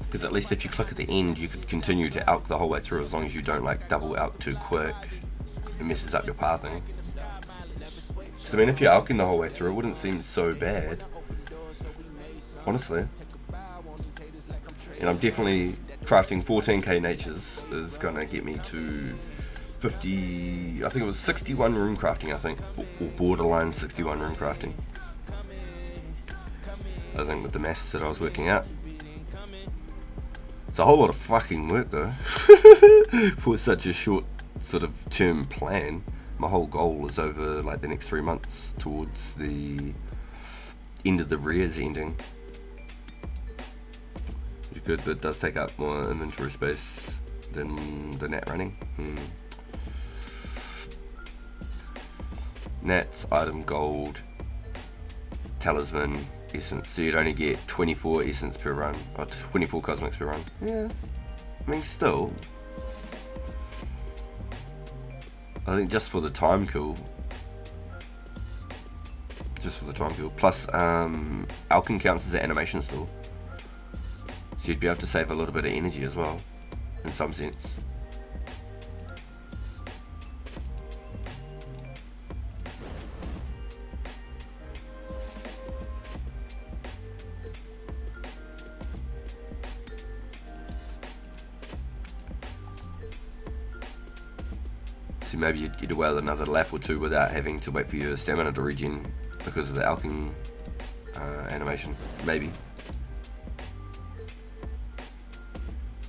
Because at least if you click at the end, you could continue to alk the whole way through as long as you don't like double alk too quick. It messes up your pathing. So I mean, if you're alking the whole way through, it wouldn't seem so bad. Honestly. And I'm definitely crafting 14k natures is gonna get me to 50, I think it was 61 rune crafting, I think, or borderline 61 rune crafting. I think with the maths that I was working out. It's a whole lot of fucking work though, for such a short sort of term plan. My whole goal is over like the next 3 months towards the end of the rears ending. Which is good, but it does take up more inventory space than the net running. Nats, item, gold, talisman, essence. So you'd only get 24 essence per run, or 24 cosmics per run. Yeah, I mean still. I think just for the time kill. Plus, Alchemy counts as an animation still. So you'd be able to save a little bit of energy as well, in some sense. So maybe you'd get away with another lap or two without having to wait for your stamina to regen because of the Alchemy animation. Maybe.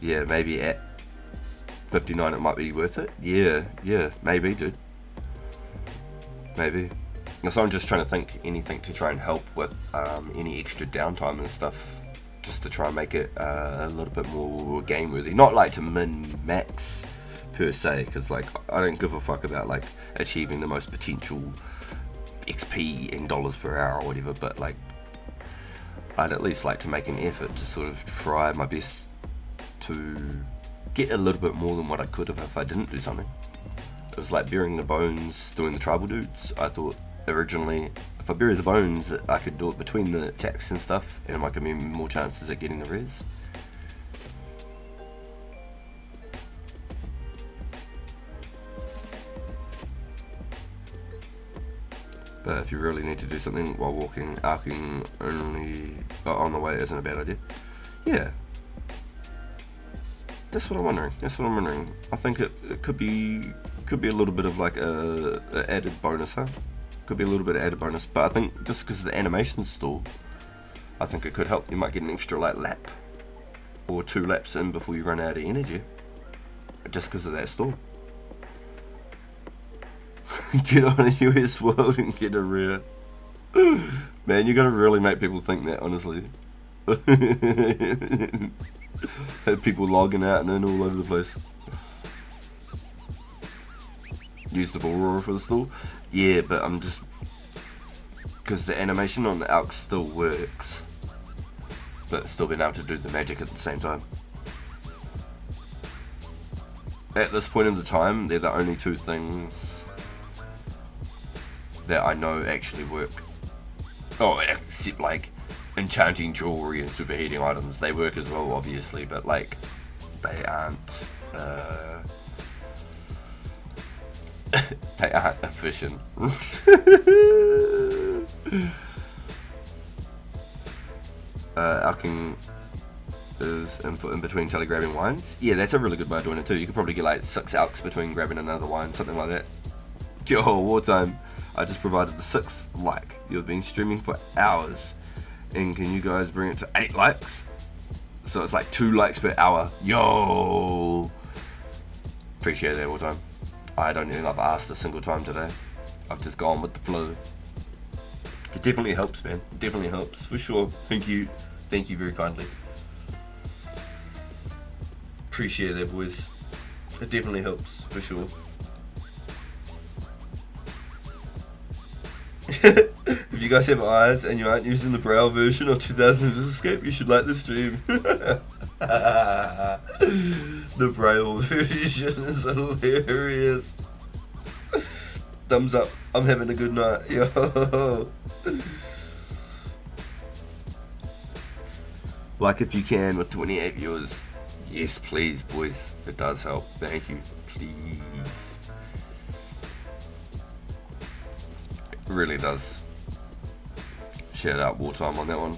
Yeah, maybe at 59 it might be worth it. Yeah, maybe, dude. Maybe. So I'm just trying to think anything to try and help with any extra downtime and stuff, just to try and make it a little bit more game worthy. Not like to min-max per se, because like I don't give a fuck about like achieving the most potential XP in dollars per hour or whatever, but like I'd at least like to make an effort to sort of try my best to get a little bit more than what I could have if I didn't do something. It was like burying the bones, doing the tribal dudes. I thought originally if I bury the bones I could do it between the attacks and stuff, and it might give me more chances at getting the res. But if you really need to do something while walking, arcing only on the way isn't a bad idea. Yeah. That's what I'm wondering. I think it could be a little bit of like a added bonus, huh? Could be a little bit of added bonus. But I think just because of the animation stall, I think it could help. You might get an extra like lap or 2 laps in before you run out of energy, just because of that stall. Get on a US world and get a rare. Man, you gotta really make people think that, honestly. Had people logging out and in all over the place. Use the ball roar for the stall? Yeah, but I'm just... because the animation on the Alk still works, but still being able to do the magic at the same time. At this point in the time, they're the only 2 things that I know actually work. Oh, except like enchanting jewelry and superheating items. They work as well, obviously, but like they aren't they aren't efficient. Alchemy is in between telegrabbing wines. Yeah, that's a really good way of doing it too. You could probably get like 6 alks between grabbing another wine, something like that. Yo, wartime. I just provided the 6th like. You've been streaming for hours, and can you guys bring it to 8 likes? So it's like 2 likes per hour. Yo, appreciate that all time. I don't think I've asked a single time today. I've just gone with the flow. It definitely helps, man. It definitely helps for sure. Thank you very kindly. Appreciate that, boys. It definitely helps for sure. If you guys have eyes and you aren't using the Braille version of 2000 Runescape, you should like the stream. The Braille version is hilarious. Thumbs up. I'm having a good night. Yo. Like if you can with 28 viewers. Yes, please, boys. It does help. Thank you. Please. It really does. Shout out Wartime on that one.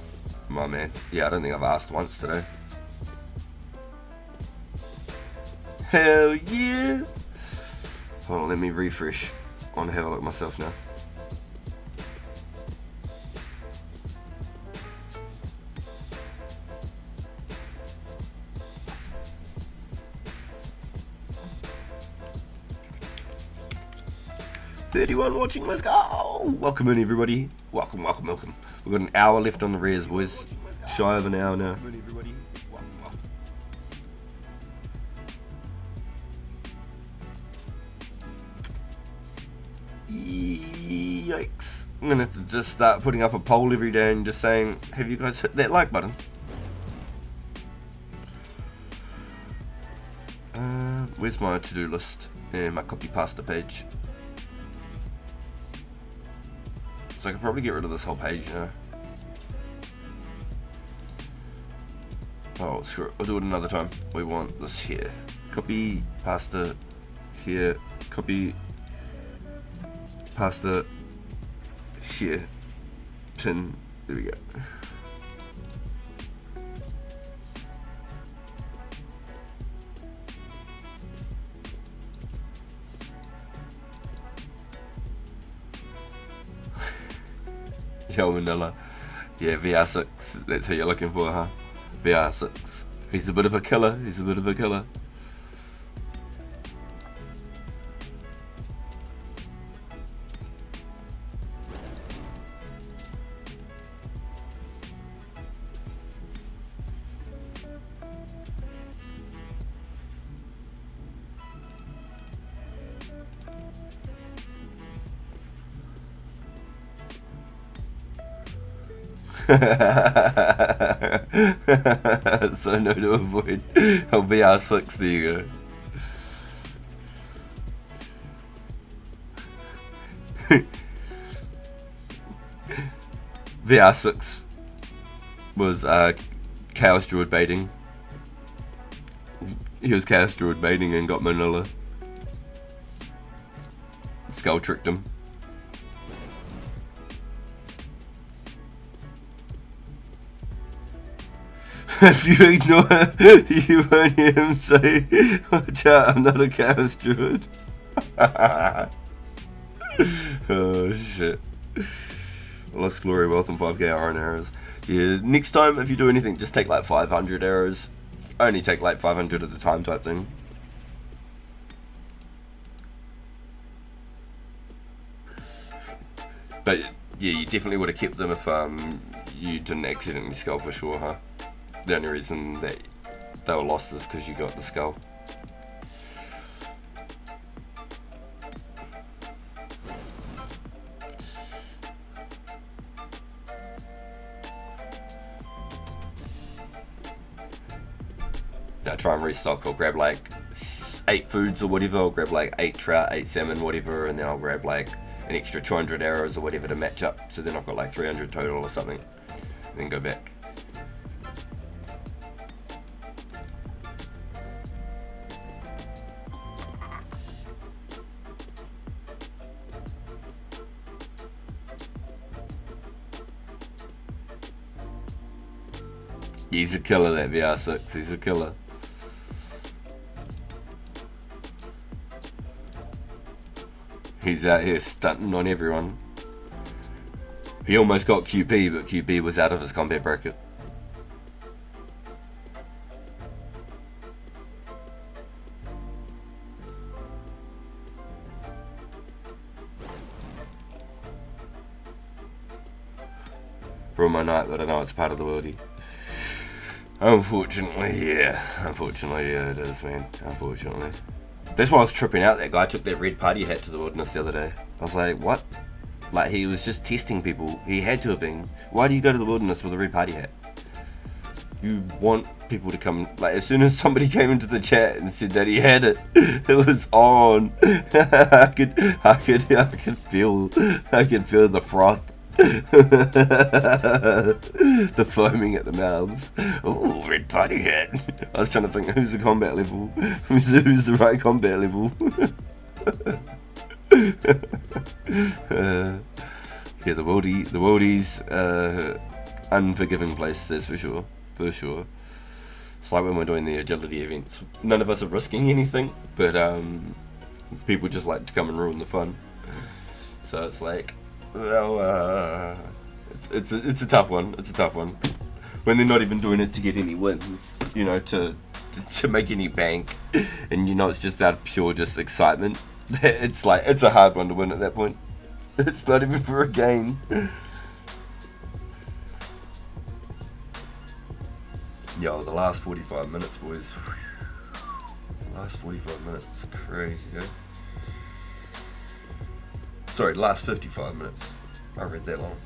My man. Yeah, I don't think I've asked once today. Hell yeah. Hold on, let me refresh. I want to have a look myself now. $31 watching, let's go! Welcome in everybody. Welcome. We've got an hour left on the res, boys. Shy of an hour now. Yikes. I'm gonna have to just start putting up a poll every day and just saying, have you guys hit that like button? Where's my to-do list? And my copy pasta page. So I could probably get rid of this whole page, you know. Oh, screw it. I'll do it another time. We want this here. Copy pasta here. Copy pasta here. Pin. There we go. Yo, Manila. Yeah, VR6. That's who you're looking for, huh? VR6. He's a bit of a killer. So no to avoid. Oh, VR6, there you go. VR6 was Chaos Druid baiting. He was Chaos Druid baiting and got Manila. Skull tricked him. If you ignore it, you won't hear him say, watch out, I'm not a Chaos Druid. Oh shit. Lost Glory, Wealth and 5k iron arrows. Yeah, next time if you do anything, just take like 500 arrows. Only take like 500 at a time type thing. But yeah, you definitely would have kept them if you didn't accidentally skull for sure, huh? The only reason that they were lost is because you got the skull. Yeah, try and restock. I'll grab like 8 foods or whatever. I'll grab like 8 trout, 8 salmon, whatever, and then I'll grab like an extra 200 arrows or whatever to match up. So then I've got like 300 total or something. And then go back. He's a killer, that VR6. He's a killer. He's out here stunting on everyone. He almost got QP, but QP was out of his combat bracket. For my night, but I know it's part of the worldie. Unfortunately, yeah, it is, man. Unfortunately. That's why I was tripping out. That guy took that red party hat to the wilderness the other day. I was like, what? Like, he was just testing people. He had to have been. Why do you go to the wilderness with a red party hat? You want people to come. Like, as soon as somebody came into the chat and said that he had it, it was on. I could feel the froth. The foaming at the mouths. Oh, red party hat. I was trying to think, who's the combat level? Who's the right combat level? Yeah, the worldie's unforgiving place, that's for sure. It's like when we're doing the agility events. None of us are risking anything, but People just like to come and ruin the fun. So it's like, well, it's a tough one. It's a tough one. When they're not even doing it to get any wins, you know, to make any bank, and you know it's just out of pure just excitement. It's like, it's a hard one to win at that point. It's not even for a gain. Yo, the last 45 minutes, boys. Last 45 minutes, crazy, eh? Sorry, last 55 minutes. I read that long.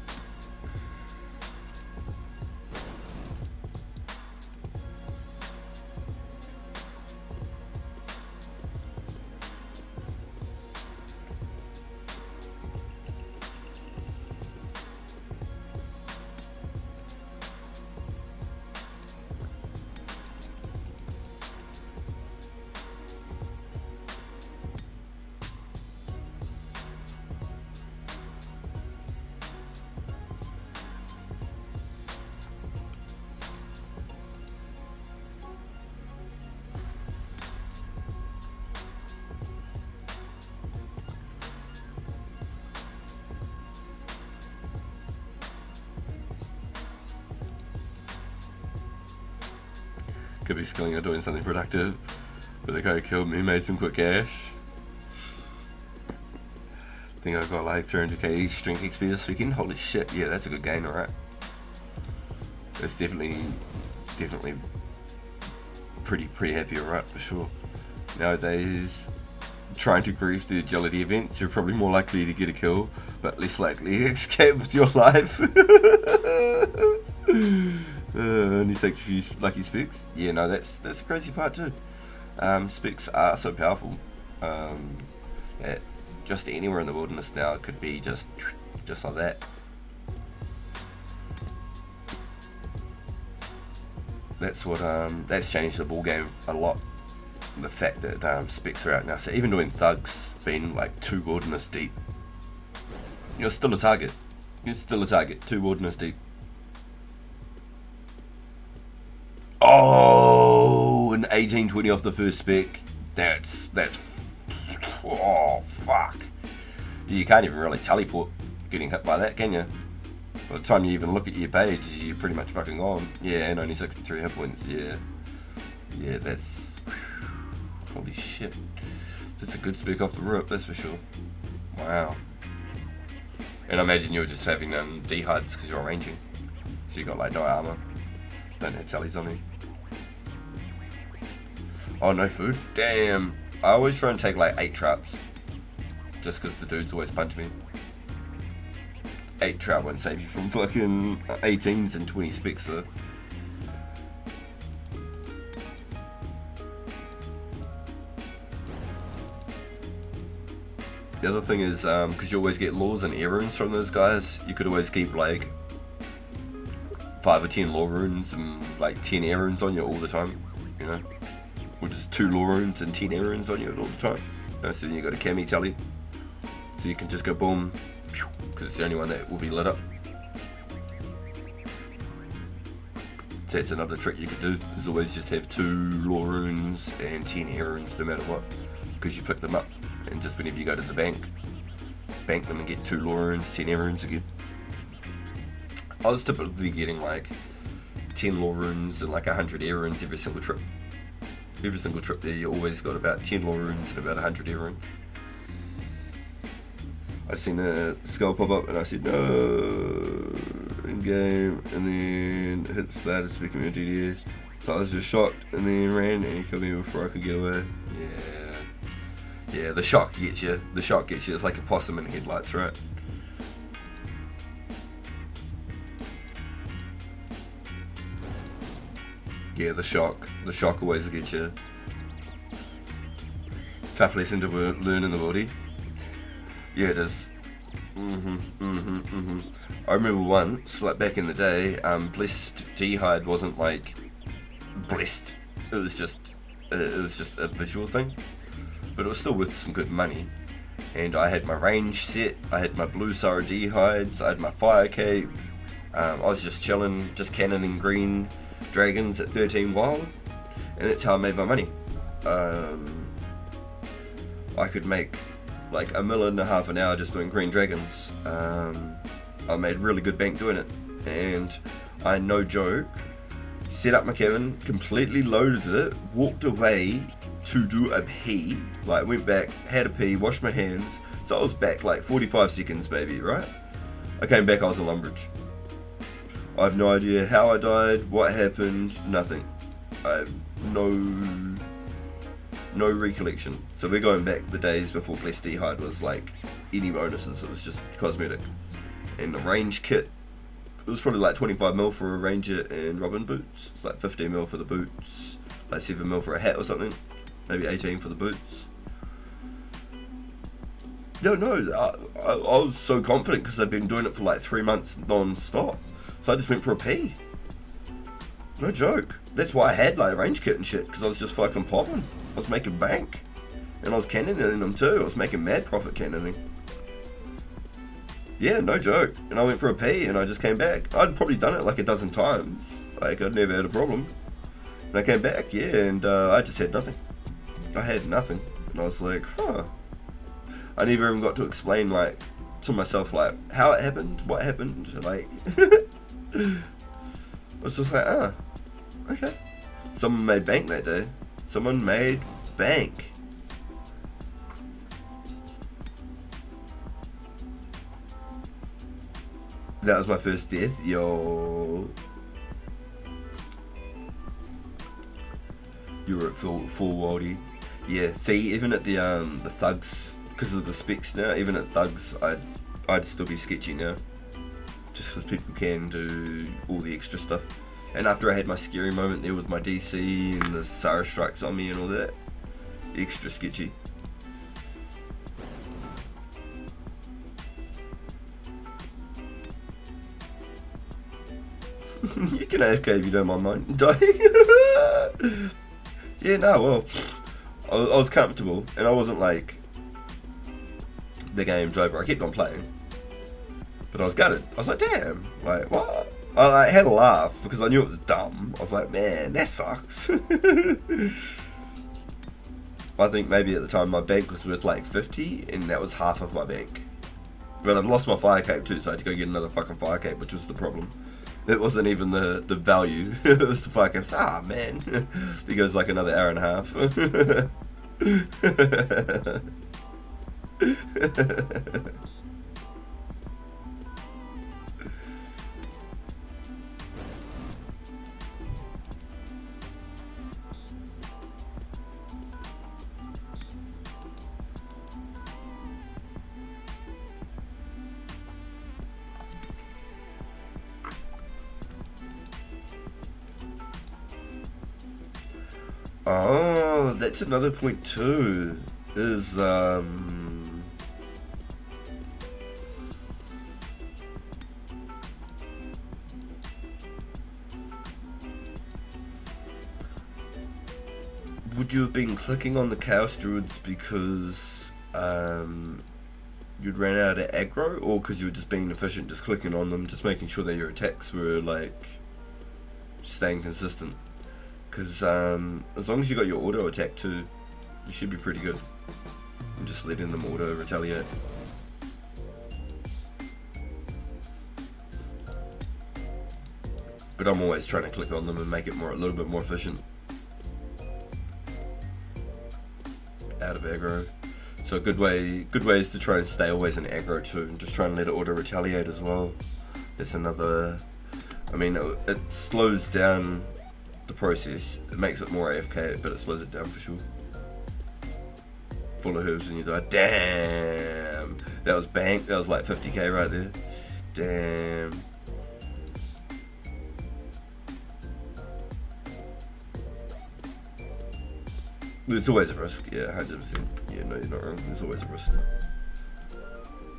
Could be skilling or doing something productive, but the guy killed me, made some quick cash. I think I got like 300k strength XP this weekend. Holy shit, yeah, that's a good gain, alright. It's definitely pretty happy, alright, for sure. Nowadays, trying to grief the agility events, you're probably more likely to get a kill, but less likely to escape with your life. Only takes a few lucky specs. Yeah, no, that's the crazy part too. Specs are so powerful that just anywhere in the wilderness now it could be just like that. That's what that's changed the ball game a lot. The fact that specs are out now, so even doing thugs, being like 2 wilderness deep, you're still a target. You're still a target, 2 wilderness deep. Oh, an 1820 off the first spec. That's oh fuck. You can't even really teleport getting hit by that, can you? By the time you even look at your page, you're pretty much fucking on. Yeah, and only 63 hit points. Yeah, that's holy shit. That's a good spec off the rip, that's for sure. Wow. And I imagine you were just having D-HUDs because you're ranging, so you got like no armor. Don't have tallies on me. Oh, no food? Damn. I always try and take like 8 traps. Just because the dudes always punch me. 8 trap won't save you from fucking 18s and 20 specs though. The other thing is, because you always get laws and air runes from those guys, you could always keep like 5 or 10 law runes and like 10 air runes on you all the time, you know, or just 2 law runes and 10 air runes on you all the time. You know, so then you got a cami tally, so you can just go boom, because it's the only one that will be lit up. So that's another trick you could do, is always just have 2 law runes and 10 air runes no matter what, because you pick them up, and just whenever you go to the bank them and get 2 law runes, 10 air runes again. I was typically getting like 10 law runes and like 100 air runes every single trip. Every single trip there, you always got about 10 law runes and about 100 air runes. I seen a skull pop up and I said no in game, and then hit the ladder speaking of DDS. So I was just shocked and then ran and he killed me before I could get away. Yeah, the shock gets you. The shock gets you. It's like a possum in headlights, right? Yeah, the shock always gets you. Tough lesson to learn in the body. Yeah, it is. I remember once, like back in the day, blessed D-HUD wasn't like blessed. It was just a visual thing, but it was still worth some good money. And I had my range set. I had my blue Sara D-HUDs. I had my fire cape. I was just chilling, just cannoning green dragons at 13 wild, and that's how I made my money. I could make like $1.5 million an hour just doing green dragons. I made really good bank doing it, and I, no joke, set up my cabin, completely loaded it, walked away to do a pee, like went back, had a pee, washed my hands, so I was back like 45 seconds maybe, right? I came back, I was in Lumbridge. I have no idea how I died, what happened, nothing. I have no recollection. So we're going back the days before Blessed Hide was like any bonuses, it was just cosmetic. And the range kit, it was probably like 25 mil for a ranger and robin boots. It's like 15 mil for the boots, like 7 mil for a hat or something, maybe 18 for the boots. No, I was so confident because I'd been doing it for like 3 months non-stop. So I just went for a pee. No joke. That's why I had like a range kit and shit, because I was just fucking popping. I was making bank. And I was cannoning them too. I was making mad profit cannoning. Yeah, no joke. And I went for a pee and I just came back. I'd probably done it like a dozen times. Like, I'd never had a problem. And I came back, yeah, and I just had nothing. I had nothing. And I was like, huh. I never even got to explain, like, to myself, like, how it happened, what happened, like. I was just like, okay. Someone made bank that day. Someone made bank. That was my first death, yo. You were at full worldy. Yeah, see, even at the thugs, because of the specs now, even at thugs, I'd still be sketchy now. Just because people can do all the extra stuff. And after I had my scary moment there with my DC and the Sarah strikes on me and all that, extra sketchy. You can AFK if you don't mind mine dying. Yeah, no, well, I was comfortable and I wasn't like, the game's over. I kept on playing, but I was gutted. I was like, damn, like, what? I had a laugh because I knew it was dumb. I was like, man, that sucks. I think maybe at the time my bank was worth like 50 and that was half of my bank. But I'd lost my fire cape too, so I had to go get another fucking fire cape, which was the problem. It wasn't even the value, it was the fire cape. Ah, man. It goes like another hour and a half. Oh, that's another point too, is would you have been clicking on the Chaos Druids because you'd ran out of aggro, or because you were just being efficient, just clicking on them, just making sure that your attacks were like staying consistent? Because as long as you got your auto attack too, you should be pretty good. I'm just letting them auto retaliate. But I'm always trying to click on them and make it a little bit more efficient. Out of aggro. So a good way is to try and stay always in aggro too, and just try and let it auto retaliate as well. That's another. I mean, it slows down the process. It makes it more AFK, but it slows it down for sure. Full of herbs when you die. Damn, that was bank. That was like 50k right there. Damn. There's always a risk. Yeah, 100%. Yeah, no, you're not wrong. There's always a risk.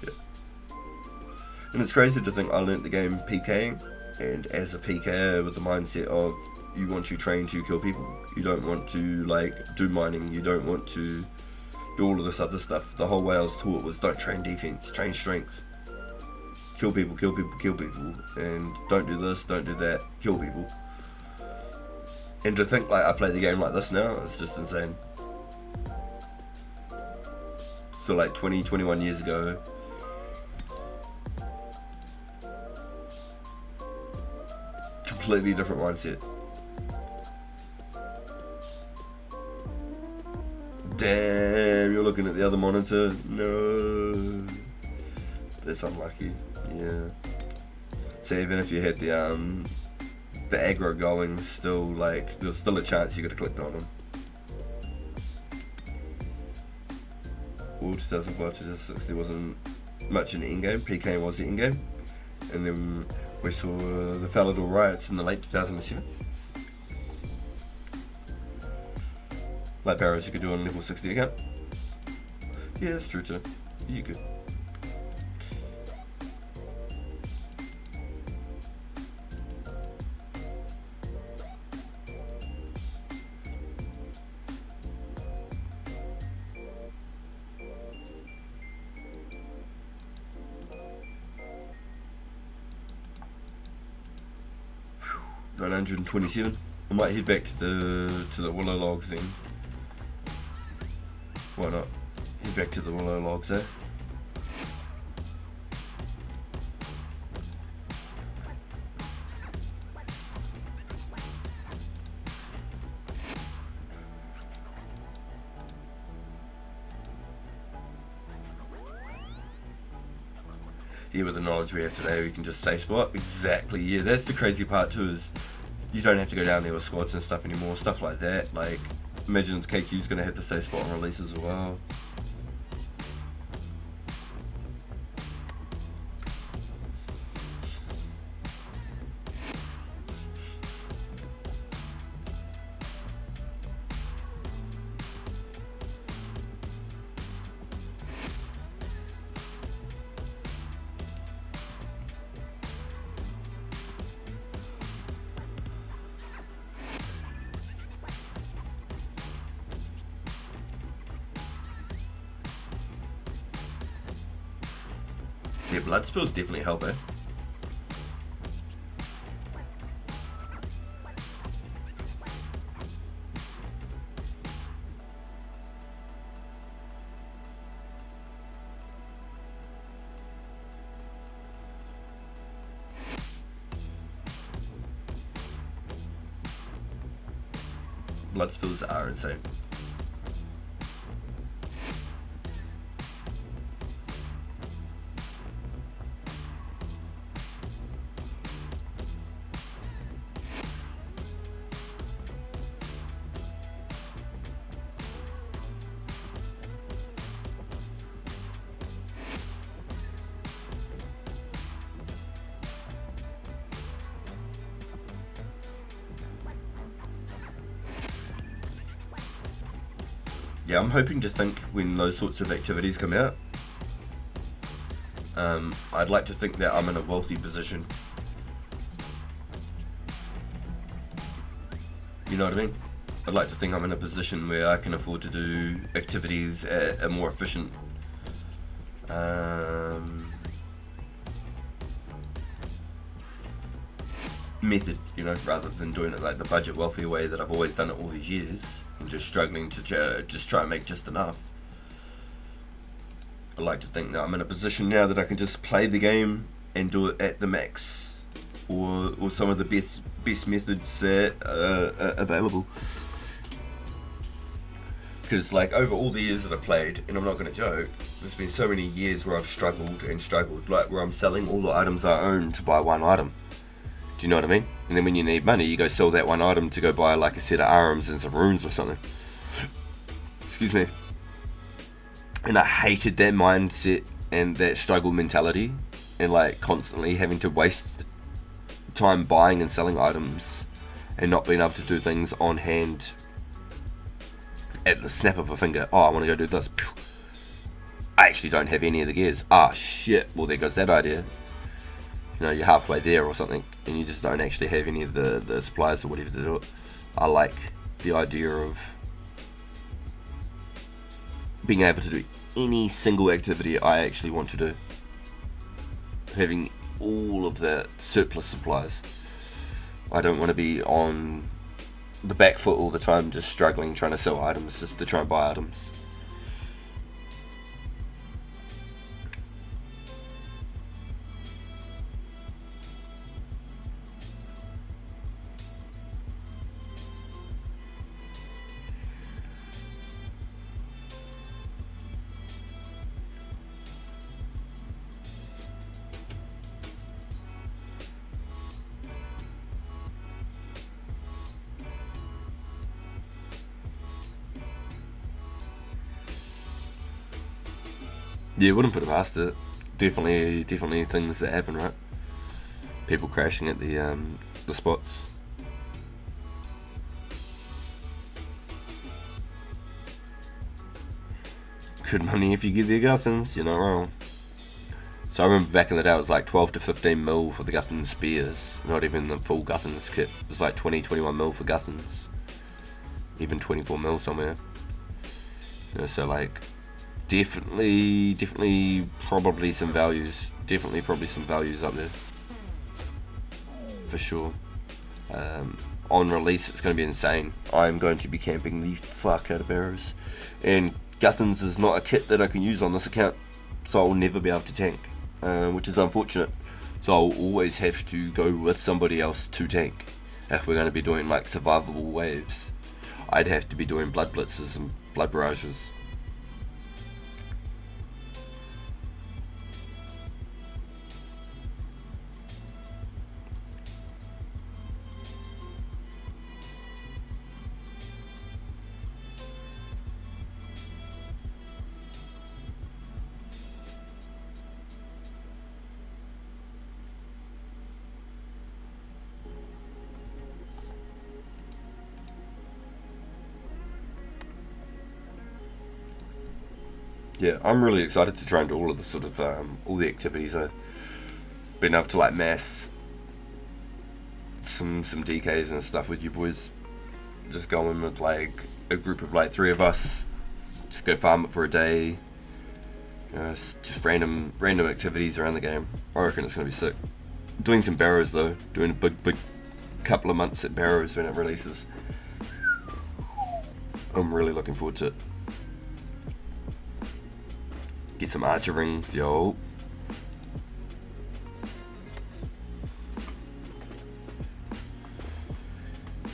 Yeah. And it's crazy to think I learnt the game PKing, and as a PKer with the mindset of you want to train to kill people. You don't want to like do mining. You don't want to do all of this other stuff. The whole way I was taught was don't train defense, train strength. Kill people, kill people, kill people. And don't do this, don't do that, kill people. And to think like I play the game like this now, it's just insane. So like 20, 21 years ago. Completely different mindset. Damn, you're looking at the other monitor. No. That's unlucky. Yeah. So even if you had the aggro going, still like there's still a chance you could have clicked on them. All 2005 to 2006 there wasn't much in the in-game. PK was the in-game, and then we saw the Falador riots in the late 2007. Like barrows you could do on level 60 account. Yeah, that's true too. You could. Whew, 927. I might head back to the willow logs then. Why not? Head back to the willow logs, eh? Yeah, with the knowledge we have today, we can just say spot. Exactly, yeah, that's the crazy part too, is you don't have to go down there with squads and stuff anymore, stuff like that. Like, imagine KQ's gonna have to say spot on releases as well. Yeah, blood spills definitely help, eh? Blood spills are insane. Yeah, I'm hoping to think when those sorts of activities come out, I'd like to think that I'm in a wealthy position. You know what I mean? I'd like to think I'm in a position where I can afford to do activities at a more efficient method, you know, rather than doing it like the budget wealthy way that I've always done it all these years and just struggling to just try and make just enough. I like to think that I'm in a position now that I can just play the game and do it at the max, or some of the best methods that are available. Because like over all the years that I've played, and I'm not going to joke, there's been so many years where I've struggled, like where I'm selling all the items I own to buy one item. Do you know what I mean? And then when you need money, you go sell that one item to go buy like a set of arms and some runes or something. Excuse me. And I hated that mindset and that struggle mentality, and like constantly having to waste time buying and selling items and not being able to do things on hand at the snap of a finger. Oh, I want to go do this. I actually don't have any of the gears. Ah, shit. Well, there goes that idea. You know, you're halfway there or something, and you just don't actually have any of the supplies or whatever to do it. I like the idea of being able to do any single activity I actually want to do. Having all of the surplus supplies. I don't want to be on the back foot all the time, just struggling, trying to sell items, just to try and buy items. Yeah, wouldn't put it past it. Definitely things that happen, right? People crashing at the spots. Good money if you get the Guthans, you're not wrong. So I remember back in the day it was like 12 to 15 mil for the Guthans spears. Not even the full Guthans kit. It was like 20, 21 mil for Guthans. Even 24 mil somewhere. You know, so like, definitely probably some values. Definitely probably some values up there. For sure. On release it's going to be insane. I'm going to be camping the fuck out of barrows. And Guthans is not a kit that I can use on this account, so I'll never be able to tank, which is unfortunate. So I'll always have to go with somebody else to tank. If we're going to be doing like survivable waves, I'd have to be doing blood blitzes and blood barrages. Yeah, I'm really excited to try and do all of the sort of all the activities. I've been able to like mass some DKs and stuff with you boys. Just go in with like a group of like 3 of us. Just go farm it for a day. You know, just random activities around the game. I reckon it's gonna be sick. Doing some barrows though. Doing a big couple of months at barrows when it releases. I'm really looking forward to it. Get some archer rings, yo.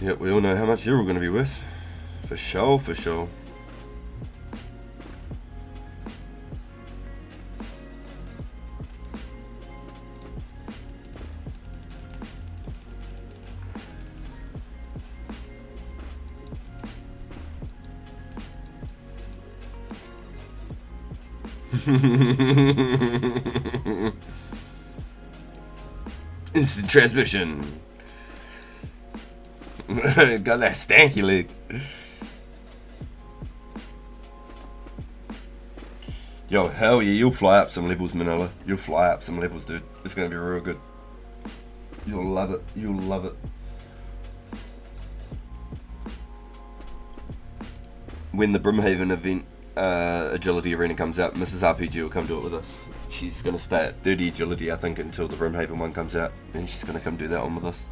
Yep, we all know how much you're all going to be worth. For sure, for sure. Instant transmission. Got that stanky leg. Yo, hell yeah, you'll fly up some levels, Manila. You'll fly up some levels, dude. It's gonna be real good. You'll love it. You'll love it. When the Brimhaven event agility arena comes out, Mrs. RPG will come do it with us. She's going to stay at 30 agility, I think, until the Brimhaven one comes out, and she's going to come do that one with us.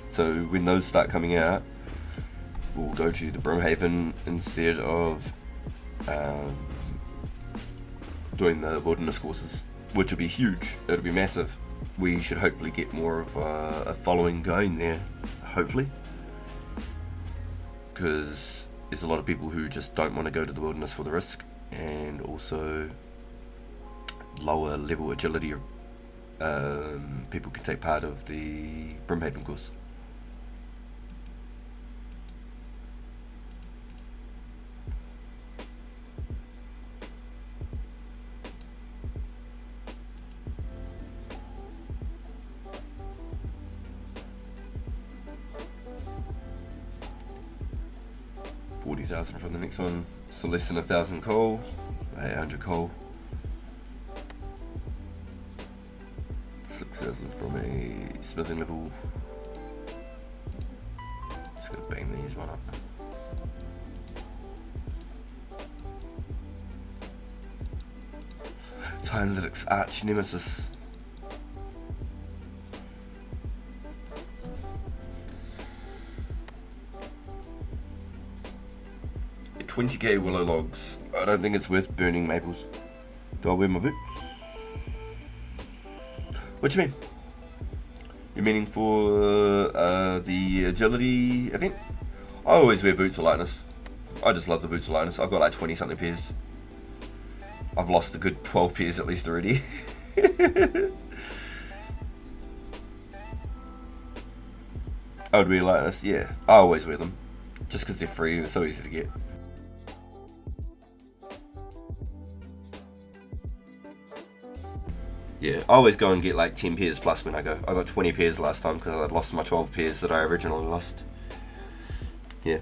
So when those start coming out, we'll go to the Brimhaven instead of doing the wilderness courses, which will be huge. It'll be massive. We should hopefully get more of a following going there, hopefully, because there's a lot of people who just don't want to go to the wilderness for the risk, and also lower level agility people can take part of the Brimhaven course. $40,000 from the next one, so less than 1,000 coal, 800 coal. 6,000 from a smithing level. Just gonna bang these one up. Tyanalytics arch nemesis. 20k willow logs. I don't think it's worth burning maples. Do I wear my boots? What do you mean? You're meaning for the agility event? I always wear boots of lightness. I just love the boots of lightness. I've got like 20 something pairs. I've lost a good 12 pairs at least already. I would wear lightness, yeah. I always wear them. Just because they're free and it's so easy to get. Yeah, I always go and get like 10 pairs plus when I go. I got 20 pairs last time because I'd lost my 12 pairs that I originally lost. Yeah.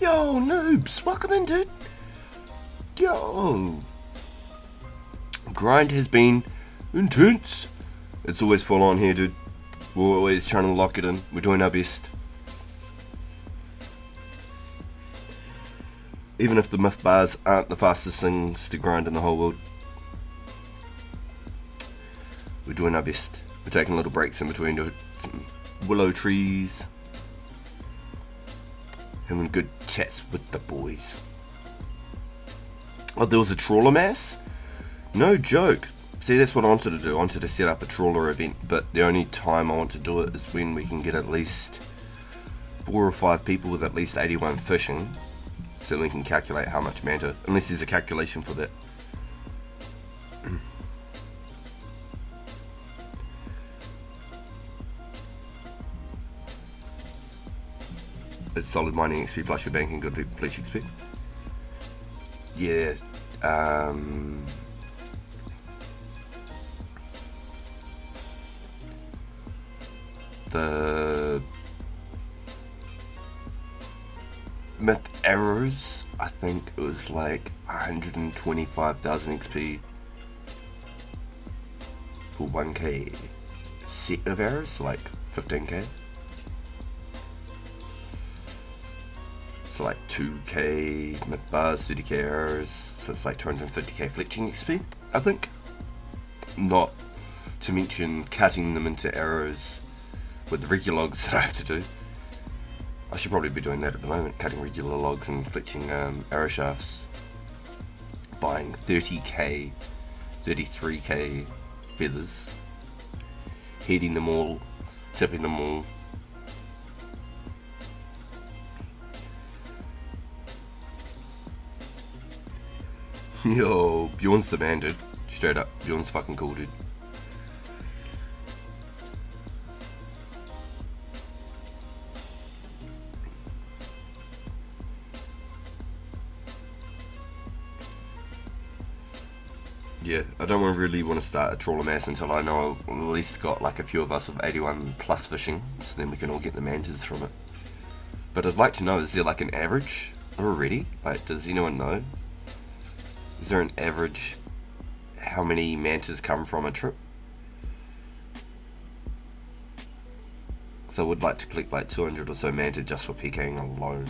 Yo, noobs, welcome in, dude. Yo. Grind has been intense. It's always full on here, dude. We're always trying to lock it in. We're doing our best. Even if the myth bars aren't the fastest things to grind in the whole world, we're doing our best. We're taking little breaks in between, dude. Some willow trees. Having good chats with the boys. Oh, there was a trawler mass? No joke. See, that's what I wanted to do. I wanted to set up a trawler event, but the only time I want to do it is when we can get at least 4 or 5 people with at least 81 fishing, so we can calculate how much manta, unless there's a calculation for that. It's solid mining XP plus your banking good flesh XP. Yeah. The myth arrows, I think it was like 125,000 XP for 1k set of arrows, so like 15k. So like 2k myth bars, 30k arrows, so it's like 250k fletching XP, I think. Not to mention cutting them into arrows with the regular logs that I have to do. I should probably be doing that at the moment, cutting regular logs and fletching arrow shafts. Buying 30k, 33k feathers, heating them all, tipping them all. Yo, Bjorn's the man, dude. Straight up, Bjorn's fucking cool, dude. Yeah, I don't really want to start a trawler mass until I know I've at least got like a few of us with 81 plus fishing, so then we can all get the mantas from it. But I'd like to know, is there like an average already? Like, does anyone know? Is there an average how many mantas come from a trip? So I would like to collect like 200 or so manta just for PKing alone.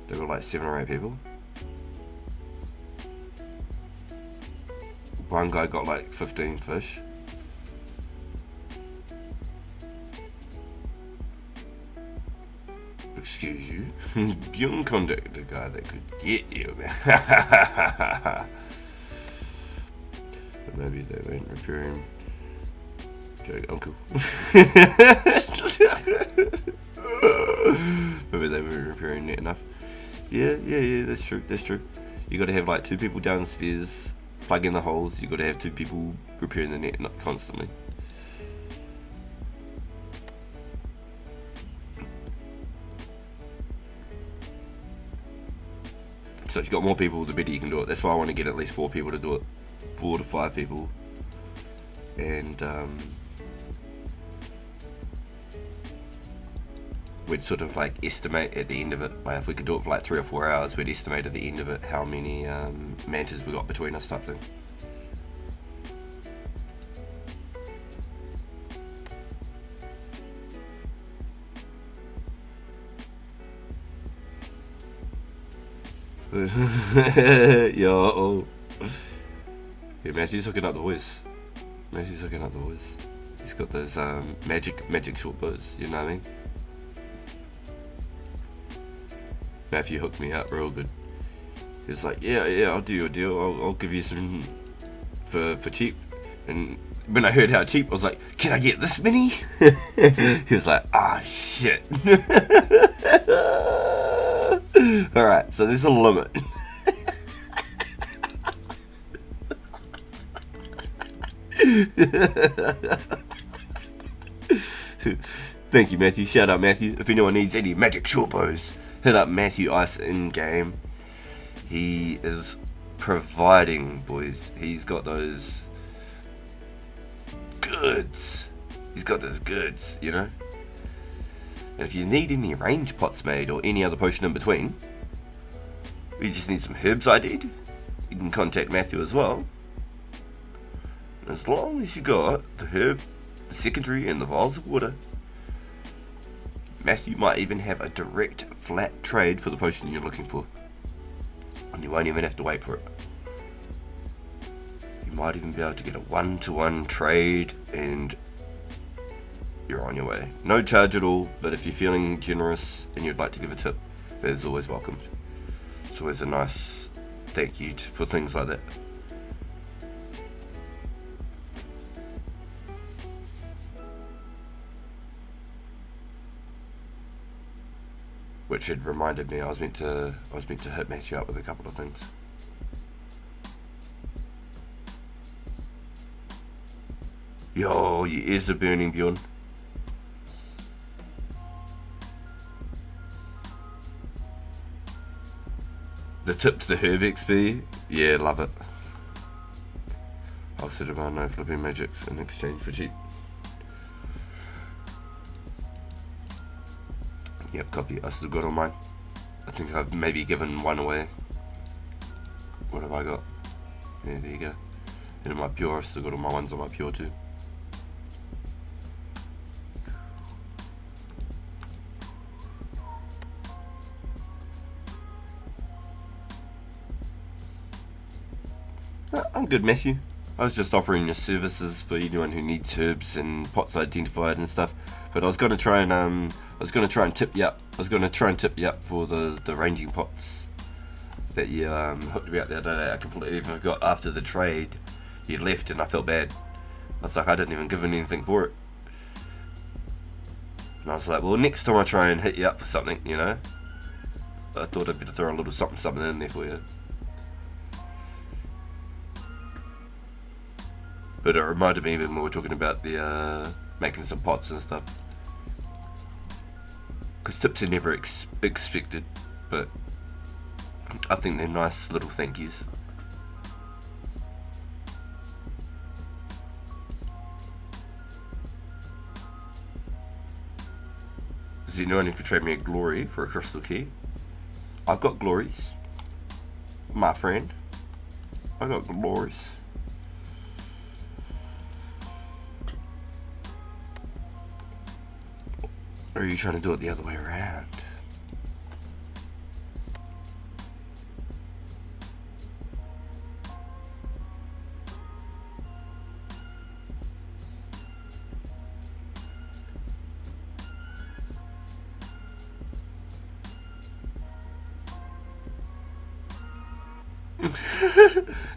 There were like 7 or 8 people. One guy got like 15 fish. Excuse you. Bjorn contacted the guy that could get you, man. But maybe they weren't repairing. Joke, uncle. Maybe they weren't repairing it enough. Yeah, that's true. You gotta have like 2 people downstairs plugging the holes. You gotta have 2 people repairing the net constantly. So if you've got more people, the better you can do it. That's why I want to get at least 4 people to do it. 4 to 5 people. And we'd sort of like estimate at the end of it, like if we could do it for like 3 or 4 hours, we'd estimate at the end of it how many mantas we got between us type thing. Yo. Yeah, Matthew's hooking up the boys. He's got those magic short bows, you know what I mean? Matthew hooked me up real good. He was like, yeah, I'll do you a deal. I'll give you some for cheap. And when I heard how cheap, I was like, can I get this many? He was like, shit. Alright, so there's a limit. Thank you, Matthew. Shout out, Matthew. If anyone needs any magic short bows, hit up Matthew Ice in game. He is providing, boys. He's got those goods. You know? And if you need any range pots made or any other potion in between, we just need some herbs ID'd, you can contact Matthew as well. And as long as you got the herb, the secondary and the vials of water, Matthew might even have a direct flat trade for the potion you're looking for. And you won't even have to wait for it. You might even be able to get a 1-to-1 trade and you're on your way. No charge at all, but if you're feeling generous and you'd like to give a tip, that is always welcomed. It's always a nice thank you for things like that. Which had reminded me I was meant to hit Matthew up with a couple of things. Yo, your ears are burning, Bjorn. The tips to Herb XP, yeah, love it. I'll set about no flipping magics in exchange for cheap. Yep, copy. I still got all mine. I think I've maybe given one away. What have I got? Yeah, there you go. And in my pure, I've still got all my ones on my pure too. I'm good, Matthew. I was just offering your services for anyone who needs herbs and pots identified and stuff. But I was gonna try and tip you up. I was gonna try and tip you up for the ranging pots that you hooked me up the other day. I completely forgot after the trade. You left and I felt bad. I was like, I didn't even give anything for it. And I was like, well, next time I try and hit you up for something, you know. I thought I'd better throw a little something in there for you. But it reminded me when we were talking about the making some pots and stuff. Because tips are never expected, but I think they're nice little thank yous. Is there anyone who could trade me a glory for a crystal key? I've got glories. My friend. I got glories. Or are you trying to do it the other way around?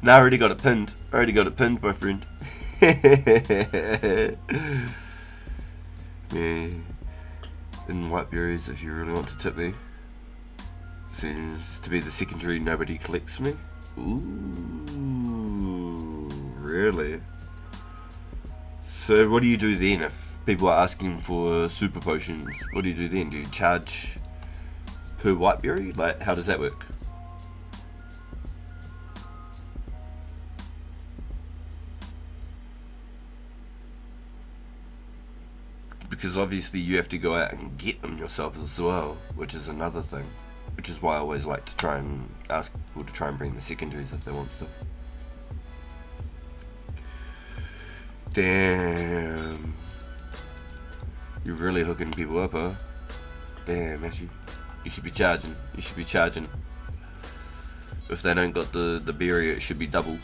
No, I already got it pinned. My friend. Yeah. In white berries, if you really want to tip me. Seems to be the secondary nobody collects me. Ooh, really? So what do you do then if people are asking for super potions? What do you do then? Do you charge per white berry? Like, how does that work? Because obviously you have to go out and get them yourself as well, which is another thing. Which is why I always like to try and ask people to try and bring the secondaries if they want stuff. Damn. You're really hooking people up, huh? Damn, Matthew. You should be charging. If they don't got the berry, it should be double.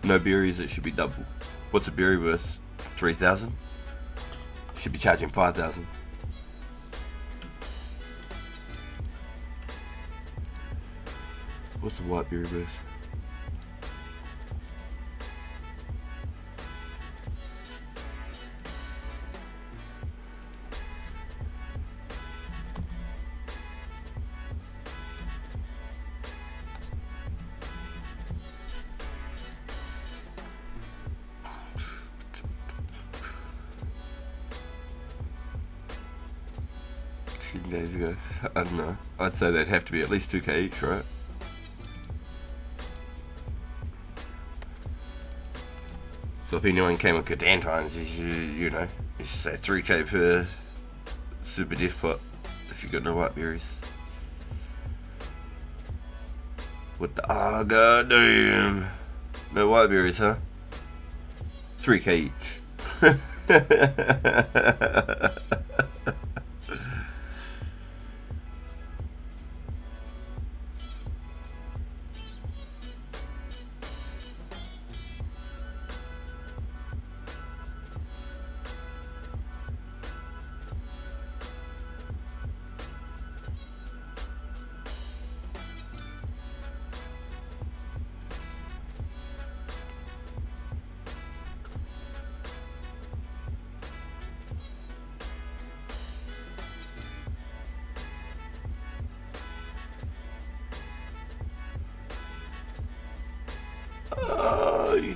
No berries, it should be double. What's a berry worth? 3,000? Should be charging 5,000. What's the white berry worth? Days ago. I don't know. I'd say they'd have to be at least 2k each, right? So if anyone came with Cadantines, you know, you should say 3k per super death pot if you got no white berries. What the goddamn? No white berries, huh? 3k each.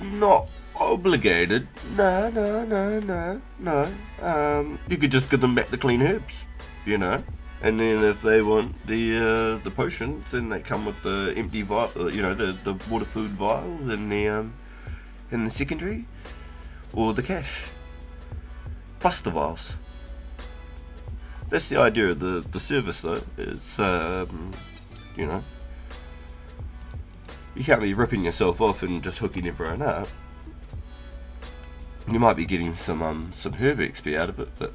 Not obligated. No. You could just give them back the clean herbs, you know. And then if they want the potions, then they come with the empty vial, you know, the water food vials and the secondary, or the cash, plus the vials. That's the idea of the service, though. It's you know. You can't be ripping yourself off and just hooking everyone up. You might be getting some herb XP out of it, but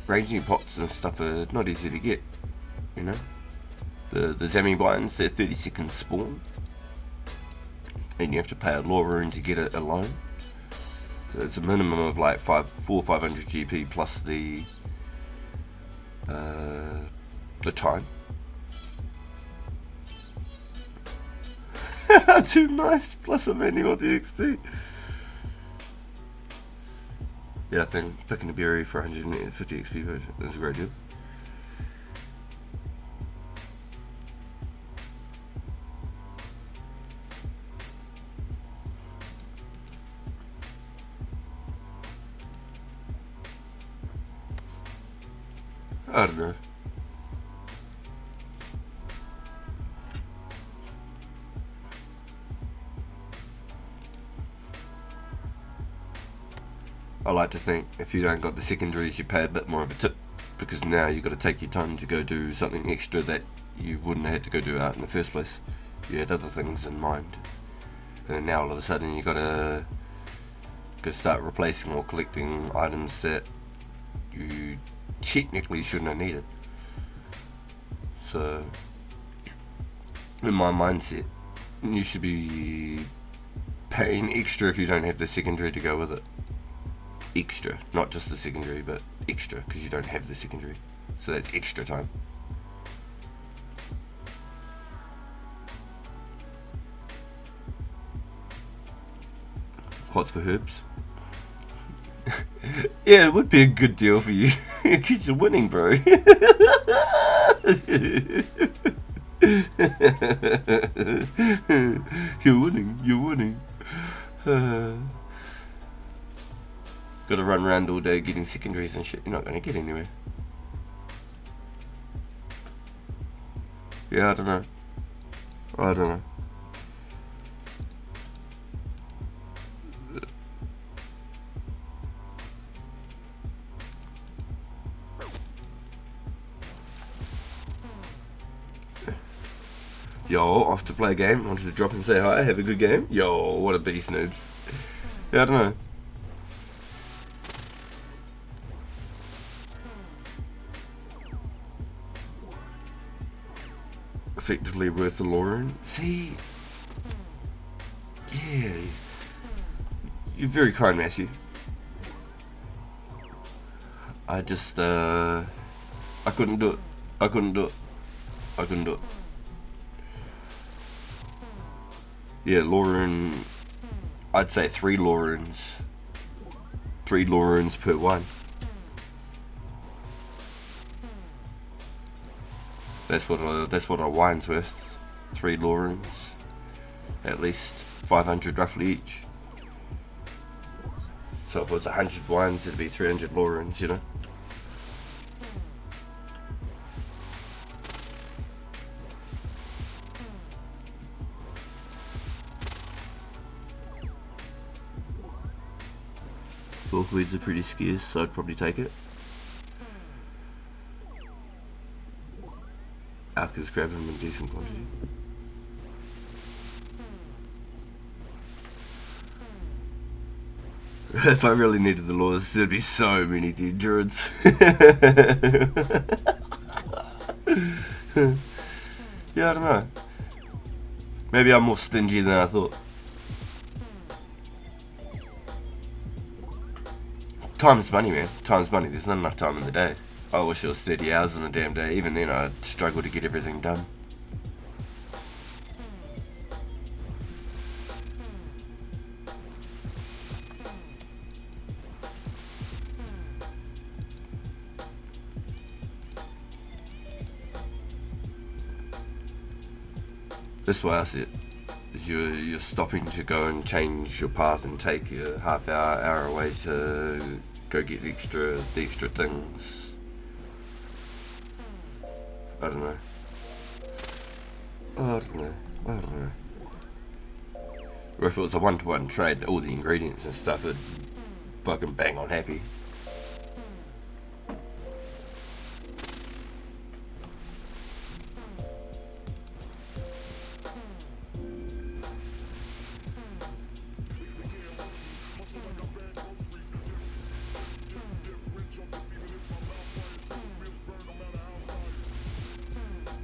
ranging pots and stuff are not easy to get. You know, the Zamibines, they're 30-second spawn, and you have to pay a law rune to get it alone. So it's a minimum of like 500 GP plus the time. Too nice, plus I'm ending on the XP. Yeah, I think picking a berry for 150 XP is a great deal. I don't know. I like to think if you don't got the secondaries, you pay a bit more of a tip, because now you've got to take your time to go do something extra that you wouldn't have had to go do out in the first place. You had other things in mind, and then now all of a sudden you got to go start replacing or collecting items that you technically shouldn't have needed. So in my mindset, you should be paying extra if you don't have the secondary to go with it. Extra, not just the secondary, but extra, because you don't have the secondary. So that's extra time. Pots for herbs. Yeah, it would be a good deal for you. Because you're winning, bro. You're winning. Gotta run around all day getting secondaries and shit. You're not gonna get anywhere. Yeah, I don't know. Yo, off to play a game. Wanted to drop and say hi. Have a good game. Yo, what a beast, noobs. Yeah, I don't know. Effectively worth the Lauren. See? Yeah. You're very kind, Matthew. I just, I couldn't do it. Yeah, Lauren, I'd say 3 Laurens. 3 Laurens per one. That's what a wine's worth. 3 Laurens. At least 500 roughly each. So if it was 100 wines, it'd be 300 Laurens, you know? Hawkweeds are pretty scarce, so I'd probably take it. Alka's grab them in decent quantity. If I really needed the laws, there'd be so many dead druids. Yeah, I don't know. Maybe I'm more stingy than I thought. Time's money, man. Time's money. There's not enough time in the day. I wish it was 30 hours in the damn day. Even then, I'd struggle to get everything done. This way I see it. Is you're stopping to go and change your path and take a half hour away to go get the extra things. I don't know. Or if it was a one-to-one trade, all the ingredients and stuff would fucking bang on happy.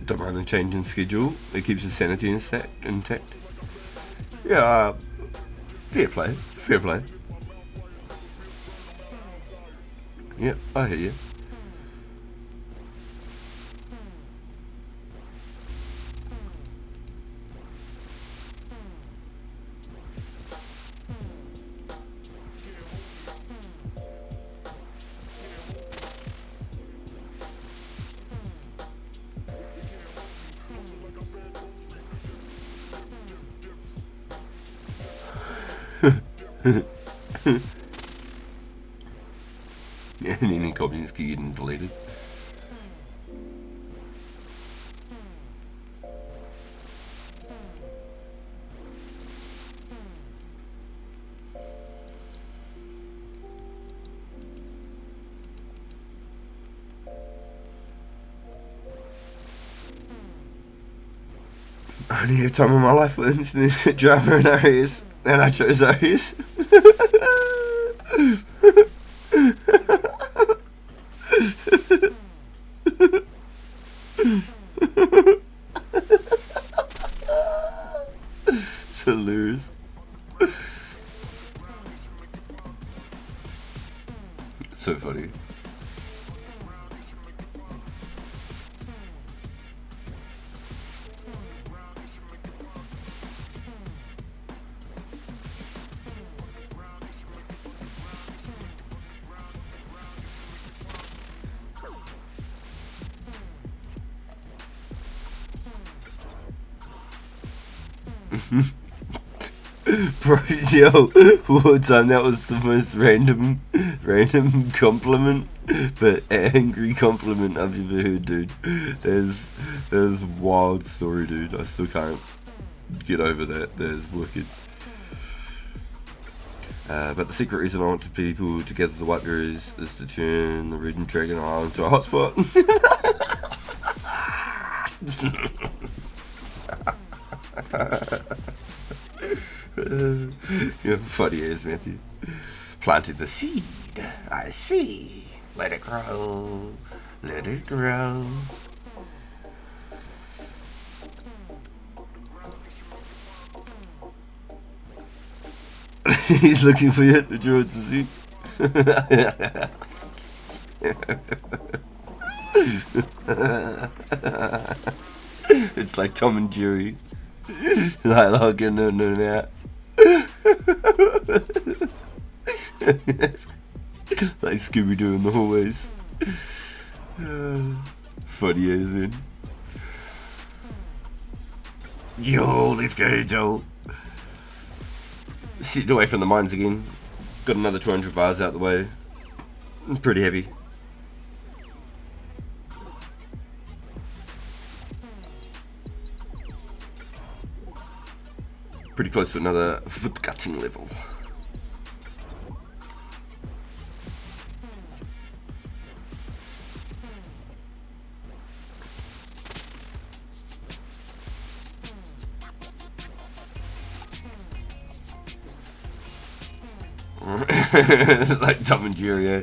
Don't mind the change in schedule. It keeps the sanity intact. Yeah, fair play. Yep, I hear you. Yeah, and any copies getting deleted. I only have time in my life for internet drama and Arius, and I chose Arius. It's hilarious. It's so funny. Bro, yo, well done. That was the most random compliment, but angry compliment I've ever heard, dude. That is wild story, dude. I still can't get over that. That is wicked. But the secret reason I want people to gather the white berries is to turn the red and dragon island into a hotspot. You're funny as Matthew. Planted the seed. I see. Let it grow. Let it grow. He's looking for you to draw to see. It's like Tom and Jerry. Like looking no. Like Scooby-Doo in the hallways. Funny as man. Yo, let's go, Joel. Sitting away from the mines again. Got another 200 bars out the way. I'm pretty heavy. Pretty close to another foot cutting level. Like Tom and Jerry, eh?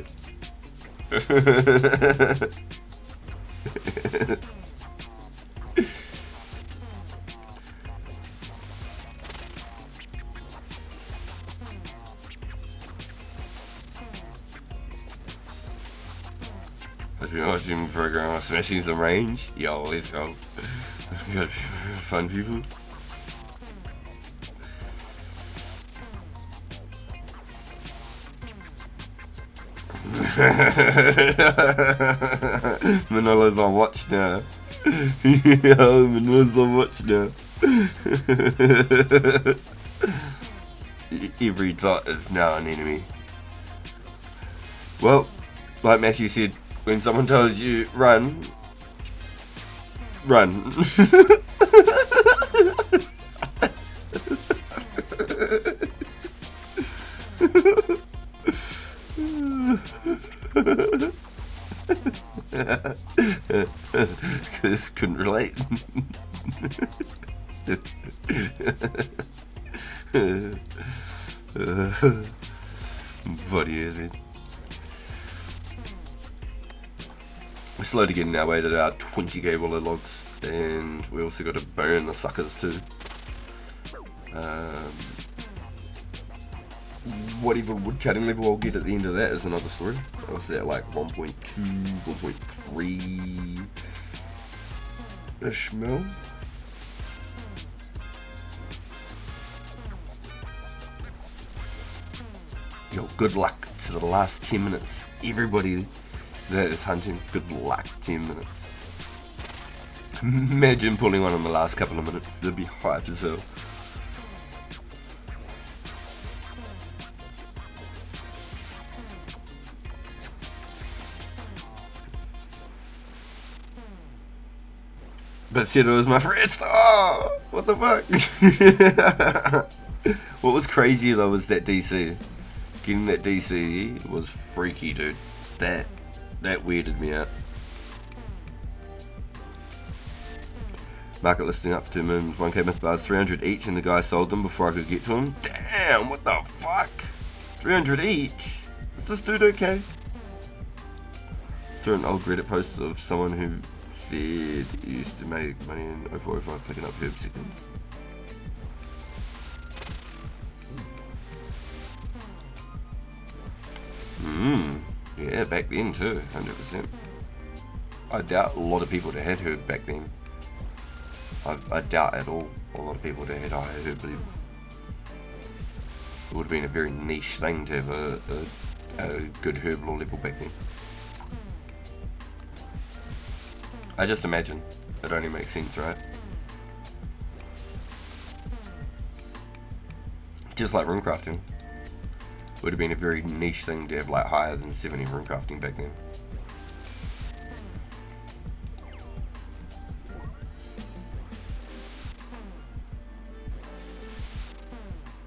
I've been watching the program, smashing some range. Yo, let's go. We got fun people. Manila's on watch now. Yo, Manila's on watch now. Every dot is now an enemy. Well, like Matthew said, when someone tells you run, run. Couldn't relate. Funny, is it? We're slowly getting our way to our 20k willow logs, and we also got to burn the suckers too. Whatever wood cutting level I'll get at the end of that is another story. I was at like 1.2, 1.3 ish mil. Yo, good luck to the last 10 minutes. Everybody that is hunting, good luck, 10 minutes. Imagine pulling one in the last couple of minutes. That'd be hype as hell. But said it was my first. Oh, what the fuck? What was crazy though was that DC. Getting that DC was freaky, dude. That weirded me out. Market listing up for 2 mins, 1k myth bars, 300 each, and the guy sold them before I could get to him. Damn, what the fuck? 300 each? Is this dude okay? Saw an old Reddit post of someone who said he used to make money in 0405 picking up herb seconds. Yeah, back then too, 100%. I doubt a lot of people that had herb back then. I doubt at all a lot of people that had higher herb level. It would have been a very niche thing to have a good herb law level back then. I just imagine. It only makes sense, right? Just like runecrafting. Would have been a very niche thing to have like higher than 70 runecrafting back then.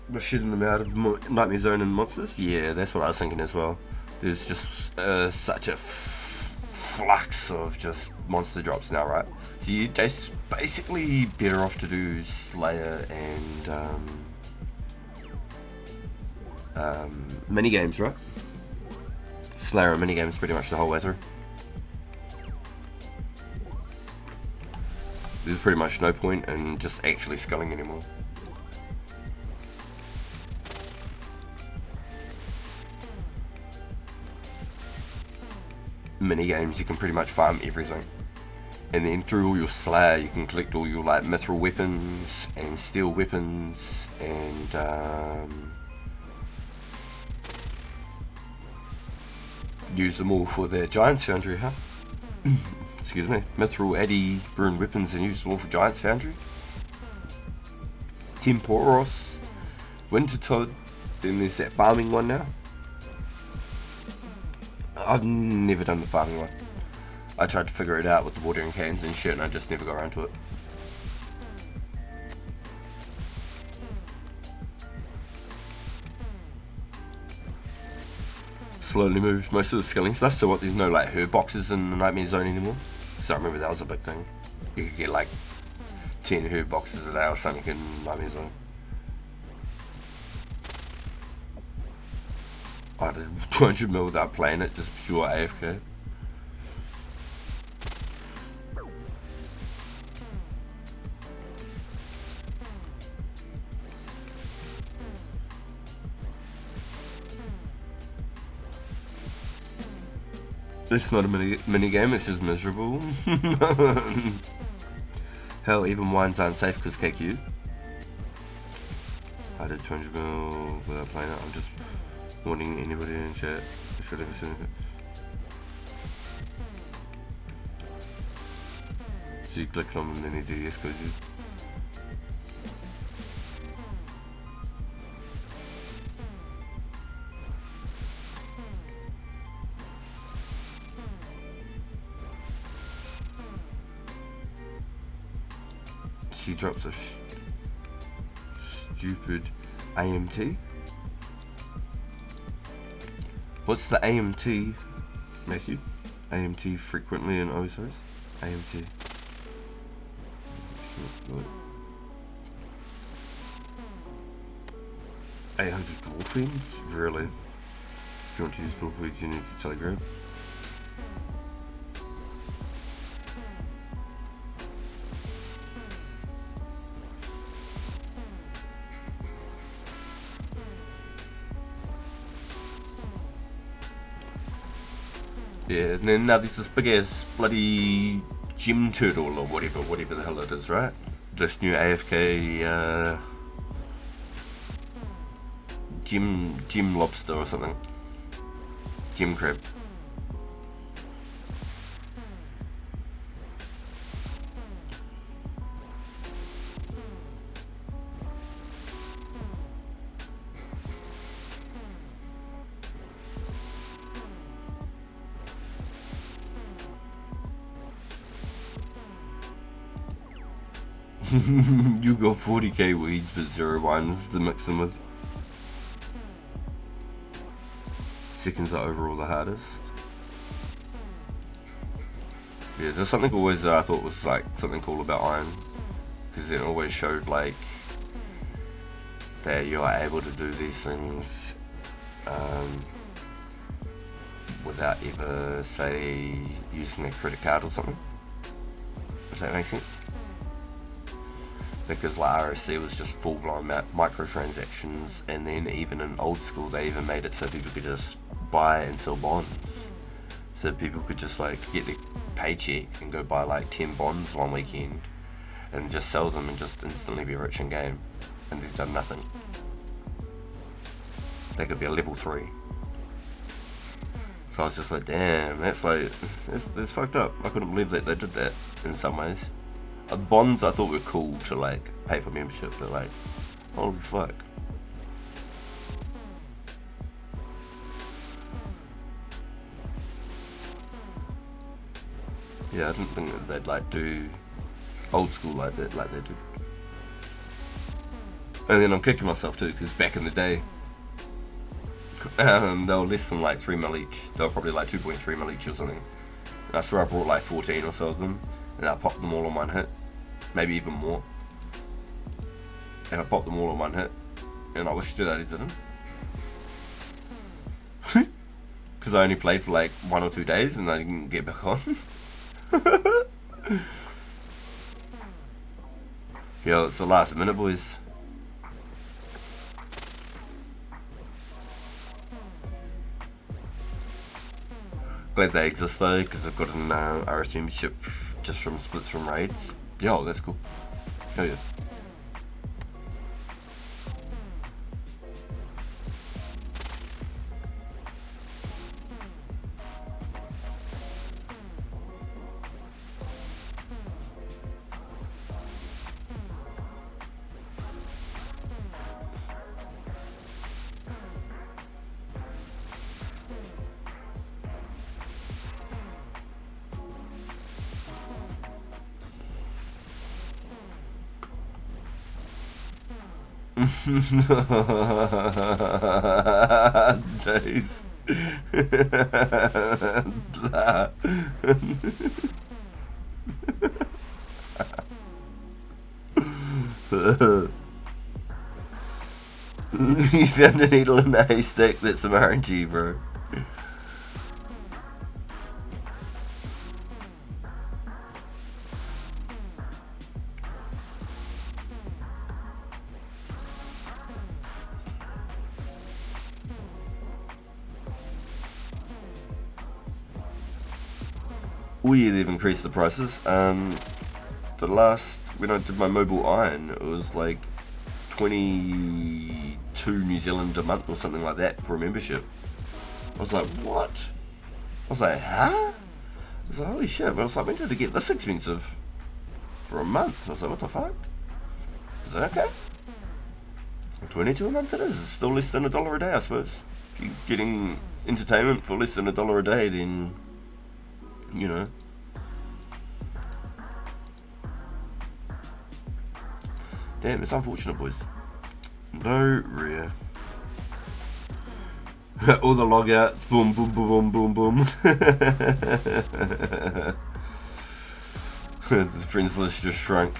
The shitting them out of Nightmare Zone and monsters? Yeah, that's what I was thinking as well. There's just such a flux of just monster drops now, right? So you're just basically better off to do Slayer and minigames, right? Slayer and minigames pretty much the whole way through. There's pretty much no point in just actually sculling anymore. Minigames, you can pretty much farm everything, and then through all your Slayer you can collect all your like mithril weapons and steel weapons and use them all for their Giant's Foundry, huh? Excuse me. Mithril Addy Brune weapons and use them all for Giant's Foundry. Temporos, Winter Toad, then there's that farming one now. I've never done the farming one. I tried to figure it out with the watering cans and shit and I just never got around to it. Slowly moved most of the skilling stuff, so what, there's no like herb boxes in the Nightmare Zone anymore? So I remember that was a big thing. You could get like 10 herb boxes a day or something in Nightmare Zone. I did 200 mil without playing it, just pure AFK. It's not a mini game, it's just miserable. Hell, even wines aren't safe because KQ. I did 200 mil without playing it, I'm just warning anybody in chat if you're ever seeing it. So you click on them and then you DS goes you. She drops a stupid AMT. What's the AMT, Matthew? AMT frequently in OSOs? AMT. 800 dwarfings? Really? If you want to use dwarfings, you need to telegraph. Yeah, and then now there's this big ass bloody gem turtle or whatever the hell it is, right? This new AFK gem lobster or something. Gem crab. You got 40k weeds but 0 ones to mix them with. Seconds are overall the hardest. Yeah, there's something always that I thought was like something cool about iron. because it always showed like that you are able to do these things without ever, say, using a credit card or something. Does that make sense? Because like RSC was just full-blown microtransactions, and then even in old school they even made it so people could just buy and sell bonds. So people could just like get their paycheck and go buy like 10 bonds one weekend and just sell them and just instantly be rich in game, and they've done nothing. They could be a level 3. So I was just like, damn, that's fucked up. I couldn't believe that they did that in some ways. Bonds I thought were cool to like pay for membership, but like, holy fuck. Yeah, I didn't think that they'd like do old school like that, like they do. And then I'm kicking myself too, because back in the day, they were less than like 3 mil each. They were probably like 2.3 mil each or something. And I swear I bought like 14 or so of them, and I popped them all on one hit. Maybe even more. And I popped them all on one hit, and I wish that I didn't. Because I only played for like 1 or 2 days and I didn't get back on. Yo, it's the last minute, boys. Glad they exist though, because I've got an RS membership just from splits from raids. Yo, that's cool. Hell yeah. Days. You found a needle in a haystack. That's some RNG, bro. Oh yeah, they've increased the prices. The last, when I did my mobile iron, it was like 22 New Zealand a month or something like that for a membership. I was like, what? I was like, huh? I was like, holy shit. But I was like, when did it get this expensive? For a month? I was like, what the fuck? I was like, okay. 22 a month it is. It's still less than $1 a day, I suppose. If you're getting entertainment for less than $1 a day, then, you know. Damn, it's unfortunate, boys. No rare. All the logouts, boom, boom, boom, boom, boom, boom. The friends list just shrunk.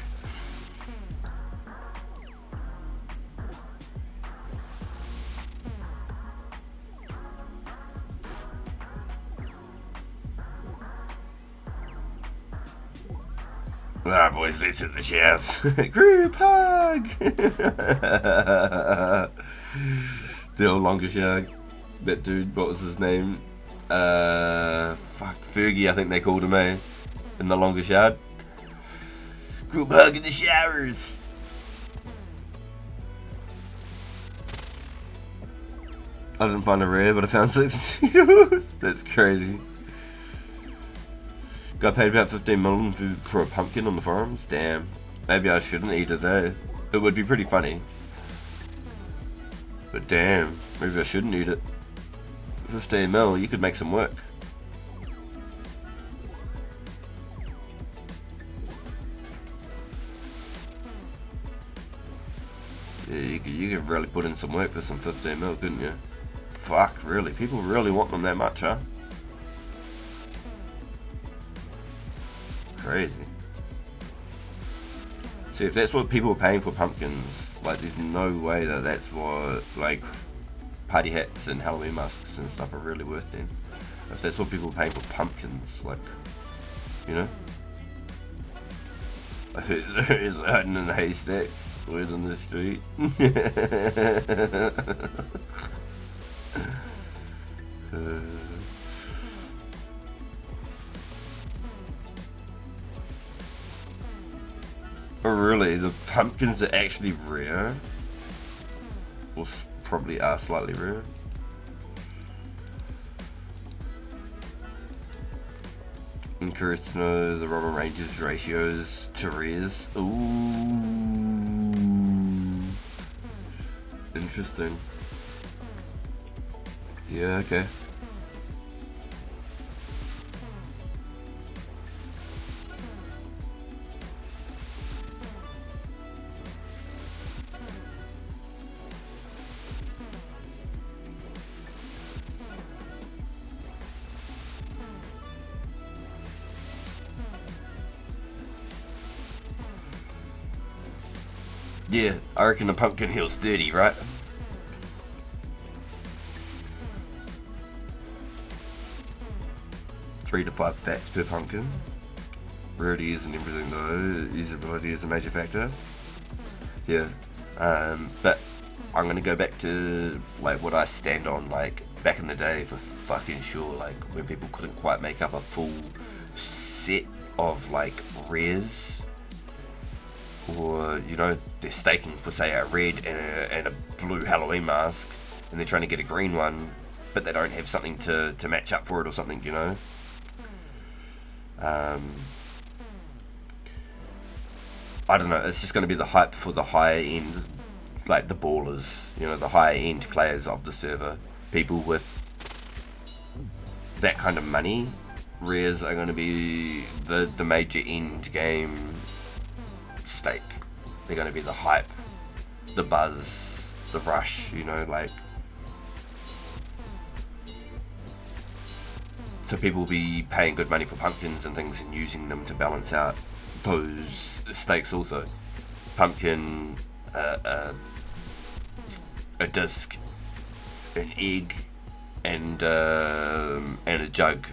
Alright boys, let's hit the showers. Group hug! The old longest shower. That dude, what was his name? Fergie, I think they called him, eh? In the longest yard. Group hug in the showers! I didn't find a rare, but I found 6 euros. That's crazy. Got paid about 15 million for a pumpkin on the forums. Damn. Maybe I shouldn't eat it, eh? It would be pretty funny. But damn, maybe I shouldn't eat it. 15 mil, you could make some work. Yeah, you could really put in some work for some 15 mil, couldn't you? Fuck, really? People really want them that much, huh? Crazy. See, if that's what people are paying for pumpkins, like, there's no way that that's what, like, party hats and Halloween masks and stuff are really worth then. If that's what people are paying for pumpkins, like, you know? Who's hiding in the haystacks? Word on the street? Oh really? The pumpkins are actually rare? Or probably are slightly rare? I'm curious to know the Robin Rangers ratios to rares. Ooh. Interesting. Yeah, okay. Yeah, I reckon the pumpkin heals 30, right? Three to 5 fats per pumpkin. Rarity isn't everything though. Usability is a major factor. Yeah. But I'm gonna go back to like what I stand on like back in the day for fucking sure, like when people couldn't quite make up a full set of like rares. Or, you know, they're staking for, say, a red and a blue Halloween mask, and they're trying to get a green one, but they don't have something to match up for it or something, you know? I don't know, it's just going to be the hype for the high-end, like the ballers, you know, the high-end players of the server. People with that kind of money, rares are going to be the major end game stake. They're going to be the hype, the buzz, the rush, you know, like. So people will be paying good money for pumpkins and things and using them to balance out those stakes also. Pumpkin, a disc, an egg, and a jug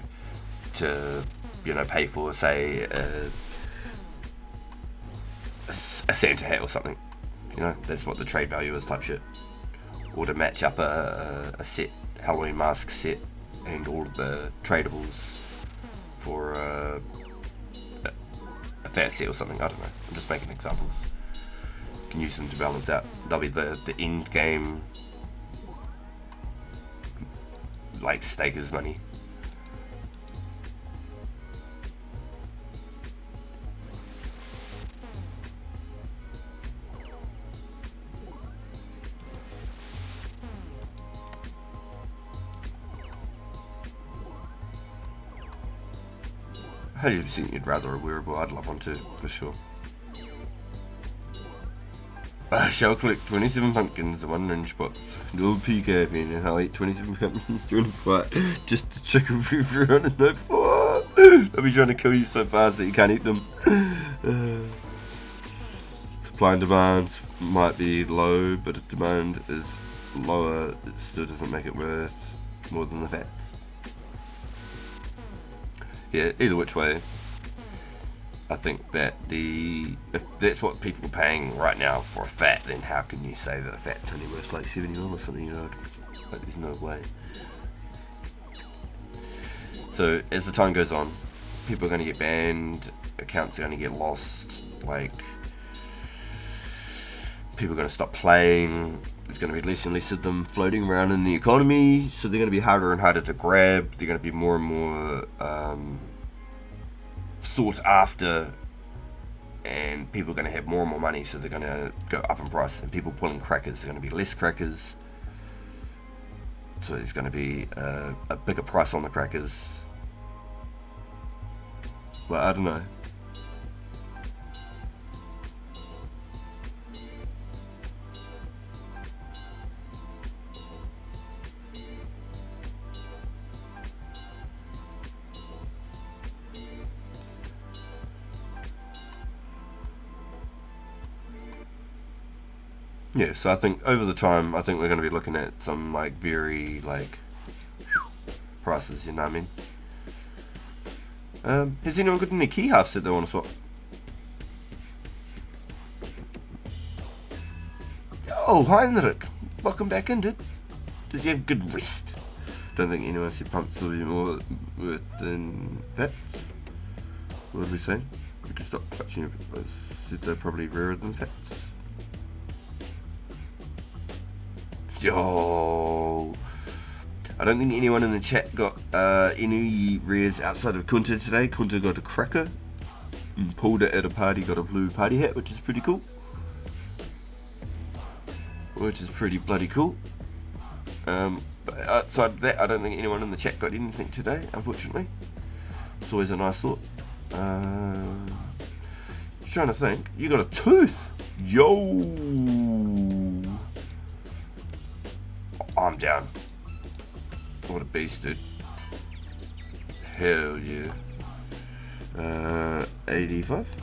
to, you know, pay for, say, a Santa hat or something, you know, that's what the trade value is type shit. Or to match up a set, Halloween mask set, and all of the tradables for a fair set or something, I don't know, I'm just making examples. You can use them to balance out. They'll be the end game, like, stakers money. How do you think you'd rather a wearable? I'd love one too, for sure. I shall collect 27 pumpkins in 1 inch box. No PK pen, and I'll eat 27 pumpkins during a fight just to check if everyone in no fight. They'll be trying to kill you so fast that you can't eat them. Supply and demand might be low, but if demand is lower, it still doesn't make it worth more than the fat. Yeah, either which way, I think that if that's what people are paying right now for a fat, then how can you say that a fat's only worth like 70 mil or something, you know? Like, there's no way. So as the time goes on, people are going to get banned, accounts are going to get lost, like, people are going to stop playing, there's going to be less and less of them floating around in the economy, so they're going to be harder and harder to grab, they're going to be more and more sought after, and people are going to have more and more money, so they're going to go up in price, and people pulling crackers, are going to be less crackers, so there's going to be a bigger price on the crackers. But I don't know. Yeah, so I think over the time, I think we're going to be looking at some like very like prices, you know what I mean? Has anyone got any key halves that they want to swap? Oh, Heinrich, welcome back in, dude. Did you have a good rest? Don't think anyone said pumps will be more worth than that. What did we say? We could stop touching it. I said they're probably rarer than fats. Yo, I don't think anyone in the chat got any rares outside of Kunta today. Kunta got a cracker and pulled it at a party, got a blue party hat, which is pretty cool. Which is pretty bloody cool. But outside of that, I don't think anyone in the chat got anything today, unfortunately. It's always a nice thought. Trying to think. You got a tooth! Yo! I'm down. What a beast, dude. Hell yeah. 85.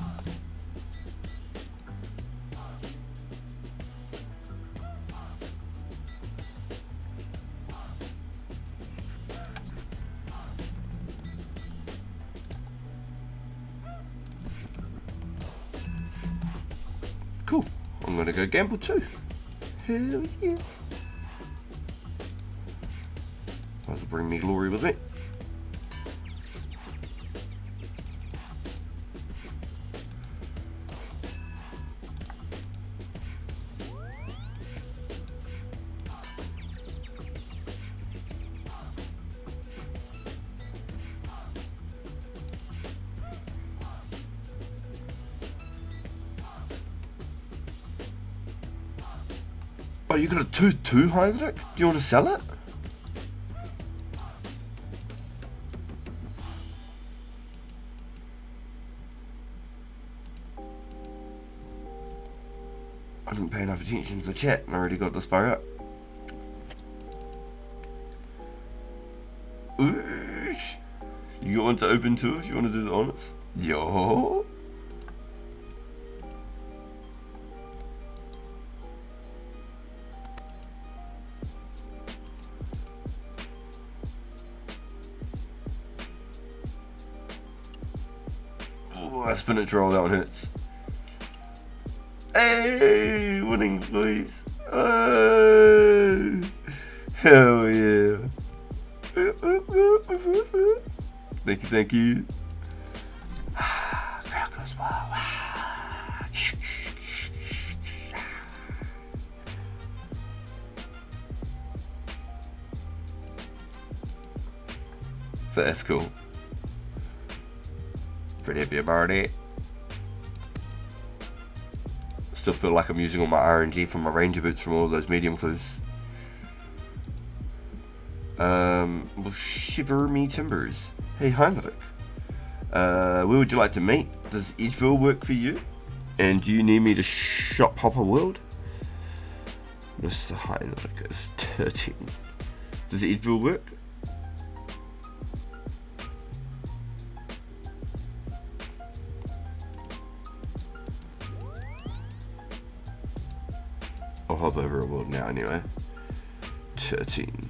Cool. I'm gonna go gamble too. Hell yeah. Might as well bring me glory with me. Oh, you got a tooth too, Heinrich? Do you want to sell it? I didn't pay enough attention to the chat and I already got this far up. Oosh. You got one to open too if you want to do the honors? Yo. Oh, that spinach roll, that one hits. Hey, winning boys. Oh, hell yeah. Thank you, thank you. Crowd goes wild. So that's cool. Pretty happy about it. Still feel like I'm using all my RNG from my ranger boots from all those medium clues. Well, shiver me timbers. Hey Heinrich, where would you like to meet? Does Edgeville work for you? And do you need me to shop Hopper World? Mr. Heinrich is 13. Does Edgeville work? I'll hop over a world now anyway. 13.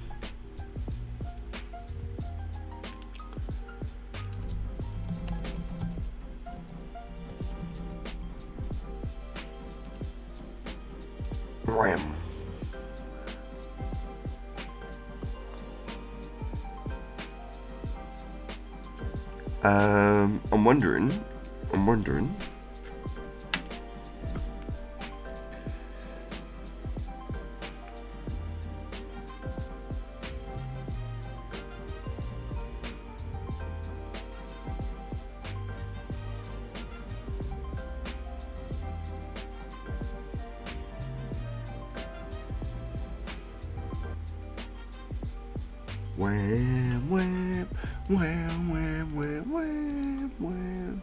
Ram. I'm wondering. Wham, wham, wham, wham, wham, wham, wham.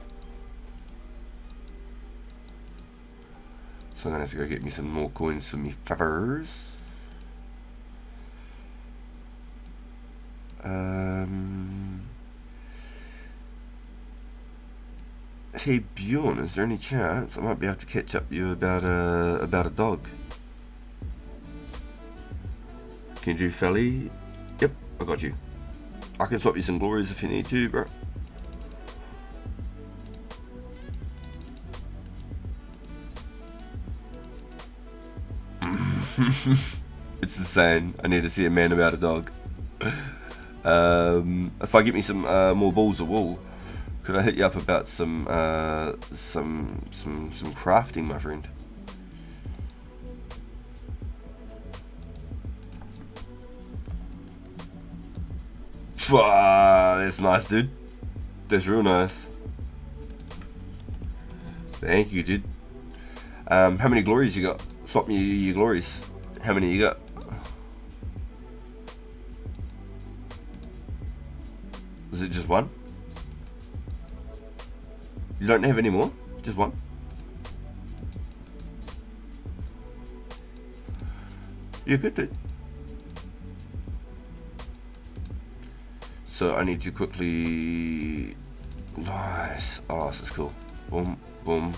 So I'm gonna have to go get me some more coins for me favors. Hey Bjorn, is there any chance I might be able to catch up with you about a dog? Can you do Felly? Yep, I got you. I can swap you some glories if you need to, bro. It's insane. I need to see a man about a dog. If I get me some more balls of wool, could I hit you up about some crafting, my friend? That's nice, dude. That's real nice. Thank you, dude. How many glories you got? Swap me your glories. How many you got? Is it just one? You don't have any more? Just one? You're good, dude. So I need to quickly... Nice. Oh, this is cool. Boom, boom.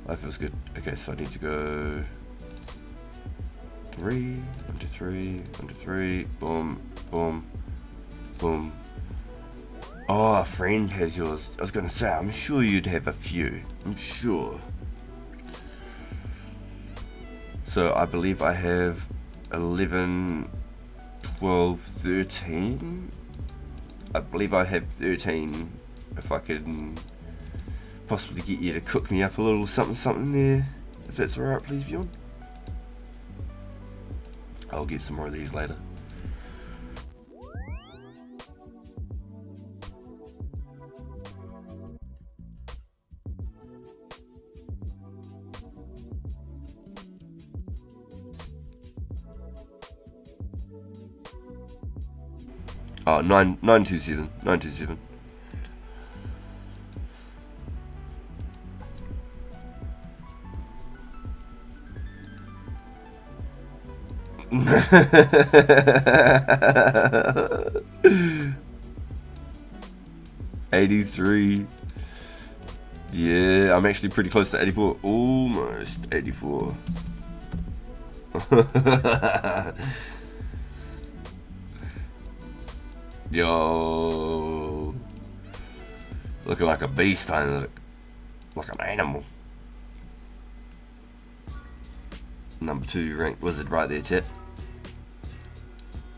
That feels good. Okay, so I need to go... 3, 1, 2, 3, 1, 2, 3, boom, boom, boom. Oh, a friend has yours. I was going to say, I'm sure you'd have a few. I'm sure. So I believe I have 11, 12, 13. I believe I have 13. If I can possibly get you to cook me up a little something there. If that's alright, please, Bjorn. I'll get some more of these later. Oh, 927. 927. $83. Yeah, I'm actually pretty close to 84. Almost 84. Yo, looking like a beast, like an animal. Number 2 ranked wizard right there, chat.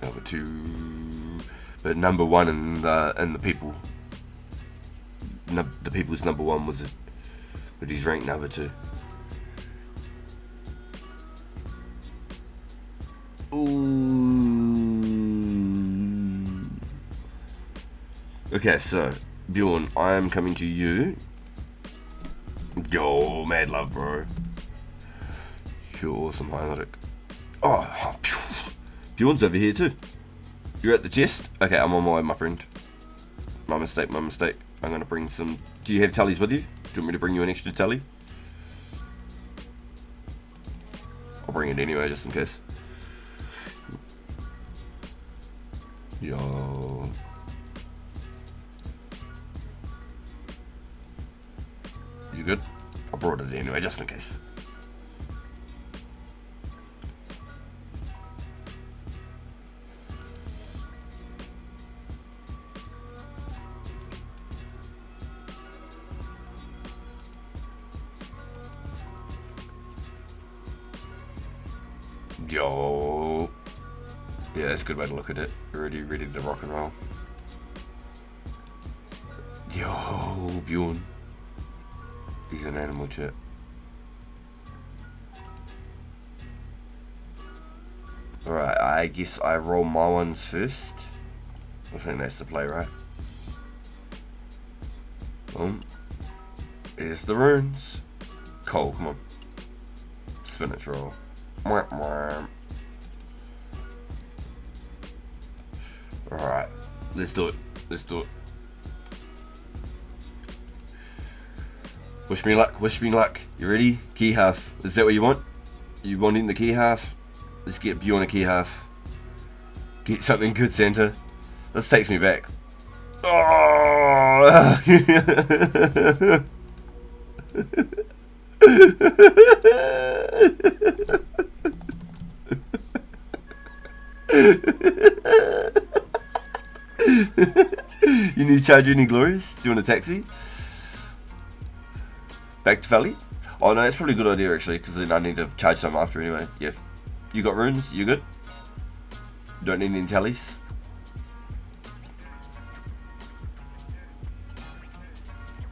Number 2, but number 1 in the people. The people's number 1 wizard, but he's ranked number 2. Ooh. Okay, so Bjorn, I am coming to you. Yo, mad love, bro. Sure, awesome, highlight. Oh, Bjorn's over here too. You're at the chest? Okay, I'm on my way, my friend. My mistake, my mistake. I'm gonna bring some... Do you have tallies with you? Do you want me to bring you an extra tally? I'll bring it anyway, just in case. Yo. You good? I brought it anyway, just in case. Yo. Yeah, that's a good way to look at it. Already ready to rock and roll. Yo, Bjorn. He's an animal, chat. Alright, I guess I roll my ones first. I think that's the play, right? Boom. Here's the runes. Cole, come on. Spinach roll. Alright, let's do it. Let's do it. Wish me luck, wish me luck. You ready? Key half. Is that what you want? You wanting the key half? Let's get Bjorn a key half. Get something good, Santa. This takes me back. Oh! You need to charge any glories? Do you want a taxi? Back to Valley? Oh no, that's probably a good idea actually, because then I need to charge some after anyway. Yeah. You got runes? You good? You don't need any tallies?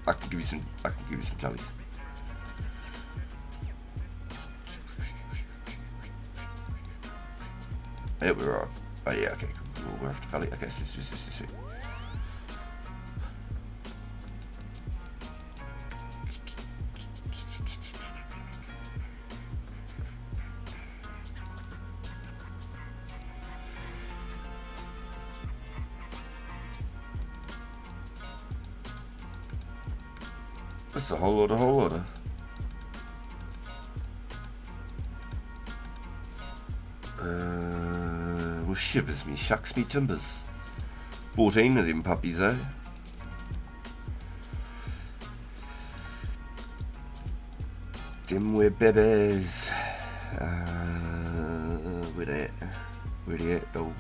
I can give you some tallies. Yeah, we're off. Oh yeah, okay, cool. We're off to Valley. Okay, sweet. That's a whole lot of. Well, shivers me, shucks me timbers. 14 of them puppies, eh? Them were babies. Where they at? Where they at? Oh.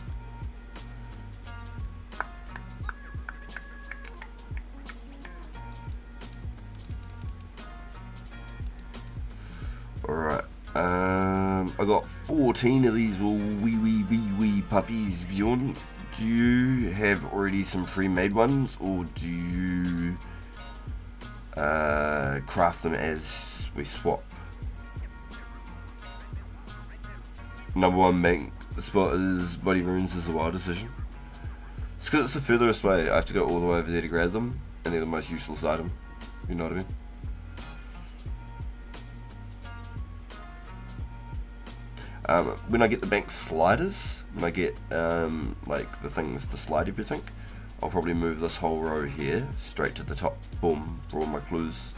Alright, I got 14 of these little wee puppies. Bjorn, do you have already some pre-made ones, or do you craft them as we swap? Number one bank spot is Bloody Runes is a wild decision. It's because it's the furthest way. I have to go all the way over there to grab them, and they're the most useless item. You know what I mean? When I get the bank sliders, when I get like the things to slide everything, I'll probably move this whole row here straight to the top. Boom, for all my clues.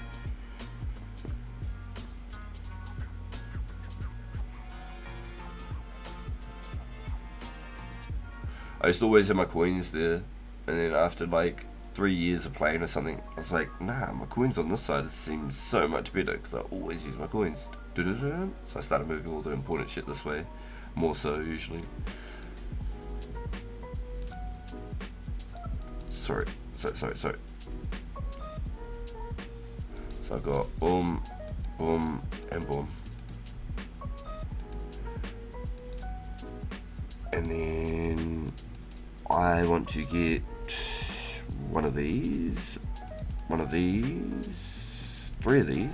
I used to always have my coins there, and then after like 3 years of playing or something, I was like, nah, my coins on this side seems so much better because I always use my coins. So I started moving all the important shit this way, more so usually. Sorry. So I got boom, boom, and boom. And then I want to get one of these, 3 of these,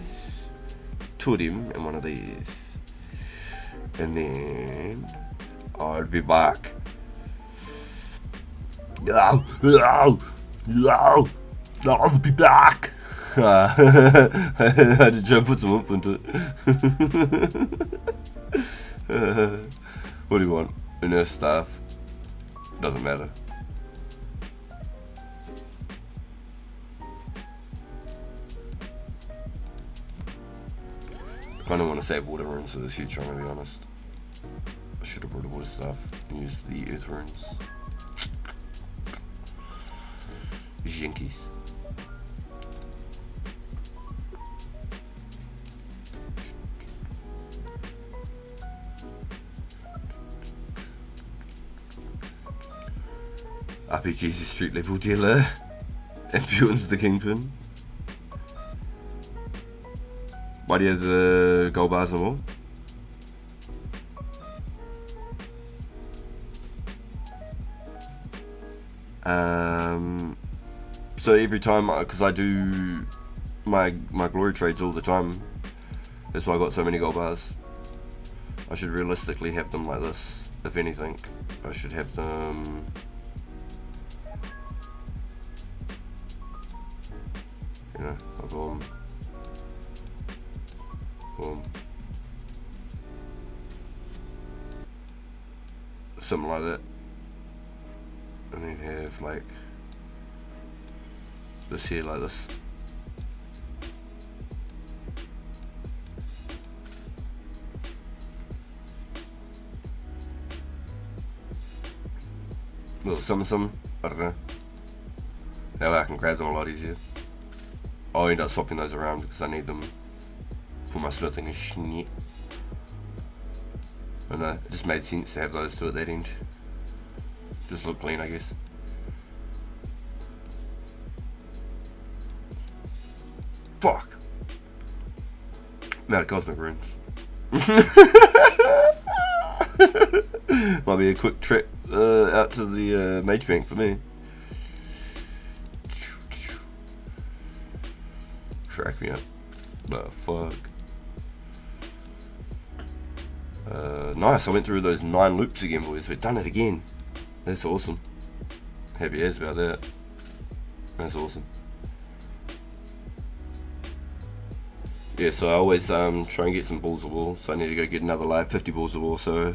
2 of them, and 1 of these. And then I'll be back. I'll be back. I had to try and put some oomph into it. What do you want? Inner staff? Doesn't matter. I kind of want to save water runes for the future, I'm going to be honest. I should have brought the water stuff and used the earth runes. Jinkies. RPG's a street level dealer. And Bjorn's the kingpin. Why do you have the gold bars on the wall? So every time, because I do my glory trades all the time, that's why I got so many gold bars. I should realistically have them like this. If anything, I should have them. You know, a boom, boom, something like that, and then have like this here, like this. Little something, I don't know. That way I can grab them a lot easier. I'll end up swapping those around because I need them for my smithing and shit. I know, it just made sense to have those two at that end. Just look clean, I guess. Fuck. I'm out of cosmic runes. Might be a quick trip out to the mage bank for me. Crack me up. Oh, fuck. Nice, I went through those 9 loops again, boys. We've done it again. That's awesome. Happy as about that. That's awesome. Yeah, so I always try and get some balls of war. So I need to go get another live 50 balls of war. So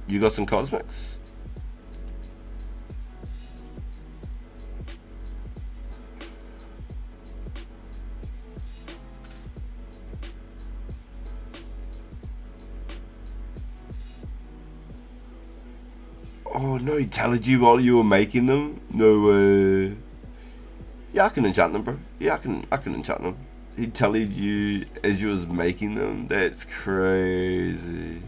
you got some cosmics? Oh no, he tallied you while you were making them? No way. Yeah, I can enchant them, bro. Yeah, I can enchant them. He tallied you as you was making them? That's crazy.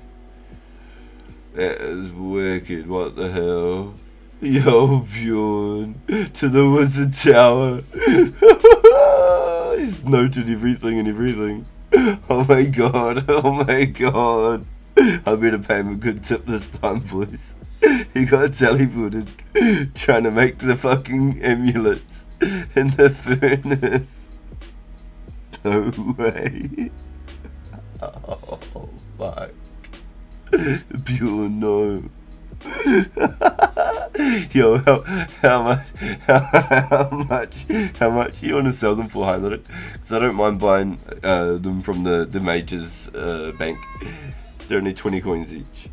That is wicked. What the hell? Yo, Bjorn. To the wizard tower. He's noted everything and everything. Oh my god. Oh my god. I better pay him a good tip this time, boys. He got teleported trying to make the fucking amulets in the furnace. No way. Oh, fuck. Pure no. Yo, how much you want to sell them for, Heinrich? Because I don't mind buying them from the mages bank. They're only 20 coins each.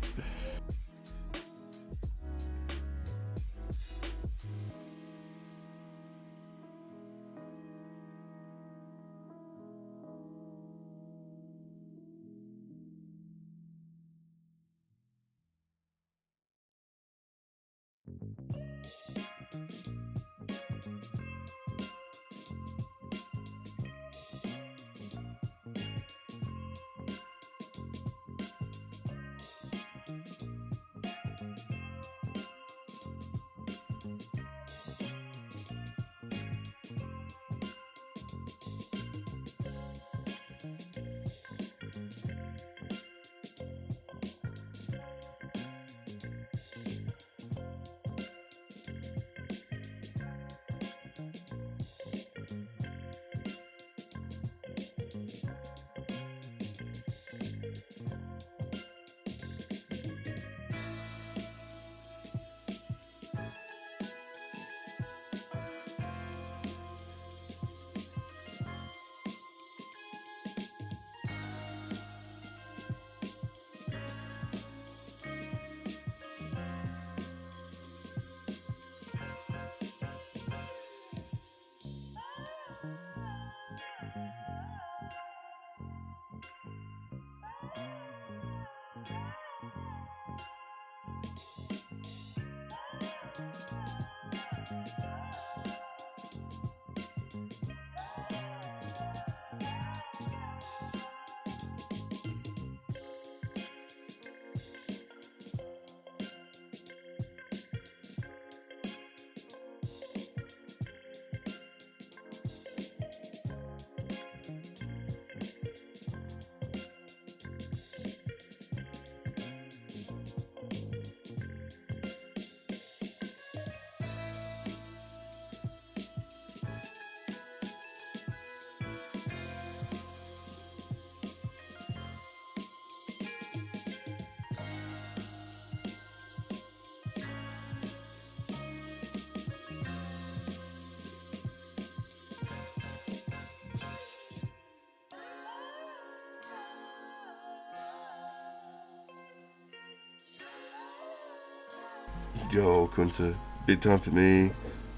Yo, Kunta, big time for me.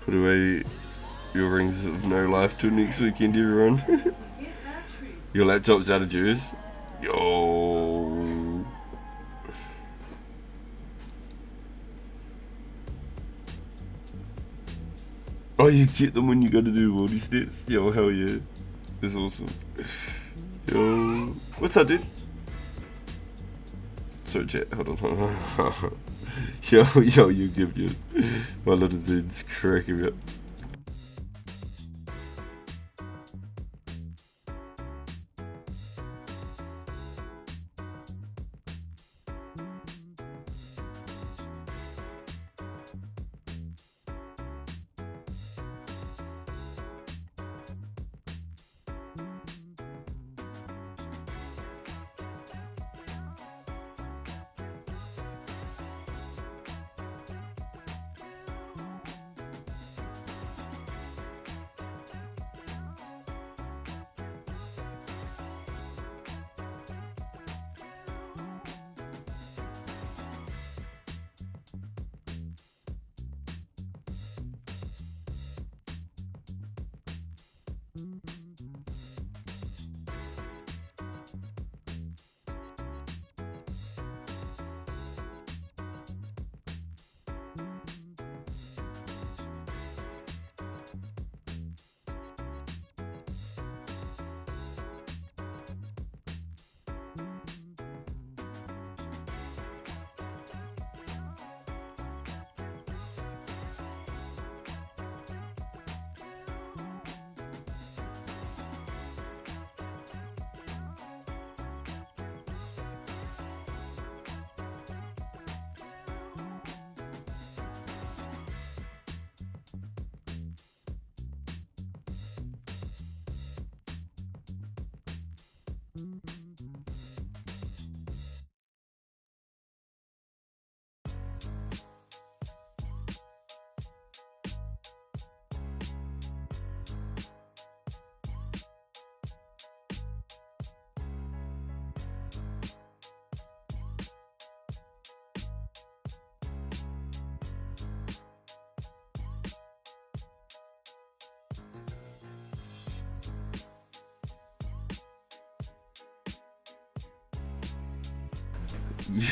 Put away your rings of no life till next weekend, everyone. Your laptop's out of juice. Yo. Oh, you get them when you gotta do multi steps? Yo, hell yeah. That's awesome. Yo. What's up, dude? Sorry, chat. Hold on. Yo, you give you. My little dude's cracking me up.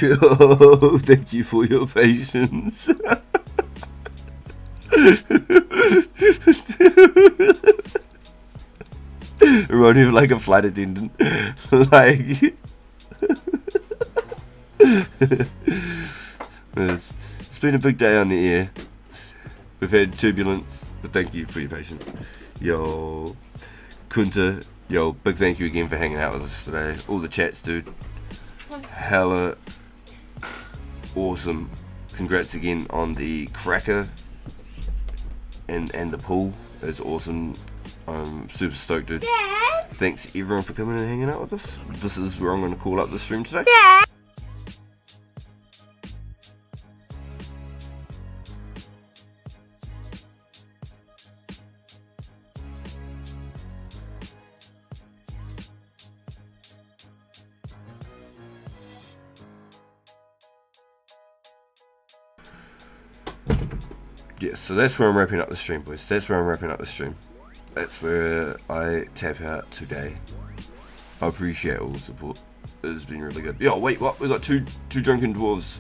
Yo, thank you for your patience. Running like a flight attendant. Like it's been a big day on the air. We've had turbulence, but thank you for your patience. Yo, Kunta, yo, big thank you again for hanging out with us today. All the chats, dude. Hella awesome. Congrats again on the cracker and the pool. It's awesome. I'm super stoked, dude. Dad? Thanks everyone for coming and hanging out with us. This is where I'm going to call up the stream today. Dad? Yeah, so that's where I'm wrapping up the stream, boys. That's where I'm wrapping up the stream. That's where I tap out today. I appreciate all the support. It's been really good. Yo, wait, what? We got two drunken dwarves.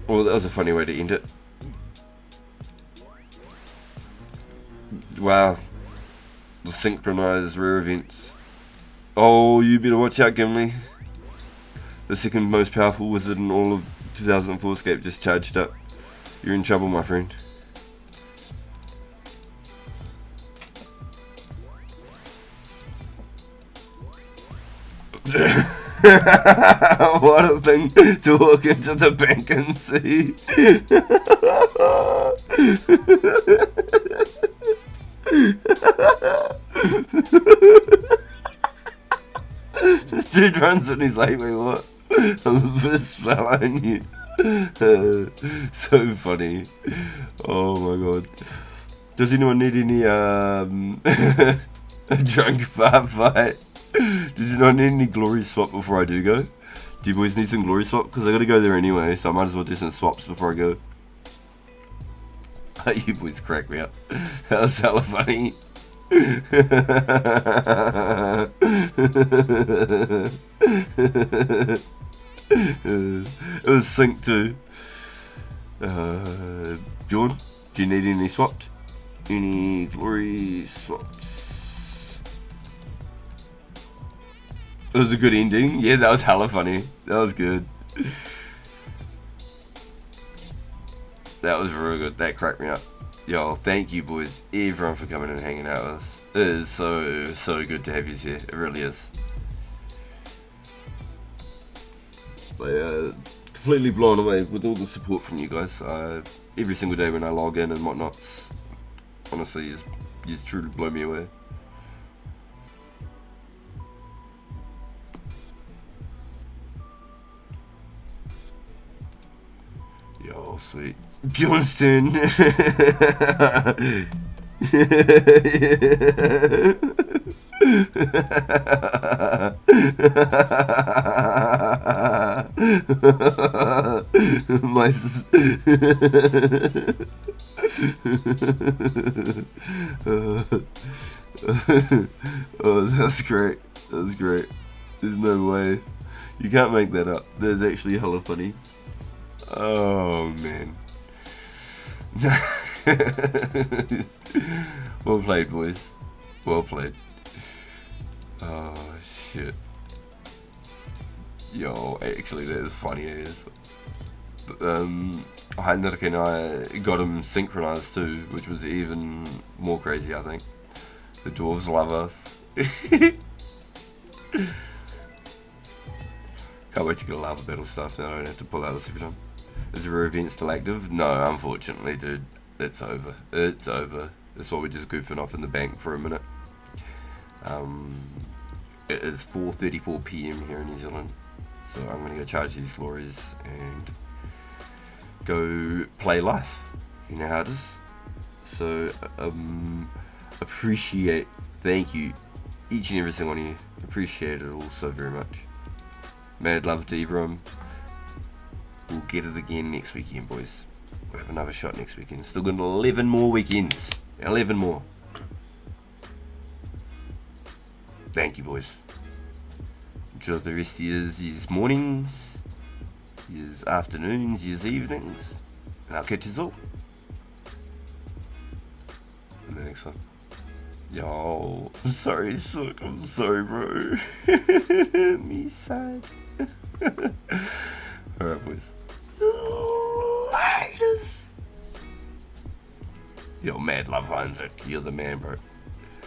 Well, that was a funny way to end it. Wow. The synchronized rare events. Oh, you better watch out, Gimli. The second most powerful wizard in all of 2004 Scape just charged up. You're in trouble, my friend. What a thing to walk into the bank and see. This dude runs and he's like, wait, what? I'm the spell on you. So funny. Oh my god. Does anyone need any a drunk bar fight? Does anyone need any glory swap before I do go? Do you boys need some glory swap? Because I gotta go there anyway, so I might as well do some swaps before I go. You boys crack me up. That was hella funny. It was synced too. Jordan, do you need any swapped? Any glory swaps? It was a good ending. Yeah, that was hella funny. That was good. That was real good. That cracked me up. Yo, thank you boys, everyone, for coming and hanging out with us. It is so good to have you here. It really is. But completely blown away with all the support from you guys. Every single day when I log in and whatnot, honestly, you just truly blow me away. Yo, sweet. Bjornston! My oh, that's great. That was great. There's no way. You can't make that up. That's actually hella funny. Oh, man. Well played, boys. Well played. Oh, shit. Yo, actually, that is funny as. Heinrich and I got him synchronized too, which was even more crazy, I think. The dwarves love us. Can't wait to get a lava battle stuff now. I don't have to pull out this every time. Is the rare event still active? No, unfortunately, dude. It's over. It's over. That's why we're just goofing off in the bank for a minute. It is 4:34 PM here in New Zealand, so I'm gonna go charge these glories and go play life. You know how it is. So appreciate, thank you, each and every single one of you. Appreciate it all so very much. Mad love to everyone. We'll get it again next weekend, boys. We'll have another shot next weekend. Still got 11 more weekends. 11 more. Thank you, boys. Enjoy the rest of your mornings, your afternoons, your evenings. And I'll catch you all in the next one. Yo, I'm sorry, Sook. I'm sorry, bro. Me sad. Alright, boys. Laters. Yo, mad love, Heinz. You're the man, bro.